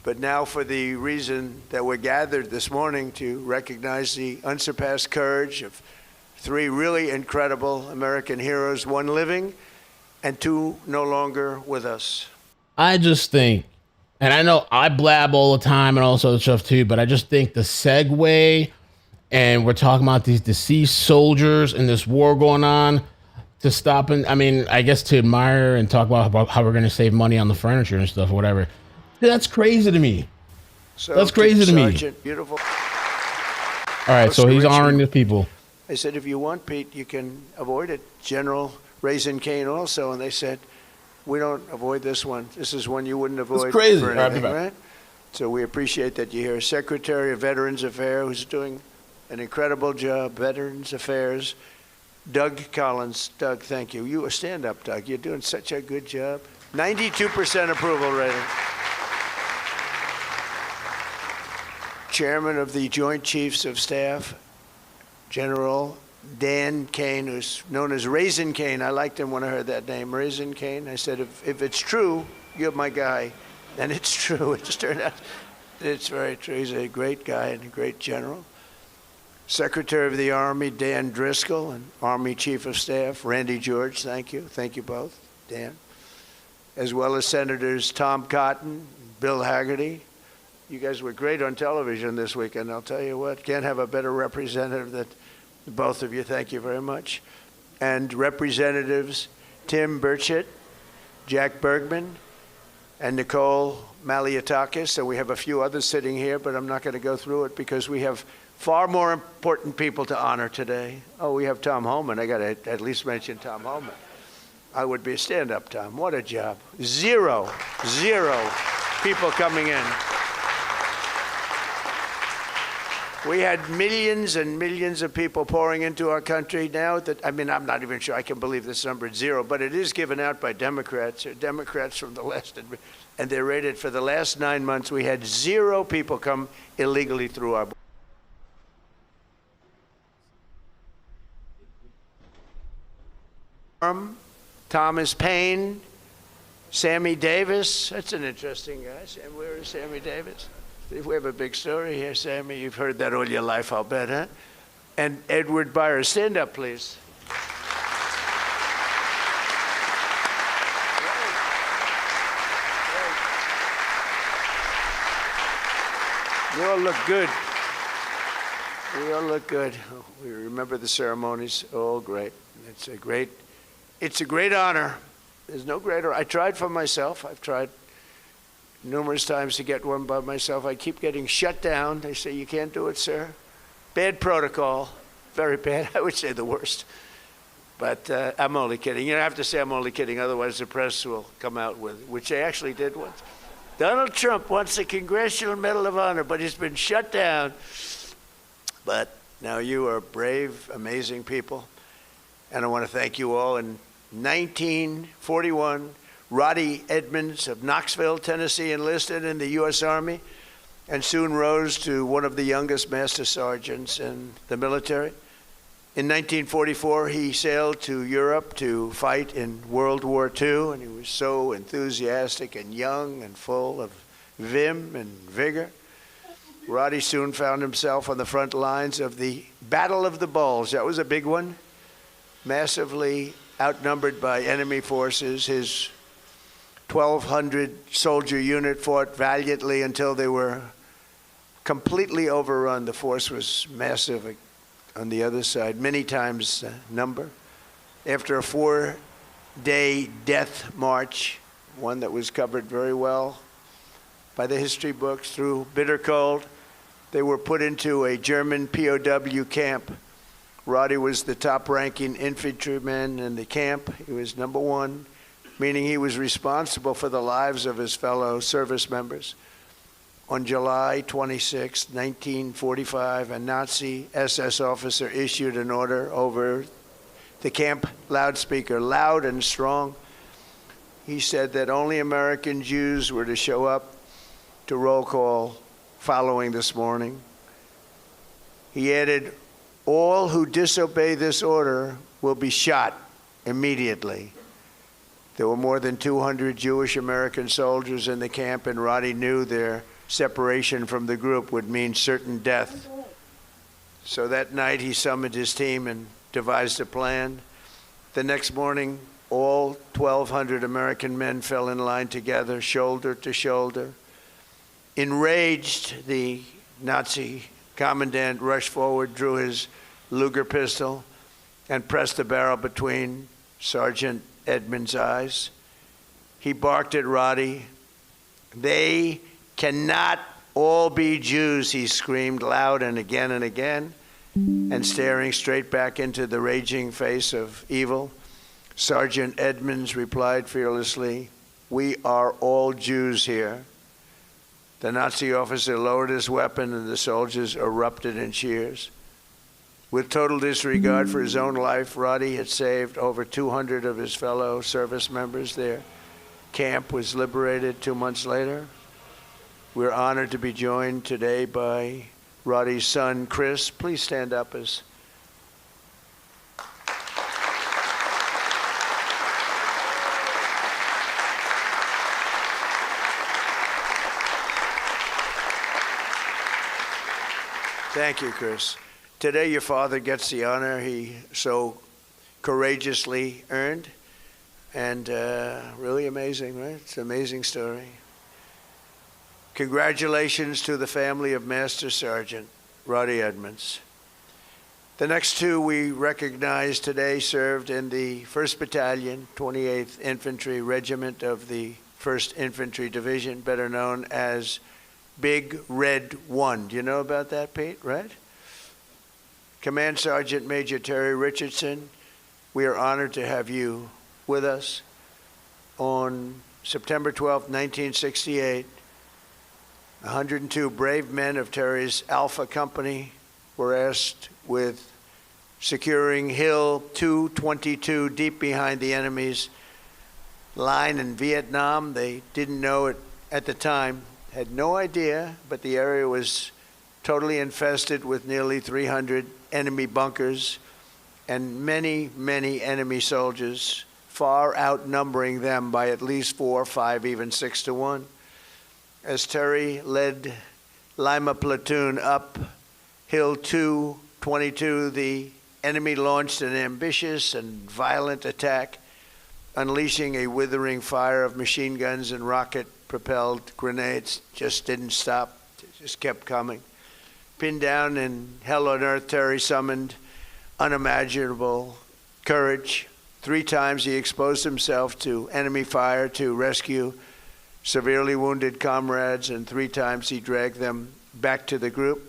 Speaker 12: But now for the reason that we're gathered this morning to recognize the unsurpassed courage of 3 really incredible American heroes, 1 living and 2 no longer with us.
Speaker 3: I just think, and I know I blab all the time and all this other stuff too, but I just think the segue, and we're talking about these deceased soldiers and this war going on, to stop and, I mean, I guess to admire and talk about how we're going to save money on the furniture and stuff or whatever. That's crazy to me.
Speaker 12: So
Speaker 3: that's crazy to me.
Speaker 12: Sergeant, beautiful.
Speaker 3: All right, so he's honoring the people.
Speaker 12: I said, if you want, Pete, you can avoid it. General Raisin Kane also, and they said, we don't avoid this one. This is one you wouldn't avoid.
Speaker 3: It's crazy.
Speaker 12: For anything, right? So we appreciate that you're here. Secretary of Veterans Affairs, who's doing an incredible job, Veterans Affairs, Doug Collins. Doug, thank you. You stand up, Doug. You're doing such a good job. 92% approval rating. Chairman of the Joint Chiefs of Staff, General Dan Kane, who's known as Raisin Kane. I liked him when I heard that name, Raisin Kane. I said, if it's true, you're my guy. And it's true. It just turned out it's very true. He's a great guy and a great general. Secretary of the Army, Dan Driscoll, and Army Chief of Staff, Randy George. Thank you. Thank you both, Dan. As well as Senators Tom Cotton, Bill Hagerty. You guys were great on television this weekend. I'll tell you what, can't have a better representative than both of you. Thank you very much. And Representatives Tim Burchett, Jack Bergman, and Nicole Maliotakis. And we have a few others sitting here, but I'm not going to go through it because we have far more important people to honor today. Oh, we have Tom Homan. I got to at least mention Tom Homan. I would be stand up, Tom. What a job. Zero people coming in. We had millions and millions of people pouring into our country now. I'm not even sure I can believe this number is zero, but it is given out by Democrats. Democrats from the last, and they're rated for the last 9 months. We had 0 people come illegally through our border. Thomas Paine, Sammy Davis. That's an interesting guy. Where is Sammy Davis? We have a big story here, Sammy. You've heard that all your life, I'll bet, huh? And Edward Byers. Stand up, please. You all look good. We all look good. We remember the ceremonies. All great. It's a great honor. There's no greater. I tried for myself. I've tried numerous times to get one by myself. I keep getting shut down. They say, you can't do it, sir. Bad protocol. Very bad. I would say the worst. But I'm only kidding. You don't have to say I'm only kidding, otherwise the press will come out with it, which they actually did once. Donald Trump wants the Congressional Medal of Honor, but he's been shut down. But now you are brave, amazing people. And I want to thank you all. In 1941, Roddy Edmonds of Knoxville, Tennessee, enlisted in the U.S. Army and soon rose to one of the youngest master sergeants in the military. In 1944, he sailed to Europe to fight in World War II, and he was so enthusiastic and young and full of vim and vigor. Roddy soon found himself on the front lines of the Battle of the Bulge. That was a big one, massively outnumbered by enemy forces. His 1,200 soldier unit fought valiantly until they were completely overrun. The force was massive on the other side, many times number. After a 4-day death march, one that was covered very well by the history books, through bitter cold, they were put into a German POW camp. Roddy was the top-ranking infantryman in the camp. He was number 1. Meaning he was responsible for the lives of his fellow service members. On July 26, 1945, a Nazi SS officer issued an order over the camp loudspeaker, loud and strong. He said that only American Jews were to show up to roll call following this morning. He added, all who disobey this order will be shot immediately. There were more than 200 Jewish American soldiers in the camp, and Roddy knew their separation from the group would mean certain death. So that night he summoned his team and devised a plan. The next morning, all 1,200 American men fell in line together, shoulder to shoulder. Enraged, the Nazi commandant rushed forward, drew his Luger pistol, and pressed the barrel between Sergeant Edmonds' eyes. He barked at Roddy. They cannot all be Jews, he screamed loud and again, and staring straight back into the raging face of evil, Sergeant Edmonds replied fearlessly, we are all Jews here. The Nazi officer lowered his weapon and the soldiers erupted in cheers. With total disregard for his own life, Roddy had saved over 200 of his fellow service members. Their camp was liberated 2 months later. We're honored to be joined today by Roddy's son, Chris. Please stand up as Thank you, Chris. Today, your father gets the honor he so courageously earned, and really amazing, right? It's an amazing story. Congratulations to the family of Master Sergeant Roddy Edmonds. The next two we recognize today served in the 1st Battalion, 28th Infantry Regiment of the 1st Infantry Division, better known as Big Red 1. Do you know about that, Pete? Right? Command Sergeant Major Terry Richardson, we are honored to have you with us. On September 12, 1968, 102 brave men of Terry's Alpha Company were asked with securing Hill 222 deep behind the enemy's line in Vietnam. They didn't know it at the time, had no idea, but the area was totally infested with nearly 300 enemy bunkers and many, many enemy soldiers, far outnumbering them by at least 4, 5, even 6 to 1. As Terry led Lima platoon up Hill 222, the enemy launched an ambitious and violent attack, unleashing a withering fire of machine guns and rocket-propelled grenades. Just didn't stop, just kept coming. Pinned down in hell on earth, Terry summoned unimaginable courage. 3 times he exposed himself to enemy fire to rescue severely wounded comrades, and 3 times he dragged them back to the group.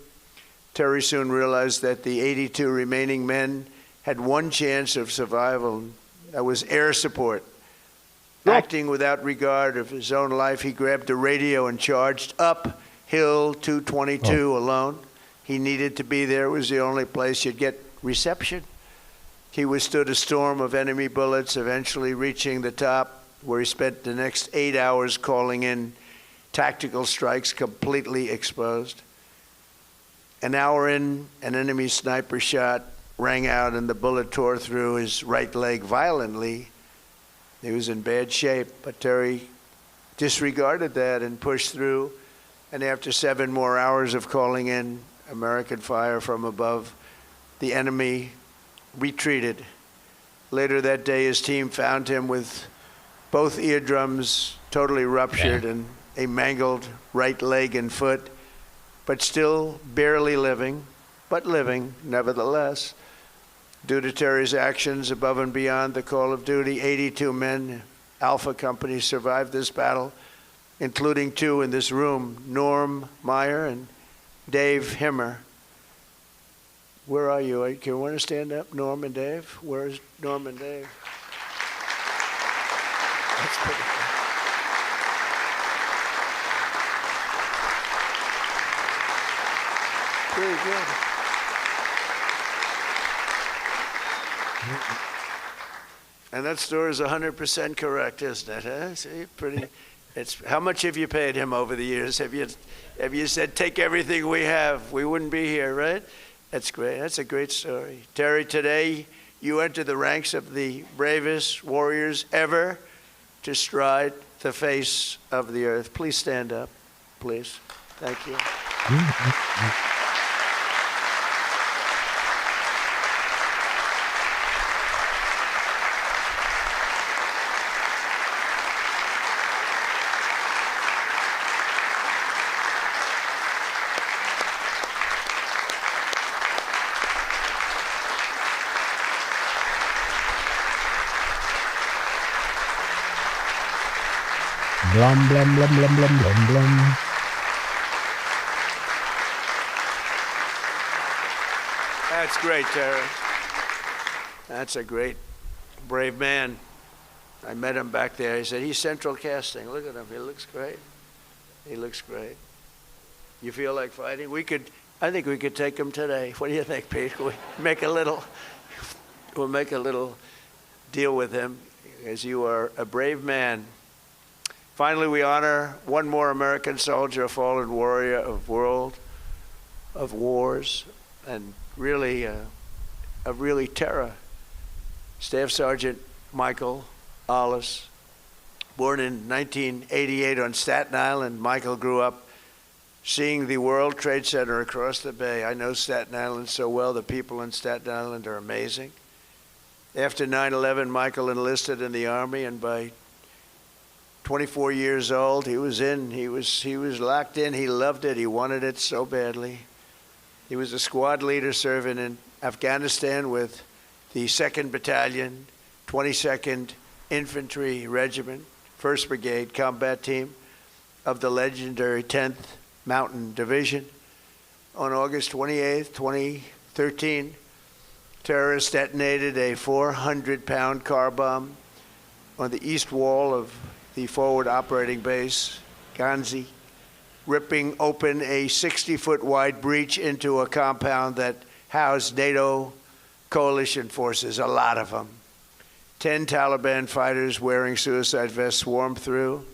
Speaker 12: Terry soon realized that the 82 remaining men had one chance of survival. That was air support. Acting without regard of his own life, he grabbed a radio and charged up Hill 222 alone. He needed to be there. It was the only place you'd get reception. He withstood a storm of enemy bullets, eventually reaching the top, where he spent the next 8 hours calling in tactical strikes, completely exposed. An hour in, an enemy sniper shot rang out and the bullet tore through his right leg violently. He was in bad shape, but Terry disregarded that and pushed through. And after 7 more hours of calling in American fire from above, the enemy retreated. Later that day, his team found him with both eardrums totally ruptured and a mangled right leg and foot, but still barely living, but living nevertheless. Due to Terry's actions above and beyond the call of duty, 82 men, Alpha Company, survived this battle, including 2 in this room, Norm Meyer and Dave Himmer. Where are you? Can you want to stand up, Norm and Dave? Where's Norm and Dave? That's pretty cool. Pretty good. And that story is 100% correct, isn't it? Huh? See, pretty. It's how much have you paid him over the years? Have you said take everything we have? We wouldn't be here, right? That's great. That's a great story, Terry. Today, you enter the ranks of the bravest warriors ever to stride the face of the earth. Please stand up, please. Thank you.
Speaker 3: Blum, blum, blum, blum, blum, blum, blum.
Speaker 12: That's great, Terry. That's a great, brave man. I met him back there. He said, he's central casting. Look at him. He looks great. He looks great. You feel like fighting? I think we could take him today. What do you think, Pete? We'll make a little deal with him, as you are a brave man. Finally, we honor one more American soldier, a fallen warrior of wars, and really terror. Staff Sergeant Michael Ollis, born in 1988 on Staten Island. Michael grew up seeing the World Trade Center across the bay. I know Staten Island so well. The people in Staten Island are amazing. After 9/11, Michael enlisted in the Army, and by 24 years old, he was locked in. He loved it. He wanted it so badly. He was a squad leader serving in Afghanistan with the 2nd Battalion, 22nd Infantry Regiment, 1st Brigade Combat Team of the legendary 10th Mountain Division. On August 28, 2013, terrorists detonated a 400-pound car bomb on the east wall of the forward operating base, Ganzi, ripping open a 60-foot wide breach into a compound that housed NATO coalition forces, a lot of them. 10 Taliban fighters wearing suicide vests swarmed through.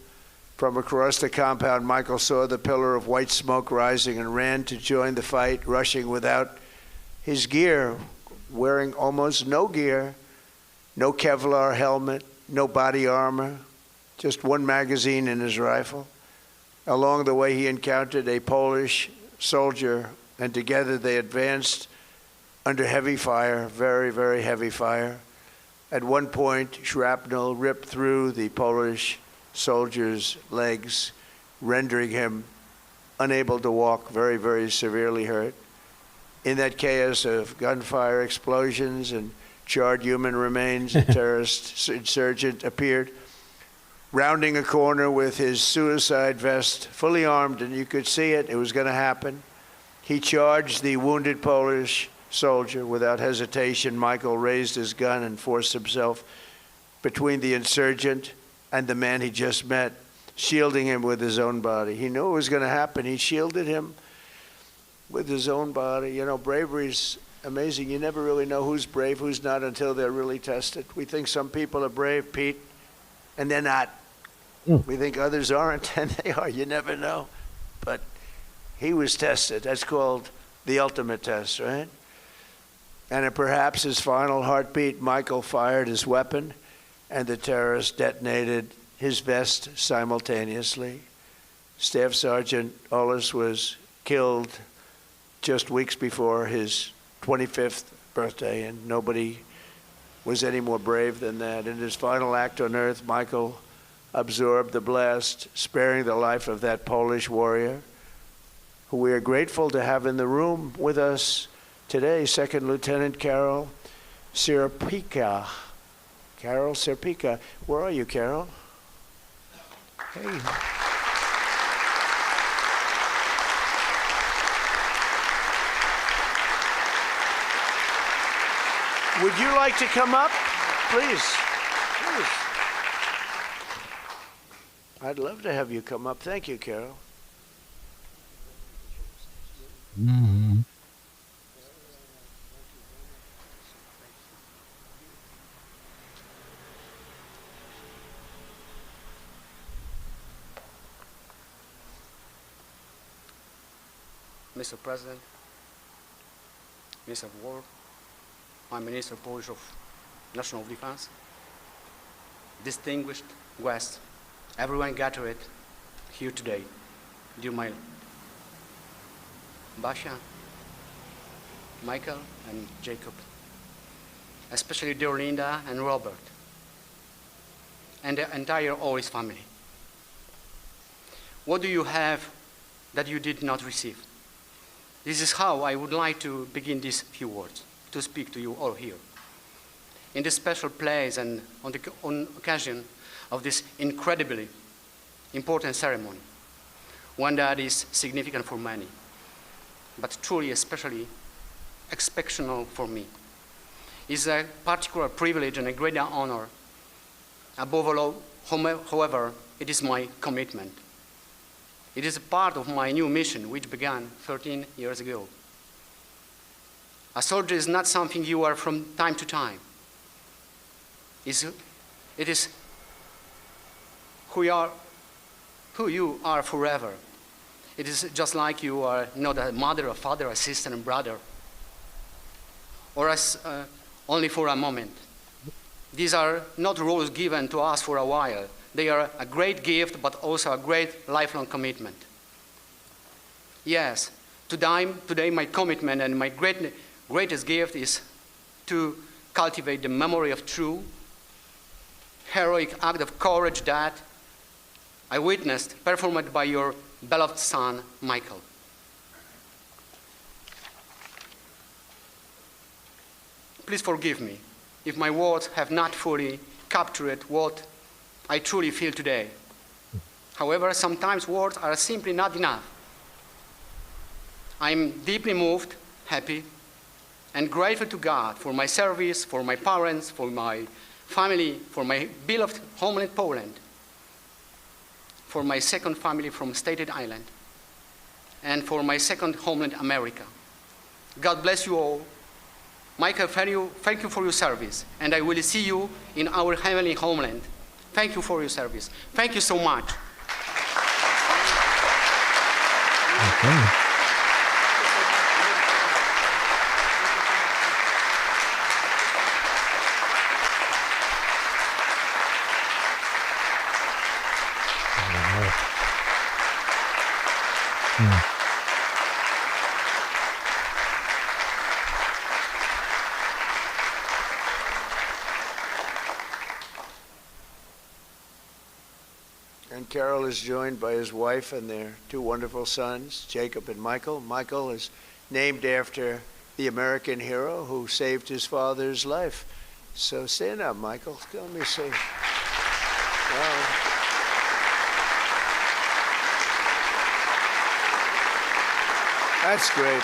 Speaker 12: From across the compound, Michael saw the pillar of white smoke rising and ran to join the fight, rushing without his gear, wearing almost no gear, no Kevlar helmet, no body armor, just one magazine in his rifle. Along the way, he encountered a Polish soldier, and together they advanced under heavy fire, very, very heavy fire. At one point, shrapnel ripped through the Polish soldier's legs, rendering him unable to walk, very, very severely hurt. In that chaos of gunfire, explosions, and charred human remains, a terrorist insurgent appeared, rounding a corner with his suicide vest, fully armed, and you could see it. It was going to happen. He charged the wounded Polish soldier without hesitation. Michael raised his gun and forced himself between the insurgent and the man he just met, shielding him with his own body. He knew it was going to happen. He shielded him with his own body. You know, bravery's amazing. You never really know who's brave, who's not, until they're really tested. We think some people are brave, Pete, and they're not. We think others aren't, and they are. You never know. But he was tested. That's called the ultimate test, right? And at perhaps his final heartbeat, Michael fired his weapon, and the terrorist detonated his vest simultaneously. Staff Sergeant Ollis was killed just weeks before his 25th birthday, and nobody was any more brave than that. In his final act on earth, Michael absorbed the blast, sparing the life of that Polish warrior, who we are grateful to have in the room with us today, Second Lieutenant Carol Sierpika. Carol Sierpika. Where are you, Carol? Hey. Would you like to come up? Please. Please. I'd love to have you come up. Thank you, Carol.
Speaker 3: Mm-hmm.
Speaker 13: Mr. President, Minister of War, my Minister Polish of National Defense, distinguished guests, everyone gathered here today, dear my Basia, Michael, and Jacob, especially dear Linda and Robert, and the entire Ollis family. What do you have that you did not receive? This is how I would like to begin these few words, to speak to you all here. In this special place and on occasion of this incredibly important ceremony, one that is significant for many, but truly especially exceptional for me, is a particular privilege and a great honor. Above all, however, it is my commitment. It is a part of my new mission, which began 13 years ago. A soldier is not something you are from time to time. It is who you are forever. It is just like you are not a mother, a father, a sister, and brother, or as only for a moment. These are not roles given to us for a while. They are a great gift, but also a great lifelong commitment. Yes, today my commitment and my greatest gift is to cultivate the memory of true, heroic act of courage that I witnessed performed by your beloved son, Michael. Please forgive me if my words have not fully captured what I truly feel today. However, sometimes words are simply not enough. I'm deeply moved, happy, and grateful to God for my service, for my parents, for my family, for my beloved homeland Poland, for my second family from Staten Island, and for my second homeland America. God bless you all. Michael, thank you for your service, and I will see you in our heavenly homeland. Thank you for your service. Thank you so much.
Speaker 3: Okay.
Speaker 12: And Carol is joined by his wife and their two wonderful sons, Jacob and Michael. Michael is named after the American hero who saved his father's life. So stand up, Michael. Let me see. Wow. That's great.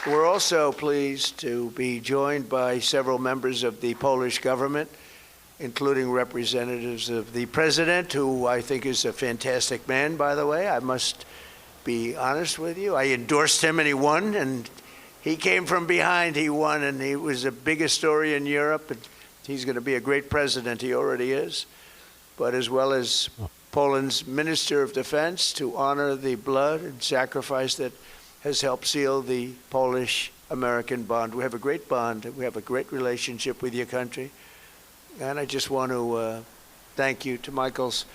Speaker 12: We're also pleased to be joined by several members of the Polish government, including representatives of the president, who I think is a fantastic man, by the way. I must be honest with you. I endorsed him and he won, and he came from behind, he won, and he was the biggest story in Europe. And he's going to be a great president, he already is. But as well as Poland's Minister of Defense, to honor the blood and sacrifice that has helped seal the Polish-American bond. We have a great bond. We have a great relationship with your country. And I just want to thank you to Michael's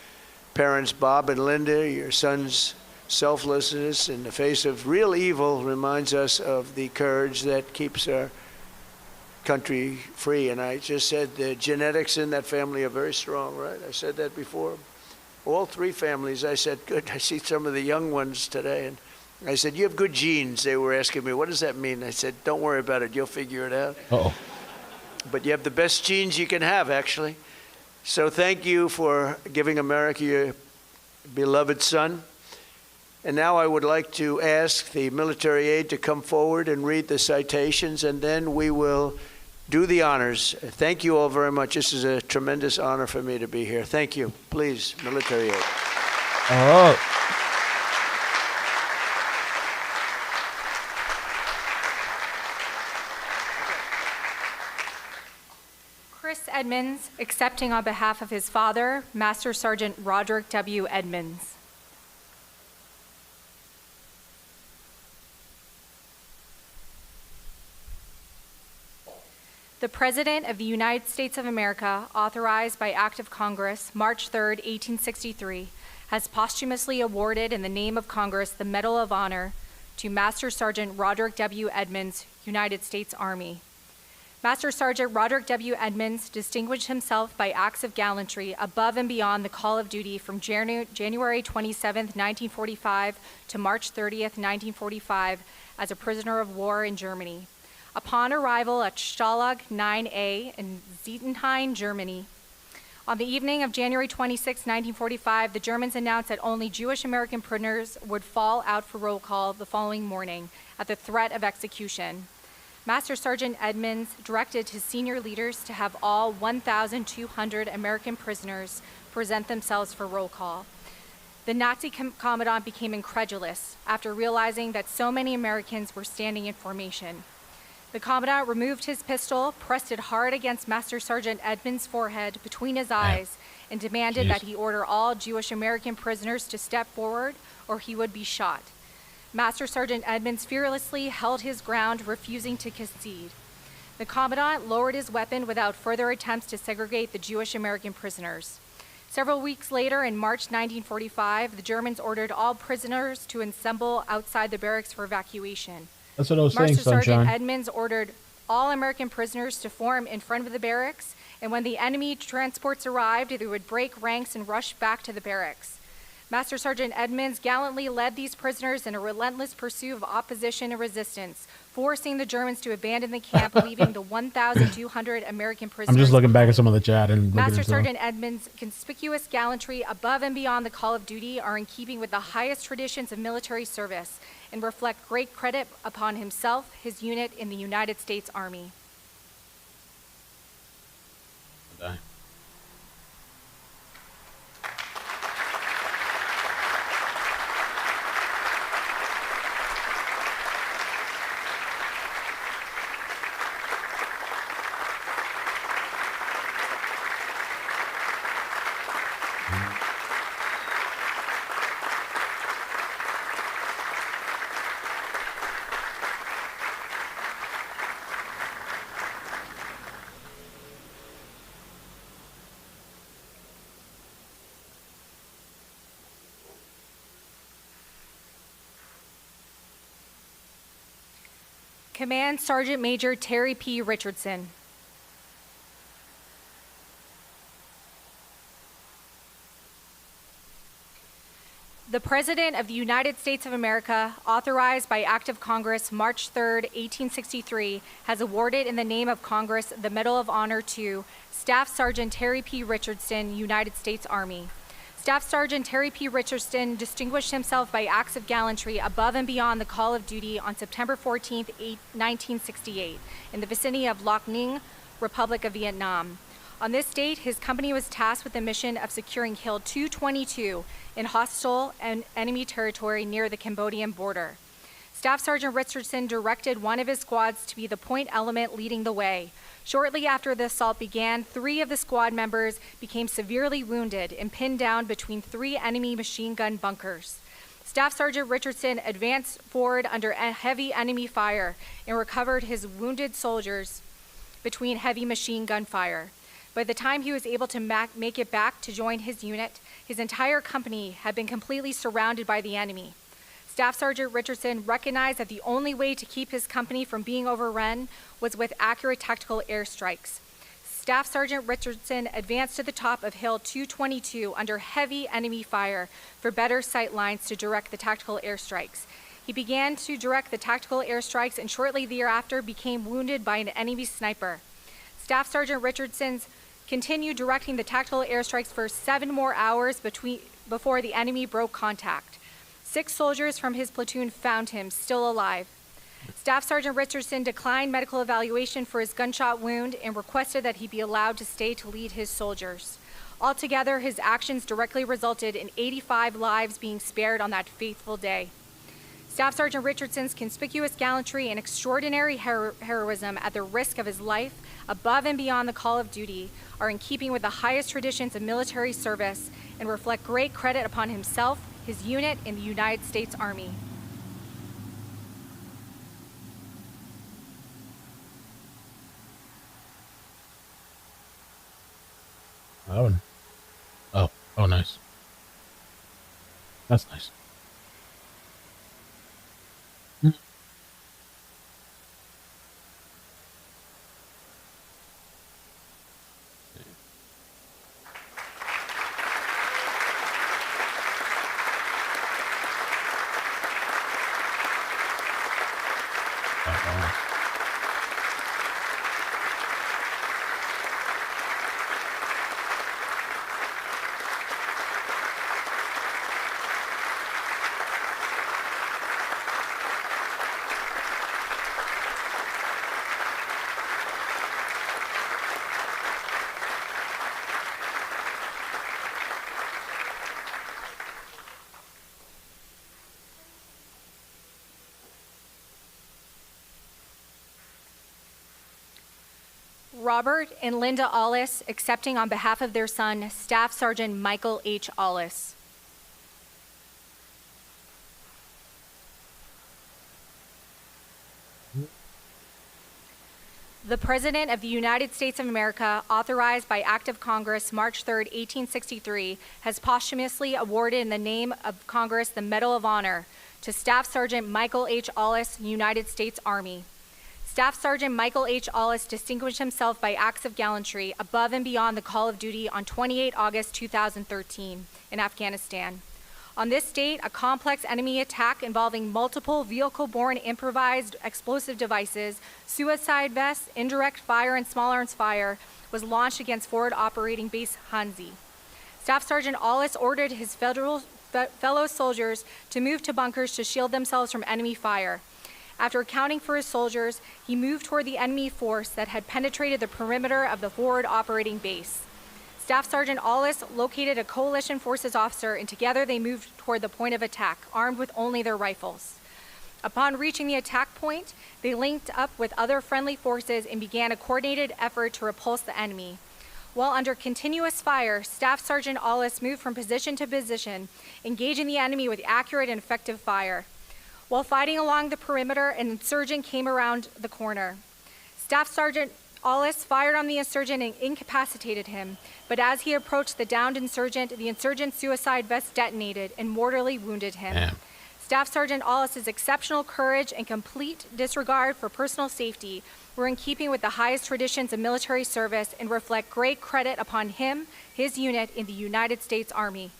Speaker 12: parents, Bob and Linda. Your son's selflessness in the face of real evil reminds us of the courage that keeps our country free. And I just said the genetics in that family are very strong, right? I said that before. All three families, I said, good. I see some of the young ones today. And I said, you have good genes. They were asking me, what does that mean? I said, don't worry about it. You'll figure it out.
Speaker 3: Uh-oh.
Speaker 12: But you have the best genes you can have, actually. So thank you for giving America your beloved son. And now I would like to ask the military aide to come forward and read the citations, and then we will do the honors. Thank you all very much. This is a tremendous honor for me to be here. Thank you. Please, military aide.
Speaker 3: Oh.
Speaker 14: Chris Edmonds, accepting on behalf of his father, Master Sergeant Roderick W. Edmonds. The President of the United States of America, authorized by Act of Congress, March 3, 1863, has posthumously awarded in the name of Congress the Medal of Honor to Master Sergeant Roderick W. Edmonds, United States Army. Master Sergeant Roderick W. Edmonds distinguished himself by acts of gallantry above and beyond the call of duty from January 27, 1945 to March 30, 1945 as a prisoner of war in Germany. Upon arrival at Stalag 9A in Zietenhain, Germany, on the evening of January 26, 1945, the Germans announced that only Jewish American prisoners would fall out for roll call the following morning at the threat of execution. Master Sergeant Edmonds directed his senior leaders to have all 1,200 American prisoners present themselves for roll call. The Nazi commandant became incredulous after realizing that so many Americans were standing in formation. The commandant removed his pistol, pressed it hard against Master Sergeant Edmonds' forehead between his eyes, and demanded that he order all Jewish American prisoners to step forward or he would be shot. Master Sergeant Edmonds fearlessly held his ground, refusing to concede. The commandant lowered his weapon without further attempts to segregate the Jewish American prisoners. Several weeks later, in March 1945, the Germans ordered all prisoners to assemble outside the barracks for evacuation.
Speaker 3: That's what I was saying,
Speaker 14: Master
Speaker 3: Sunshine.
Speaker 14: Sergeant Edmonds ordered all American prisoners to form in front of the barracks, and when the enemy transports arrived, they would break ranks and rush back to the barracks. Master Sergeant Edmonds gallantly led these prisoners in a relentless pursuit of opposition and resistance, forcing the Germans to abandon the camp, leaving the 1,200 American prisoners.
Speaker 3: I'm just looking back at some of the chat and
Speaker 14: Master Sergeant Edmonds' conspicuous gallantry above and beyond the call of duty are in keeping with the highest traditions of military service and reflect great credit upon himself, his unit in the United States Army.
Speaker 3: die.
Speaker 14: Command Sergeant Major Terry P. Richardson. The President of the United States of America, authorized by Act of Congress March 3, 1863, has awarded in the name of Congress the Medal of Honor to Staff Sergeant Terry P. Richardson, United States Army. Staff Sergeant Terry P. Richardson distinguished himself by acts of gallantry above and beyond the call of duty on September 14, 1968, in the vicinity of Loc Ninh, Republic of Vietnam. On this date, his company was tasked with the mission of securing Hill 222 in hostile and enemy territory near the Cambodian border. Staff Sergeant Richardson directed one of his squads to be the point element leading the way. Shortly after the assault began, 3 of the squad members became severely wounded and pinned down between 3 enemy machine gun bunkers. Staff Sergeant Richardson advanced forward under heavy enemy fire and recovered his wounded soldiers between heavy machine gun fire. By the time he was able to make it back to join his unit, his entire company had been completely surrounded by the enemy. Staff Sergeant Richardson recognized that the only way to keep his company from being overrun was with accurate tactical airstrikes. Staff Sergeant Richardson advanced to the top of Hill 222 under heavy enemy fire for better sight lines to direct the tactical airstrikes. He began to direct the tactical airstrikes and shortly thereafter became wounded by an enemy sniper. Staff Sergeant Richardson continued directing the tactical airstrikes for 7 more hours before the enemy broke contact. 6 soldiers from his platoon found him still alive. Staff Sergeant Richardson declined medical evaluation for his gunshot wound and requested that he be allowed to stay to lead his soldiers. Altogether, his actions directly resulted in 85 lives being spared on that fateful day. Staff Sergeant Richardson's conspicuous gallantry and extraordinary heroism at the risk of his life, above and beyond the call of duty, are in keeping with the highest traditions of military service and reflect great credit upon himself, his unit, and the United States Army.
Speaker 3: Oh, nice. That's nice.
Speaker 14: Robert and Linda Ollis accepting on behalf of their son, Staff Sergeant Michael H. Ollis. The President of the United States of America, authorized by Act of Congress March 3, 1863, has posthumously awarded in the name of Congress the Medal of Honor to Staff Sergeant Michael H. Ollis, United States Army. Staff Sergeant Michael H. Ollis distinguished himself by acts of gallantry above and beyond the call of duty on 28 August 2013 in Afghanistan. On this date, a complex enemy attack involving multiple vehicle-borne improvised explosive devices, suicide vests, indirect fire, and small arms fire was launched against Forward Operating Base Hanzi. Staff Sergeant Ollis ordered his fellow soldiers to move to bunkers to shield themselves from enemy fire. After accounting for his soldiers, he moved toward the enemy force that had penetrated the perimeter of the forward operating base. Staff Sergeant Aulis located a coalition forces officer, and together they moved toward the point of attack, armed with only their rifles. Upon reaching the attack point, they linked up with other friendly forces and began a coordinated effort to repulse the enemy. While under continuous fire, Staff Sergeant Aulis moved from position to position, engaging the enemy with accurate and effective fire. While fighting along the perimeter, an insurgent came around the corner. Staff Sergeant Aulis fired on the insurgent and incapacitated him, but as he approached the downed insurgent, the insurgent's suicide vest detonated and mortally wounded him.
Speaker 3: Damn.
Speaker 14: Staff Sergeant Aulis's exceptional courage and complete disregard for personal safety were in keeping with the highest traditions of military service and reflect great credit upon him, his unit in the United States Army.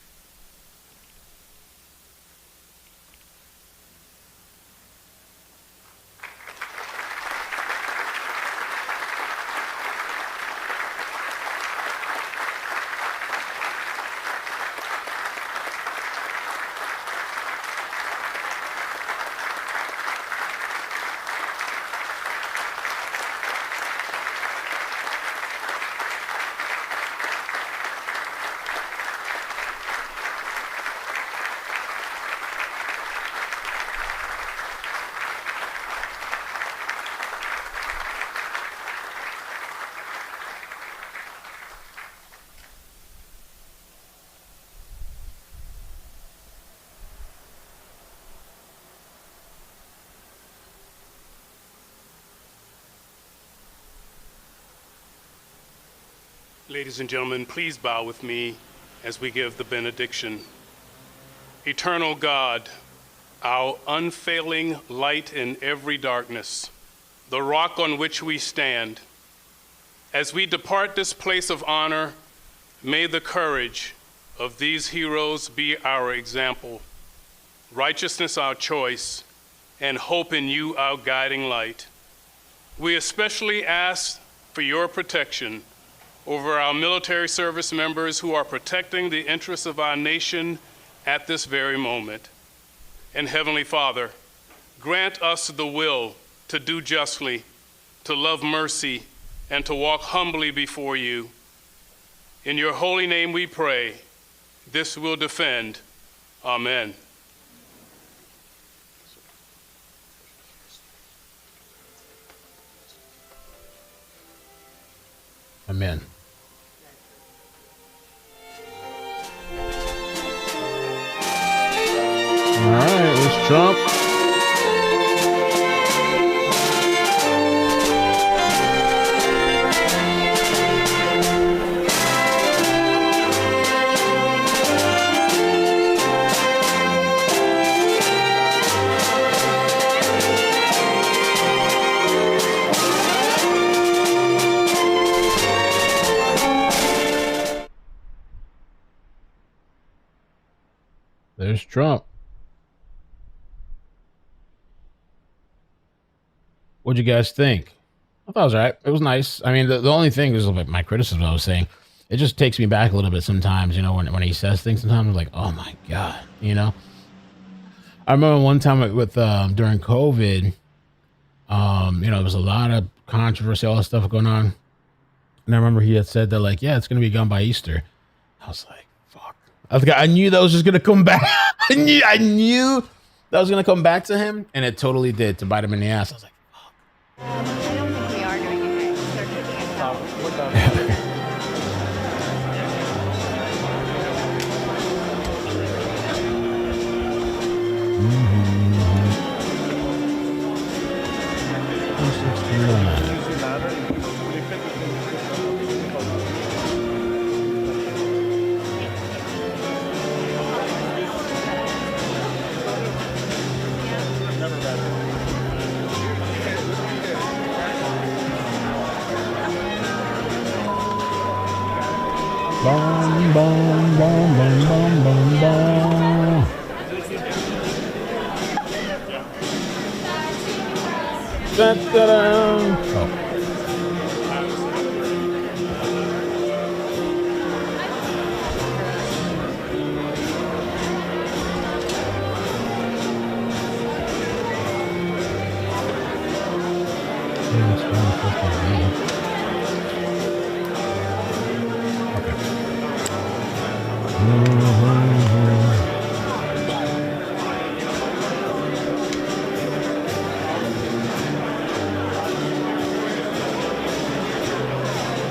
Speaker 4: Ladies and gentlemen, please bow with me as we give the benediction. Eternal God, our unfailing light in every darkness, the rock on which we stand, as we depart this place of honor, may the courage of these heroes be our example, righteousness our choice, and hope in you our guiding light. We especially ask for your protection over our military service members who are protecting the interests of our nation at this very moment. And Heavenly Father, grant us the will to do justly, to love mercy, and to walk humbly before you. In your holy name we pray. This we'll defend. Amen.
Speaker 3: Amen. All right, it's Trump. There's Trump. What'd you guys think? I thought it was all right. It was nice. I mean, the only thing is like my criticism I was saying, it just takes me back a little bit sometimes, you know, when he says things sometimes I'm like, oh my God, you know? I remember one time with during COVID, you know, there was a lot of controversy, all that stuff going on. And I remember he had said that like, yeah, it's going to be gone by Easter. I was like, fuck. I knew that was just going to come back. I knew that was going to come back to him. And it totally did, to bite him in the ass. I was like,
Speaker 23: I don't think we are doing anything. They're taking it out.
Speaker 3: Bum, bum, bum, bum, bum, bum, bum. Da, da, da. Oh.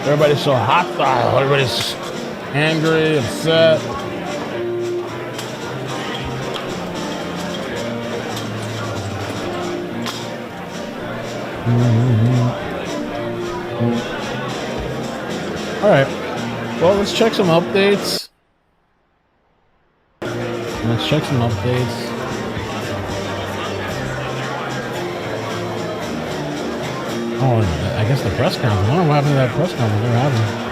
Speaker 3: Everybody's so hostile. Everybody's angry, upset. All right. Well, let's check some updates. Oh, I guess the press conference. I don't know what happened to that press conference they're having.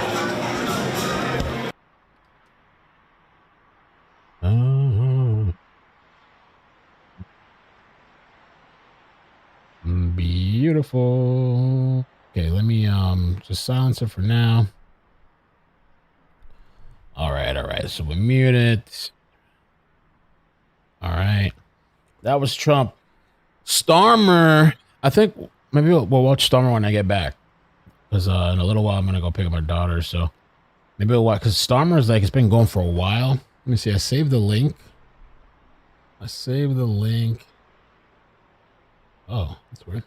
Speaker 3: Beautiful. Okay, let me just silence it for now. All right. So we mute it. All right. That was Trump. Starmer. I think maybe we'll watch Starmer when I get back. Because in a little while, I'm going to go pick up my daughter. So maybe we'll watch. Because Starmer is like, it's been going for a while. Let me see. I saved the link. Oh, that's weird.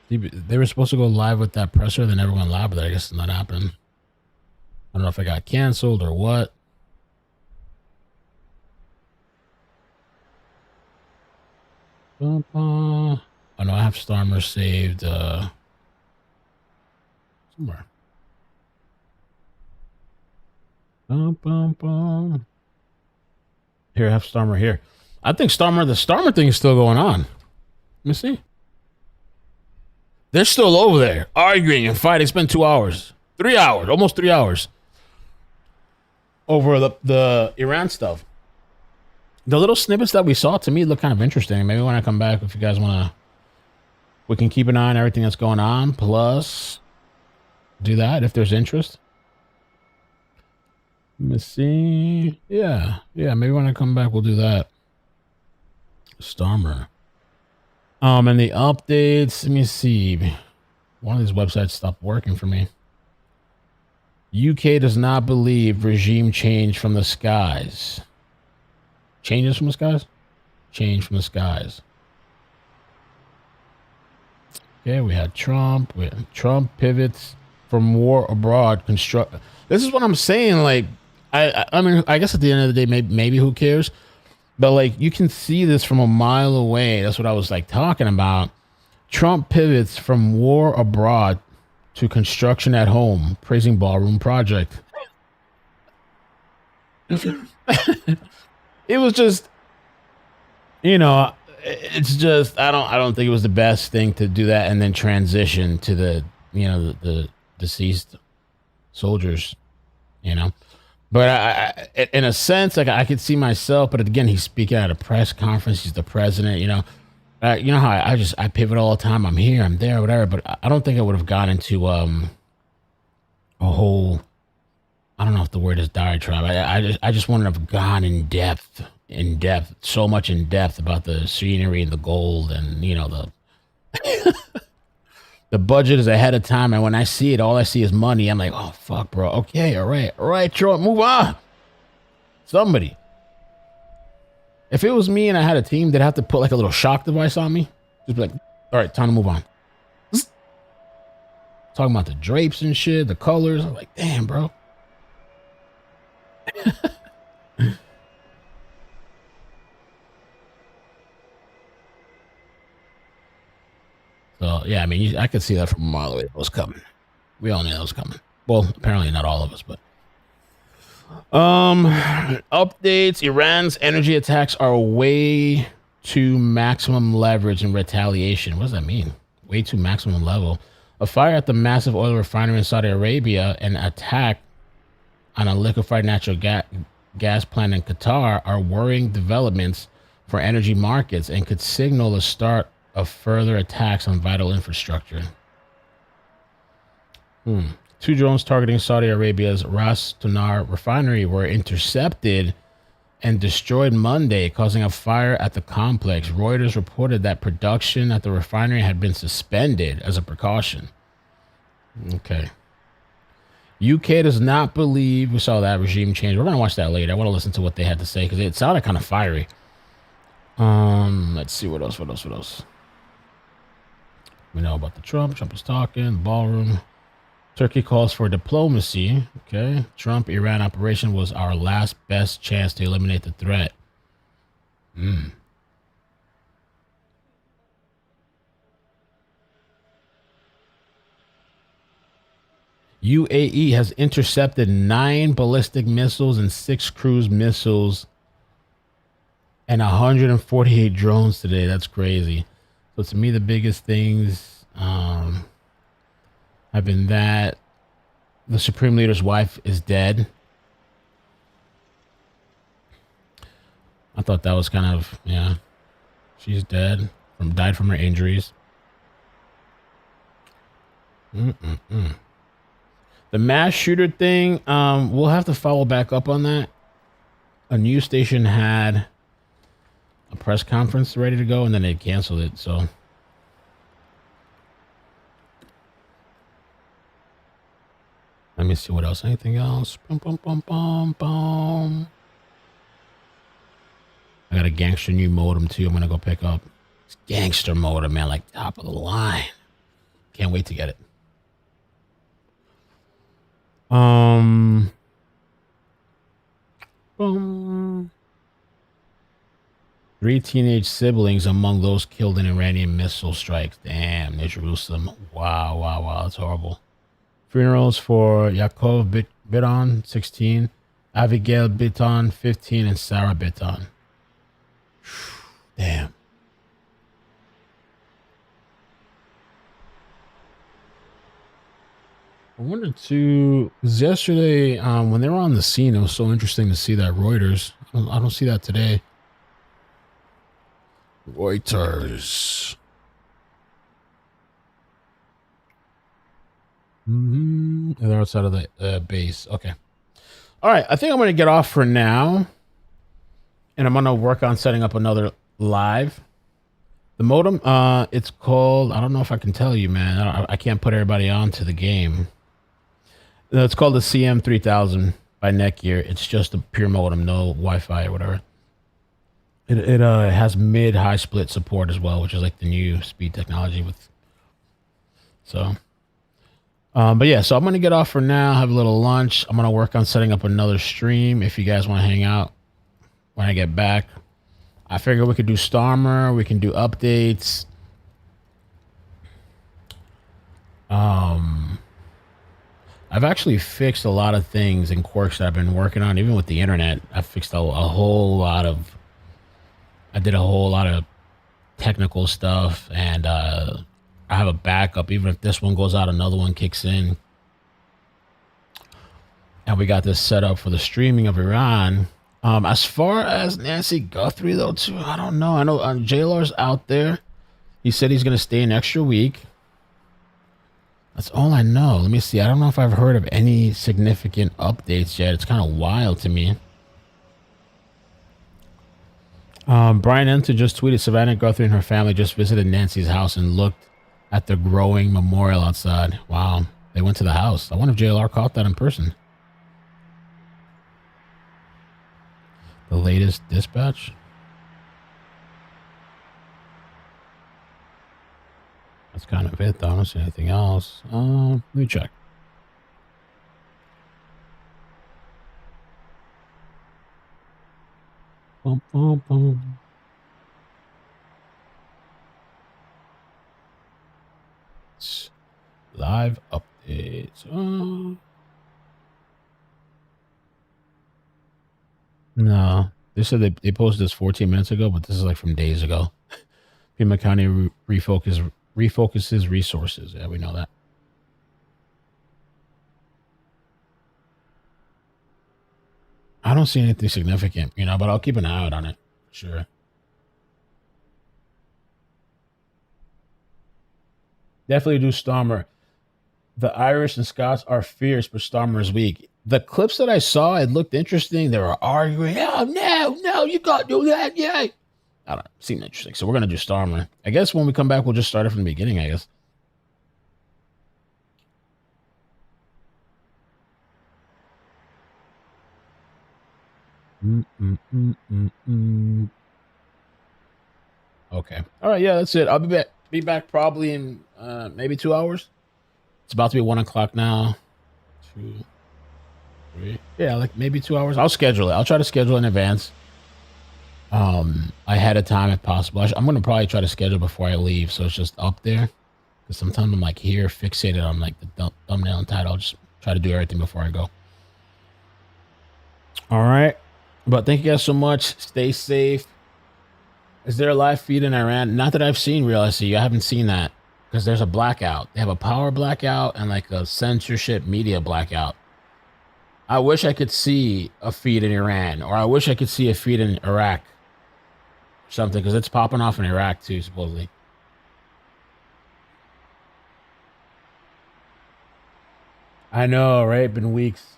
Speaker 3: They were supposed to go live with that presser, then never went live, but I guess it's not happening. I don't know if it got canceled or what. Oh no, I have Starmer saved somewhere. Here, I have Starmer here. I think the Starmer thing is still going on. Let me see. They're still over there arguing and fighting. It's been 2 hours. 3 hours. Almost 3 hours. Over the Iran stuff. The little snippets that we saw, to me, look kind of interesting. Maybe when I come back, if you guys want to, we can keep an eye on everything that's going on. Plus, do that if there's interest. Let me see. Yeah. Maybe when I come back, we'll do that. Starmer. And the updates. Let me see. One of these websites stopped working for me. UK does not believe regime change from the skies. Changes from the skies? Change from the skies. Okay, we had Trump. Trump pivots from war abroad. This is what I'm saying. Like, I mean, I guess at the end of the day, maybe who cares? But like, you can see this from a mile away. That's what I was like talking about. Trump pivots from war abroad to construction at home, praising ballroom project. It was just, it's just, I don't think it was the best thing to do that and then transition to the deceased soldiers, But I in a sense, like I could see myself, but again, he's speaking at a press conference. He's the president, You know how I pivot all the time. I'm here, I'm there, whatever. But I don't think I would have gone into a whole. I don't know if the word is diatribe. I just wouldn't have gone in depth, so much in depth about the scenery and the gold and the. The budget is ahead of time, and when I see it, all I see is money. I'm like, oh, fuck, bro. Okay, all right, Troy, move on. Somebody. If it was me and I had a team, they'd have to put like a little shock device on me. Just be like, all right, time to move on. Talking about the drapes and shit, the colors. I'm like, damn, bro. So, yeah, I mean, I could see that from a mile away. It was coming. We all knew it was coming. Well, apparently not all of us, but. Updates. Iran's energy attacks are way to maximum leverage and retaliation. What does that mean? Way to maximum level. A fire at the massive oil refinery in Saudi Arabia and attack on a liquefied natural gas plant in Qatar are worrying developments for energy markets and could signal the start of further attacks on vital infrastructure. 2 drones targeting Saudi Arabia's Ras Laffan refinery were intercepted and destroyed Monday, causing a fire at the complex. Reuters reported that production at the refinery had been suspended as a precaution. Okay. UK does not believe, we saw that regime change. We're going to watch that later. I want to listen to what they had to say because it sounded kind of fiery. Let's see what else. We know about the Trump. Trump was talking, the ballroom. Turkey calls for diplomacy. Okay. Trump-Iran operation was our last best chance to eliminate the threat. UAE has intercepted 9 ballistic missiles and 6 cruise missiles and 148 drones today. That's crazy. So to me, the biggest things have been that the Supreme Leader's wife is dead. I thought that was kind of, yeah. She's dead. Died from her injuries. The mass shooter thing, we'll have to follow back up on that. A news station had a press conference ready to go, and then they canceled it, so. Let me see what else. Anything else? Boom, boom, boom, boom, boom. I got a gangster new modem, too. I'm going to go pick up. It's gangster modem, man, like top of the line. Can't wait to get it. Boom. 3 teenage siblings among those killed in Iranian missile strikes. Damn, near Jerusalem. Wow. That's horrible. Funerals for Yaakov Biton, 16, Abigail Biton, 15, and Sarah Biton. Damn. I wanted to, because yesterday when they were on the scene, it was so interesting to see that Reuters. I don't see that today. Reuters. And they're outside of the base. Okay. All right. I think I'm going to get off for now. And I'm going to work on setting up another live. The modem, it's called, I don't know if I can tell you, man. I can't put everybody on to the game. It's called the CM3000 by Netgear. It's just a pure modem, no Wi-Fi or whatever. It has mid-high split support as well, which is like the new speed technology with. So, but yeah, so I'm going to get off for now, have a little lunch. I'm going to work on setting up another stream if you guys want to hang out when I get back. I figure we could do Starmer, we can do updates. I've actually fixed a lot of things and quirks that I've been working on, even with the internet. I fixed I did a whole lot of technical stuff, and I have a backup. Even if this one goes out, another one kicks in. And we got this set up for the streaming of Iran. As far as Nancy Guthrie, though, too, I don't know. I know JLR's out there. He said he's going to stay an extra week. That's all I know. Let me see. I don't know if I've heard of any significant updates yet. It's kind of wild to me. Brian Enter just tweeted, Savannah Guthrie and her family just visited Nancy's house and looked at the growing memorial outside. Wow. They went to the house. I wonder if JLR caught that in person. The latest dispatch. That's kind of it, though. I don't see anything else. Let me check. Boom, boom, boom. Live updates. No. They said they posted this 14 minutes ago, but this is like from days ago. Pima County refocuses resources. Yeah, we know that. I don't see anything significant, but I'll keep an eye out on it. Sure. Definitely do Starmer. The Irish and Scots are fierce, but Starmer is weak. the clips that I saw, it looked interesting. They were arguing. Oh, no, you can't do that. Yeah. I don't know. It seemed interesting. So we're going to do Starmer. I guess when we come back, we'll just start it from the beginning, I guess. Okay. All right. Yeah, that's it. I'll be back probably in maybe 2 hours. It's about to be 1 o'clock now. 2, 3. Yeah, like maybe 2 hours. I'll schedule it. I'll try to schedule in advance. Ahead of time if possible. I'm going to probably try to schedule before I leave, so it's just up there. Because sometimes I'm like here fixated on like the thumbnail and title. I'll just try to do everything before I go. All right. But thank you guys so much. Stay safe. Is there a live feed in Iran? Not that I've seen, Real SC. I haven't seen that because there's a blackout. They have a power blackout and like a censorship media blackout. I wish I could see a feed in Iran, or I wish I could see a feed in Iraq or something, because it's popping off in Iraq too, supposedly. I know, right? Been weeks.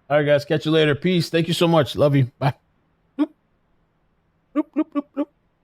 Speaker 3: All right, guys. Catch you later. Peace. Thank you so much. Love you. Bye. Bloop. Bloop, bloop, bloop, bloop.